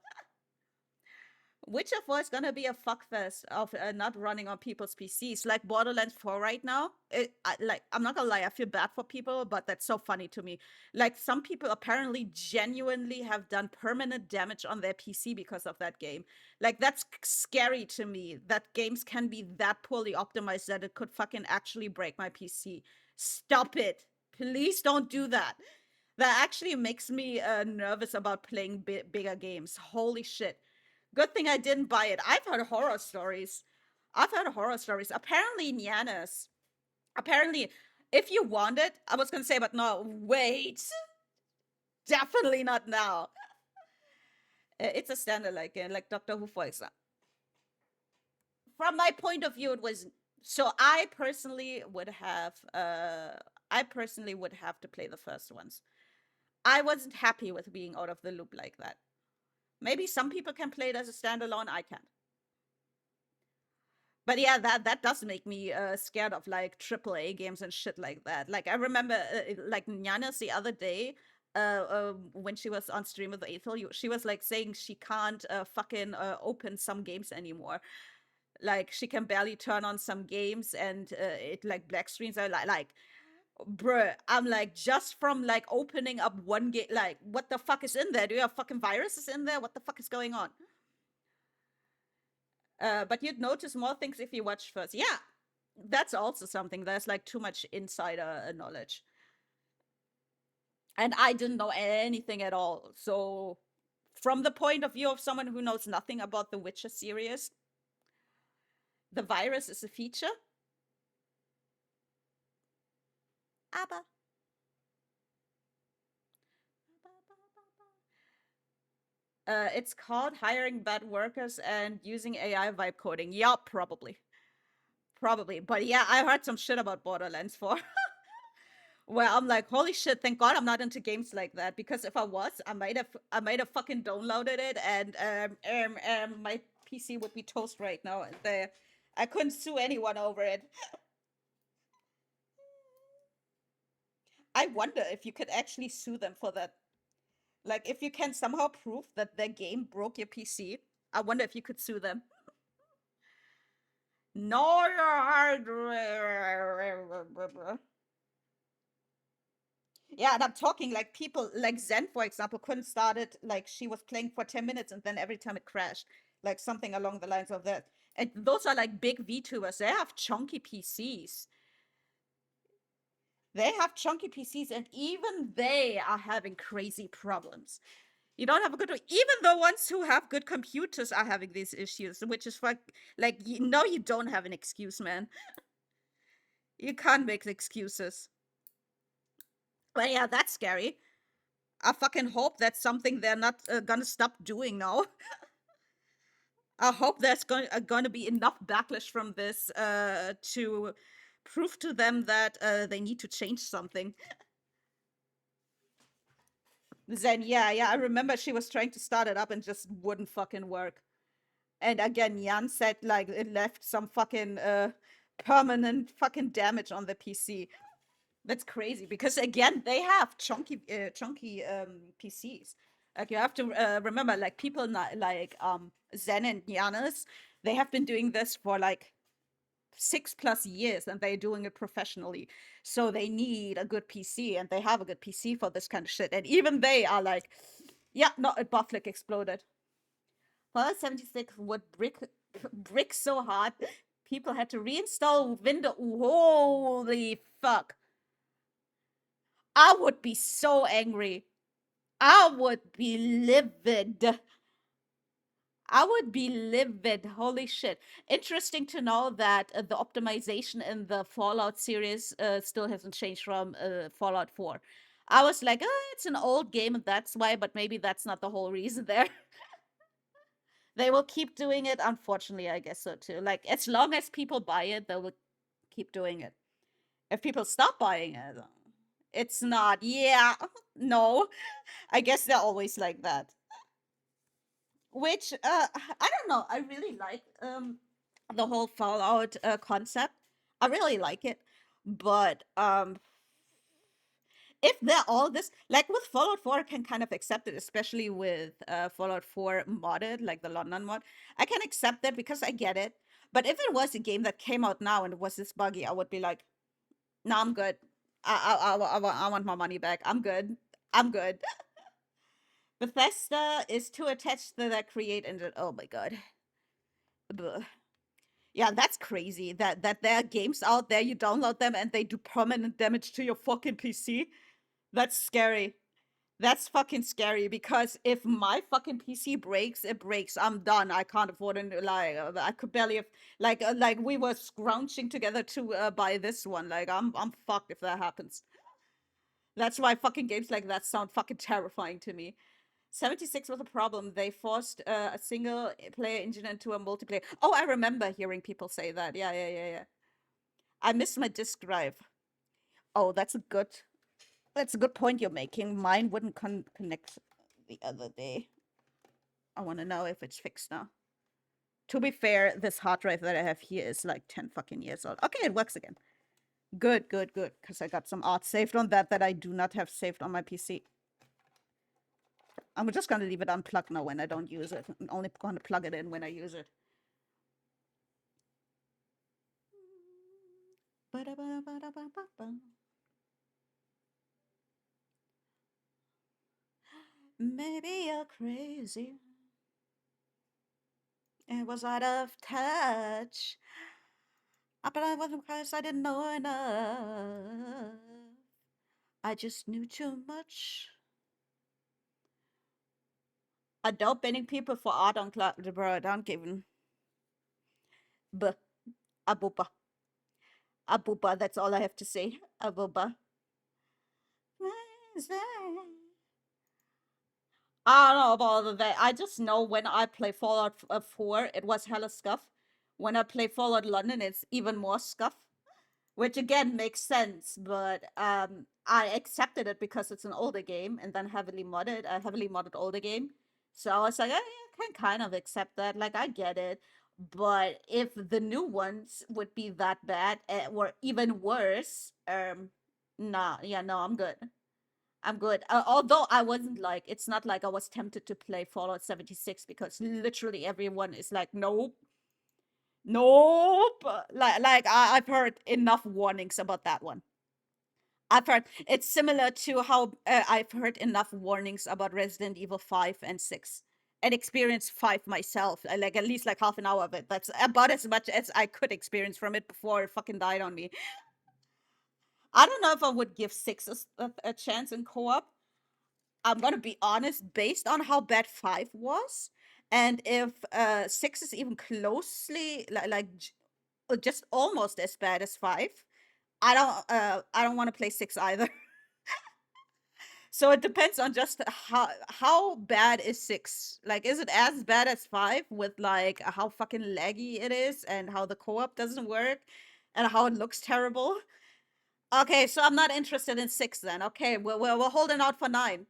Which of was gonna be a fuckfest of not running on people's PCs, like Borderlands 4 right now. I'm not gonna lie, I feel bad for people, but that's so funny to me. Like some people apparently genuinely have done permanent damage on their PC because of that game. Like that's scary to me that games can be that poorly optimized that it could fucking actually break my PC. Stop it. Please don't do that. That actually makes me nervous about playing bigger games. Holy shit. Good thing I didn't buy it. I've heard horror stories. Apparently, Nyanas. Apparently, if you want it, I was gonna say, but no, wait. Definitely not now. It's a standard like Doctor Who, for example. From my point of view, it was so I personally would have to play the first ones. I wasn't happy with being out of the loop like that. Maybe some people can play it as a standalone. I can't. But yeah, that does make me scared of like AAA games and shit like that. Like I remember, like Nyanas the other day, when she was on stream with Ethel, she was like saying she can't fucking open some games anymore. Like she can barely turn on some games, and it like black screens are like bruh, I'm like, just from like opening up one game, like, what the fuck is in there? Do you have fucking viruses in there? What the fuck is going on? But you'd notice more things if you watch first. Yeah, that's also something. There's like too much insider knowledge. And I didn't know anything at all. So, from the point of view of someone who knows nothing about the Witcher series, the virus is a feature. Aber. It's called hiring bad workers and using AI vibe coding. Yeah, probably. Probably. But yeah, I heard some shit about Borderlands 4. Where I'm like, holy shit, thank God I'm not into games like that. Because if I was, I might have fucking downloaded it and my PC would be toast right now. And I couldn't sue anyone over it. I wonder if you could actually sue them for that. Like, if you can somehow prove that their game broke your PC, I wonder if you could sue them. No, yeah, and I'm talking like people like Zen, for example, couldn't start it. Like she was playing for 10 minutes and then every time it crashed, like something along the lines of that. And those are like big VTubers. They have chunky PCs. They have chunky PCs, and even they are having crazy problems. You don't have a good, even the ones who have good computers are having these issues, which is like you know, you don't have an excuse, man. You can't make excuses. But yeah, that's scary. I fucking hope that's something they're not gonna stop doing now. I hope there's going to be enough backlash from this to prove to them that they need to change something. Then yeah, I remember she was trying to start it up and just wouldn't fucking work. And again, Jan said like it left some fucking permanent fucking damage on the PC. That's crazy because again, they have chunky PCs. Like you have to remember, like people like Zen and Giannis, they have been doing this for like 6+ years and they're doing it professionally. So they need a good PC and they have a good PC for this kind of shit. And even they are like, yeah, no, a bufflick exploded. Fallout 76 would brick so hard, people had to reinstall Windows. Holy fuck. I would be so angry. I would be livid. I would be livid. Holy shit. Interesting to know that the optimization in the Fallout series still hasn't changed from Fallout 4. I was like, oh, it's an old game and that's why, but maybe that's not the whole reason there. They will keep doing it, unfortunately, I guess so too. Like, as long as people buy it, they will keep doing it. If people stop buying it, it's not. Yeah, no. I guess they're always like that. Which I don't know. I really like the whole Fallout concept. I really like it, but if they're all this like with Fallout 4, I can kind of accept it, especially with Fallout 4 modded, like the London mod. I can accept that because I get it. But if it was a game that came out now and it was this buggy, I would be like, "No, I'm good. I want my money back. I'm good. I'm good." Bethesda is too attached to their create engine. Oh my god. Ugh. Yeah, that's crazy. That there are games out there, you download them and they do permanent damage to your fucking PC. That's scary. That's fucking scary because if my fucking PC breaks, it breaks. I'm done. I can't afford it. Like I could barely have like we were scrounging together to buy this one. Like I'm fucked if that happens. That's why fucking games like that sound fucking terrifying to me. 76 was a problem. They forced a single player engine into a multiplayer. Oh, I remember hearing people say that. Yeah. I missed my disk drive. Oh, that's a good point you're making. Mine wouldn't connect the other day. I want to know if it's fixed now. To be fair, this hard drive that I have here is like 10 fucking years old. Okay, it works again. Good. Because I got some art saved on that I do not have saved on my PC. I'm just going to leave it unplugged now when I don't use it. I'm only going to plug it in when I use it. Maybe you're crazy. It was out of touch. But I wasn't because I didn't know enough. I just knew too much. Adult banning people for art on bro, don't give him. Abuba. Abuba, that's all I have to say. Abuba. I don't know about all of that. I just know when I play Fallout 4, it was hella scuff. When I play Fallout London, it's even more scuff. Which again makes sense, but I accepted it because it's an older game and then heavily modded older game. So I was like, I can kind of accept that. Like, I get it. But if the new ones would be that bad or even worse, no, I'm good. I'm good. Although I wasn't like, it's not like I was tempted to play Fallout 76 because literally everyone is like, nope, nope. I've heard enough warnings about that one. I've heard it's similar to how I've heard enough warnings about Resident Evil 5 and 6 and experienced 5 myself. Like at least like half an hour of it. That's about as much as I could experience from it before it fucking died on me. I don't know if I would give 6 a chance in co-op. I'm gonna be honest, based on how bad 5 was, and if 6 is even closely just almost as bad as 5, I don't want to play 6 either. So it depends on just how bad is 6. Like, is it as bad as 5 with like how fucking laggy it is and how the co-op doesn't work and how it looks terrible? Okay, so I'm not interested in 6 then. Okay, we're holding out for 9.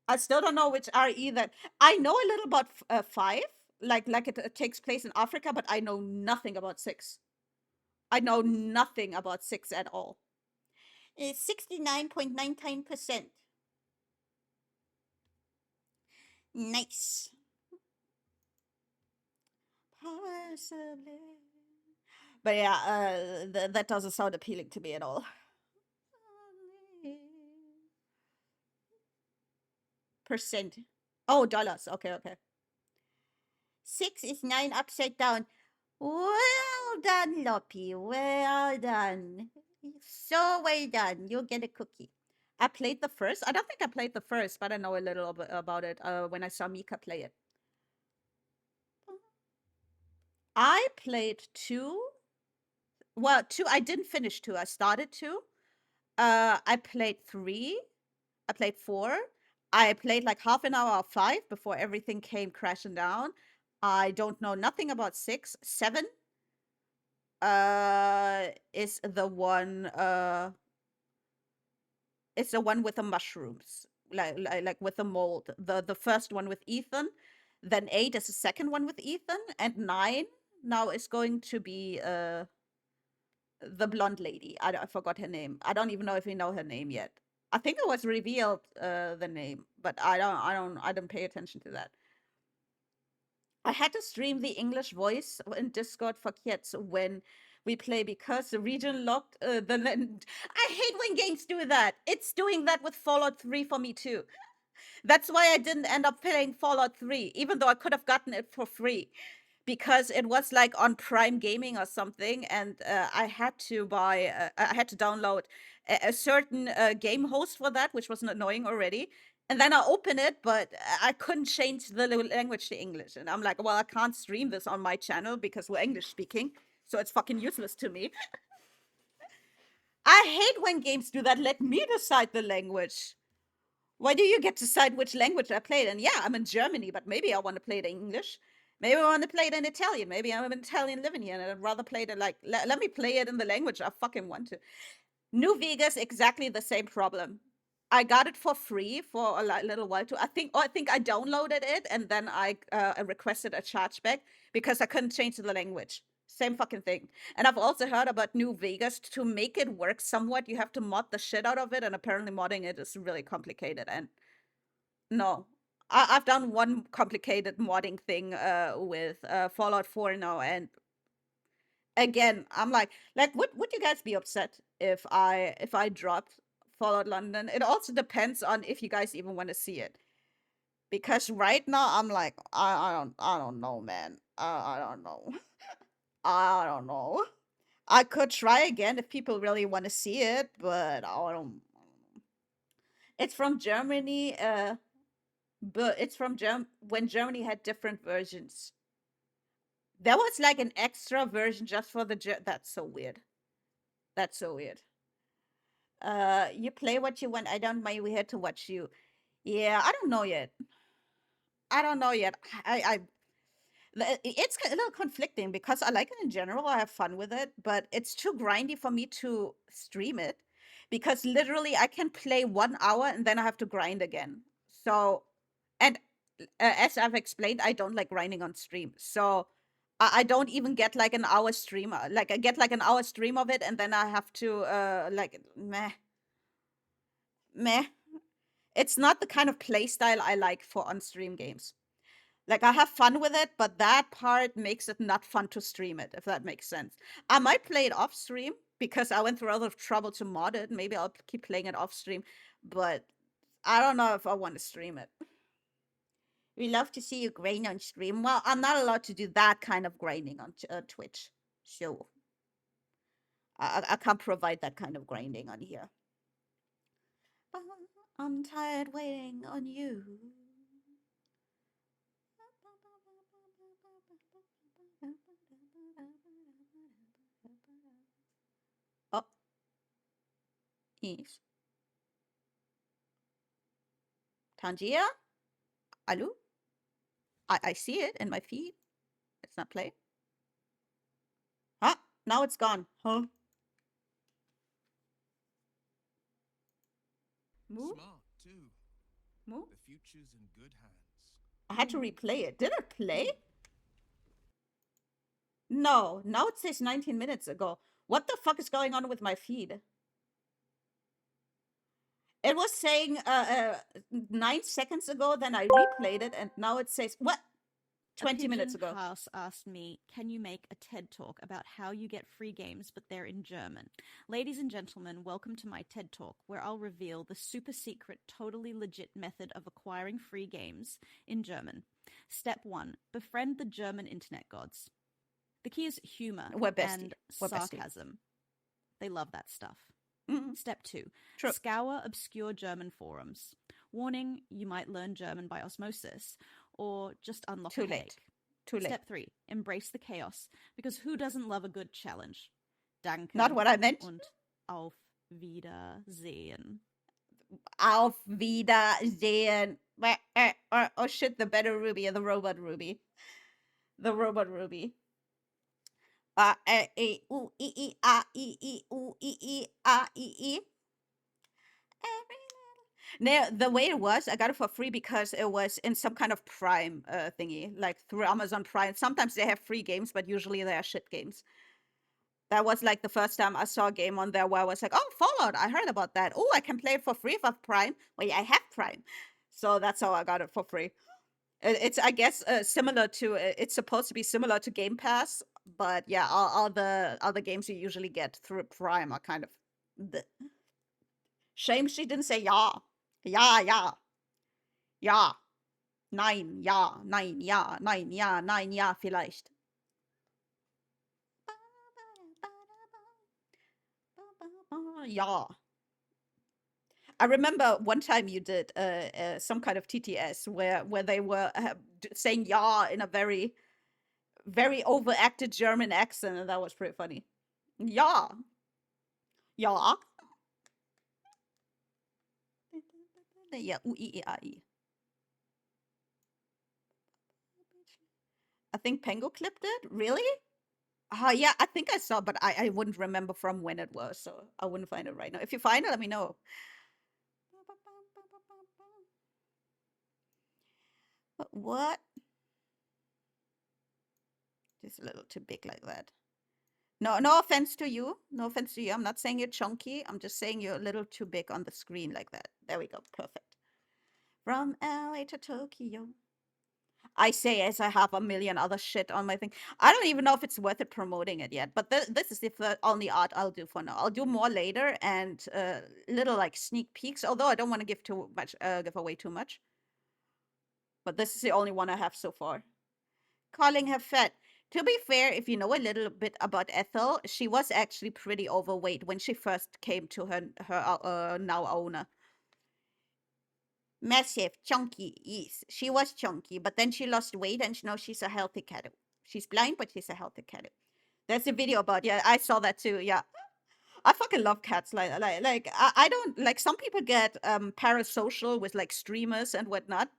I still don't know which RE that I know a little about 5, like it takes place in Africa, but I know nothing about 6. I know nothing about 6 at all. It's 69.99%. Nice. Possibly. But yeah, that doesn't sound appealing to me at all. Percent. Oh, dollars. Okay. 6 is 9 upside down. Well done, Loppy. Well done. So well done. You'll get a cookie. I played the first. I don't think I played the first, but I know a little bit about it when I saw Mika play it. I played 2. Well, 2. I didn't finish 2. I started 2. I played 3. I played 4. I played like half an hour of 5 before everything came crashing down. I don't know nothing about 6. 7 is the one it's the one with the mushrooms, like with the mold. The first one with Ethan, then 8 is the second one with Ethan, and 9 now is going to be the blonde lady. I forgot her name. I don't even know if we know her name yet. I think it was revealed the name, but I don't pay attention to that. I had to stream the English voice in Discord for kids when we play because the region locked I hate when games do that. It's doing that with Fallout 3 for me too. That's why I didn't end up playing Fallout 3, even though I could have gotten it for free. Because it was like on Prime Gaming or something, and I had to download a certain game host for that, which was annoying already. And then I open it, but I couldn't change the language to English. And I'm like, well, I can't stream this on my channel because we're English speaking, so it's fucking useless to me. I hate when games do that. Let me decide the language. Why do you get to decide which language I play it? And yeah, I'm in Germany, but maybe I want to play it in English. Maybe I want to play it in Italian. Maybe I'm an Italian living here, and I'd rather play it like let me play it in the language I fucking want to. New Vegas, exactly the same problem. I got it for free for a little while too. I think I downloaded it and then I requested a chargeback because I couldn't change the language. Same fucking thing. And I've also heard about New Vegas. To make it work somewhat, you have to mod the shit out of it, and apparently modding it is really complicated. And no, I've done one complicated modding thing with Fallout 4 now, and again, I'm like, would you guys be upset if I dropped Fallout London? It also depends on if you guys even want to see it. Because right now I'm like, I don't know, man. I don't know. I don't know. I could try again if people really want to see it, but I don't. It's from Germany, but it's from when Germany had different versions. There was like an extra version just for the that's so weird. That's so weird. You play what you want. I don't mind. We had to watch you. Yeah, I don't know yet. I don't know yet. It's a little conflicting because I like it in general. I have fun with it, but it's too grindy for me to stream it because literally I can play 1 hour and then I have to grind again. So, and as I've explained, I don't like grinding on stream. So I don't even get like an hour stream. Like I get like an hour stream of it and then I have to like meh. It's not the kind of play style I like for on stream games. Like I have fun with it, but that part makes it not fun to stream it, if that makes sense. I might play it off stream because I went through a lot of trouble to mod it. Maybe I'll keep playing it off stream, but I don't know if I want to stream it. We love to see you grind on stream. Well, I'm not allowed to do that kind of grinding on Twitch, so I can't provide that kind of grinding on here. I'm tired waiting on you. Oh, yes. Tangia? Hello? I see it in my feed. It's not playing. Huh? Now it's gone. Huh? Move? Smart too. Move? The future's in good hands. I had to replay it. Did it play? No. Now it says 19 minutes ago. What the fuck is going on with my feed? It was saying 9 seconds ago, then I replayed it, and now it says what? 20 minutes ago. House asked me, can you make a TED Talk about how you get free games, but they're in German? Ladies and gentlemen, welcome to my TED Talk, where I'll reveal the super secret, totally legit method of acquiring free games in German. Step 1, befriend the German internet gods. The key is humor and sarcasm. They love that stuff. Step 2, scour obscure German forums. Warning, you might learn German by osmosis, or just unlock a cake. Too late. Step 3, embrace the chaos, because who doesn't love a good challenge? Danke. Not what I meant. Und auf Wiedersehen. Auf Wiedersehen. Oh shit, the better Ruby, the robot Ruby. The robot Ruby. Now, the way it was, I got it for free because it was in some kind of Prime thingy, like through Amazon Prime. Sometimes they have free games, but usually they are shit games. That was like the first time I saw a game on there where I was like, oh, Fallout, I heard about that. Oh, I can play it for free if I have Prime. Well, yeah, I have Prime. So that's how I got it for free. It's, I guess, similar to, it's supposed to be similar to Game Pass, but yeah, all the other games you usually get through Prime are kind of the... Shame she didn't say ja. Ja, ja. Ja. Nein, ja, nein, ja, nein, ja, nein, ja, vielleicht. Ja. I remember one time you did some kind of TTS where they were saying ja in a very, very overacted German accent, and that was pretty funny. Ja. Ja. Yeah, U-I-E-A-I. I think Pengo clipped it. Really? Yeah, I think I saw, but I wouldn't remember from when it was, so I wouldn't find it right now. If you find it, let me know. What? Just a little too big like that. No offense to you. No offense to you. I'm not saying you're chunky. I'm just saying you're a little too big on the screen like that. There we go. Perfect. From LA to Tokyo. I say as I have a million other shit on my thing. I don't even know if it's worth it promoting it yet, but this is the only art I'll do for now. I'll do more later and little like sneak peeks, although I don't want to give too much, give away too much. But this is the only one I have so far. Calling her fat. To be fair, if you know a little bit about Ethel, she was actually pretty overweight when she first came to her now owner. Massive, chunky, yes. She was chunky, but then she lost weight and now she's a healthy cat. She's blind, but she's a healthy cat. There's a video about, yeah, I saw that too, yeah. I fucking love cats. I don't, like, some people get parasocial with, like, streamers and whatnot.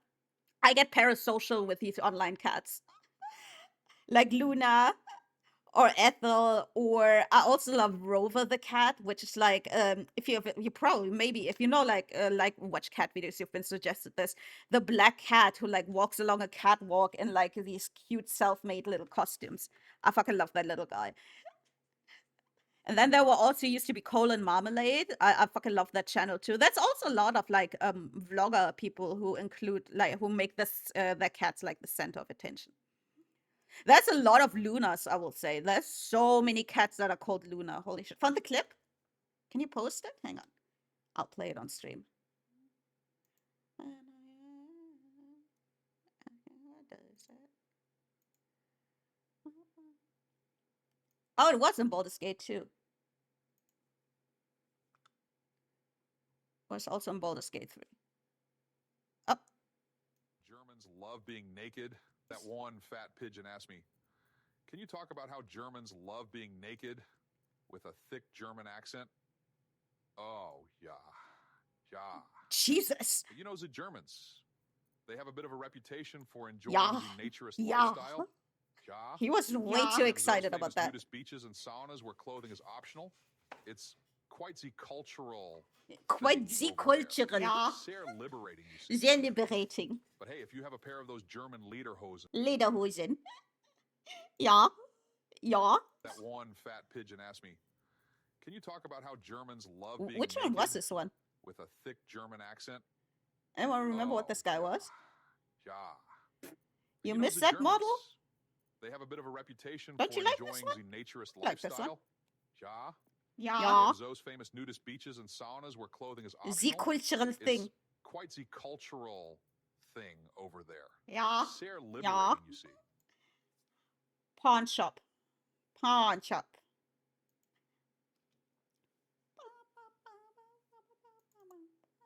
I get parasocial with these online cats. Like Luna or Ethel, or I also love Rover the cat, which is like if you probably maybe if you know like watch cat videos, you've been suggested this, the black cat who like walks along a catwalk in like these cute self-made little costumes. I fucking love that little guy. And then there were also used to be Colon Marmalade. I fucking love that channel too. That's also a lot of like vlogger people who include like who make this their cats like the center of attention. There's a lot of Lunas, I will say. There's so many cats that are called Luna. Holy shit. Found the clip? Can you post it? Hang on. I'll play it on stream. Oh, it was in Baldur's Gate too. It was also in Baldur's Gate 3. Oh. Germans love being naked. That one fat pigeon asked me, can you talk about how Germans love being naked with a thick German accent? Oh, yeah. Yeah. Jesus. But you know, the Germans, they have a bit of a reputation for enjoying Yeah. the naturist Yeah. lifestyle. Yeah. He was way Yeah. too excited about that. Nudist beaches and saunas where clothing is optional. It's quite the cultural. Quite the cultural. Yeah. Sehr liberating, you see. Sehr liberating. But hey, if you have a pair of those German lederhosen. Lederhosen. Yeah. Yeah. That one fat pigeon asked me, can you talk about how Germans love being Which one was this one? With a thick German accent? Anyone remember what this guy was? Yeah. You know, missed the that Germans, model? They have a bit of a reputation Don't for you like this enjoying one? the naturist Like this one? lifestyle. Yeah. Yeah. There's those famous nudist beaches and saunas where clothing is The optional. cultural thing. It's quite the cultural thing over there. Yeah. Sehr liberating, Yeah. you see. Pawn shop. Pawn shop.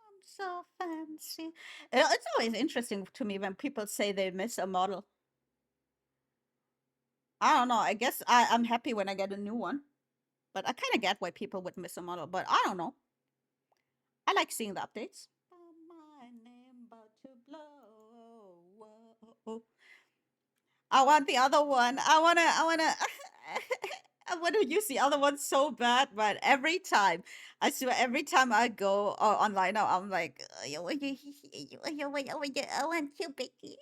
I'm so fancy. It's always interesting to me when people say they miss a model. I don't know. I guess I'm happy when I get a new one. But I kind of get why people would miss a model. But I don't know. I like seeing the updates. I want the other one. I wanna I want to use the other one so bad, but every time, I swear, every time I go online now, I'm like, I want you, Becky. I want you, Becky.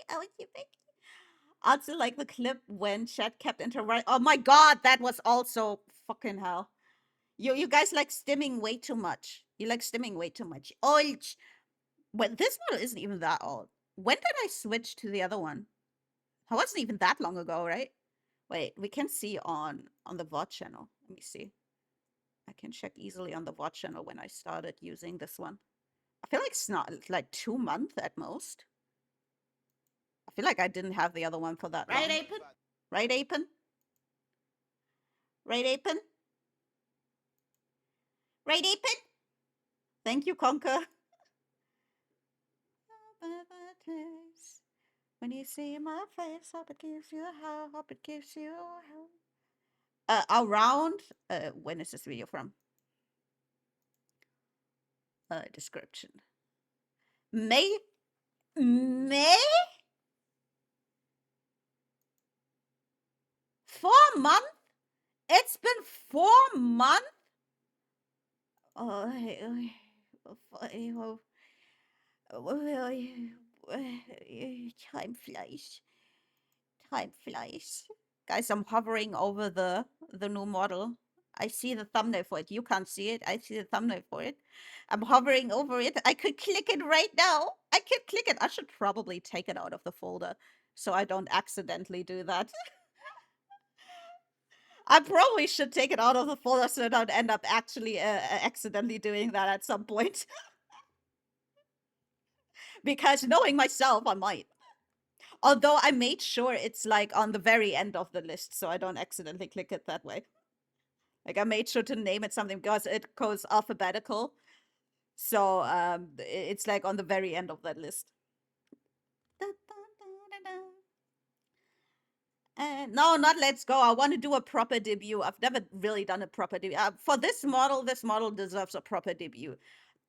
Also, like the clip when Chat kept interrupting. Oh my god, that was also fucking hell. You guys like stimming way too much. You like stimming way too much. But this model isn't even that old. When did I switch to the other one? It wasn't even that long ago, right? Wait, we can see on the VOD channel. Let me see. I can check easily on the VOD channel when I started using this one. I feel like it's not like 2 months at most. I feel like I didn't have the other one for that long. Right, Apen? Right, Apen? Right, Apen? Right, Apen? Thank you, Conker. When you see my face, hope it gives you hope, hope it gives you hope. Around, when is this video from? Description. May? 4 months? It's been 4 months? Time flies. Time flies. Guys, I'm hovering over the new model. I see the thumbnail for it. You can't see it. I see the thumbnail for it. I'm hovering over it. I could click it right now. I could click it. I should probably take it out of the folder so I don't accidentally do that. I probably should take it out of the folder so I don't end up actually accidentally doing that at some point. Because knowing myself, I might. Although I made sure it's like on the very end of the list, so I don't accidentally click it that way. Like I made sure to name it something because it goes alphabetical. So it's like on the very end of that list. No, not Let's Go. I want to do a proper debut. I've never really done a proper debut. For this model deserves a proper debut.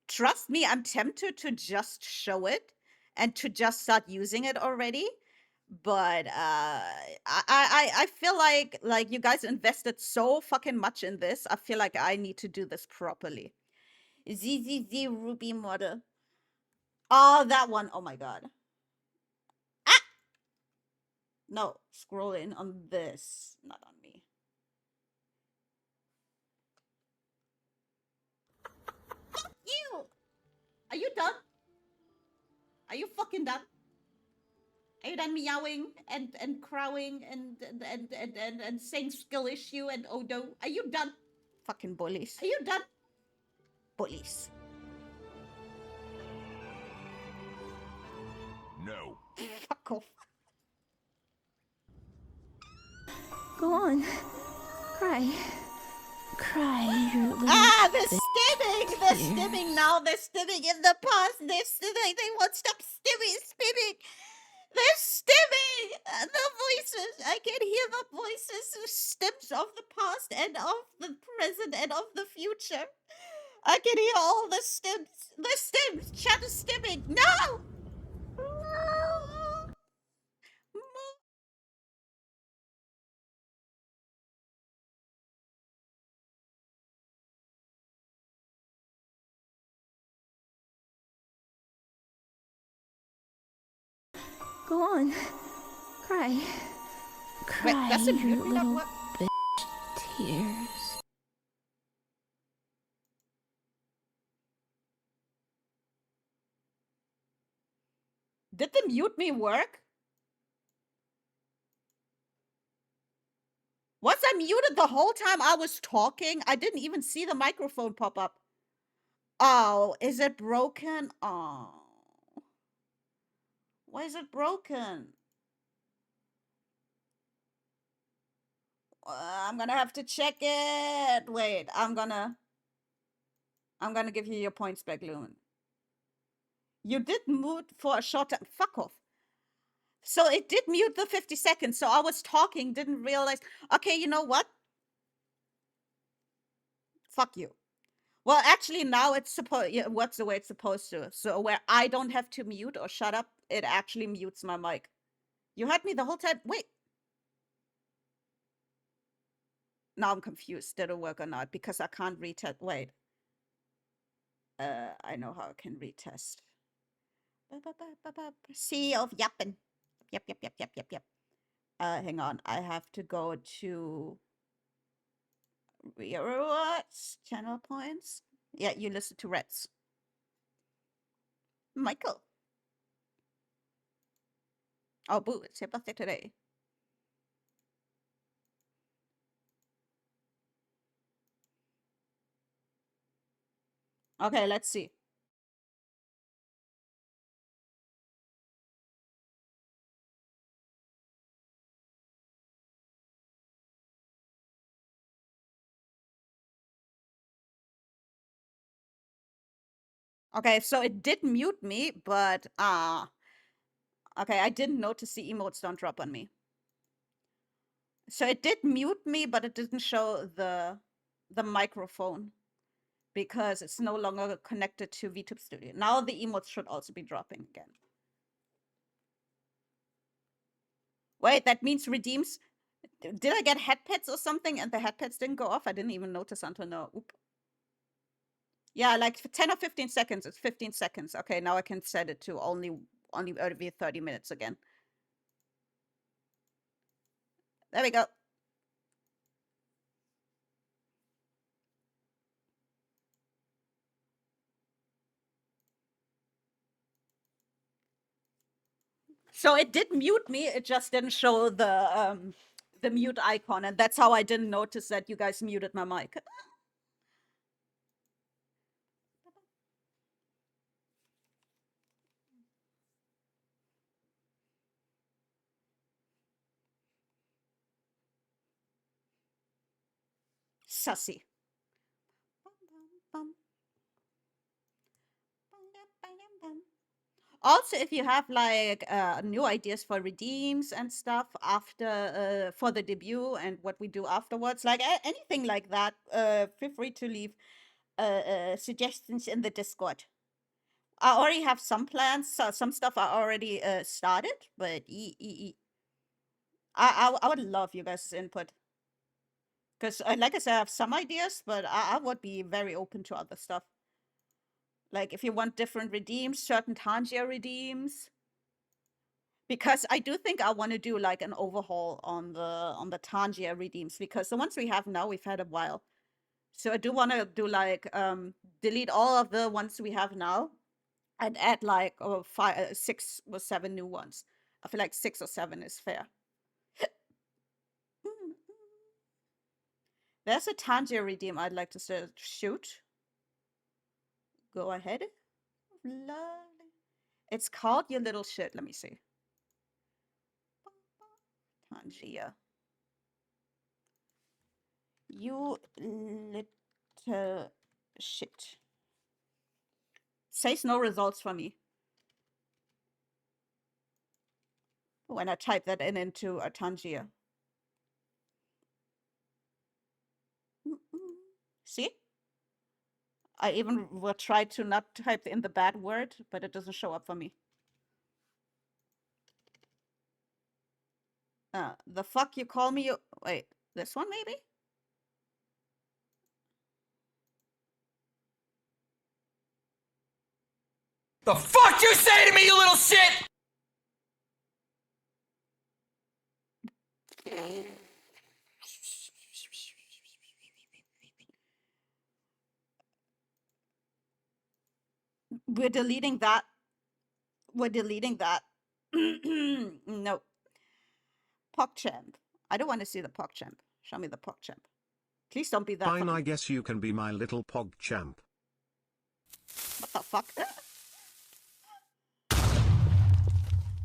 Trust me, I'm tempted to just show it and to just start using it already. But I feel like you guys invested so fucking much in this. I feel like I need to do this properly. ZZZ Ruby model. Oh, that one. Oh my god. Ah! No, scroll in on this, not on me. Fuck you! Are you done? Are you fucking done? Are you done meowing and crowing and saying skill issue and oh no? Are you done? Fucking bullies. Are you done? Bullies. No. Fuck off. Go on. Cry. Cry, your little The stimming! The stimming now! They're stimming in the past! They're stimming! They won't stop stimming! They're stimming! The voices! I can hear the voices of stims of the past and of the present and of the future. I can hear all the stims! The stims! Chat is stimming! No! Go on. Cry. Cry, Wait, that's a your mute me, little what? bitch. Tears. Did the mute me work? Was I muted the whole time I was talking? I didn't even see the microphone pop up. Oh, is it broken? Oh. Why is it broken? I'm gonna have to check it. Wait, I'm gonna give you your points back, Lumen. You did mute for a short time. Fuck off. So it did mute the 50 seconds. So I was talking, didn't realize. Okay, you know what? Fuck you. Well, actually, now it's supposed. It works the way it's supposed to. So where I don't have to mute or shut up, it actually mutes my mic. You had me the whole time. Wait. Now I'm confused. Did it work or not? Because I can't retest. Wait. I know how I can retest. Sea of yapping. Yep. Hang on. I have to go to rewards, channel points. Yeah, you listen to Reds. Michael. Oh, boo, it's your birthday today. Okay, let's see. Okay, so it did mute me, but okay, I didn't notice the emotes don't drop on me. So it did mute me, but it didn't show the microphone because it's no longer connected to VTube Studio. Now the emotes should also be dropping again. Wait, that means redeems. Did I get headpads or something and the headpads didn't go off? I didn't even notice until now. Oop. Yeah, like for 10 or 15 seconds. It's 15 seconds. Okay, now I can set it to only every 30 minutes again. There we go. So it did mute me. It just didn't show the mute icon, and that's how I didn't notice that you guys muted my mic. sussy. Also, if you have like new ideas for redeems and stuff after for the debut and what we do afterwards, like anything like that, feel free to leave suggestions in the Discord. I already have some plans, so some stuff I already started, but I would love you guys' input. Because, like I said, I have some ideas, but I would be very open to other stuff. Like, if you want different redeems, certain Tangia redeems. Because I do think I want to do, like, an overhaul on the Tangia redeems. Because the ones we have now, we've had a while. So I do want to do, like, delete all of the ones we have now. And add, like, 6 or 7 new ones. I feel like 6 or 7 is fair. There's a Tangia redeem I'd like to shoot. Go ahead. Lovely. It's called You Little Shit. Let me see. Tangia. You little shit. Says no results for me. When I type that into a Tangia. See? I even will try to not type in the bad word, but it doesn't show up for me. The fuck you call me? Wait, this one maybe? The fuck you say to me, you little shit? We're deleting that. We're deleting that. No. PogChamp. I don't want to see the PogChamp. Show me the PogChamp. Please don't be that Fine, fucking... I guess you can be my little pog champ. What the fuck?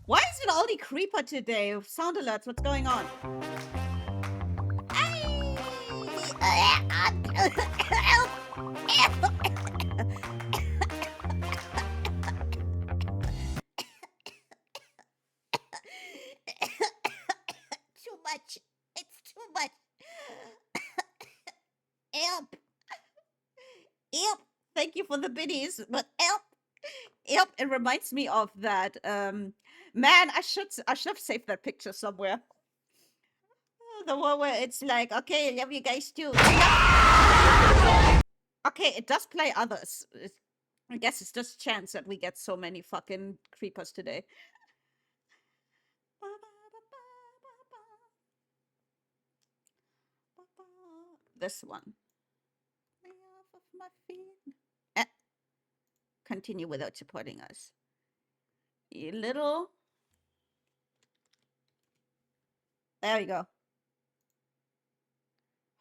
Why is it only creeper today? Sound alerts, what's going on? Too much. It's too much. Help. Help. Thank you for the biddies, but help. Help. It reminds me of that. Man, I should have saved that picture somewhere. The one where it's like, okay, I love you guys too. Okay, it does play others. I guess it's just chance that we get so many fucking creepers today. This one. Off of my feet. Continue without supporting us. You little. There we go.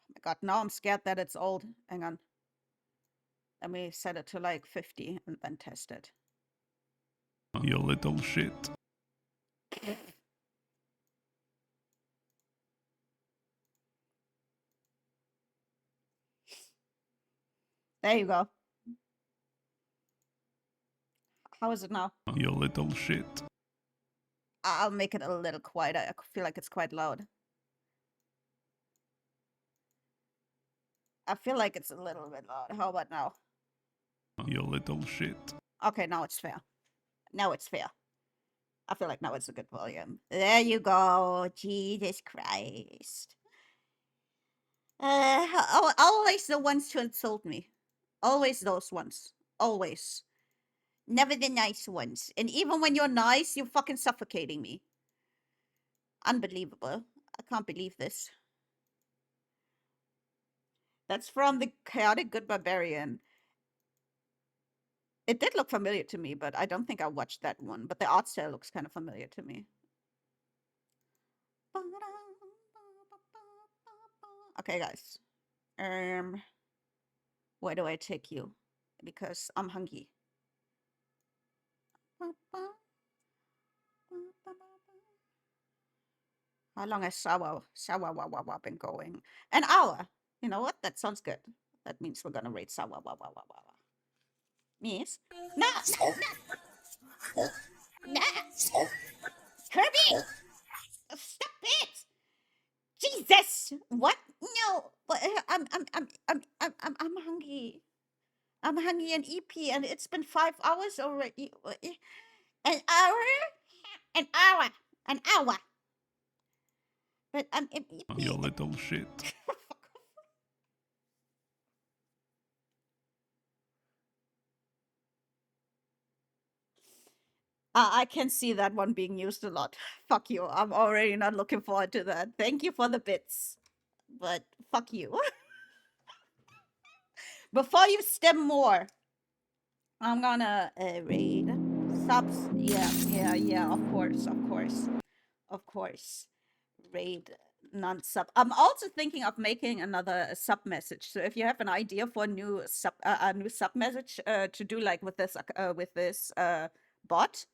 Oh my god, now I'm scared that it's old. Hang on. Let me set it to like 50 and then test it. You little shit. There you go. How is it now? You little shit. I'll make it a little quieter. I feel like it's quite loud. I feel like it's a little bit loud. How about now? You little shit. Okay, now it's fair. Now it's fair. I feel like now it's a good volume. There you go. Jesus Christ. Always the ones to insult me. Always those ones. Always. Never the nice ones. And even when you're nice, you're fucking suffocating me. Unbelievable. I can't believe this. That's from the Chaotic Good Barbarian. It did look familiar to me, but I don't think I watched that one. But the art style looks kind of familiar to me. Okay, guys. Where do I take you? Because I'm hungry. How long has Sawa been going? An hour. You know what? That sounds good. That means we're gonna rate Sawa. Miss? No! No! Kirby! Stop it! Jesus! What? No! I'm hungry. I'm hungry and EP, and it's been 5 hours already. An hour? An hour. An hour. But I'm EP. You little shit. I can see that one being used a lot. Fuck you. I'm already not looking forward to that. Thank you for the bits. But fuck you. Before you stem more, I'm gonna raid subs. Yeah, of course. Raid non-sub. I'm also thinking of making another sub message. So if you have an idea for a new sub message to do like with this bot,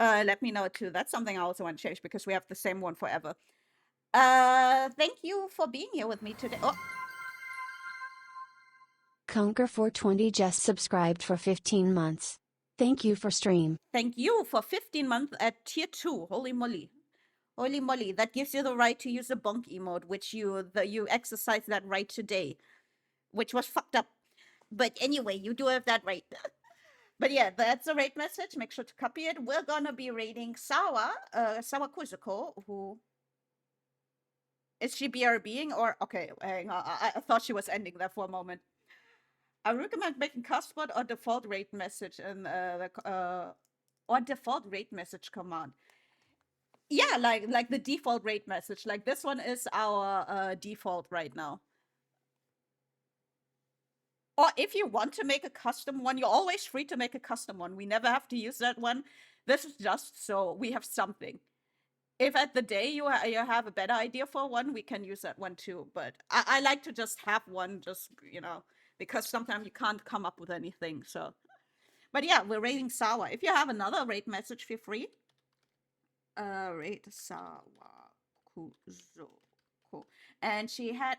let me know too. That's something I also want to change because we have the same one forever. Thank you for being here with me today. Oh. Conquer420 just subscribed for 15 months. Thank you for stream. Thank you for 15 months at tier 2. Holy moly. Holy moly. That gives you the right to use the bonk emote, which you exercised that right today, which was fucked up. But anyway, you do have that right. But yeah, that's a raid message. Make sure to copy it. We're gonna be raiding Sawa Kuzuko, who... Is she BRBing or... Okay, hang on. I thought she was ending there for a moment. I recommend making custbot or default raid message and or default raid message command. Yeah, like the default raid message. Like this one is our default right now. Or if you want to make a custom one, you're always free to make a custom one. We never have to use that one. This is just so we have something. If at the day you have a better idea for one, we can use that one too. But I like to just have one, just, you know, because sometimes you can't come up with anything. So, but yeah, we're raiding Sawa. If you have another raid message, feel free. Raid Sawa Kuzuko. And she had,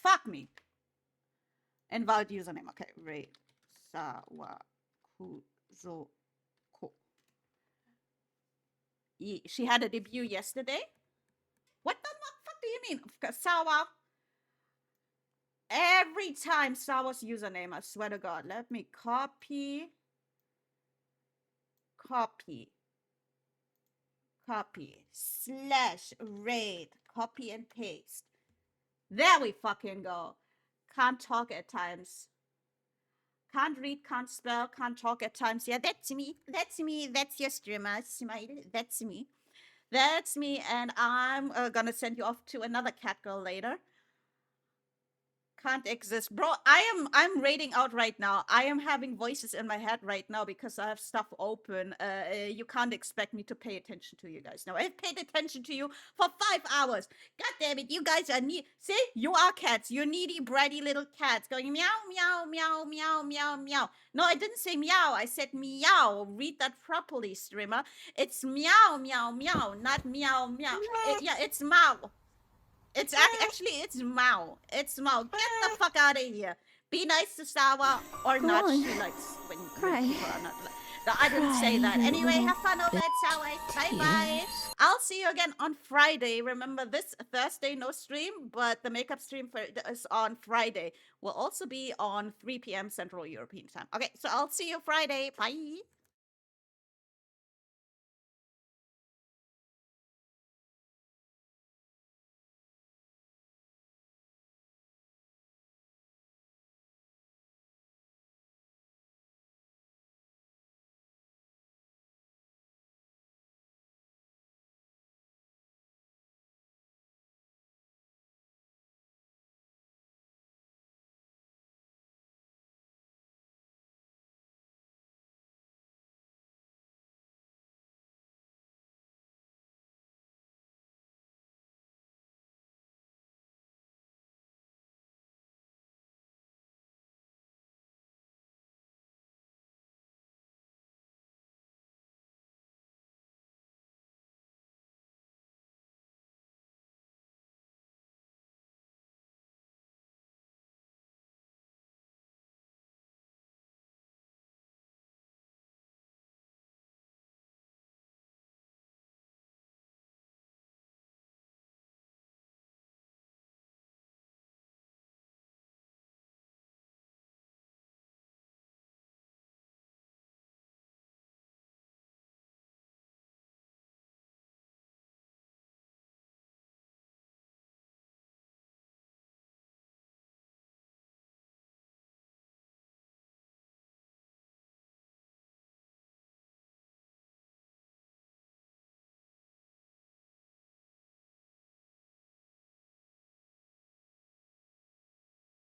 fuck me. Invalid username. Okay, raid Sawa Kuzuko. She had a debut yesterday. What the fuck do you mean? Sawa. Every time Sawa's username, I swear to God. Let me copy. /raid. Copy and paste. There we fucking go. Can't talk at times. Can't read, can't spell, can't talk at times. Yeah, that's me. That's me. That's your streamer. Smile. That's me. That's me. And I'm gonna send you off to another cat girl later. Can't exist. Bro, I'm raiding out right now. I am having voices in my head right now because I have stuff open. You can't expect me to pay attention to you guys now. I've paid attention to you for 5 hours. God damn it, you guys are see, you are cats. You're needy, bratty little cats going meow, meow, meow, meow, meow, meow. No, I didn't say meow. I said meow. Read that properly, streamer. It's meow, meow, meow, not meow, meow. Yeah, it's meow. It's actually, it's Mao. It's Mao. Get the fuck out of here. Be nice to Sawa or Go not. on. She likes when Cry. people are not like. No, I didn't say Cry, that. you Anyway, little have fun over at Sawa. Bye bye. tears. I'll see you again on Friday. Remember, this Thursday no stream, but the makeup stream is on Friday. Will also be on 3 p.m. Central European time. Okay, so I'll see you Friday. Bye.